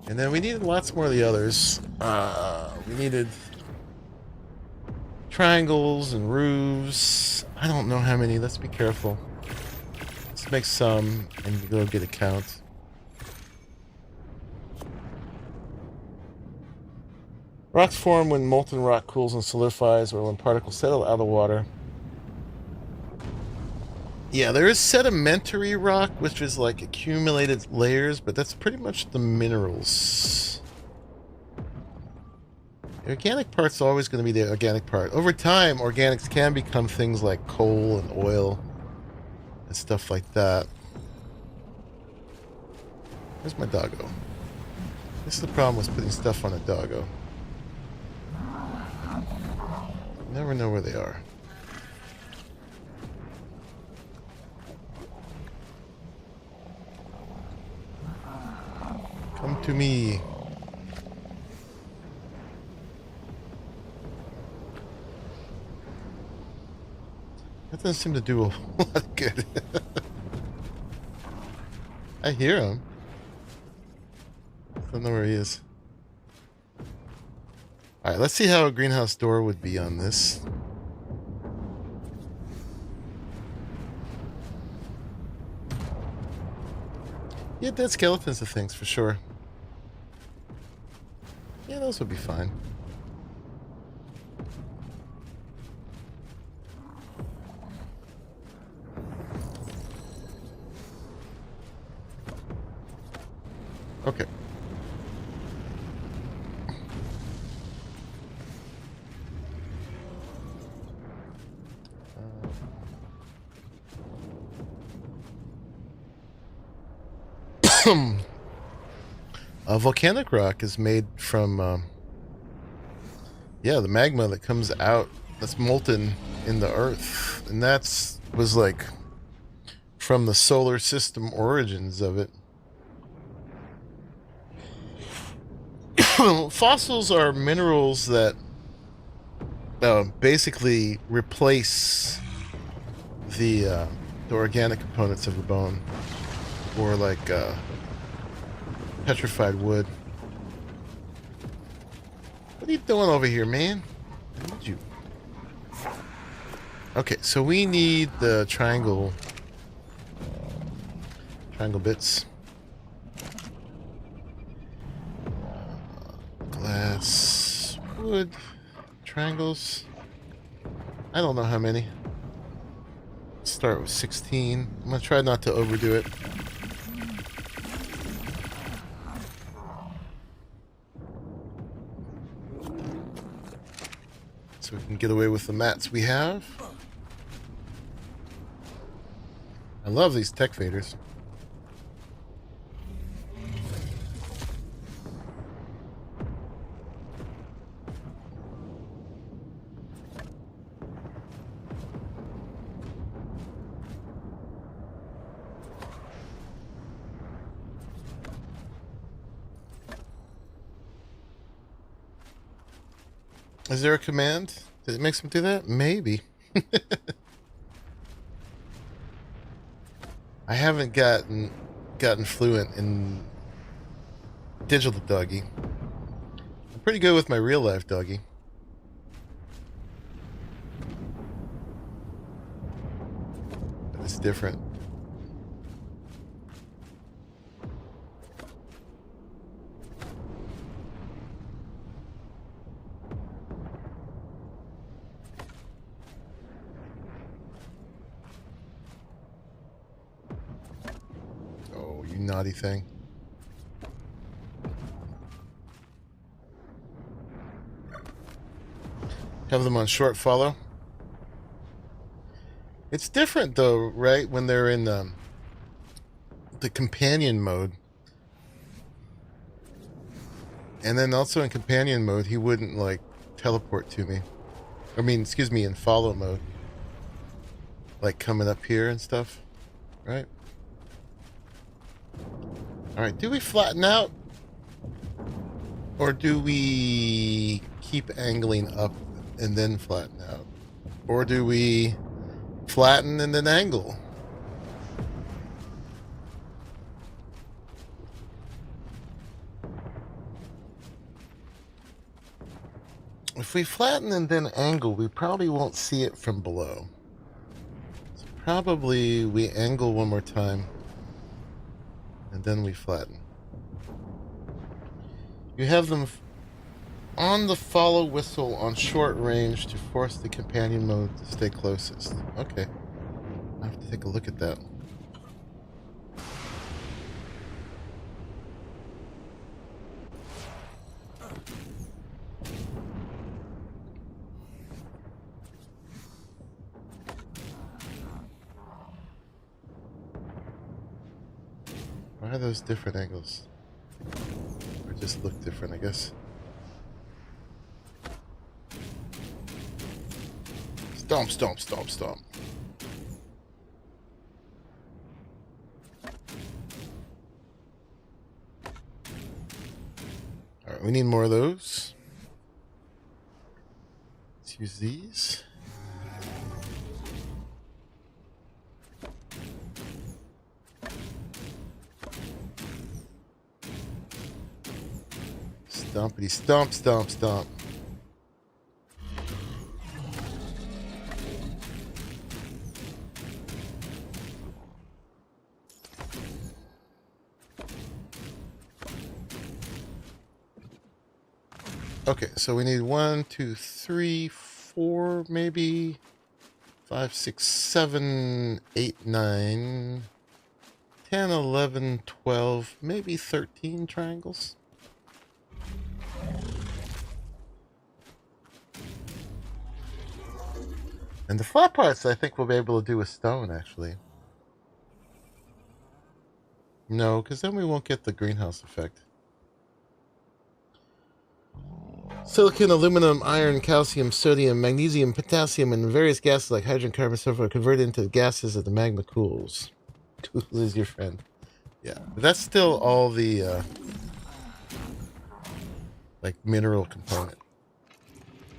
And then we needed lots more of the others. We needed triangles and roofs. I don't know how many. Let's be careful. Let's make some and go get a count. Rocks form when molten rock cools and solidifies, or when particles settle out of the water. Yeah, there is sedimentary rock, which is like accumulated layers, but that's pretty much the minerals. The organic part's always going to be the organic part. Over time, organics can become things like coal and oil and stuff like that. Where's my doggo? This is the problem with putting stuff on a doggo. Never know where they are. Come to me. That doesn't seem to do a whole lot of good. I hear him. Don't know where he is. Alright, let's see how a greenhouse door would be on this. Yeah, dead skeletons of things for sure. Yeah, those would be fine. Okay. Volcanic rock is made from, yeah, the magma that comes out, that's molten in the earth. And was like from the solar system origins of it. Fossils are minerals that basically replace the organic components of the bone, or like petrified wood. What are you doing over here, man? I need you. Okay, so we need the triangle bits. Glass, wood, triangles. I don't know how many. Let's start with 16. I'm gonna try not to overdo it. So we can get away with the mats we have. I love these tech faders. Is there a command that makes him do that? Maybe. I haven't gotten fluent in digital doggy. I'm pretty good with my real life doggy. But it's different. Naughty thing. Have them on short follow. It's different though, right? When they're in the companion mode. And then also in companion mode, he wouldn't like teleport to me. I mean, excuse me, in follow mode. Like coming up here and stuff, right? Alright, do we flatten out? Or do we keep angling up and then flatten out? Or do we flatten and then angle? If we flatten and then angle, we probably won't see it from below. So probably we angle one more time. And then we flatten. You have them on the follow whistle on short range to force the companion mode to stay closest. Okay. I have to take a look at that. Why are those different angles? Or just look different, I guess. Stomp, stomp, stomp, stomp. We need more of those. Let's use these. Stompity stomp, stomp, stomp. Okay, so we need 1, 2, 3, 4, maybe 5, 6, 7, 8, 9, 10, 11, 12, maybe 13 triangles. And the flat parts, I think we'll be able to do with stone, actually. No, because then we won't get the greenhouse effect. Silicon, aluminum, iron, calcium, sodium, magnesium, potassium, and various gases like hydrogen, carbon, so forth are converted into gases as the magma cools. Cool is your friend. Yeah, but that's still all the like mineral component.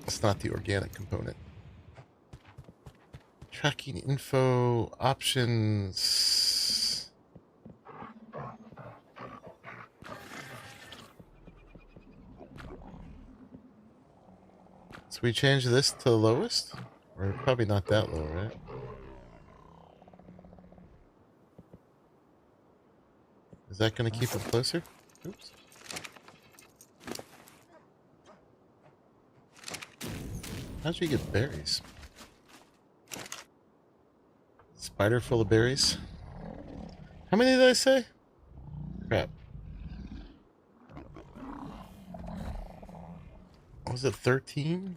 It's not the organic component. Tracking info options. So we change this to the lowest? Or probably not that low, right? Is that going to keep it closer? Oops. How'd you get berries? Spider full of berries? How many did I say? Crap. Was it 13?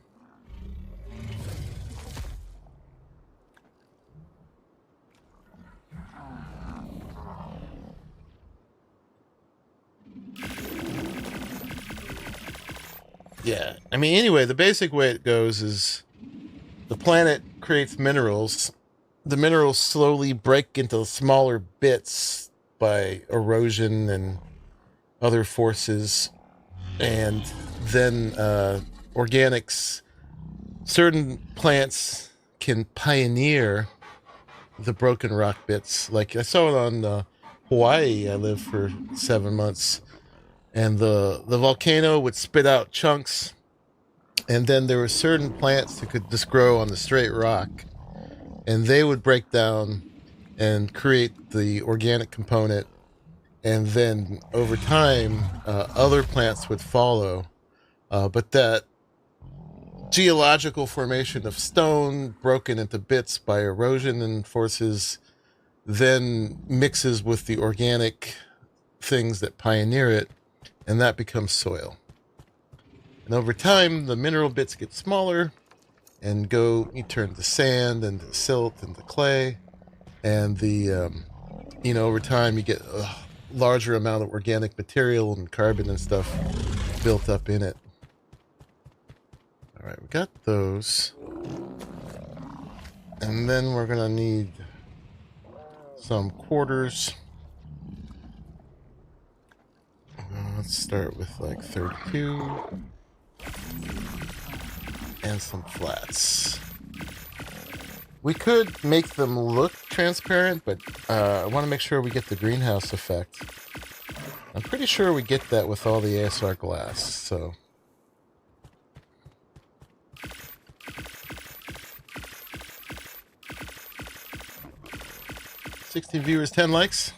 Yeah, I mean, anyway, the basic way it goes is the planet creates minerals. The minerals slowly break into smaller bits by erosion and other forces. And then organics, certain plants can pioneer the broken rock bits. Like I saw it on Hawaii. I lived for 7 months. And the volcano would spit out chunks. And then there were certain plants that could just grow on the straight rock. And they would break down and create the organic component. And then over time, other plants would follow. But that geological formation of stone broken into bits by erosion and forces then mixes with the organic things that pioneer it, and that becomes soil. And over time, the mineral bits get smaller and you turn to sand and to silt and to clay. And over time you get a larger amount of organic material and carbon and stuff built up in it. All right, we got those. And then we're going to need some quarters. Let's start with like 32. And some flats. We could make them look transparent, but I want to make sure we get the greenhouse effect. I'm pretty sure we get that with all the ASR glass, so... 16 viewers, 10 likes.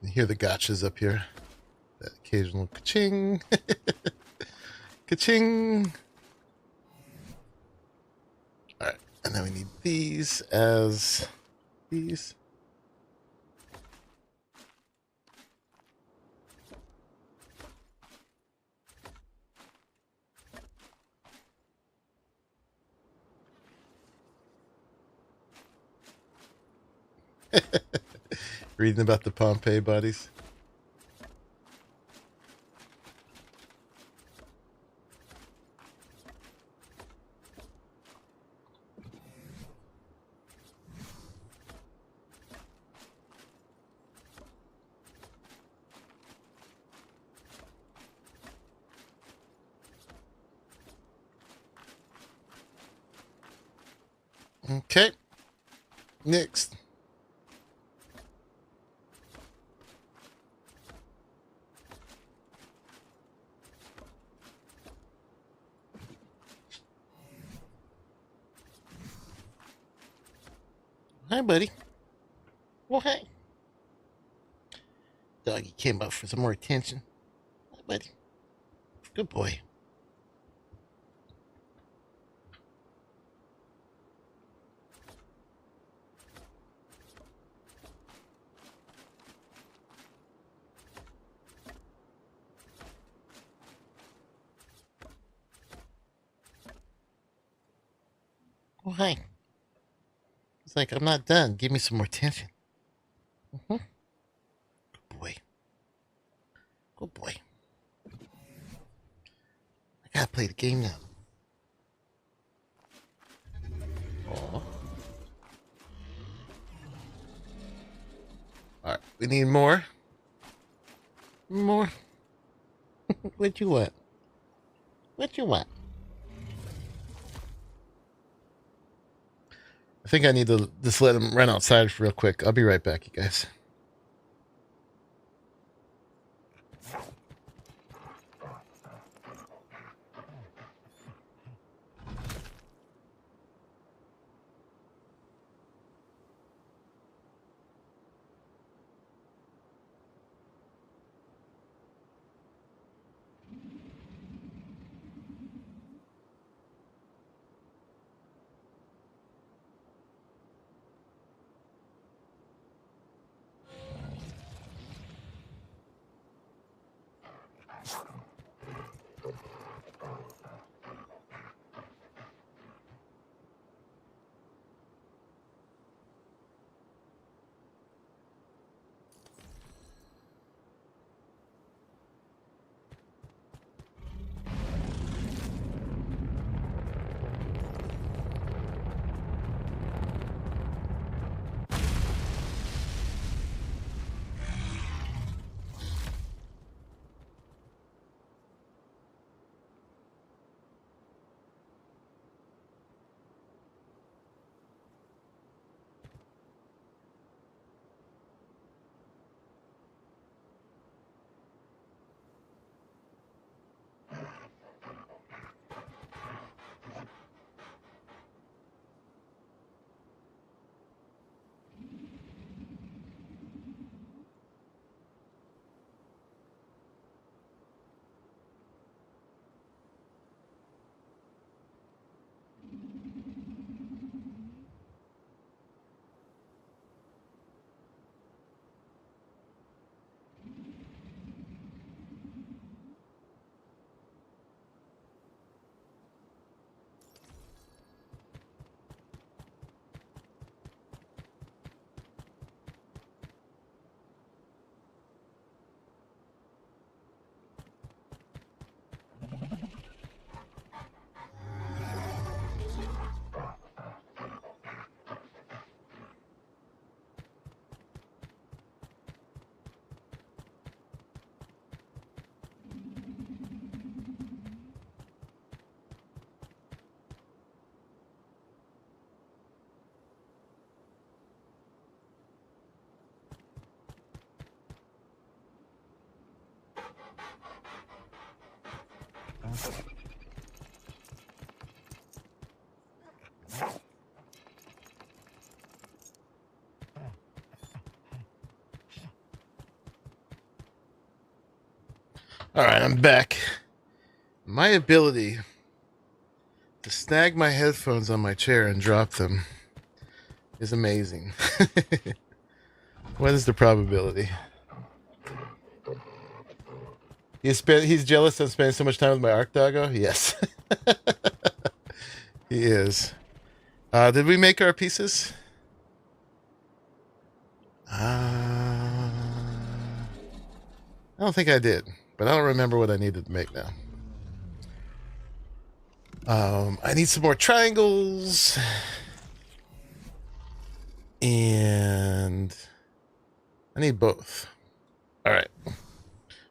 You hear the gotchas up here. That occasional ka-ching. Ka-ching. we need these as these. Reading about the Pompeii bodies. Okay. Next. Hi, buddy. Well, hey. Doggy came up for some more attention. Hi, buddy. Good boy. Oh, hi. It's like, I'm not done. Give me some more attention. Good boy. Good boy. I gotta play the game now. Aw. Alright, we need more. More. What you want? What you want? I think I need to just let him run outside real quick. I'll be right back, you guys. All right, I'm back. My ability to snag my headphones on my chair and drop them is amazing. What is the probability? He's jealous I'm spending so much time with my Ark doggo? Yes. He is. Did we make our pieces? I don't think I did, but I don't remember what I needed to make now. I need some more triangles. And I need both. All right.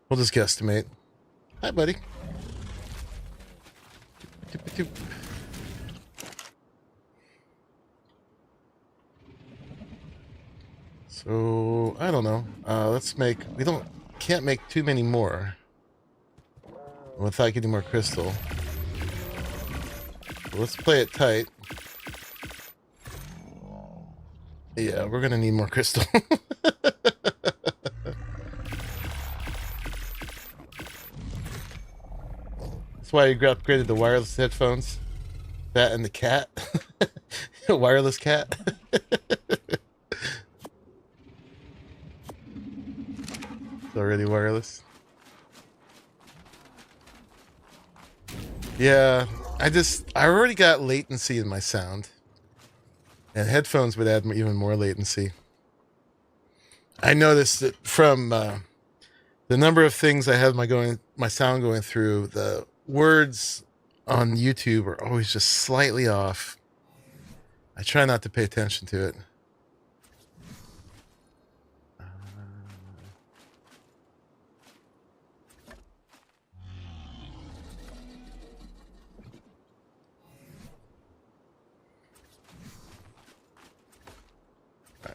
We'll just guesstimate. Hi, buddy. So, I don't know. Let's make... Can't make too many more without getting more crystal. So let's play it tight. Yeah, we're gonna need more crystal. That's why you upgraded the wireless headphones. That and the cat. Wireless cat. It's already wireless. Yeah, I already got latency in my sound. And headphones would add even more latency. I noticed that from the number of things I have my sound going through, the words on YouTube are always just slightly off. I try not to pay attention to it.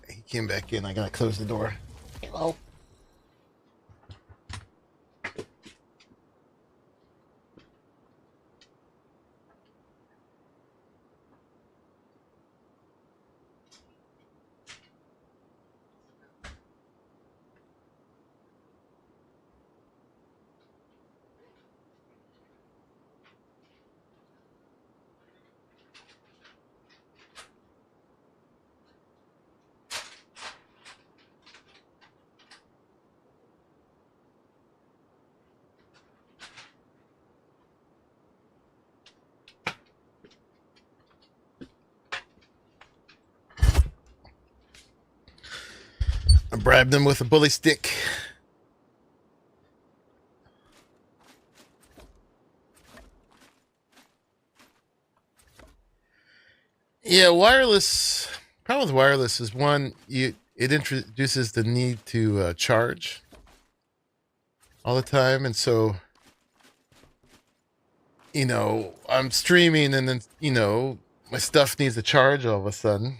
He came back in. I gotta close the door. Hello. I bribed them with a bully stick. Yeah, wireless. Problem with wireless is one, it introduces the need to charge all the time, and so I'm streaming, and then my stuff needs to charge all of a sudden.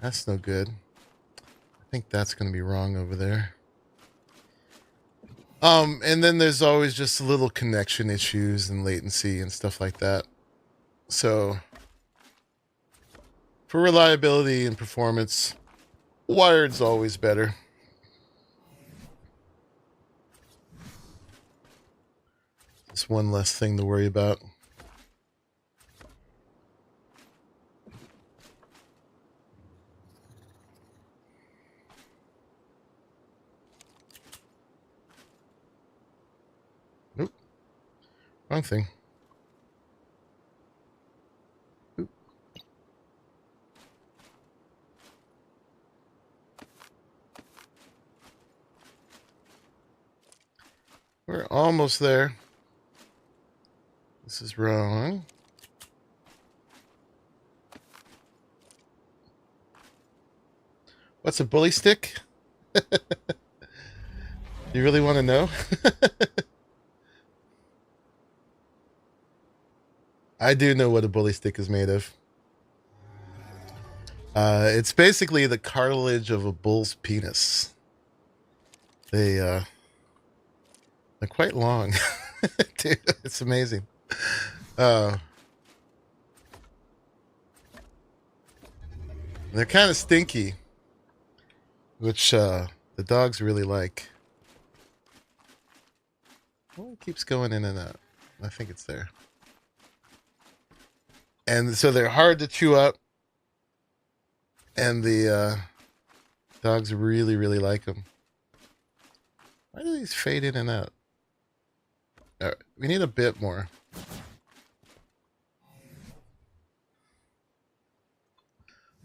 That's no good. I think that's going to be wrong over there. And then there's always just little connection issues and latency and stuff like that. So, for reliability and performance, wired's always better. It's one less thing to worry about. Nope. Wrong thing. Oop. We're almost there. This is wrong. What's a bully stick? You really want to know? I do know what a bully stick is made of. It's basically the cartilage of a bull's penis. They're quite long. Dude, it's amazing. They're kind of stinky, which the dogs really like. Well, it keeps going in and out. I think it's there. And so they're hard to chew up. And the dogs really, really like them. Why do these fade in and out? All right, we need a bit more.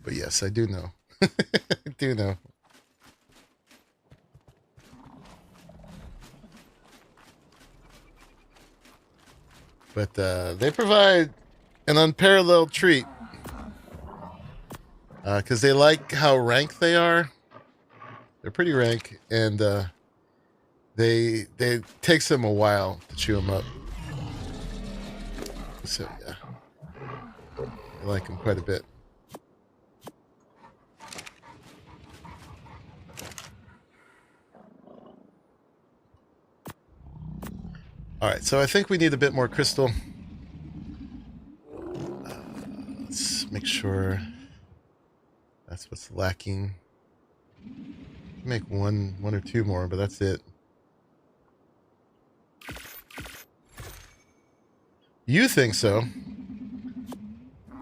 But yes, I do know. I do know. But they provide an unparalleled treat. Because they like how rank they are. They're pretty rank. And they takes them a while to chew them up. So yeah. I like them quite a bit. Alright, so I think we need a bit more crystal. Let's make sure that's what's lacking. Make one or two more, but that's it. You think so?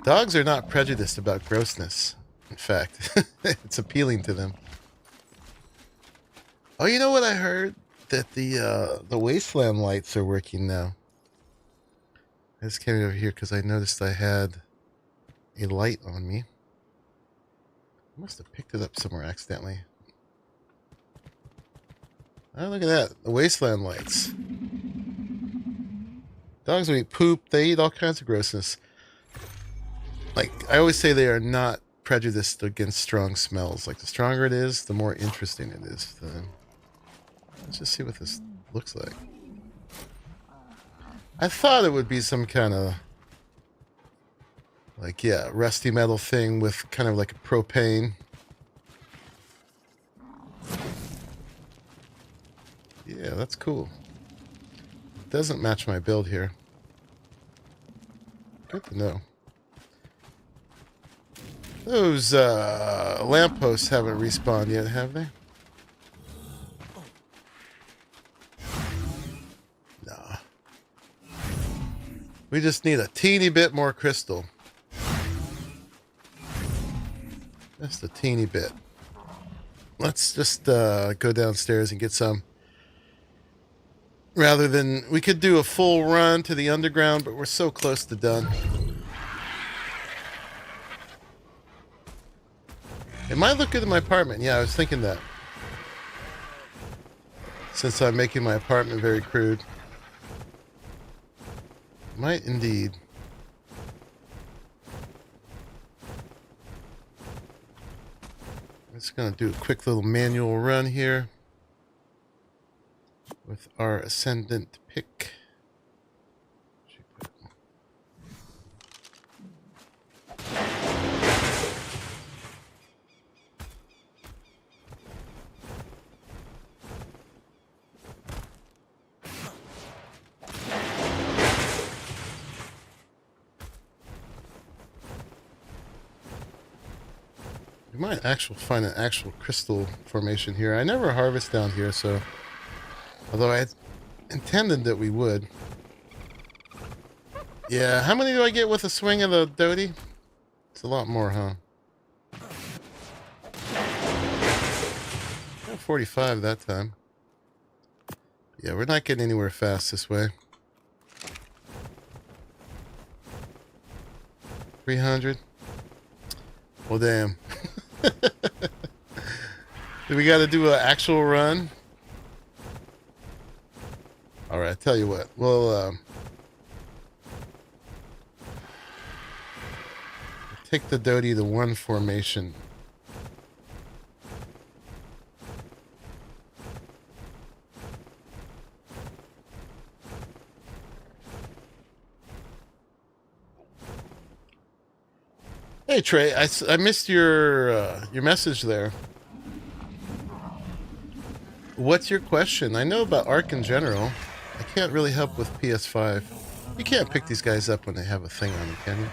Dogs are not prejudiced about grossness. In fact, it's appealing to them. Oh, you know what I heard? That the wasteland lights are working now. I just came over here because I noticed I had a light on me. I must have picked it up somewhere accidentally. Oh, look at that. The wasteland lights. Dogs will eat poop. They eat all kinds of grossness. Like, I always say they are not prejudiced against strong smells. Like, the stronger it is, the more interesting it is to them. Let's just see what this looks like. I thought it would be some kind of, like, yeah, rusty metal thing with kind of like a propane. Yeah, that's cool. It doesn't match my build here. Good to know. Those lampposts haven't respawned yet, have they? Nah. We just need a teeny bit more crystal. Just a teeny bit. Let's just go downstairs and get some. Rather than, we could do a full run to the underground, but we're so close to done. It might look good in my apartment. Yeah, I was thinking that. Since I'm making my apartment very crude. Might indeed. I'm just going to do a quick little manual run here. With our Ascendant pick. We might find an actual crystal formation here. I never harvest down here, so... Although I intended that we would. Yeah, how many do I get with a swing of the Doty? It's a lot more, huh? 45 that time. Yeah, we're not getting anywhere fast this way. 300. Well, damn. Do we got to do an actual run? All right, I tell you what. We'll take the Doty to one formation. Hey Trey, I missed your message there. What's your question? I know about Ark in general. I can't really help with PS5. You can't pick these guys up when they have a thing on them, can you?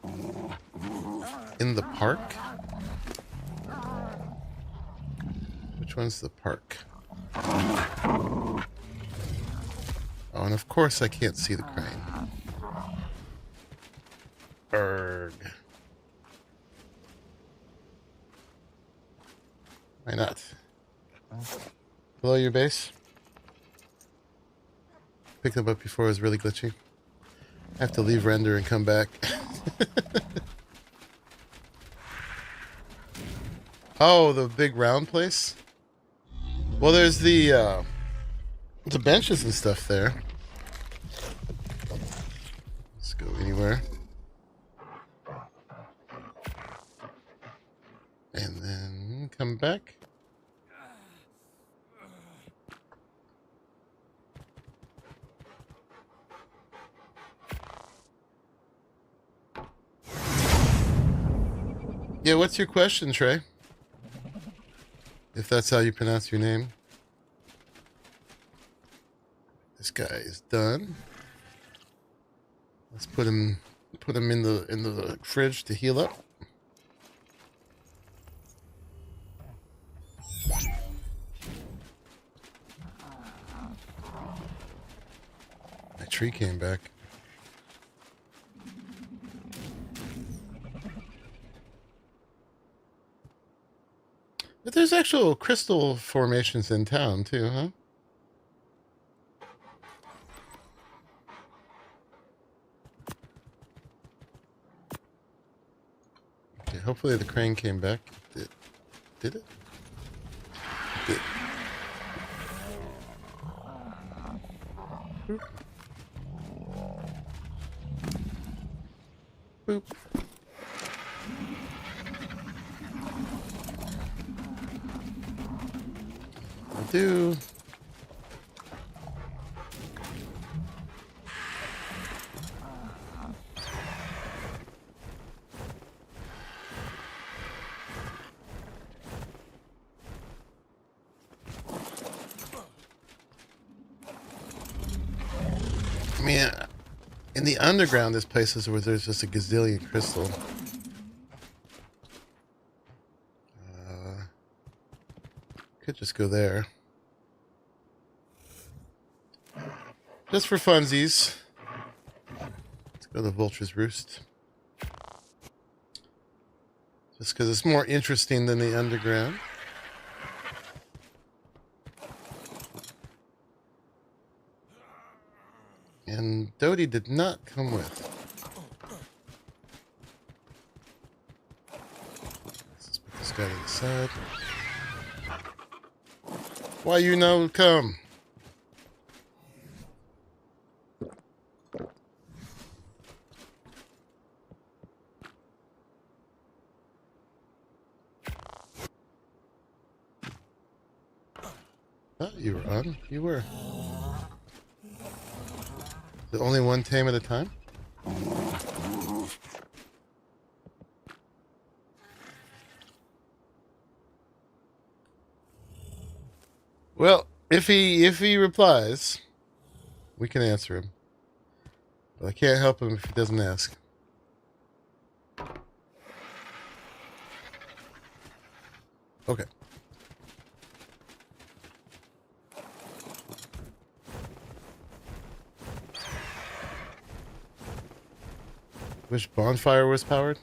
No. In the park? Which one's the park? Oh, and of course I can't see the crane. Erg. Why not? Below your base? Picked them up before it was really glitchy. I have to leave render and come back. Oh, the big round place? Well, there's the benches and stuff there. Let's go anywhere. And then come back. Yeah, what's your question, Trey? If that's how you pronounce your name. This guy is done. Let's put him in the fridge to heal up. My tree came back. But there's actual crystal formations in town too, huh? Okay, hopefully the crane came back. Did it? Did. Boop. Boop. Do. I mean, in the underground, there's places where there's just a gazillion crystal. Could just go there. Just for funsies. Let's go to Vulture's Roost. Just because it's more interesting than the underground. And Dodie did not come with. Let's put this guy to the side. Why you no come? Oh, you were on. You were. The only one tame at a time? Well, if he replies, we can answer him. But I can't help him if he doesn't ask. Okay. Which bonfire was powered?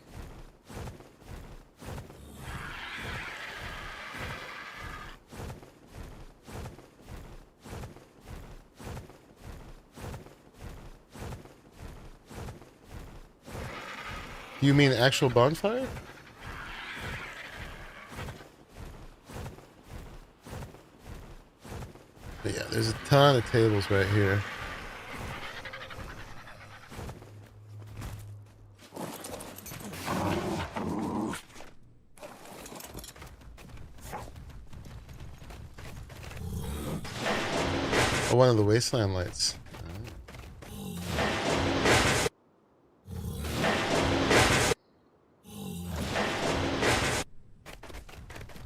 You mean actual bonfire? But yeah, there's a ton of tables right here. Oh, one of the wasteland lights.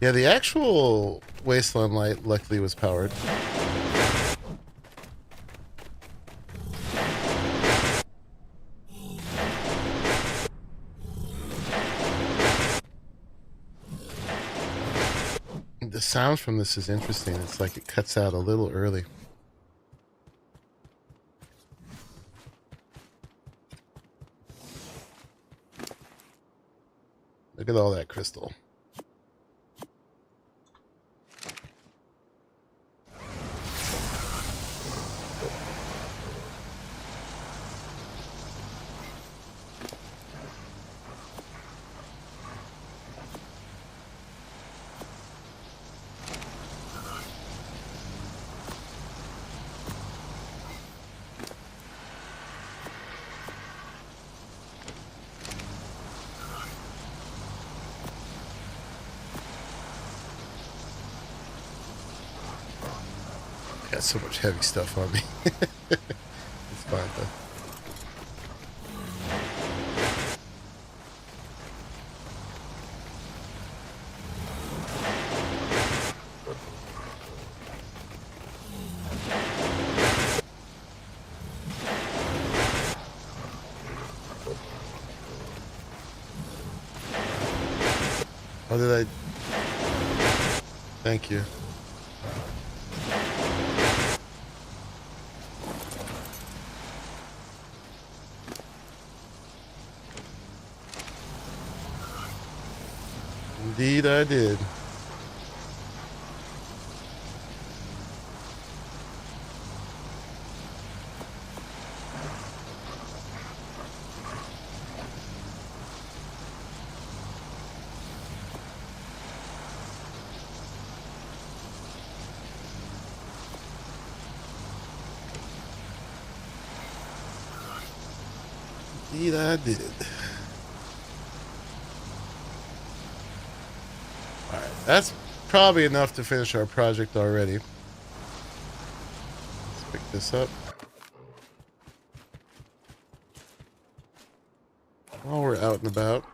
Yeah, the actual wasteland light luckily was powered. The sound from this is interesting. It's like it cuts out a little early. Look at all that crystal. Got so much heavy stuff on me. It's fine though. How did I? Thank you. Indeed I did. Indeed I did. Alright, that's probably enough to finish our project already. Let's pick this up. While we're out and about.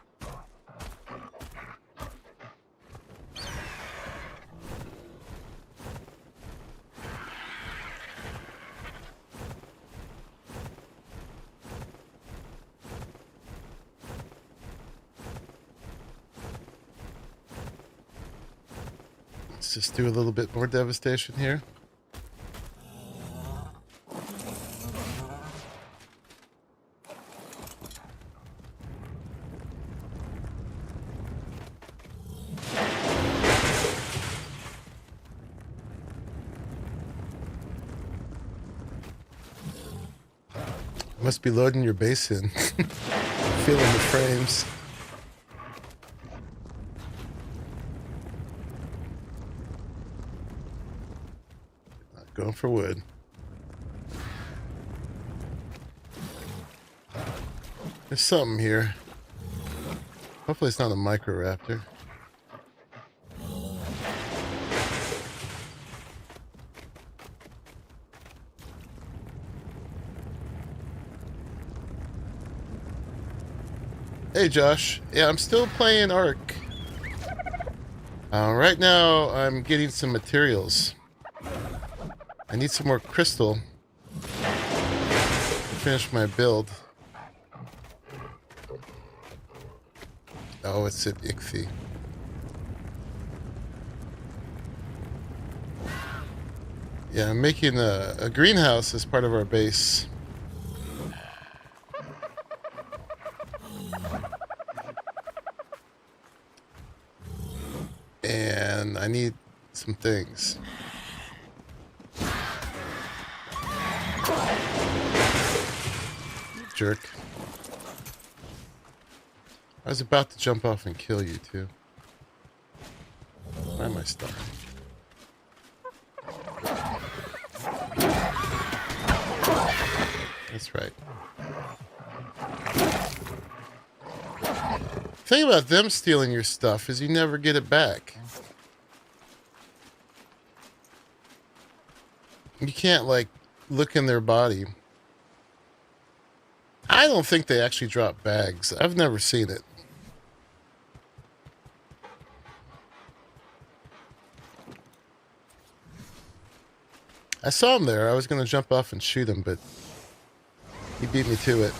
Let's just do a little bit more devastation here. Must be loading your base in. Feeling the frames. Going for wood. There's something here. Hopefully it's not a microraptor. Hey Josh, yeah, I'm still playing Ark. Right now I'm getting some materials. I need some more crystal to finish my build. Oh, it's at Ichthy. Yeah, I'm making a greenhouse as part of our base. And I need some things. Jerk. I was about to jump off and kill you too. Why am I stuck? That's right. The thing about them stealing your stuff is you never get it back. You can't, like, look in their body. I don't think they actually drop bags. I've never seen it. I saw him there. I was going to jump off and shoot him, but he beat me to it.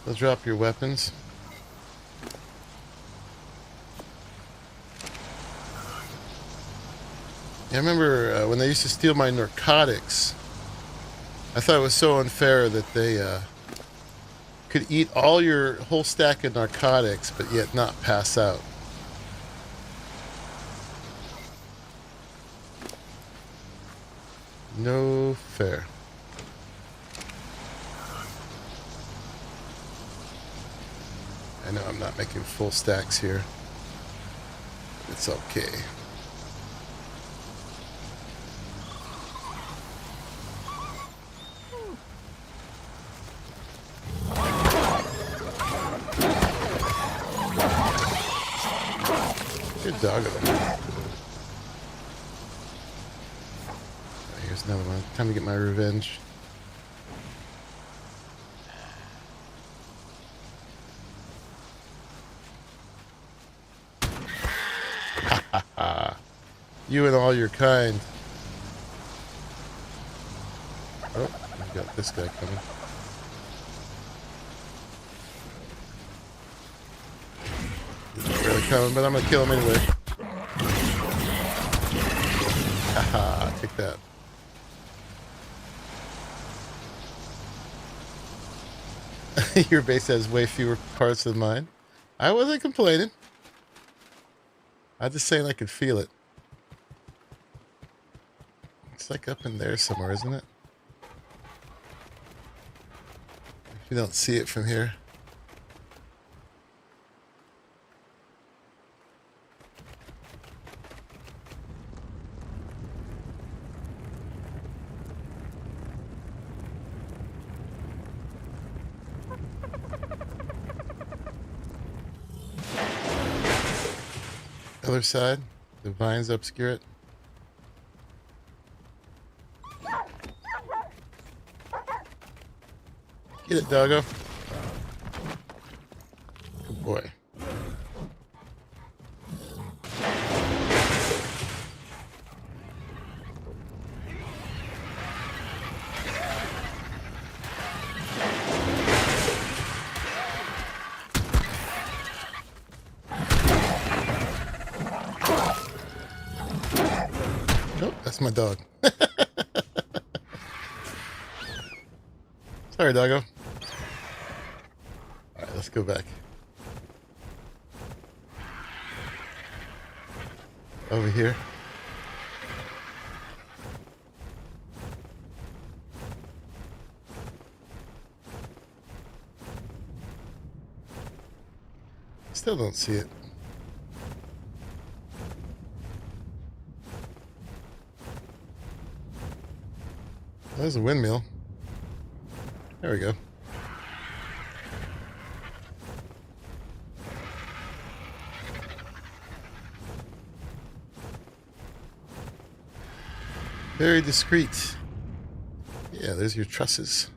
They'll drop your weapons. I remember when they used to steal my narcotics. I thought it was so unfair that they could eat all your whole stack of narcotics, but yet not pass out. No fair. I know I'm not making full stacks here. It's okay. Good dog of it. Here's another one. Time to get my revenge. You and all your kind. Oh, we got this guy coming. He's not really coming, but I'm gonna kill him anyway. Haha, take that. Your base has way fewer parts than mine. I wasn't complaining. I'm just saying I could feel it. It's like up in there somewhere, isn't it? If you don't see it from here. Other side, the vines obscure it. Get it, doggo. Good boy. Nope, that's my dog. Sorry, doggo. Alright, let's go back. Over here. Still don't see it. There's a windmill. There we go. Very discreet. Yeah, there's your trusses.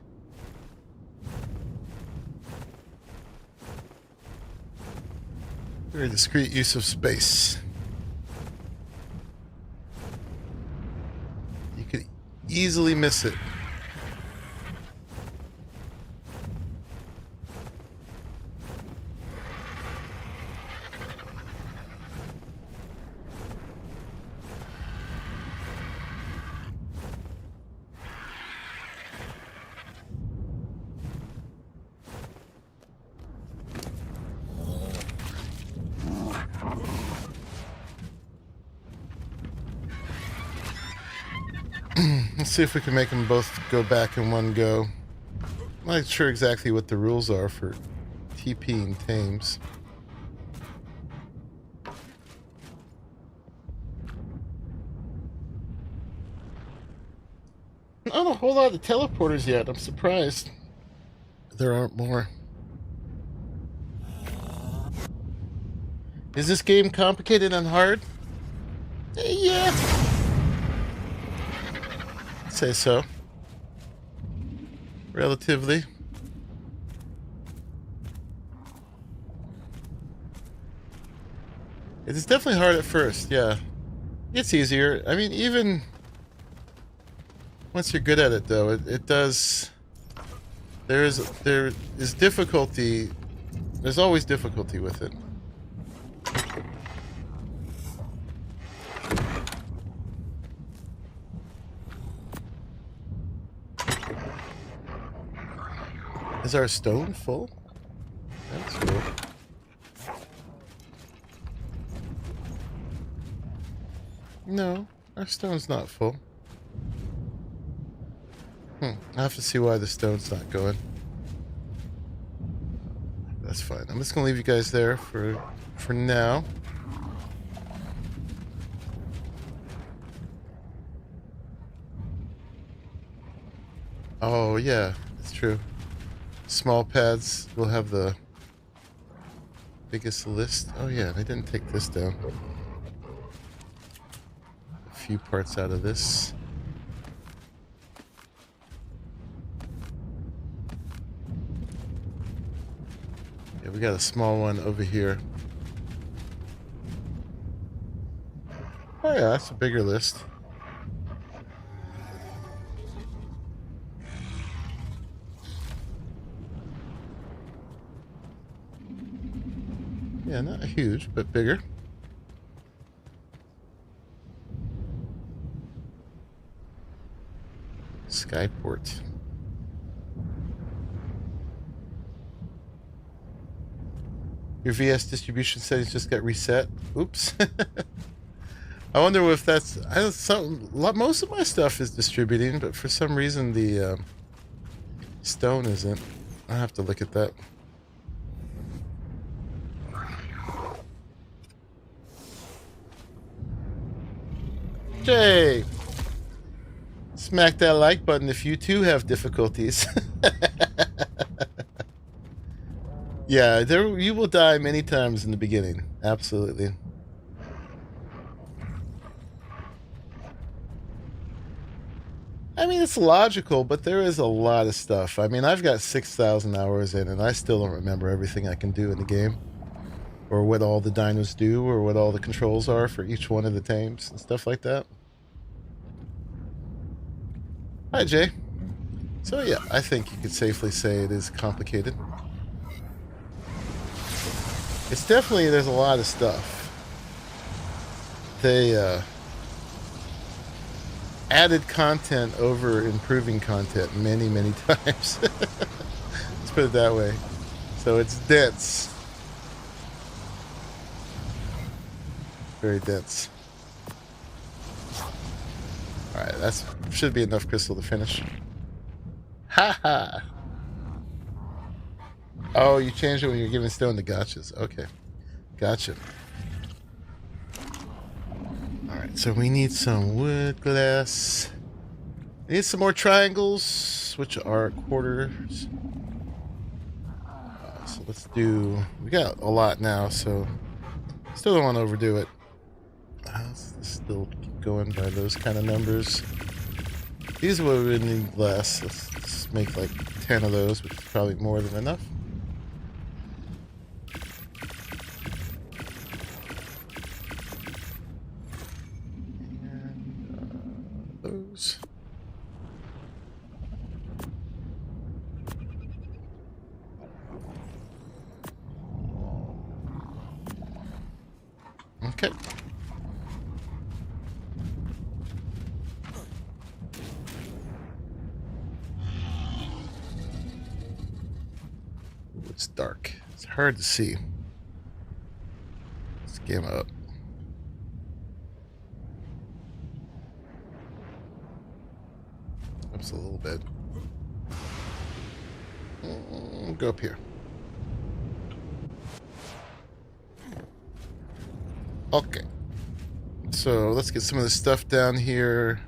Very discreet use of space. You could easily miss it. Let's see if we can make them both go back in one go. I'm not sure exactly what the rules are for TPing tames. Not a whole lot of teleporters yet. I'm surprised there aren't more. Is this game complicated and hard? Yeah. I'd say so. Relatively. It's definitely hard at first, yeah. It's easier. I mean, even once you're good at it, though, it does... There is difficulty. There's always difficulty with it. Is our stone full? That's cool. No, our stone's not full. I have to see why the stone's not going. That's fine. I'm just gonna leave you guys there for now. Oh yeah, that's true. Small pads will have the biggest list. Oh yeah, they didn't take this down. A few parts out of this. Yeah, we got a small one over here. Oh yeah, that's a bigger list. Yeah, not huge, but bigger. Skyport. Your VS distribution settings just got reset. Oops. I wonder if that's... most of my stuff is distributing, but for some reason the stone isn't. I have to look at that. Jay! Smack that like button if you too have difficulties. Yeah, you will die many times in the beginning. Absolutely. I mean, it's logical, but there is a lot of stuff. I mean, I've got 6,000 hours in, and I still don't remember everything I can do in the game. Or what all the dinos do, or what all the controls are for each one of the tames, and stuff like that. Hi, Jay. So yeah, I think you could safely say it is complicated. It's definitely, there's a lot of stuff. They added content over improving content many, many times. Let's put it that way. So it's dense. Very dense. Alright, that should be enough crystal to finish. Ha ha! Oh, you changed it when you're giving stone to gotchas. Okay. Gotcha. Alright, so we need some wood, glass. We need some more triangles, which are quarters. So let's do... We got a lot now, so... Still don't want to overdo it. Let's still keep going by those kind of numbers. These are what we would need less. Let's make like 10 of those, which is probably more than enough. And those. Okay. It's dark. It's hard to see. Let's game up. Ups a little bit. Go up here. Okay. So let's get some of the stuff down here.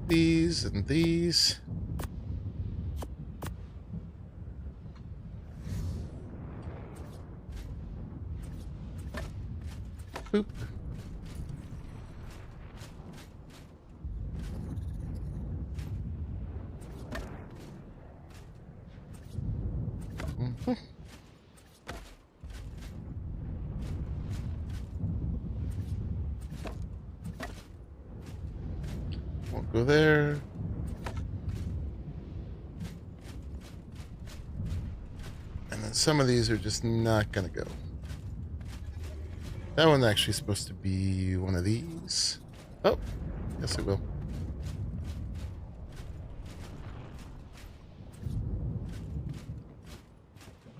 These and these. Boop. Mm-hmm. Won't go there. And then some of these are just not gonna go. That one's actually supposed to be one of these. Oh, yes it will.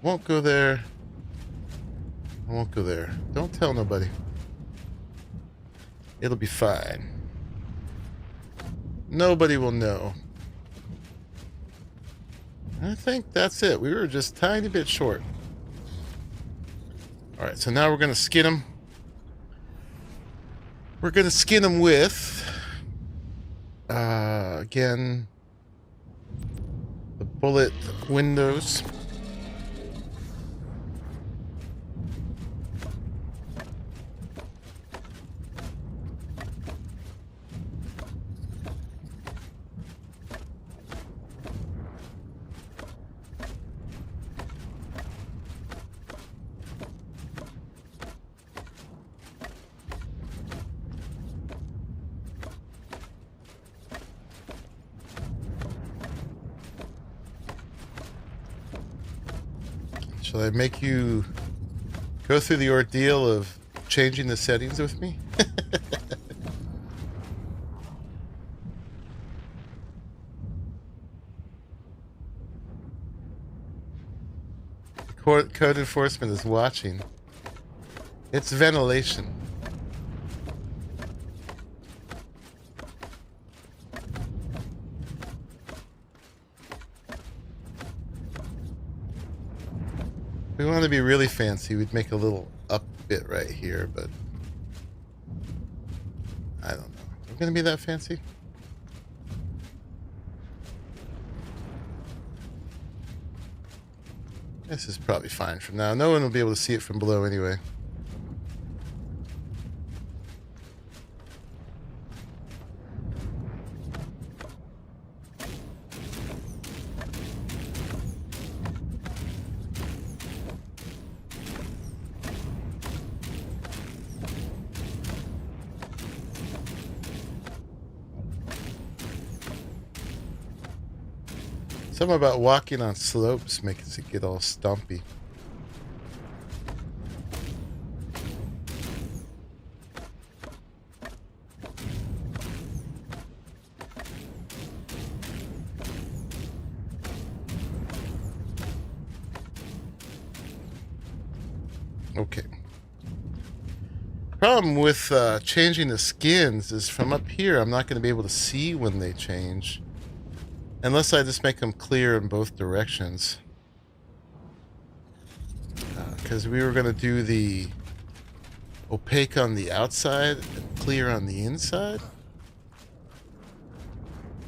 Won't go there. I won't go there. Don't tell nobody. It'll be fine. Nobody will know. I think that's it. We were just a tiny bit short. Alright, so now we're going to skin them. We're going to skin them with... again... the bullet windows. Shall I make you go through the ordeal of changing the settings with me? Code enforcement is watching. It's ventilation. If we want to be really fancy, we'd make a little up bit right here, but I don't know. We're going to be that fancy? This is probably fine for now. No one will be able to see it from below anyway. Something about walking on slopes makes it get all stumpy. Okay. Problem with changing the skins is from up here I'm not going to be able to see when they change. Unless I just make them clear in both directions. Because we were going to do the opaque on the outside and clear on the inside.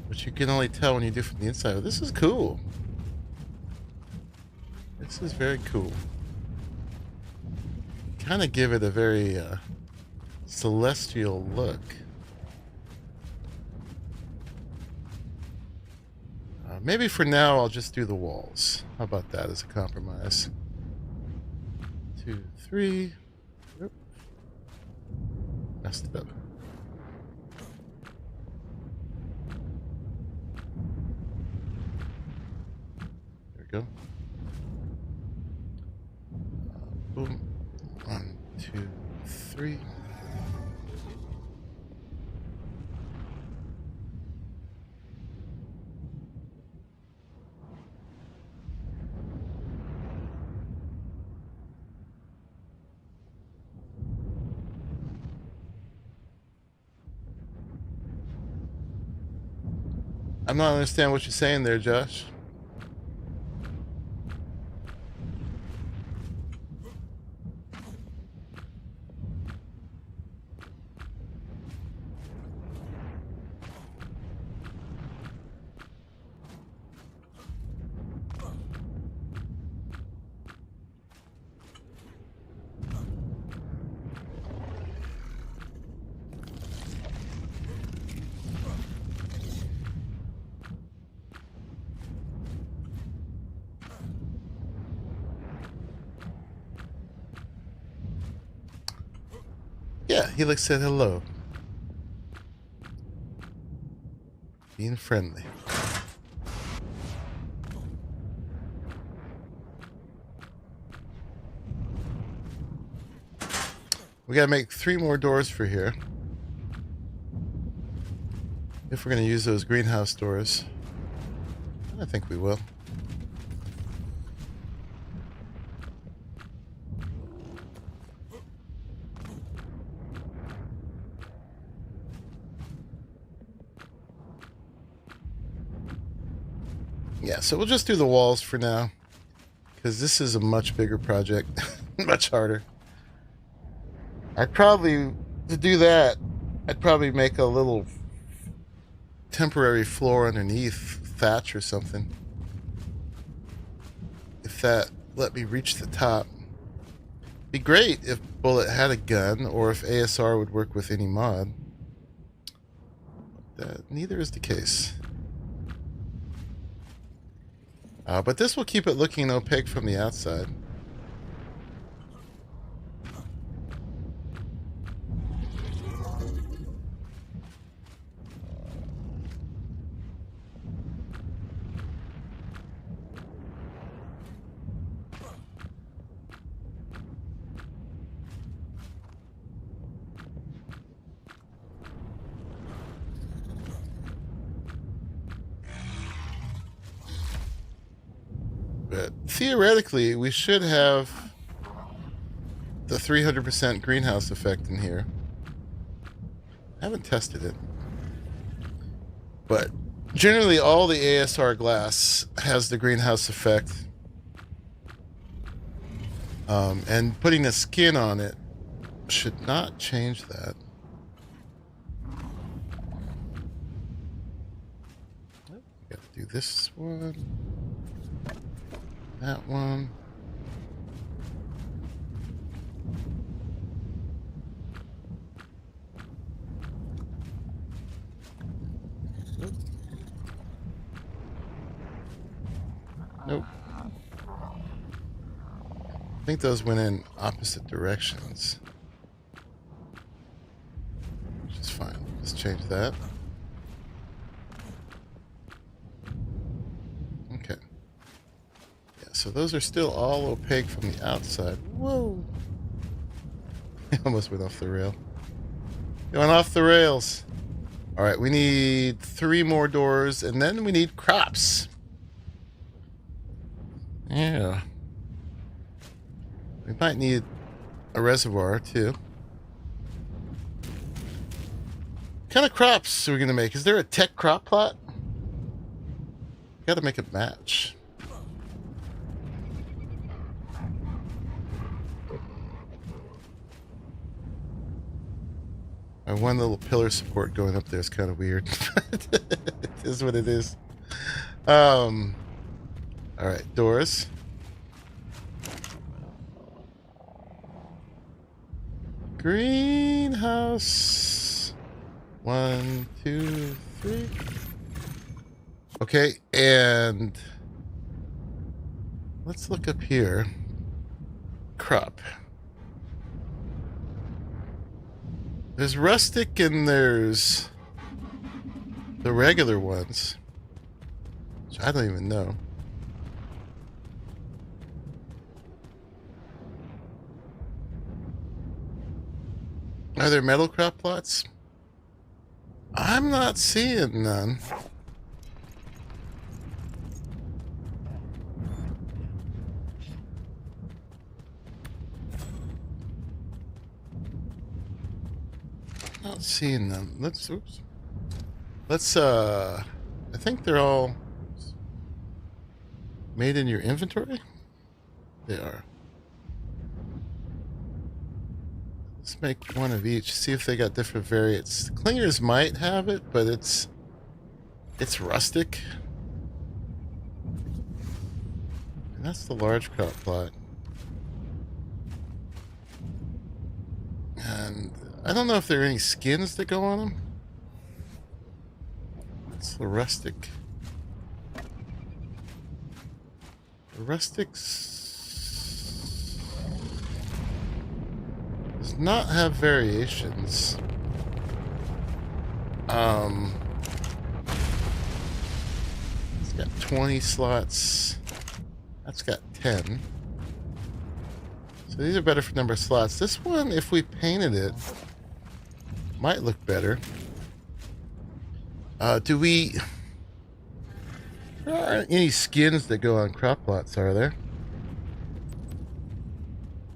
Which you can only tell when you do from the inside. This is cool. This is very cool. Kind of give it a very celestial look. Maybe for now I'll just do the walls. How about that as a compromise? 2, 3. Yep. Messed it up. There we go. Boom. 1, 2, 3. I'm not understanding what you're saying there, Josh. Yeah, Helix said hello. Being friendly. We gotta make 3 more doors for here. If we're gonna use those greenhouse doors. I think we will. Yeah, so we'll just do the walls for now, because this is a much bigger project, much harder. I'd probably, to do that, I'd probably make a little temporary floor underneath, thatch or something. If that let me reach the top. Be great if Bullet had a gun, or if ASR would work with any mod. Neither is the case. But this will keep it looking opaque from the outside. But theoretically, we should have the 300% greenhouse effect in here. I haven't tested it. But generally, all the ASR glass has the greenhouse effect. And putting a skin on it should not change that. Got to do this one. That one. Nope. I think those went in opposite directions. Which is fine. Let's change that. Okay. Yeah, so those are still all opaque from the outside. Whoa! I almost went off the rail. You went off the rails. Alright, we need 3 more doors, and then we need crops. Yeah. We might need a reservoir, too. What kind of crops are we going to make? Is there a tech crop plot? Got to make it match. My one little pillar support going up there is kind of weird. It is what it is. Alright, doors. Greenhouse. 1, 2, 3. Okay, and let's look up here. Crop. There's rustic and there's the regular ones, which I don't even know. Are there metal crop plots? I'm not seeing none. Not seeing them. Let's I think they're all made in your inventory. They are. Let's make one of each. See if they got different variants. Clingers might have it, but it's rustic. And that's the large crop plot. And I don't know if there are any skins that go on them. That's the rustic. The rustics does not have variations. It's got 20 slots. That's got 10. So these are better for number of slots. This one, if we painted it, might look better. Do we... There aren't any skins that go on crop plots, are there?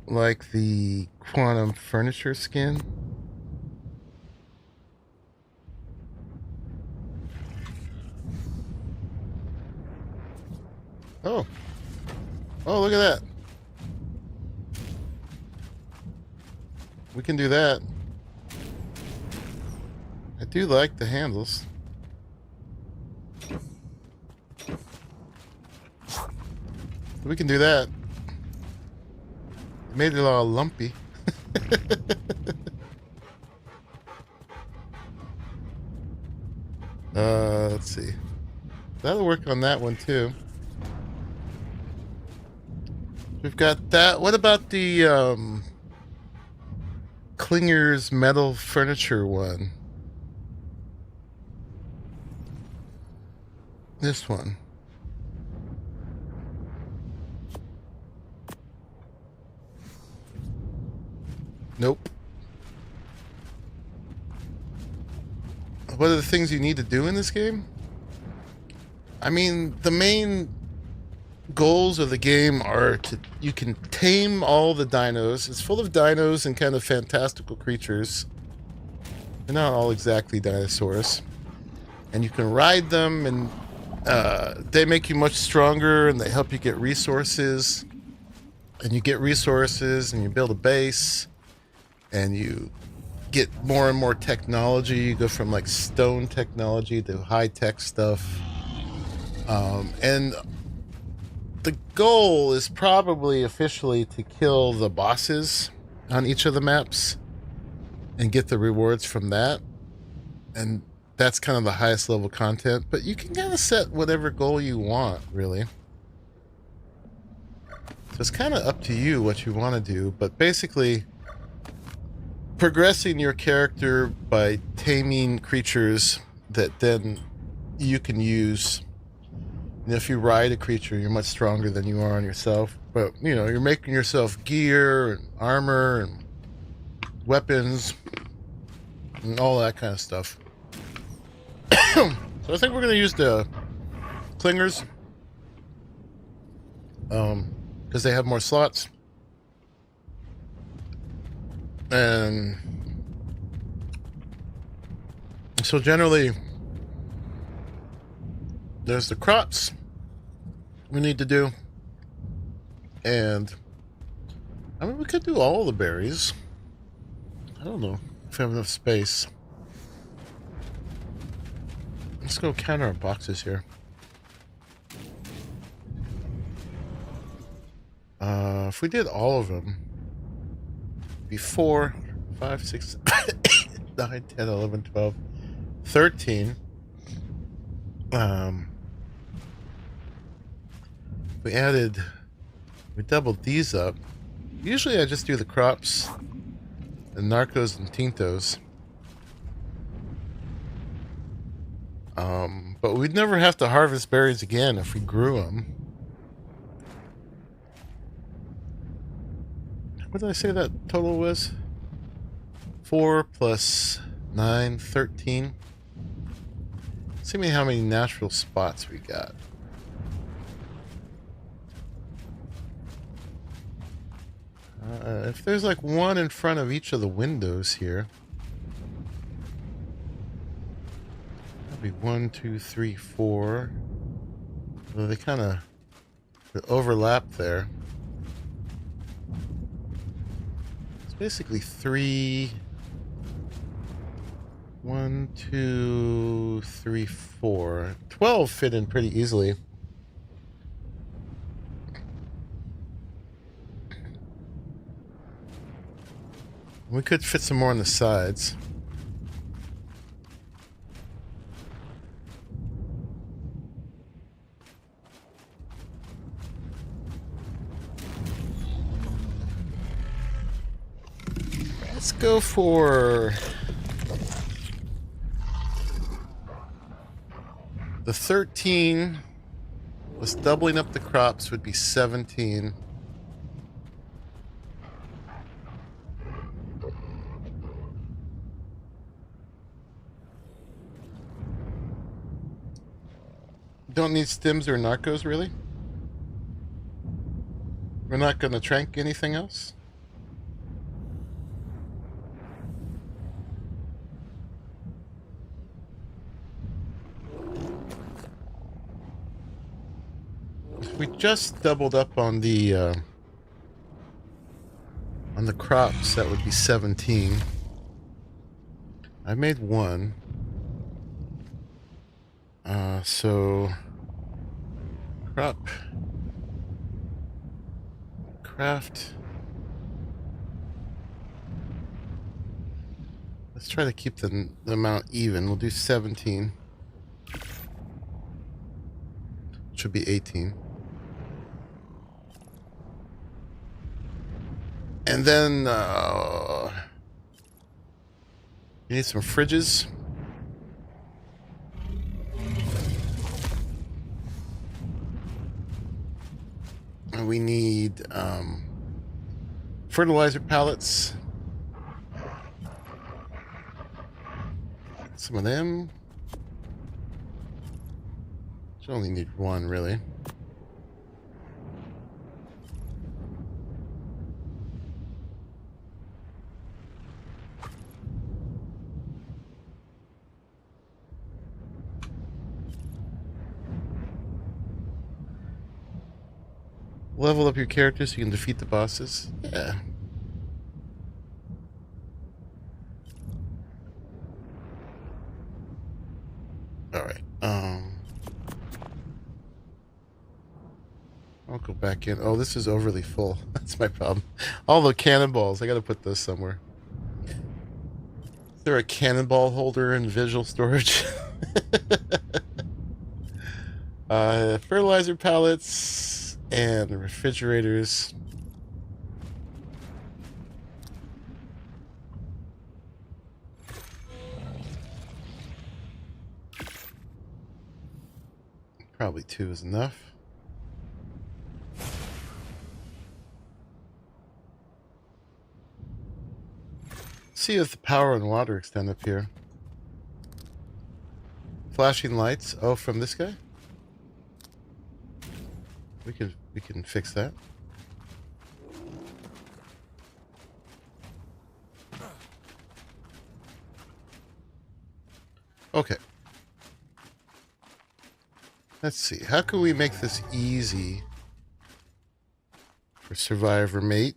Like the quantum furniture skin? Oh. Oh, look at that. We can do that. I do like the handles. We can do that. It made it all lumpy. Let's see. That'll work on that one too. We've got that. What about the Klinger's metal furniture one? This one. Nope. What are the things you need to do in this game? I mean, the main goals of the game are to, you can tame all the dinos. It's full of dinos and kind of fantastical creatures. They're not all exactly dinosaurs. And you can ride them, and they make you much stronger, and they help you get resources. And you get resources, and you build a base, and you get more and more technology. You go from like stone technology to high-tech stuff. And the goal is probably officially to kill the bosses on each of the maps and get the rewards from that. And that's kind of the highest level content, but you can kind of set whatever goal you want, really. So it's kind of up to you what you want to do, but basically progressing your character by taming creatures that then you can use. And if you ride a creature, you're much stronger than you are on yourself. But, you know, you're making yourself gear and armor and weapons and all that kind of stuff. So I think we're going to use the Klingers. Because they have more slots. And so generally, there's the crops we need to do. And I mean, we could do all the berries. I don't know if we have enough space. Let's go count our boxes here. If we did all of them, it'd be 4, 5, 6, 9, 10, 11, 12, 13. We doubled these up. Usually I just do the crops, the narcos and tintos. But we'd never have to harvest berries again if we grew them. What did I say that total was? 4 plus 9, 13. See me how many natural spots we got. If there's like one in front of each of the windows here. That'd be 1, 2, 3, 4. Well, they kind of overlap there. It's basically 3. 1, 2, 3, 4. 12 fit in pretty easily. We could fit some more on the sides. Let's go for the 13 plus doubling up the crops would be 17. Don't need stims or narcos, really? We're not going to trank anything else? we just doubled up on the crops, that would be 17. I made one. So crop, craft. Let's try to keep the amount even. We'll do 17. Should be 18. And then you need some fridges. And we need fertilizer pallets. Some of them. You only need one, really. Level up your character so you can defeat the bosses. Yeah. Alright. I'll go back in. Oh, this is overly full. That's my problem. All the cannonballs. I gotta put those somewhere. Is there a cannonball holder in visual storage? Fertilizer pallets and refrigerators. Probably 2 is enough. See if the power and water extend up here. Flashing lights. Oh, from this guy? We can fix that. Okay. Let's see. How can we make this easy for survivor mate?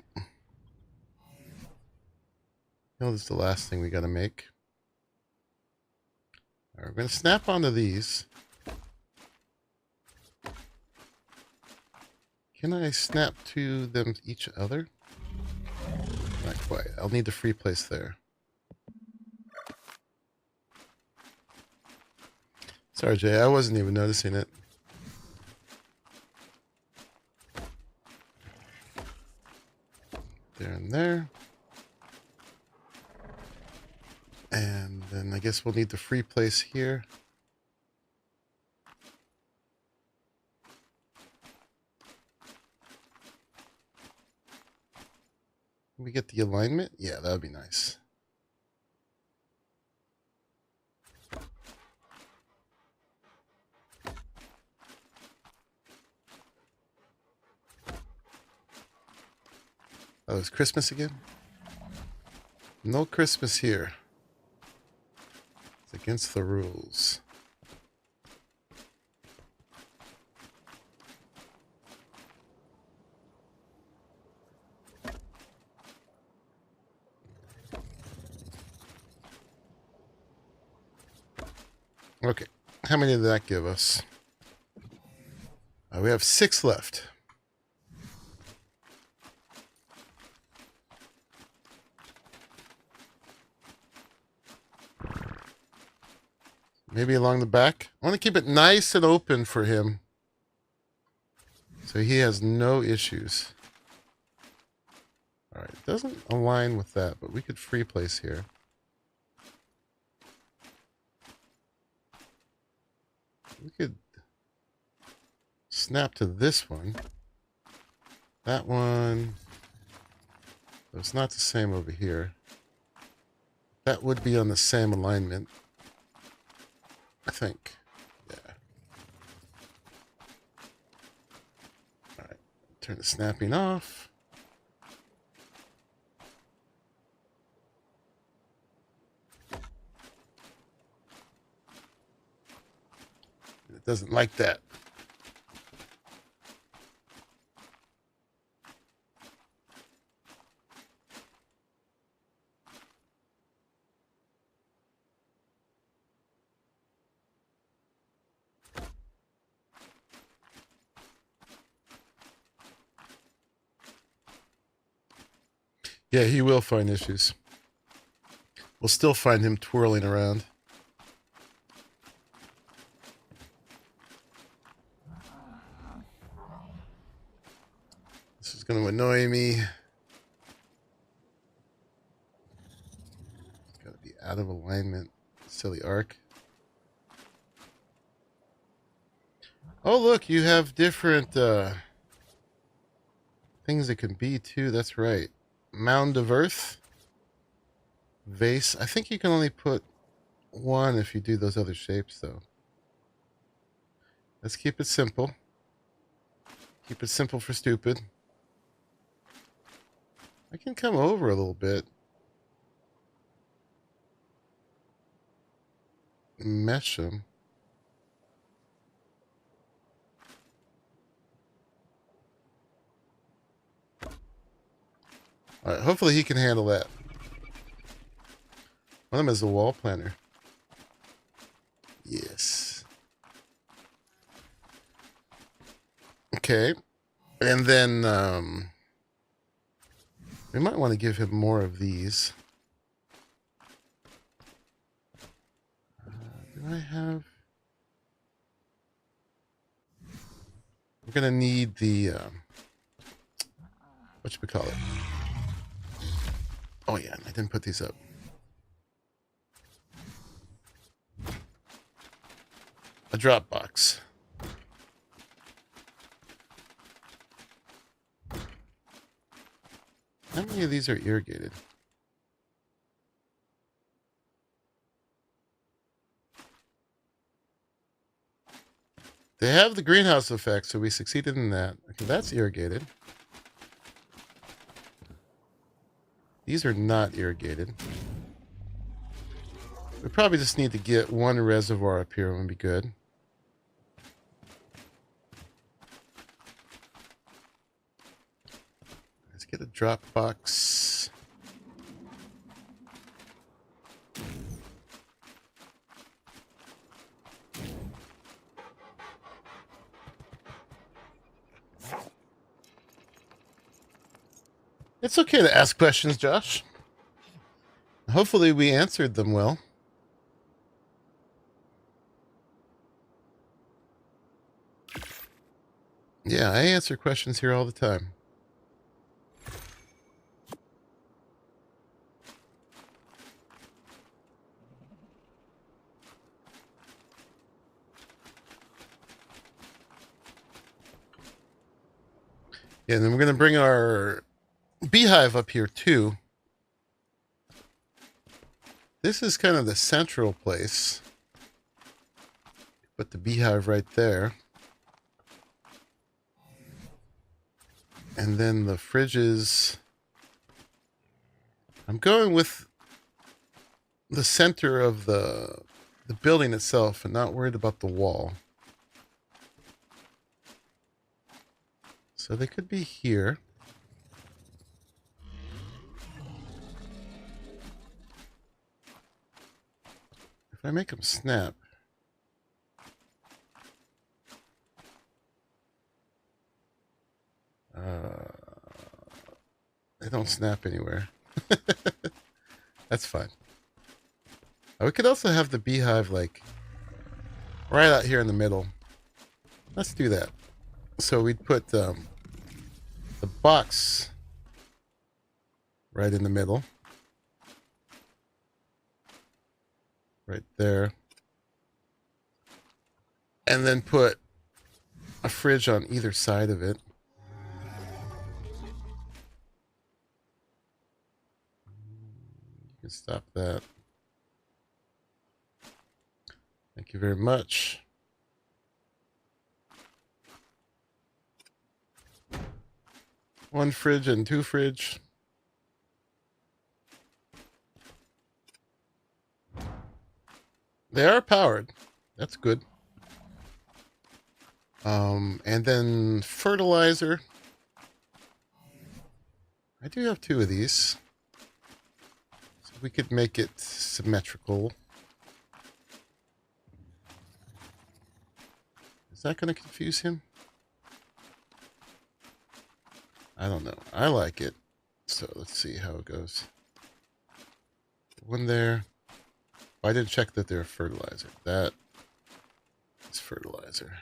This is the last thing we got to make. All right, we're going to snap onto these. Can I snap to them each other? Not quite. I'll need the free place there. Sorry, Jay. I wasn't even noticing it. There and there. And then I guess we'll need the free place here. Can we get the alignment? Yeah, that would be nice. Oh, it's Christmas again? No Christmas here. It's against the rules. Okay, how many did that give us? We have 6 left. Maybe along the back. I want to keep it nice and open for him, so he has no issues. All right, it doesn't align with that, but we could free place here. We could snap to this one. That one. So it's not the same over here. That would be on the same alignment, I think. Yeah. All right. Turn the snapping off. It doesn't like that. Yeah, he will find issues. We'll still find him twirling around. This is going to annoy me. Got to be out of alignment. Silly Ark. Oh, look, you have different things it can be, too. That's right. Mound of Earth. Vase. I think you can only put one if you do those other shapes, though. Let's keep it simple. Keep it simple for stupid. I can come over a little bit. Mesh them. All right, hopefully he can handle that. One of them is the wall planner. Yes. Okay. And then we might want to give him more of these. Do I have... We're going to need the... whatchamacallit? Oh, yeah, I didn't put these up. A drop box. How many of these are irrigated? They have the greenhouse effect, so we succeeded in that. Okay, that's irrigated. These are not irrigated. We probably just need to get one reservoir up here and it'll be good. Let's get a drop box. It's okay to ask questions, Josh. Hopefully we answered them well. Yeah, I answer questions here all the time. Yeah, and then we're going to bring our beehive up here too. This is kind of the central place. Put the beehive right there. And then the fridges. I'm going with the center of the building itself and not worried about the wall. So they could be here. If I make them snap. They don't snap anywhere. That's fine. We could also have the beehive like right out here in the middle. Let's do that. So we'd put the box right in the middle. Right there. And then put a fridge on either side of it. You can stop that. Thank you very much. One fridge and two fridge. They are powered. That's good. And then fertilizer. I do have two of these. So we could make it symmetrical. Is that going to confuse him? I don't know. I like it. So let's see how it goes. One there. Oh, I didn't check that they're fertilizer. That is fertilizer.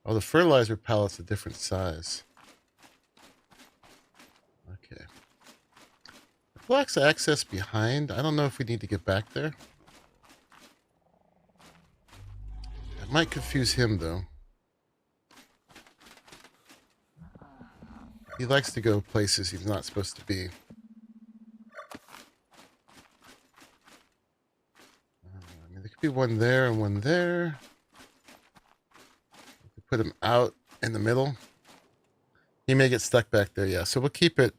Oh, the fertilizer pallet's a different size. Okay. Blocks access behind. I don't know if we need to get back there. It might confuse him, though. He likes to go places he's not supposed to be. I mean, there could be one there and one there. We could put him out in the middle. He may get stuck back there, yeah. So we'll keep it.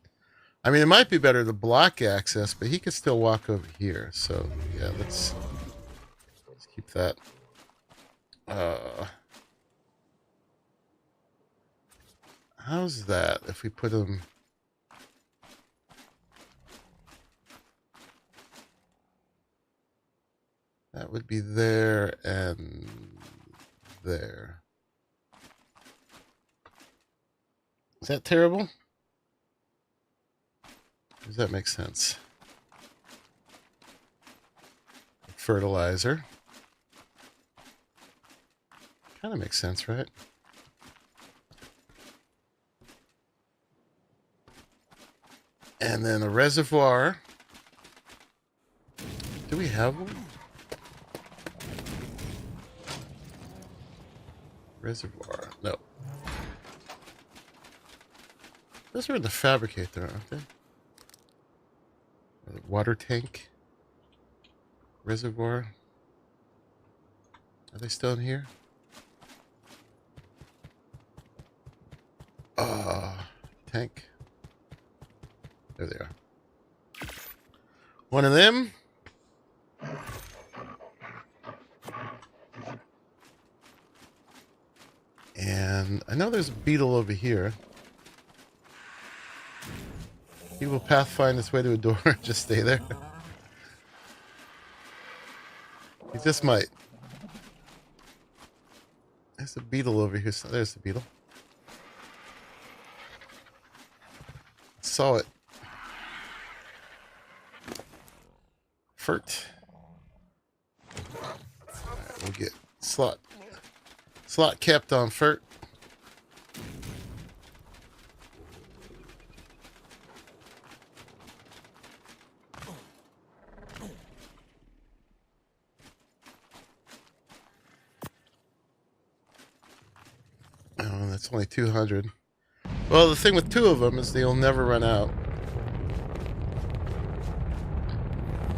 I mean, it might be better to block access, but he could still walk over here. So, yeah, let's keep that. How's that if we put him... That would be there and there. Is that terrible? Does that make sense? Fertilizer. Kind of makes sense, right? And then a reservoir. Do we have one? Reservoir. No. Those are in the fabricator, aren't they? Water tank. Reservoir. Are they still in here? Tank. There they are. One of them. And I know there's a beetle over here. He will pathfind his way to a door and just stay there. He just might. There's a beetle over here. So there's the beetle. Saw it. Fert. Alright, we'll get slot kept on Fert. Oh, that's only 200. Well, the thing with two of them is they'll never run out.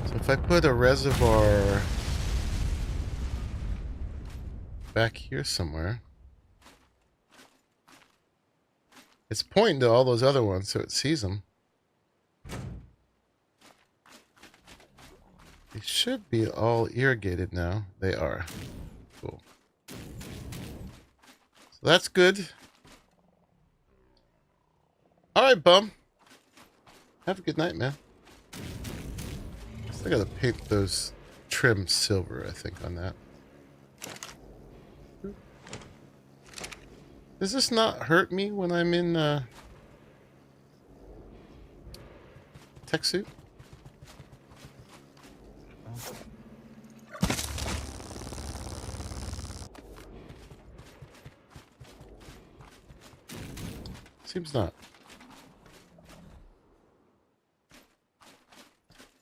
So if I put a reservoir back here somewhere, it's pointing to all those other ones so it sees them. They should be all irrigated now. They are. Cool. So that's good. Alright, bum. Have a good night, man. Still gotta paint those trim silver, I think, on that. Does this not hurt me when I'm in tech suit? Seems not.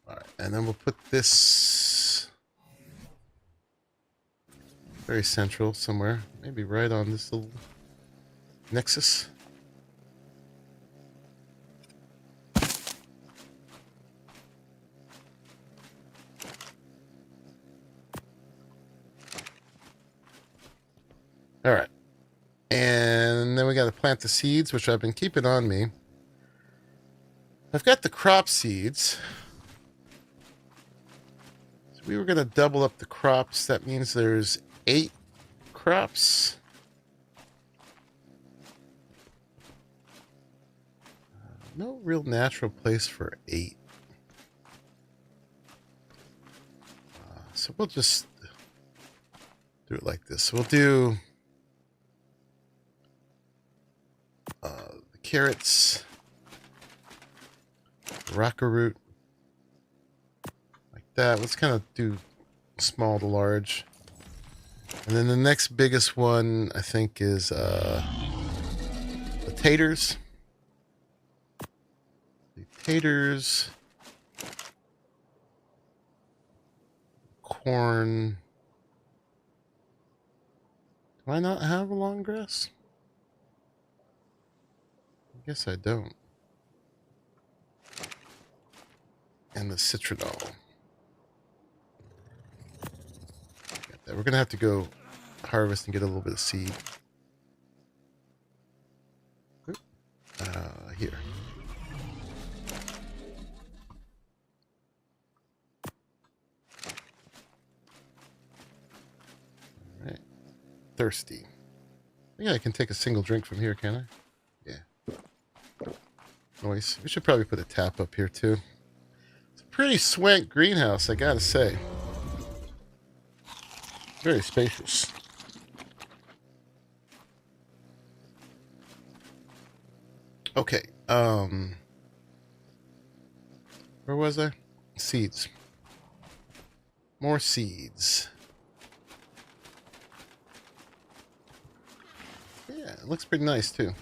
Alright, and then we'll put this very central somewhere. Maybe right on this little nexus. Alright. And then we got to plant the seeds, which I've been keeping on me. I've got the crop seeds. So we were going to double up the crops. That means there's 8 crops. No real natural place for 8. So we'll just do it like this. We'll do carrots. Rocker root. Like that. Let's kind of do small to large. And then the next biggest one, I think, is potatoes. Potatoes. Corn. Do I not have a long grass? I guess I don't. And the citronal. We're gonna have to go harvest and get a little bit of seed. Here. All right. Thirsty. Yeah, I can take a single drink from here, can I? Yeah. Nice. We should probably put a tap up here too. It's a pretty swank greenhouse, I gotta say. Very spacious. Okay. Where was I? Seeds. More seeds. Yeah, it looks pretty nice too.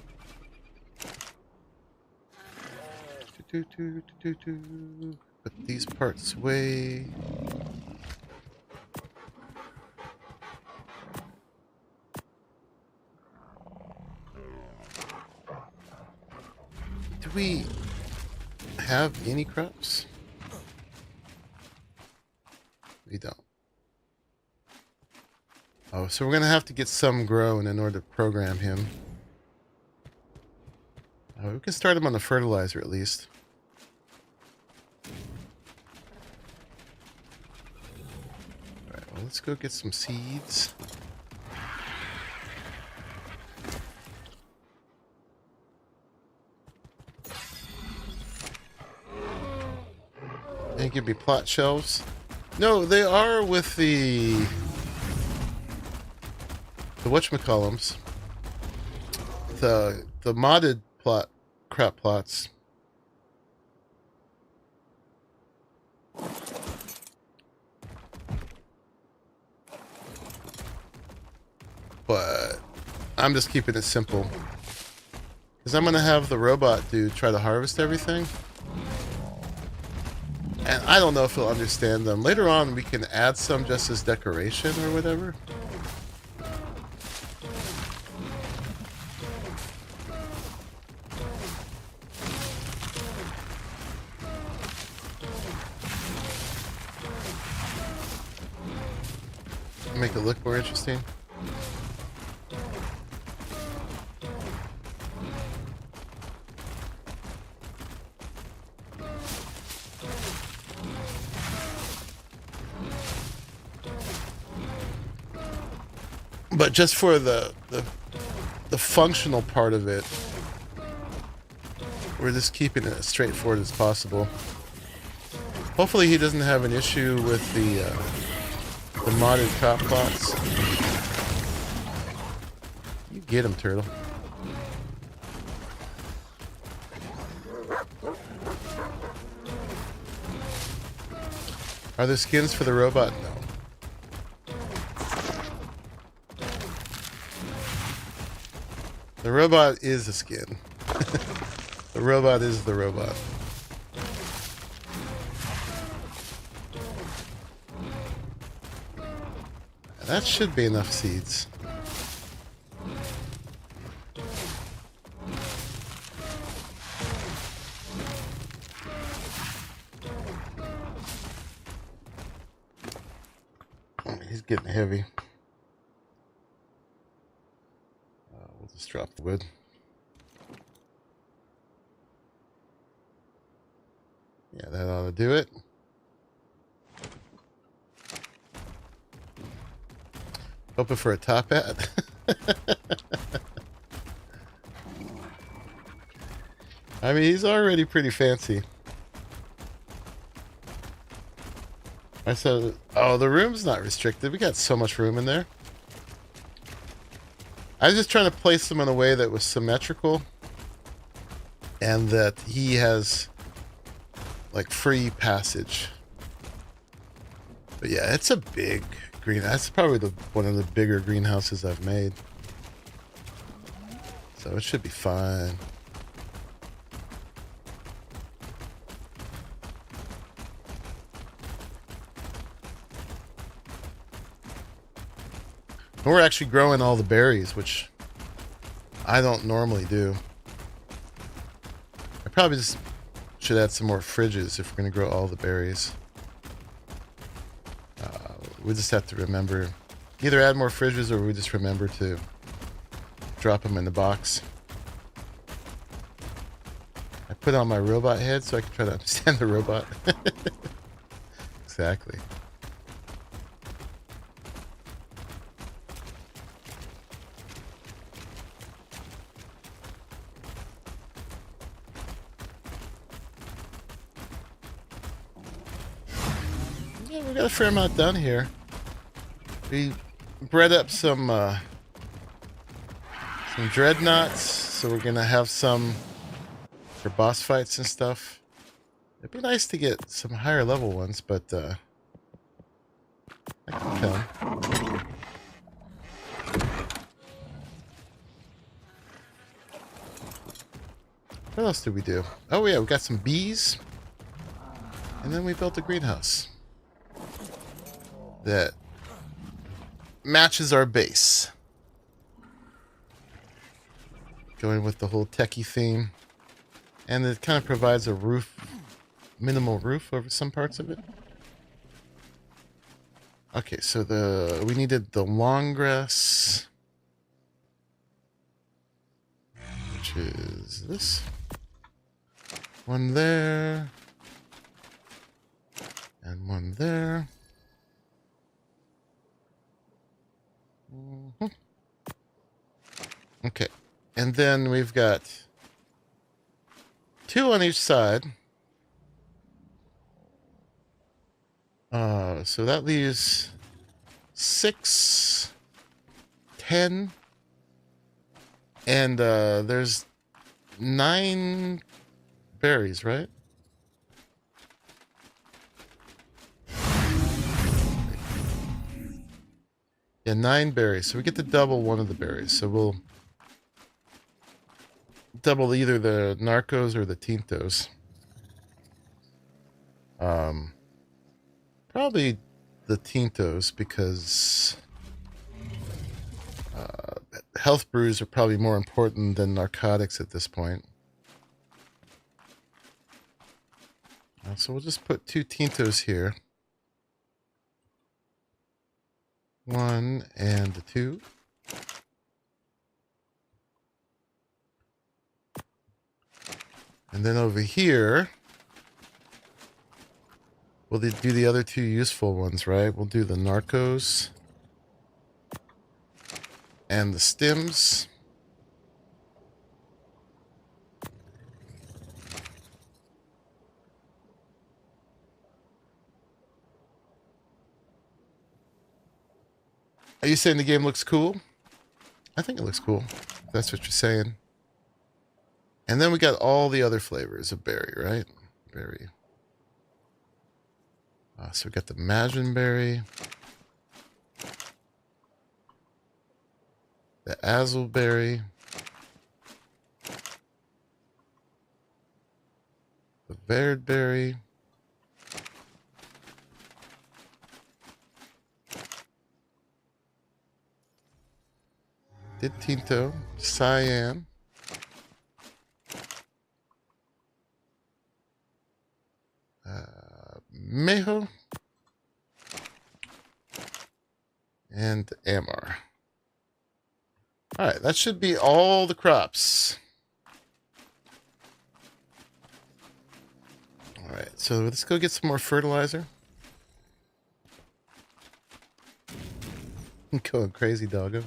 Put these parts away. Do we have any crops? We don't. Oh, so we're going to have to get some grown in order to program him. We can start him on the fertilizer at least. Alright, well, let's go get some seeds. They give me plot shelves. No, they are with the whatchamacallums. The modded crap plots. But I'm just keeping it simple. Because I'm going to have the robot dude try to harvest everything. And I don't know if he'll understand them. Later on, we can add some just as decoration or whatever. Make it look more interesting. But just for the functional part of it, we're just keeping it as straightforward as possible. Hopefully he doesn't have an issue with the modded crop plots. You get him, turtle. Are there skins for the robot? No. The robot is a skin. The robot is the robot. That should be enough seeds. He's getting heavy. We'll just drop the wood. Yeah, that ought to do it. Hoping for a top hat. I mean, he's already pretty fancy. I said, oh, the room's not restricted. We got so much room in there. I was just trying to place them in a way that was symmetrical. and that he has like free passage. But yeah, it's a big green. That's probably one of the bigger greenhouses I've made. So it should be fine. We're actually growing all the berries, which I don't normally do. I probably just should add some more fridges if we're going to grow all the berries. We just have to remember, either add more fridges or we just remember to drop them in the box. I put on my robot head so I can try to understand the robot. Exactly. Yeah, we got a fair amount done here. We bred up some dreadnoughts, so we're gonna have some for boss fights and stuff. It'd be nice to get some higher level ones, but I can come. What else did we do? Oh yeah, we got some bees, and then we built a greenhouse that matches our base. Going with the whole techie theme. And it kind of provides a roof, minimal roof over some parts of it. Okay, so we needed the long grass, which is this. One there. And one there. Okay, and then we've got 2 on each side. So that leaves 6, 10, and there's 9 berries, right? Yeah, 9 berries. So we get to double one of the berries. So we'll double either the narcos or the tintos. Probably the tintos, because health brews are probably more important than narcotics at this point. So we'll just put 2 tintos here. 1 and 2. And then over here, we'll do the other 2 useful ones, right? We'll do the narcos and the stems. Are you saying the game looks cool? I think it looks cool, if that's what you're saying. And then we got all the other flavors of berry, right? Berry. So we got the Maginberry, the Azelberry, the Verdberry, the Tinto, Cyan, Mejo, and Amar. All right, that should be all the crops. All right, so let's go get some more fertilizer. I'm going crazy, doggo.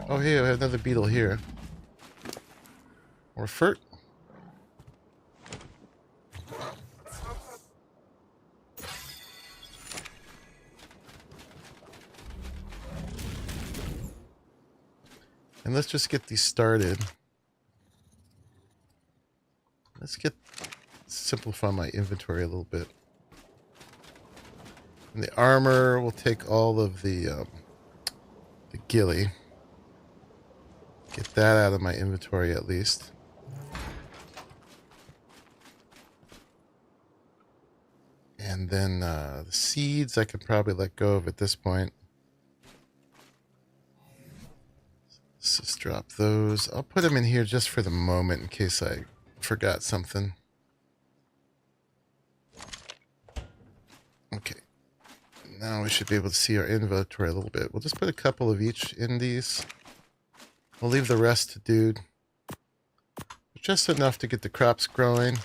Oh, hey, I have another beetle here. Or fert. And let's just get these started. Let's simplify my inventory a little bit. And the armor, we'll take all of the ghillie. Get that out of my inventory at least. And then the seeds I could probably let go of at this point. Let's just drop those. I'll put them in here just for the moment in case I forgot something. Okay. Now we should be able to see our inventory a little bit. We'll just put a couple of each in these. We'll leave the rest to dude. Just enough to get the crops growing.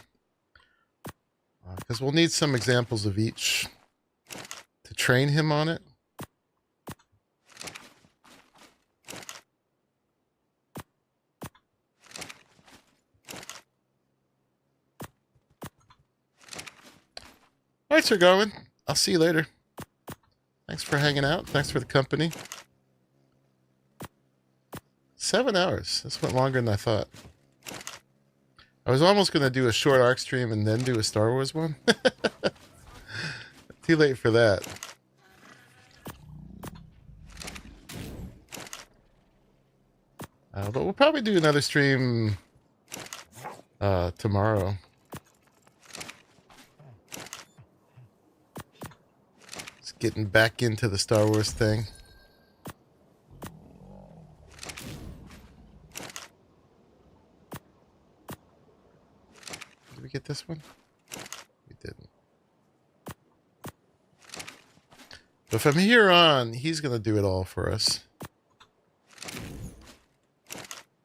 Because we'll need some examples of each to train him on it. Lights are going. I'll see you later. Thanks for hanging out. Thanks for the company. 7 hours. This went longer than I thought. I was almost going to do a short Ark stream and then do a Star Wars one. Too late for that. But we'll probably do another stream tomorrow. Just getting back into the Star Wars thing. Did we get this one? We didn't. But from here on, he's going to do it all for us.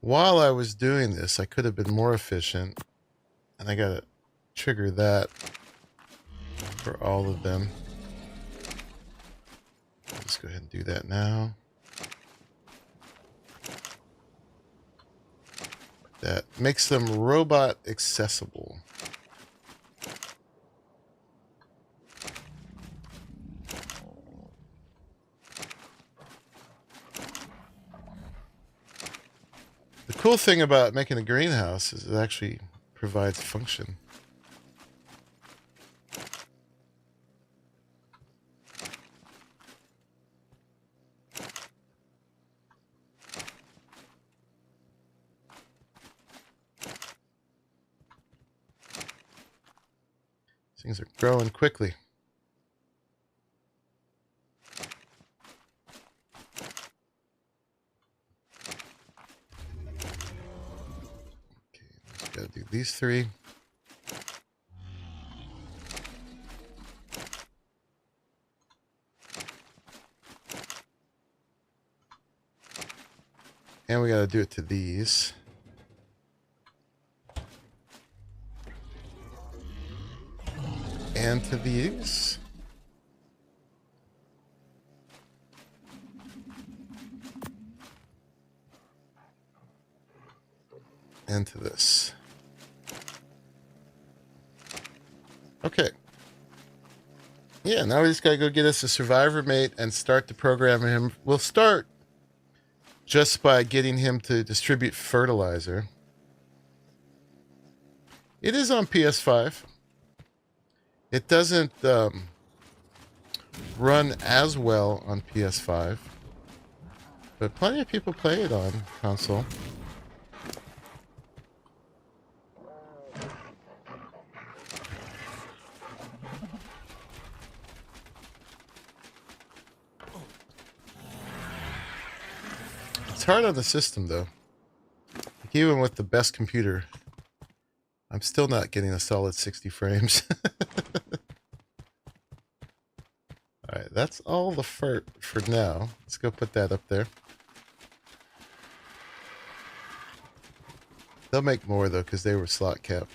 While I was doing this, I could have been more efficient. And I got to trigger that for all of them. Let's go ahead and do that now. That makes them robot accessible. The cool thing about making a greenhouse is it actually provides function. Things are growing quickly. Okay, just gotta do these three. And we gotta do it to these. And to these. And to this. Okay. Yeah, now we just gotta go get us a survivor mate and start to program him. We'll start just by getting him to distribute fertilizer. It is on PS5. It doesn't run as well on PS5, but plenty of people play it on console. It's hard on the system, though. Like, even with the best computer, I'm still not getting a solid 60 frames. Alright, that's all the fert for now. Let's go put that up there. They'll make more, though, because they were slot capped.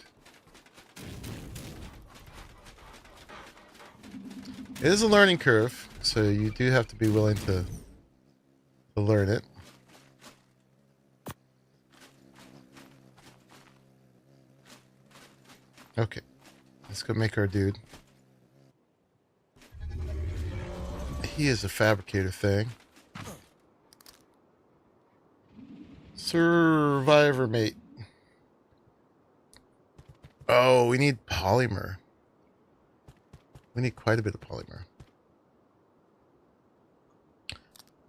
It is a learning curve, so you do have to be willing to learn it. Okay, let's go make our dude. He is a fabricator thing. Survivor mate. Oh, we need polymer. We need quite a bit of polymer.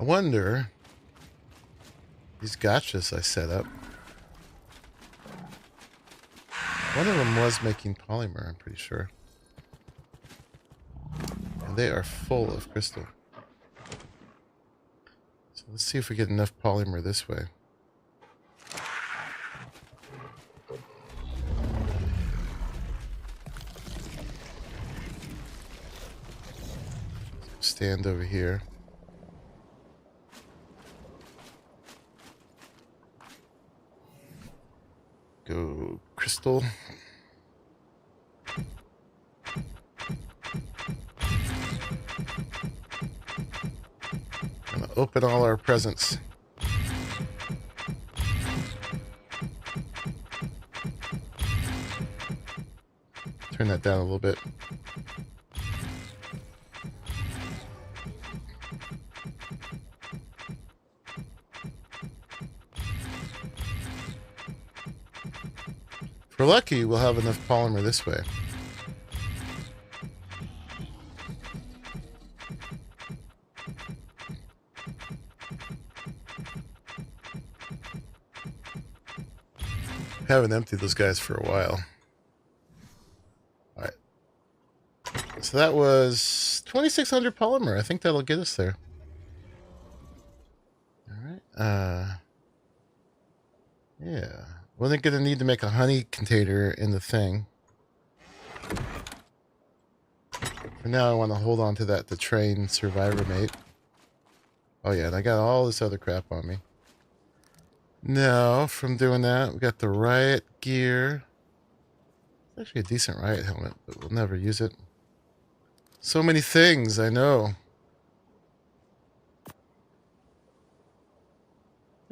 I wonder, these gotchas I set up, one of them was making polymer, I'm pretty sure. And they are full of crystal. So let's see if we get enough polymer this way. Stand over here. Go crystal. Gonna open all our presents. Turn that down a little bit. If we're lucky, we'll have enough polymer this way. Haven't emptied those guys for a while. Alright. So that was 2,600 polymer. I think that'll get us there. Alright. Yeah. We're going to need to make a honey container in the thing. For now, I want to hold on to that to train survivor mate. Oh yeah, and I got all this other crap on me. Now, from doing that, we got the riot gear. It's actually a decent riot helmet, but we'll never use it. So many things, I know.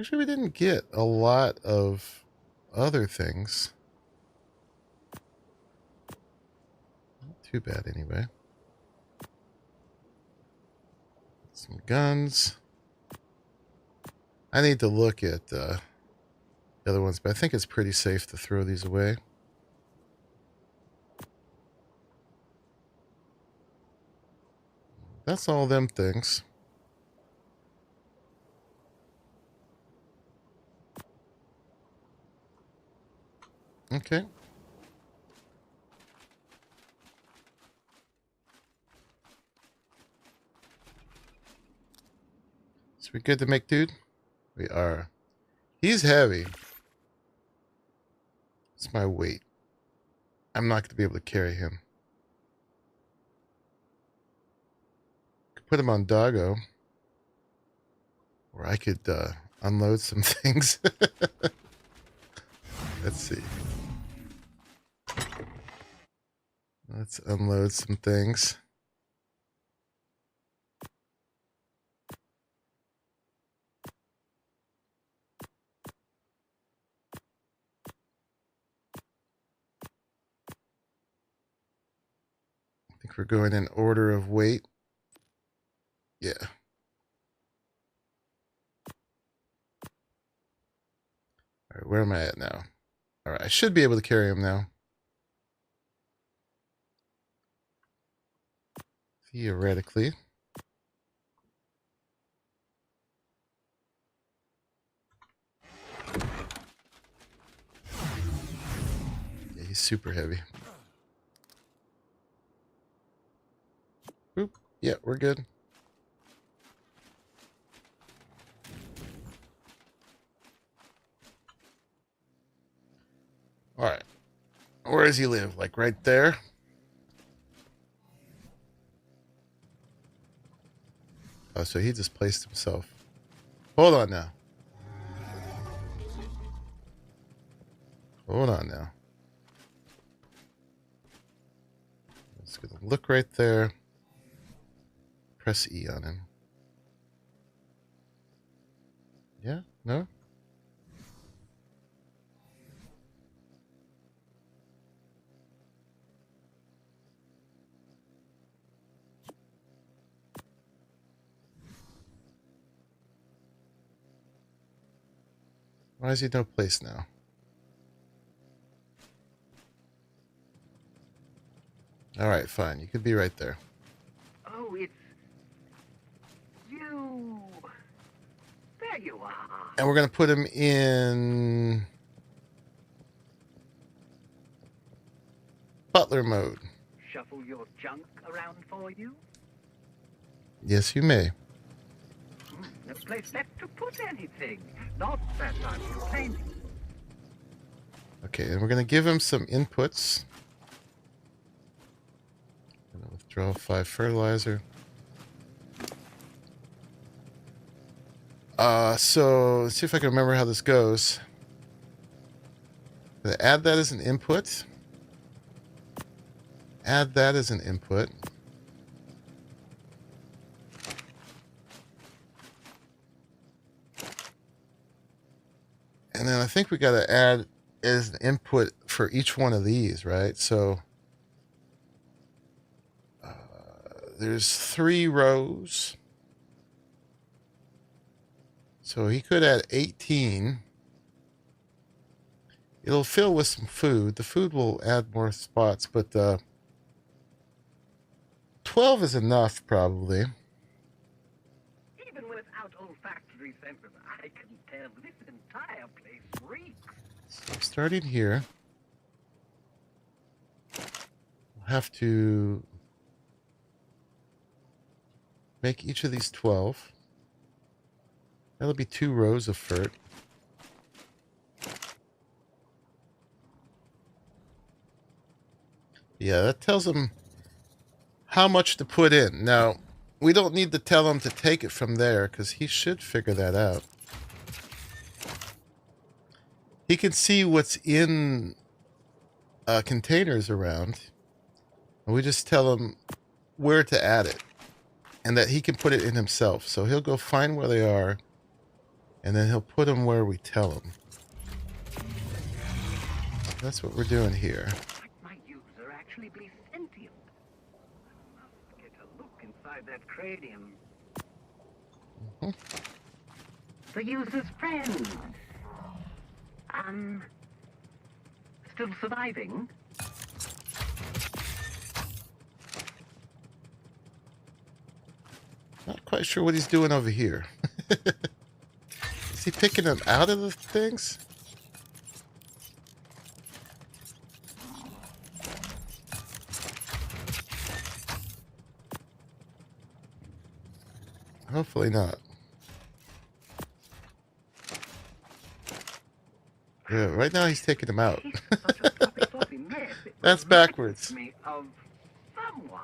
Actually, we didn't get a lot of other things. Not too bad, anyway. Some guns. I need to look at the other ones, but I think it's pretty safe to throw these away. That's all them things. Okay. So we good to make dude? We are. He's heavy. It's my weight. I'm not going to be able to carry him. Could put him on doggo. Or I could unload some things. Let's see. Let's unload some things. I think we're going in order of weight. Yeah. All right, where am I at now? All right, I should be able to carry him now. Theoretically. Yeah, he's super heavy. Oop. Yeah, we're good. All right. Where does he live? Like right there? Oh, so he just placed himself. Hold on now. Hold on now. Just gonna look right there. Press E on him. Yeah? No? Why is he no place now? All right, fine. You could be right there. Oh, it's you. There you are. And we're going to put him in butler mode. Shuffle your junk around for you? Yes, you may. No place left to put anything. Not that I'm complaining. Okay, and we're going to give him some inputs. Gonna withdraw 5 fertilizer. So let's see if I can remember how this goes. I'm gonna add that as an input. Add that as an input. And then I think we got to add as an input for each one of these, right? So there's 3 rows. So he could add 18. It'll fill with some food. The food will add more spots, but 12 is enough, probably. Even without olfactory sensors, I can tell this entire place reeks. So starting here, we'll have to make each of these 12. That'll be 2 rows of fert. Yeah, that tells him how much to put in. Now, we don't need to tell him to take it from there because he should figure that out. He can see what's in containers around. And we just tell him where to add it. And that he can put it in himself. So he'll go find where they are. And then he'll put them where we tell him. That's what we're doing here. My user actually be sentient. I must get a look inside that cranium. The user's friend. Still surviving? Not quite sure what he's doing over here. Is he picking them out of the things? Hopefully not. Yeah, right now he's taking them out. That's backwards. Me of someone.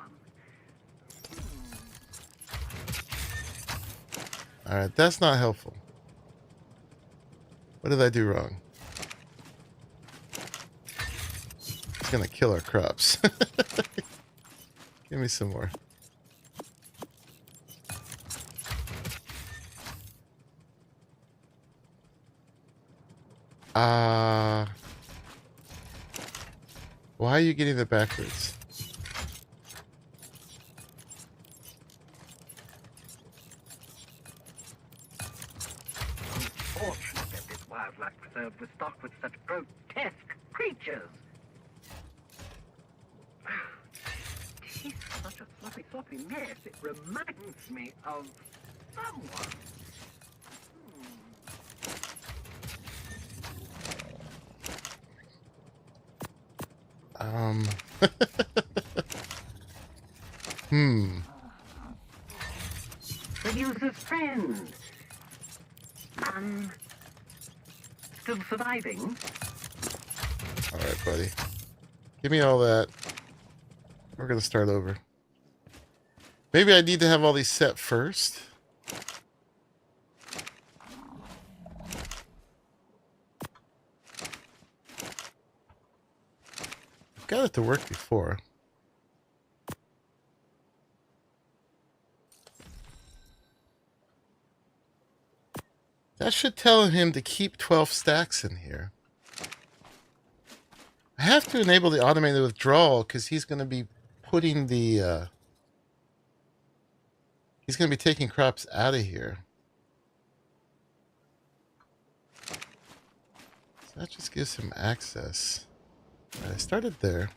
Alright, that's not helpful. What did I do wrong? It's gonna kill our crops. Give me some more. Why are you getting it backwards? Unfortunate that this wildlife preserve was stocked with such grotesque creatures. It's such a sloppy mess. It reminds me of someone. The user's friend. Still surviving? Alright, buddy. Give me all that. We're gonna start over. Maybe I need to have all these set first. I've got it to work before. That should tell him to keep 12 stacks in here. I have to enable the automated withdrawal because he's going to be putting the... he's going to be taking crops out of here. So that So that just gives him access. Right, I started there.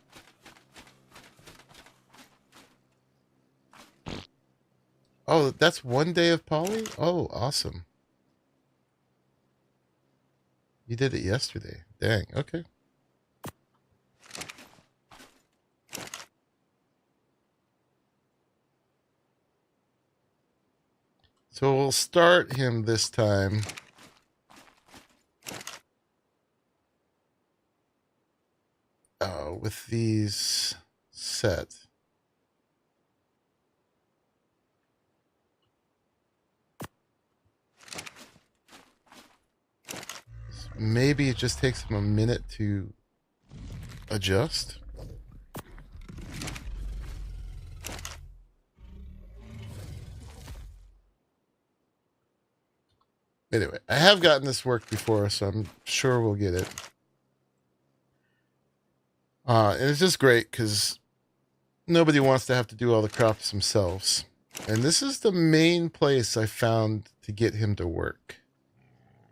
Oh, that's 1 day of poly? Oh, awesome. You did it yesterday. Dang, okay. So we'll start him this time. With these set. Maybe it just takes him a minute to adjust. Anyway, I have gotten this work before, so I'm sure we'll get it. And it's just great because nobody wants to have to do all the crops themselves. And this is the main place I found to get him to work.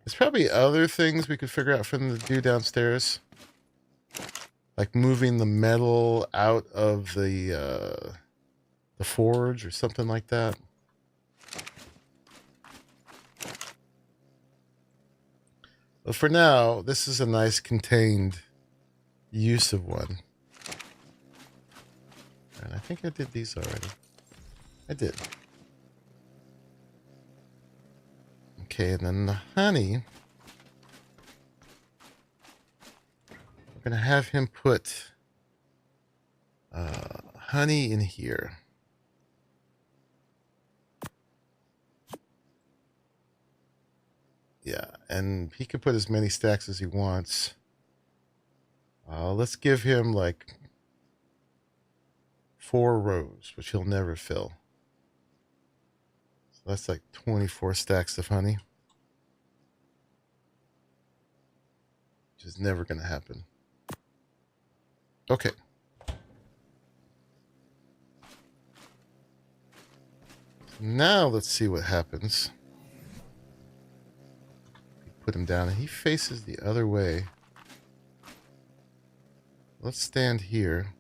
There's probably other things we could figure out for them to do downstairs. Like moving the metal out of the forge or something like that. But for now, this is a nice contained use of one. And I think I did these already. I did. Okay, and then the honey. We're going to have him put honey in here. Yeah, and he can put as many stacks as he wants. Let's give him like 4 rows, which he'll never fill. So that's like 24 stacks of honey. Which is never going to happen. Okay. Now let's see what happens. Put him down, and he faces the other way. Let's stand here.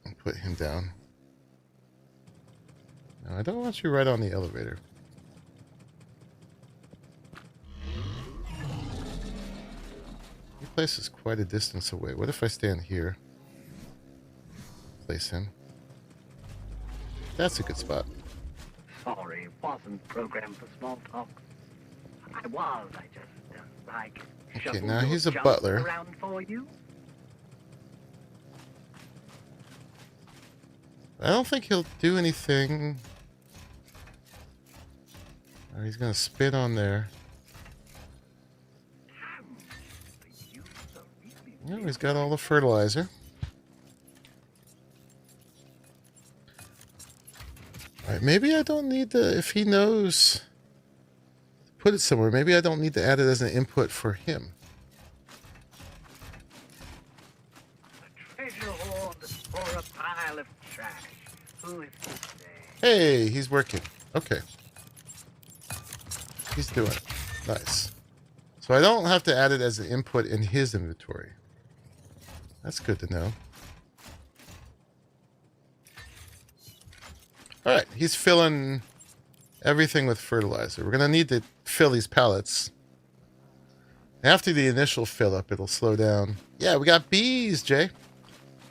And put him down. Now, I don't want you right on the elevator. Your place is quite a distance away. What if I stand here? Place him. That's a good spot. Sorry, wasn't programmed for small talk. I just, like, Okay, shuffled now your he's a junk butler. around for you. I don't think he'll do anything. Oh, he's gonna spit on there. Oh, he's got all the fertilizer. Alright, maybe I don't need to, if he knows to put it somewhere, maybe I don't need to add it as an input for him. A treasure hoard or a pile of trash. Who is to say? Hey, he's working. Okay. He's doing it. Nice. So I don't have to add it as an input in his inventory. That's good to know. Alright, he's filling everything with fertilizer. We're going to need to fill these pallets. After the initial fill up, it'll slow down. Yeah, we got bees, Jay.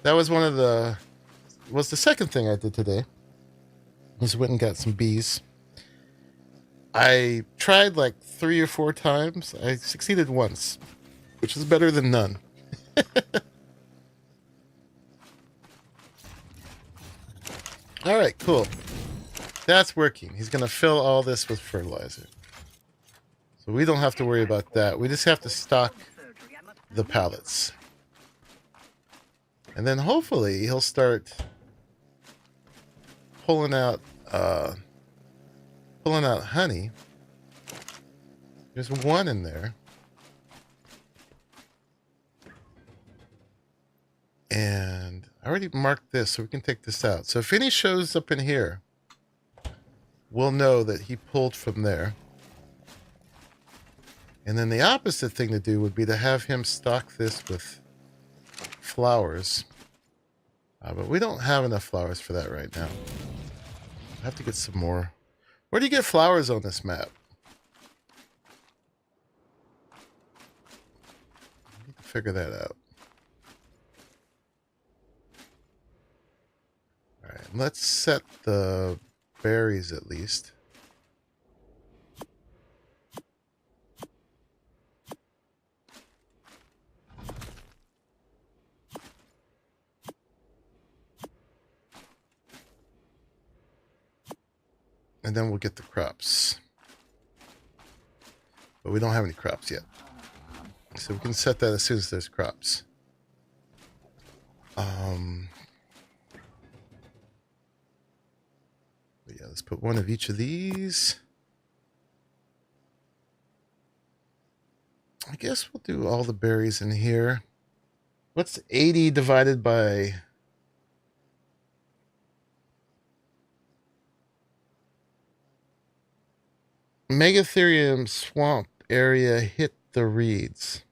That was one of the... was the second thing I did today. Was went and got some bees. I tried like 3 or 4 times. I succeeded once, which is better than none. All right, cool. That's working. He's going to fill all this with fertilizer. So we don't have to worry about that. We just have to stock the pallets. And then hopefully he'll start pulling out honey. There's 1 in there. And I already marked this, so we can take this out. So if any shows up in here, we'll know that he pulled from there. And then the opposite thing to do would be to have him stock this with flowers. But we don't have enough flowers for that right now. I have to get some more. Where do you get flowers on this map? I need to figure that out. Alright, let's set the berries at least. And then we'll get the crops. But we don't have any crops yet. So we can set that as soon as there's crops. But yeah, let's put one of each of these. I guess we'll do all the berries in here. What's 80 divided by... Megatherium swamp area hit the reeds.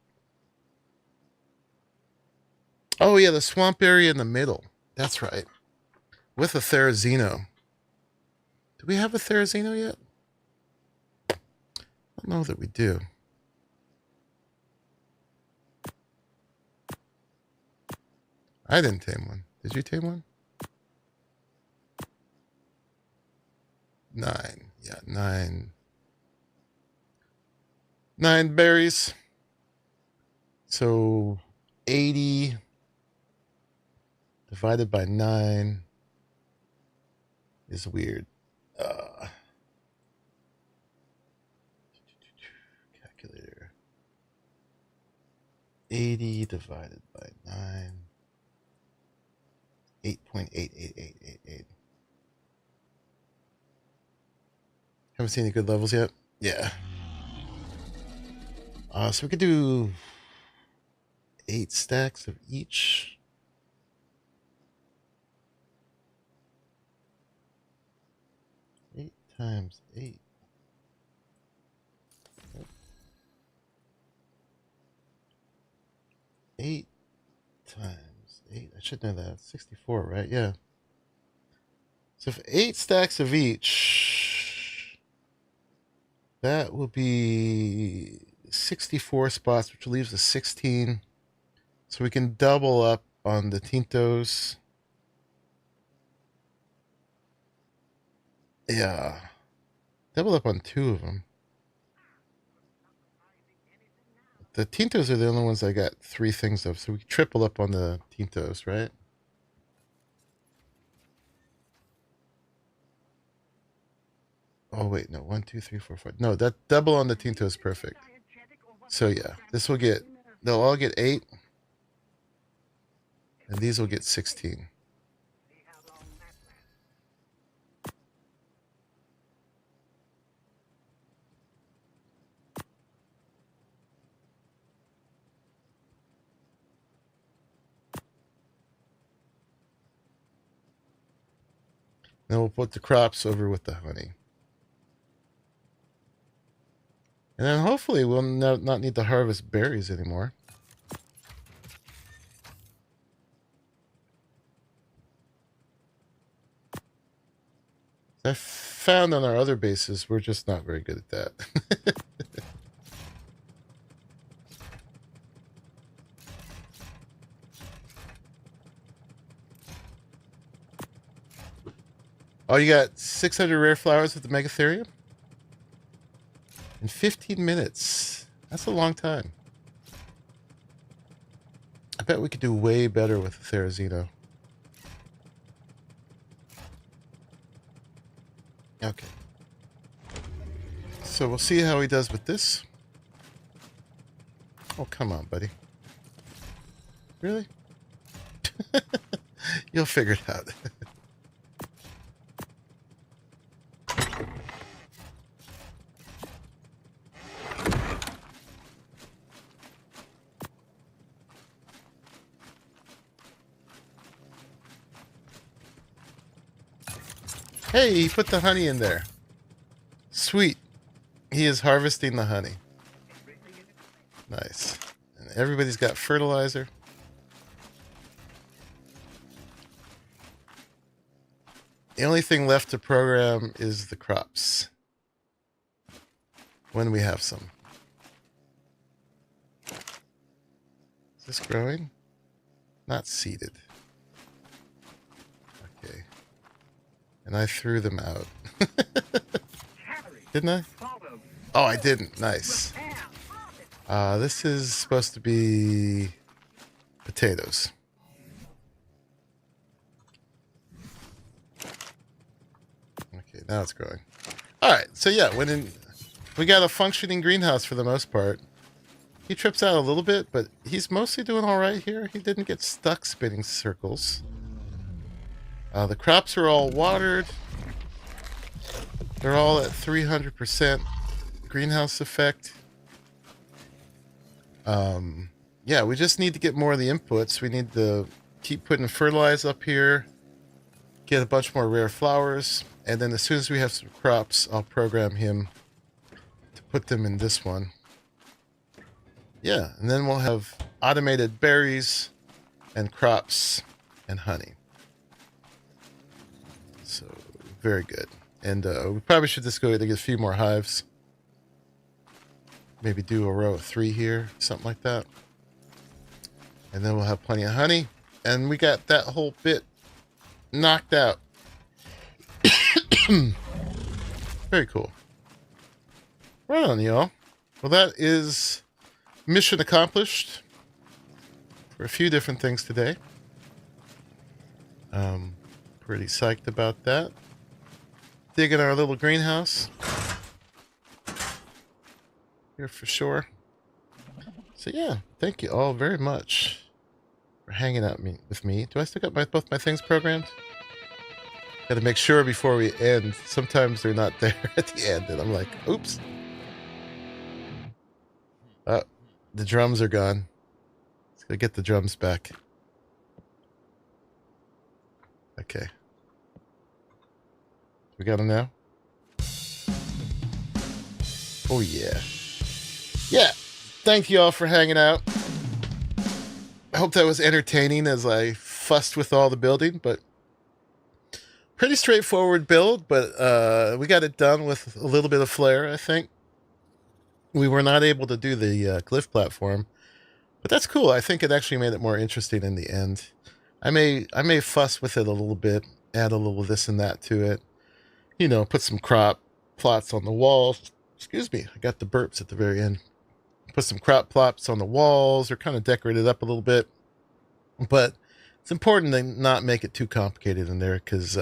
Oh yeah, the swamp area in the middle. That's right. With a Therizino. Do we have a Therizino yet? I don't know that we do. I didn't tame one. Did you tame one? 9. Yeah, 9. 9 berries. So 80 divided by 9 is weird. Calculator. 80 divided by 9. 8.88888. Haven't seen any good levels yet? Yeah. So we could do 8 stacks of each. Eight times 8. 8 times 8. I should know that. 64, right? Yeah. So if 8 stacks of each, that will be 64 spots, which leaves us 16. So we can double up on the Tintos. Yeah. Double up on 2 of them. The Tintos are the only ones I got 3 things of, so we triple up on the Tintos, right? Oh, wait, no. 1, 2, 3, 4, 5. No, that double on the Tinto is perfect. So, yeah, this will get, they'll all get 8. And these will get 16. Then we'll put the crops over with the honey. And then hopefully we'll not need to harvest berries anymore. I found on our other bases, we're just not very good at that. Oh, you got 600 rare flowers with the Megatherium? In 15 minutes. That's a long time. I bet we could do way better with the Therizino. Okay. So we'll see how he does with this. Oh, come on, buddy. Really? You'll figure it out. Hey, he put the honey in there. Sweet. He is harvesting the honey. Nice. And everybody's got fertilizer. The only thing left to program is the crops. When we have some. Is this growing? Not seeded. Okay. And I threw them out. Didn't I? Oh, I didn't. Nice. This is supposed to be potatoes. Okay, now it's growing. All right. So yeah, we got a functioning greenhouse for the most part. He trips out a little bit, but he's mostly doing all right here. He didn't get stuck spinning circles. The crops are all watered. They're all at 300% greenhouse effect. Yeah, we just need to get more of the inputs. We need to keep putting fertilizer up here, get a bunch more rare flowers, and then as soon as we have some crops, I'll program him to put them in this one. Yeah, and then we'll have automated berries and crops and honey. So, very good. And we probably should just go to get a few more hives. Maybe do a row of 3 here, something like that. And then we'll have plenty of honey. And we got that whole bit knocked out. Very cool. Right on, y'all. Well, that is mission accomplished for a few different things today. Pretty psyched about that. Digging our little greenhouse here for sure. So yeah, thank you all very much for hanging out with me. Do I still got both my things programmed? Got to make sure before we end. Sometimes they're not there at the end, and I'm like, oops. The drums are gone. Let's go get the drums back. Okay. We got them now? Oh, yeah. Yeah. Thank you all for hanging out. I hope that was entertaining as I fussed with all the building, but pretty straightforward build, but we got it done with a little bit of flair, I think. We were not able to do the glyph platform, but that's cool. I think it actually made it more interesting in the end. I may fuss with it a little bit, add a little this and that to it. You know, put some crop plots on the walls. Excuse me, I got the burps at the very end. Put some crop plots on the walls, or kind of decorate it up a little bit. But it's important to not make it too complicated in there, because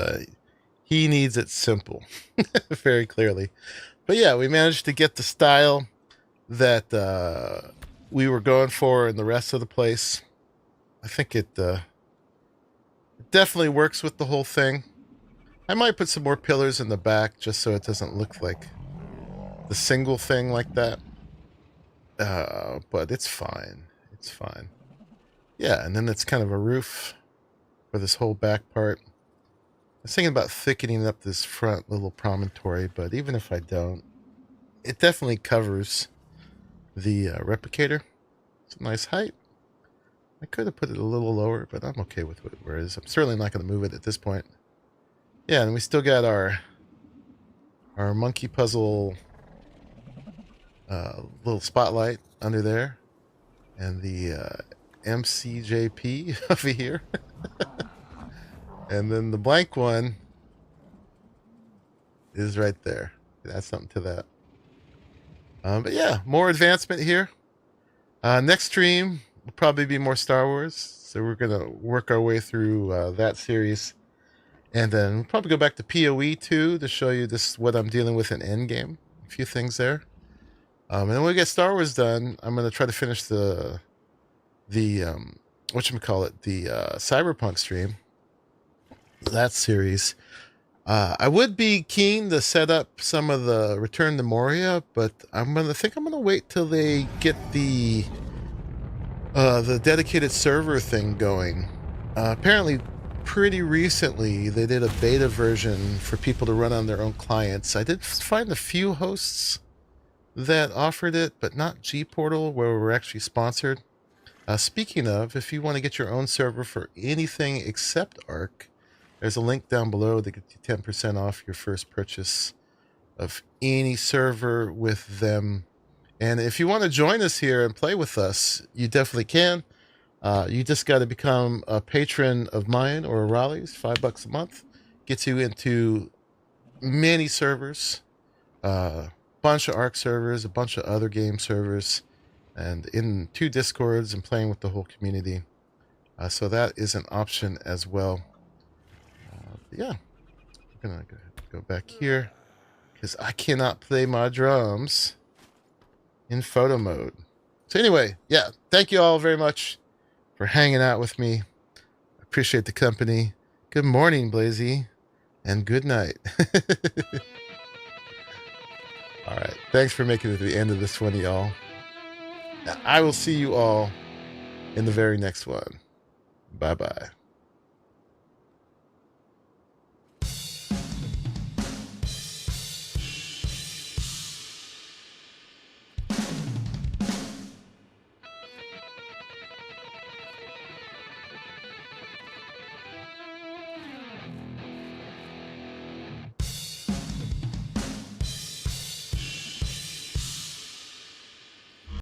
he needs it simple, very clearly. But yeah, we managed to get the style that we were going for in the rest of the place. I think it definitely works with the whole thing. I might put some more pillars in the back just so it doesn't look like the single thing like that. But it's fine. It's fine. Yeah, and then it's kind of a roof for this whole back part. I was thinking about thickening up this front little promontory, but even if I don't, it definitely covers the replicator. It's a nice height. I could have put it a little lower, but I'm okay with where it is. I'm certainly not going to move it at this point. Yeah, and we still got our monkey puzzle little spotlight under there, and the MCJP over here. And then the blank one is right there. That's something to that. But yeah, more advancement here. Next stream will probably be more Star Wars. So we're going to work our way through that series. And then we'll probably go back to PoE 2 to show you this what I'm dealing with in Endgame. A few things there. And then when we get Star Wars done, I'm going to try to finish the whatchamacallit, the Cyberpunk stream. That series. I would be keen to set up some of the Return to Moria, but I'm gonna wait till they get the dedicated server thing going. Apparently, pretty recently they did a beta version for people to run on their own clients. I did find a few hosts that offered it, but not G-Portal, where we're actually sponsored. Speaking of, if you want to get your own server for anything except Ark, There's a link down below that gets you 10% off your first purchase of any server with them. And if you want to join us here and play with us, you definitely can. You just got to become a patron of mine or Arahli's. $5 a month gets you into many servers, bunch of Ark servers, a bunch of other game servers, and in 2 Discords and playing with the whole community. So that is an option as well. Yeah, I'm gonna go back here because I cannot play my drums in photo mode. So anyway, yeah, thank you all very much for hanging out with me. I appreciate the company. Good morning, Blazy, and good night. All right, thanks for making it to the end of this one, y'all. I will see you all in the very next one. Bye-bye.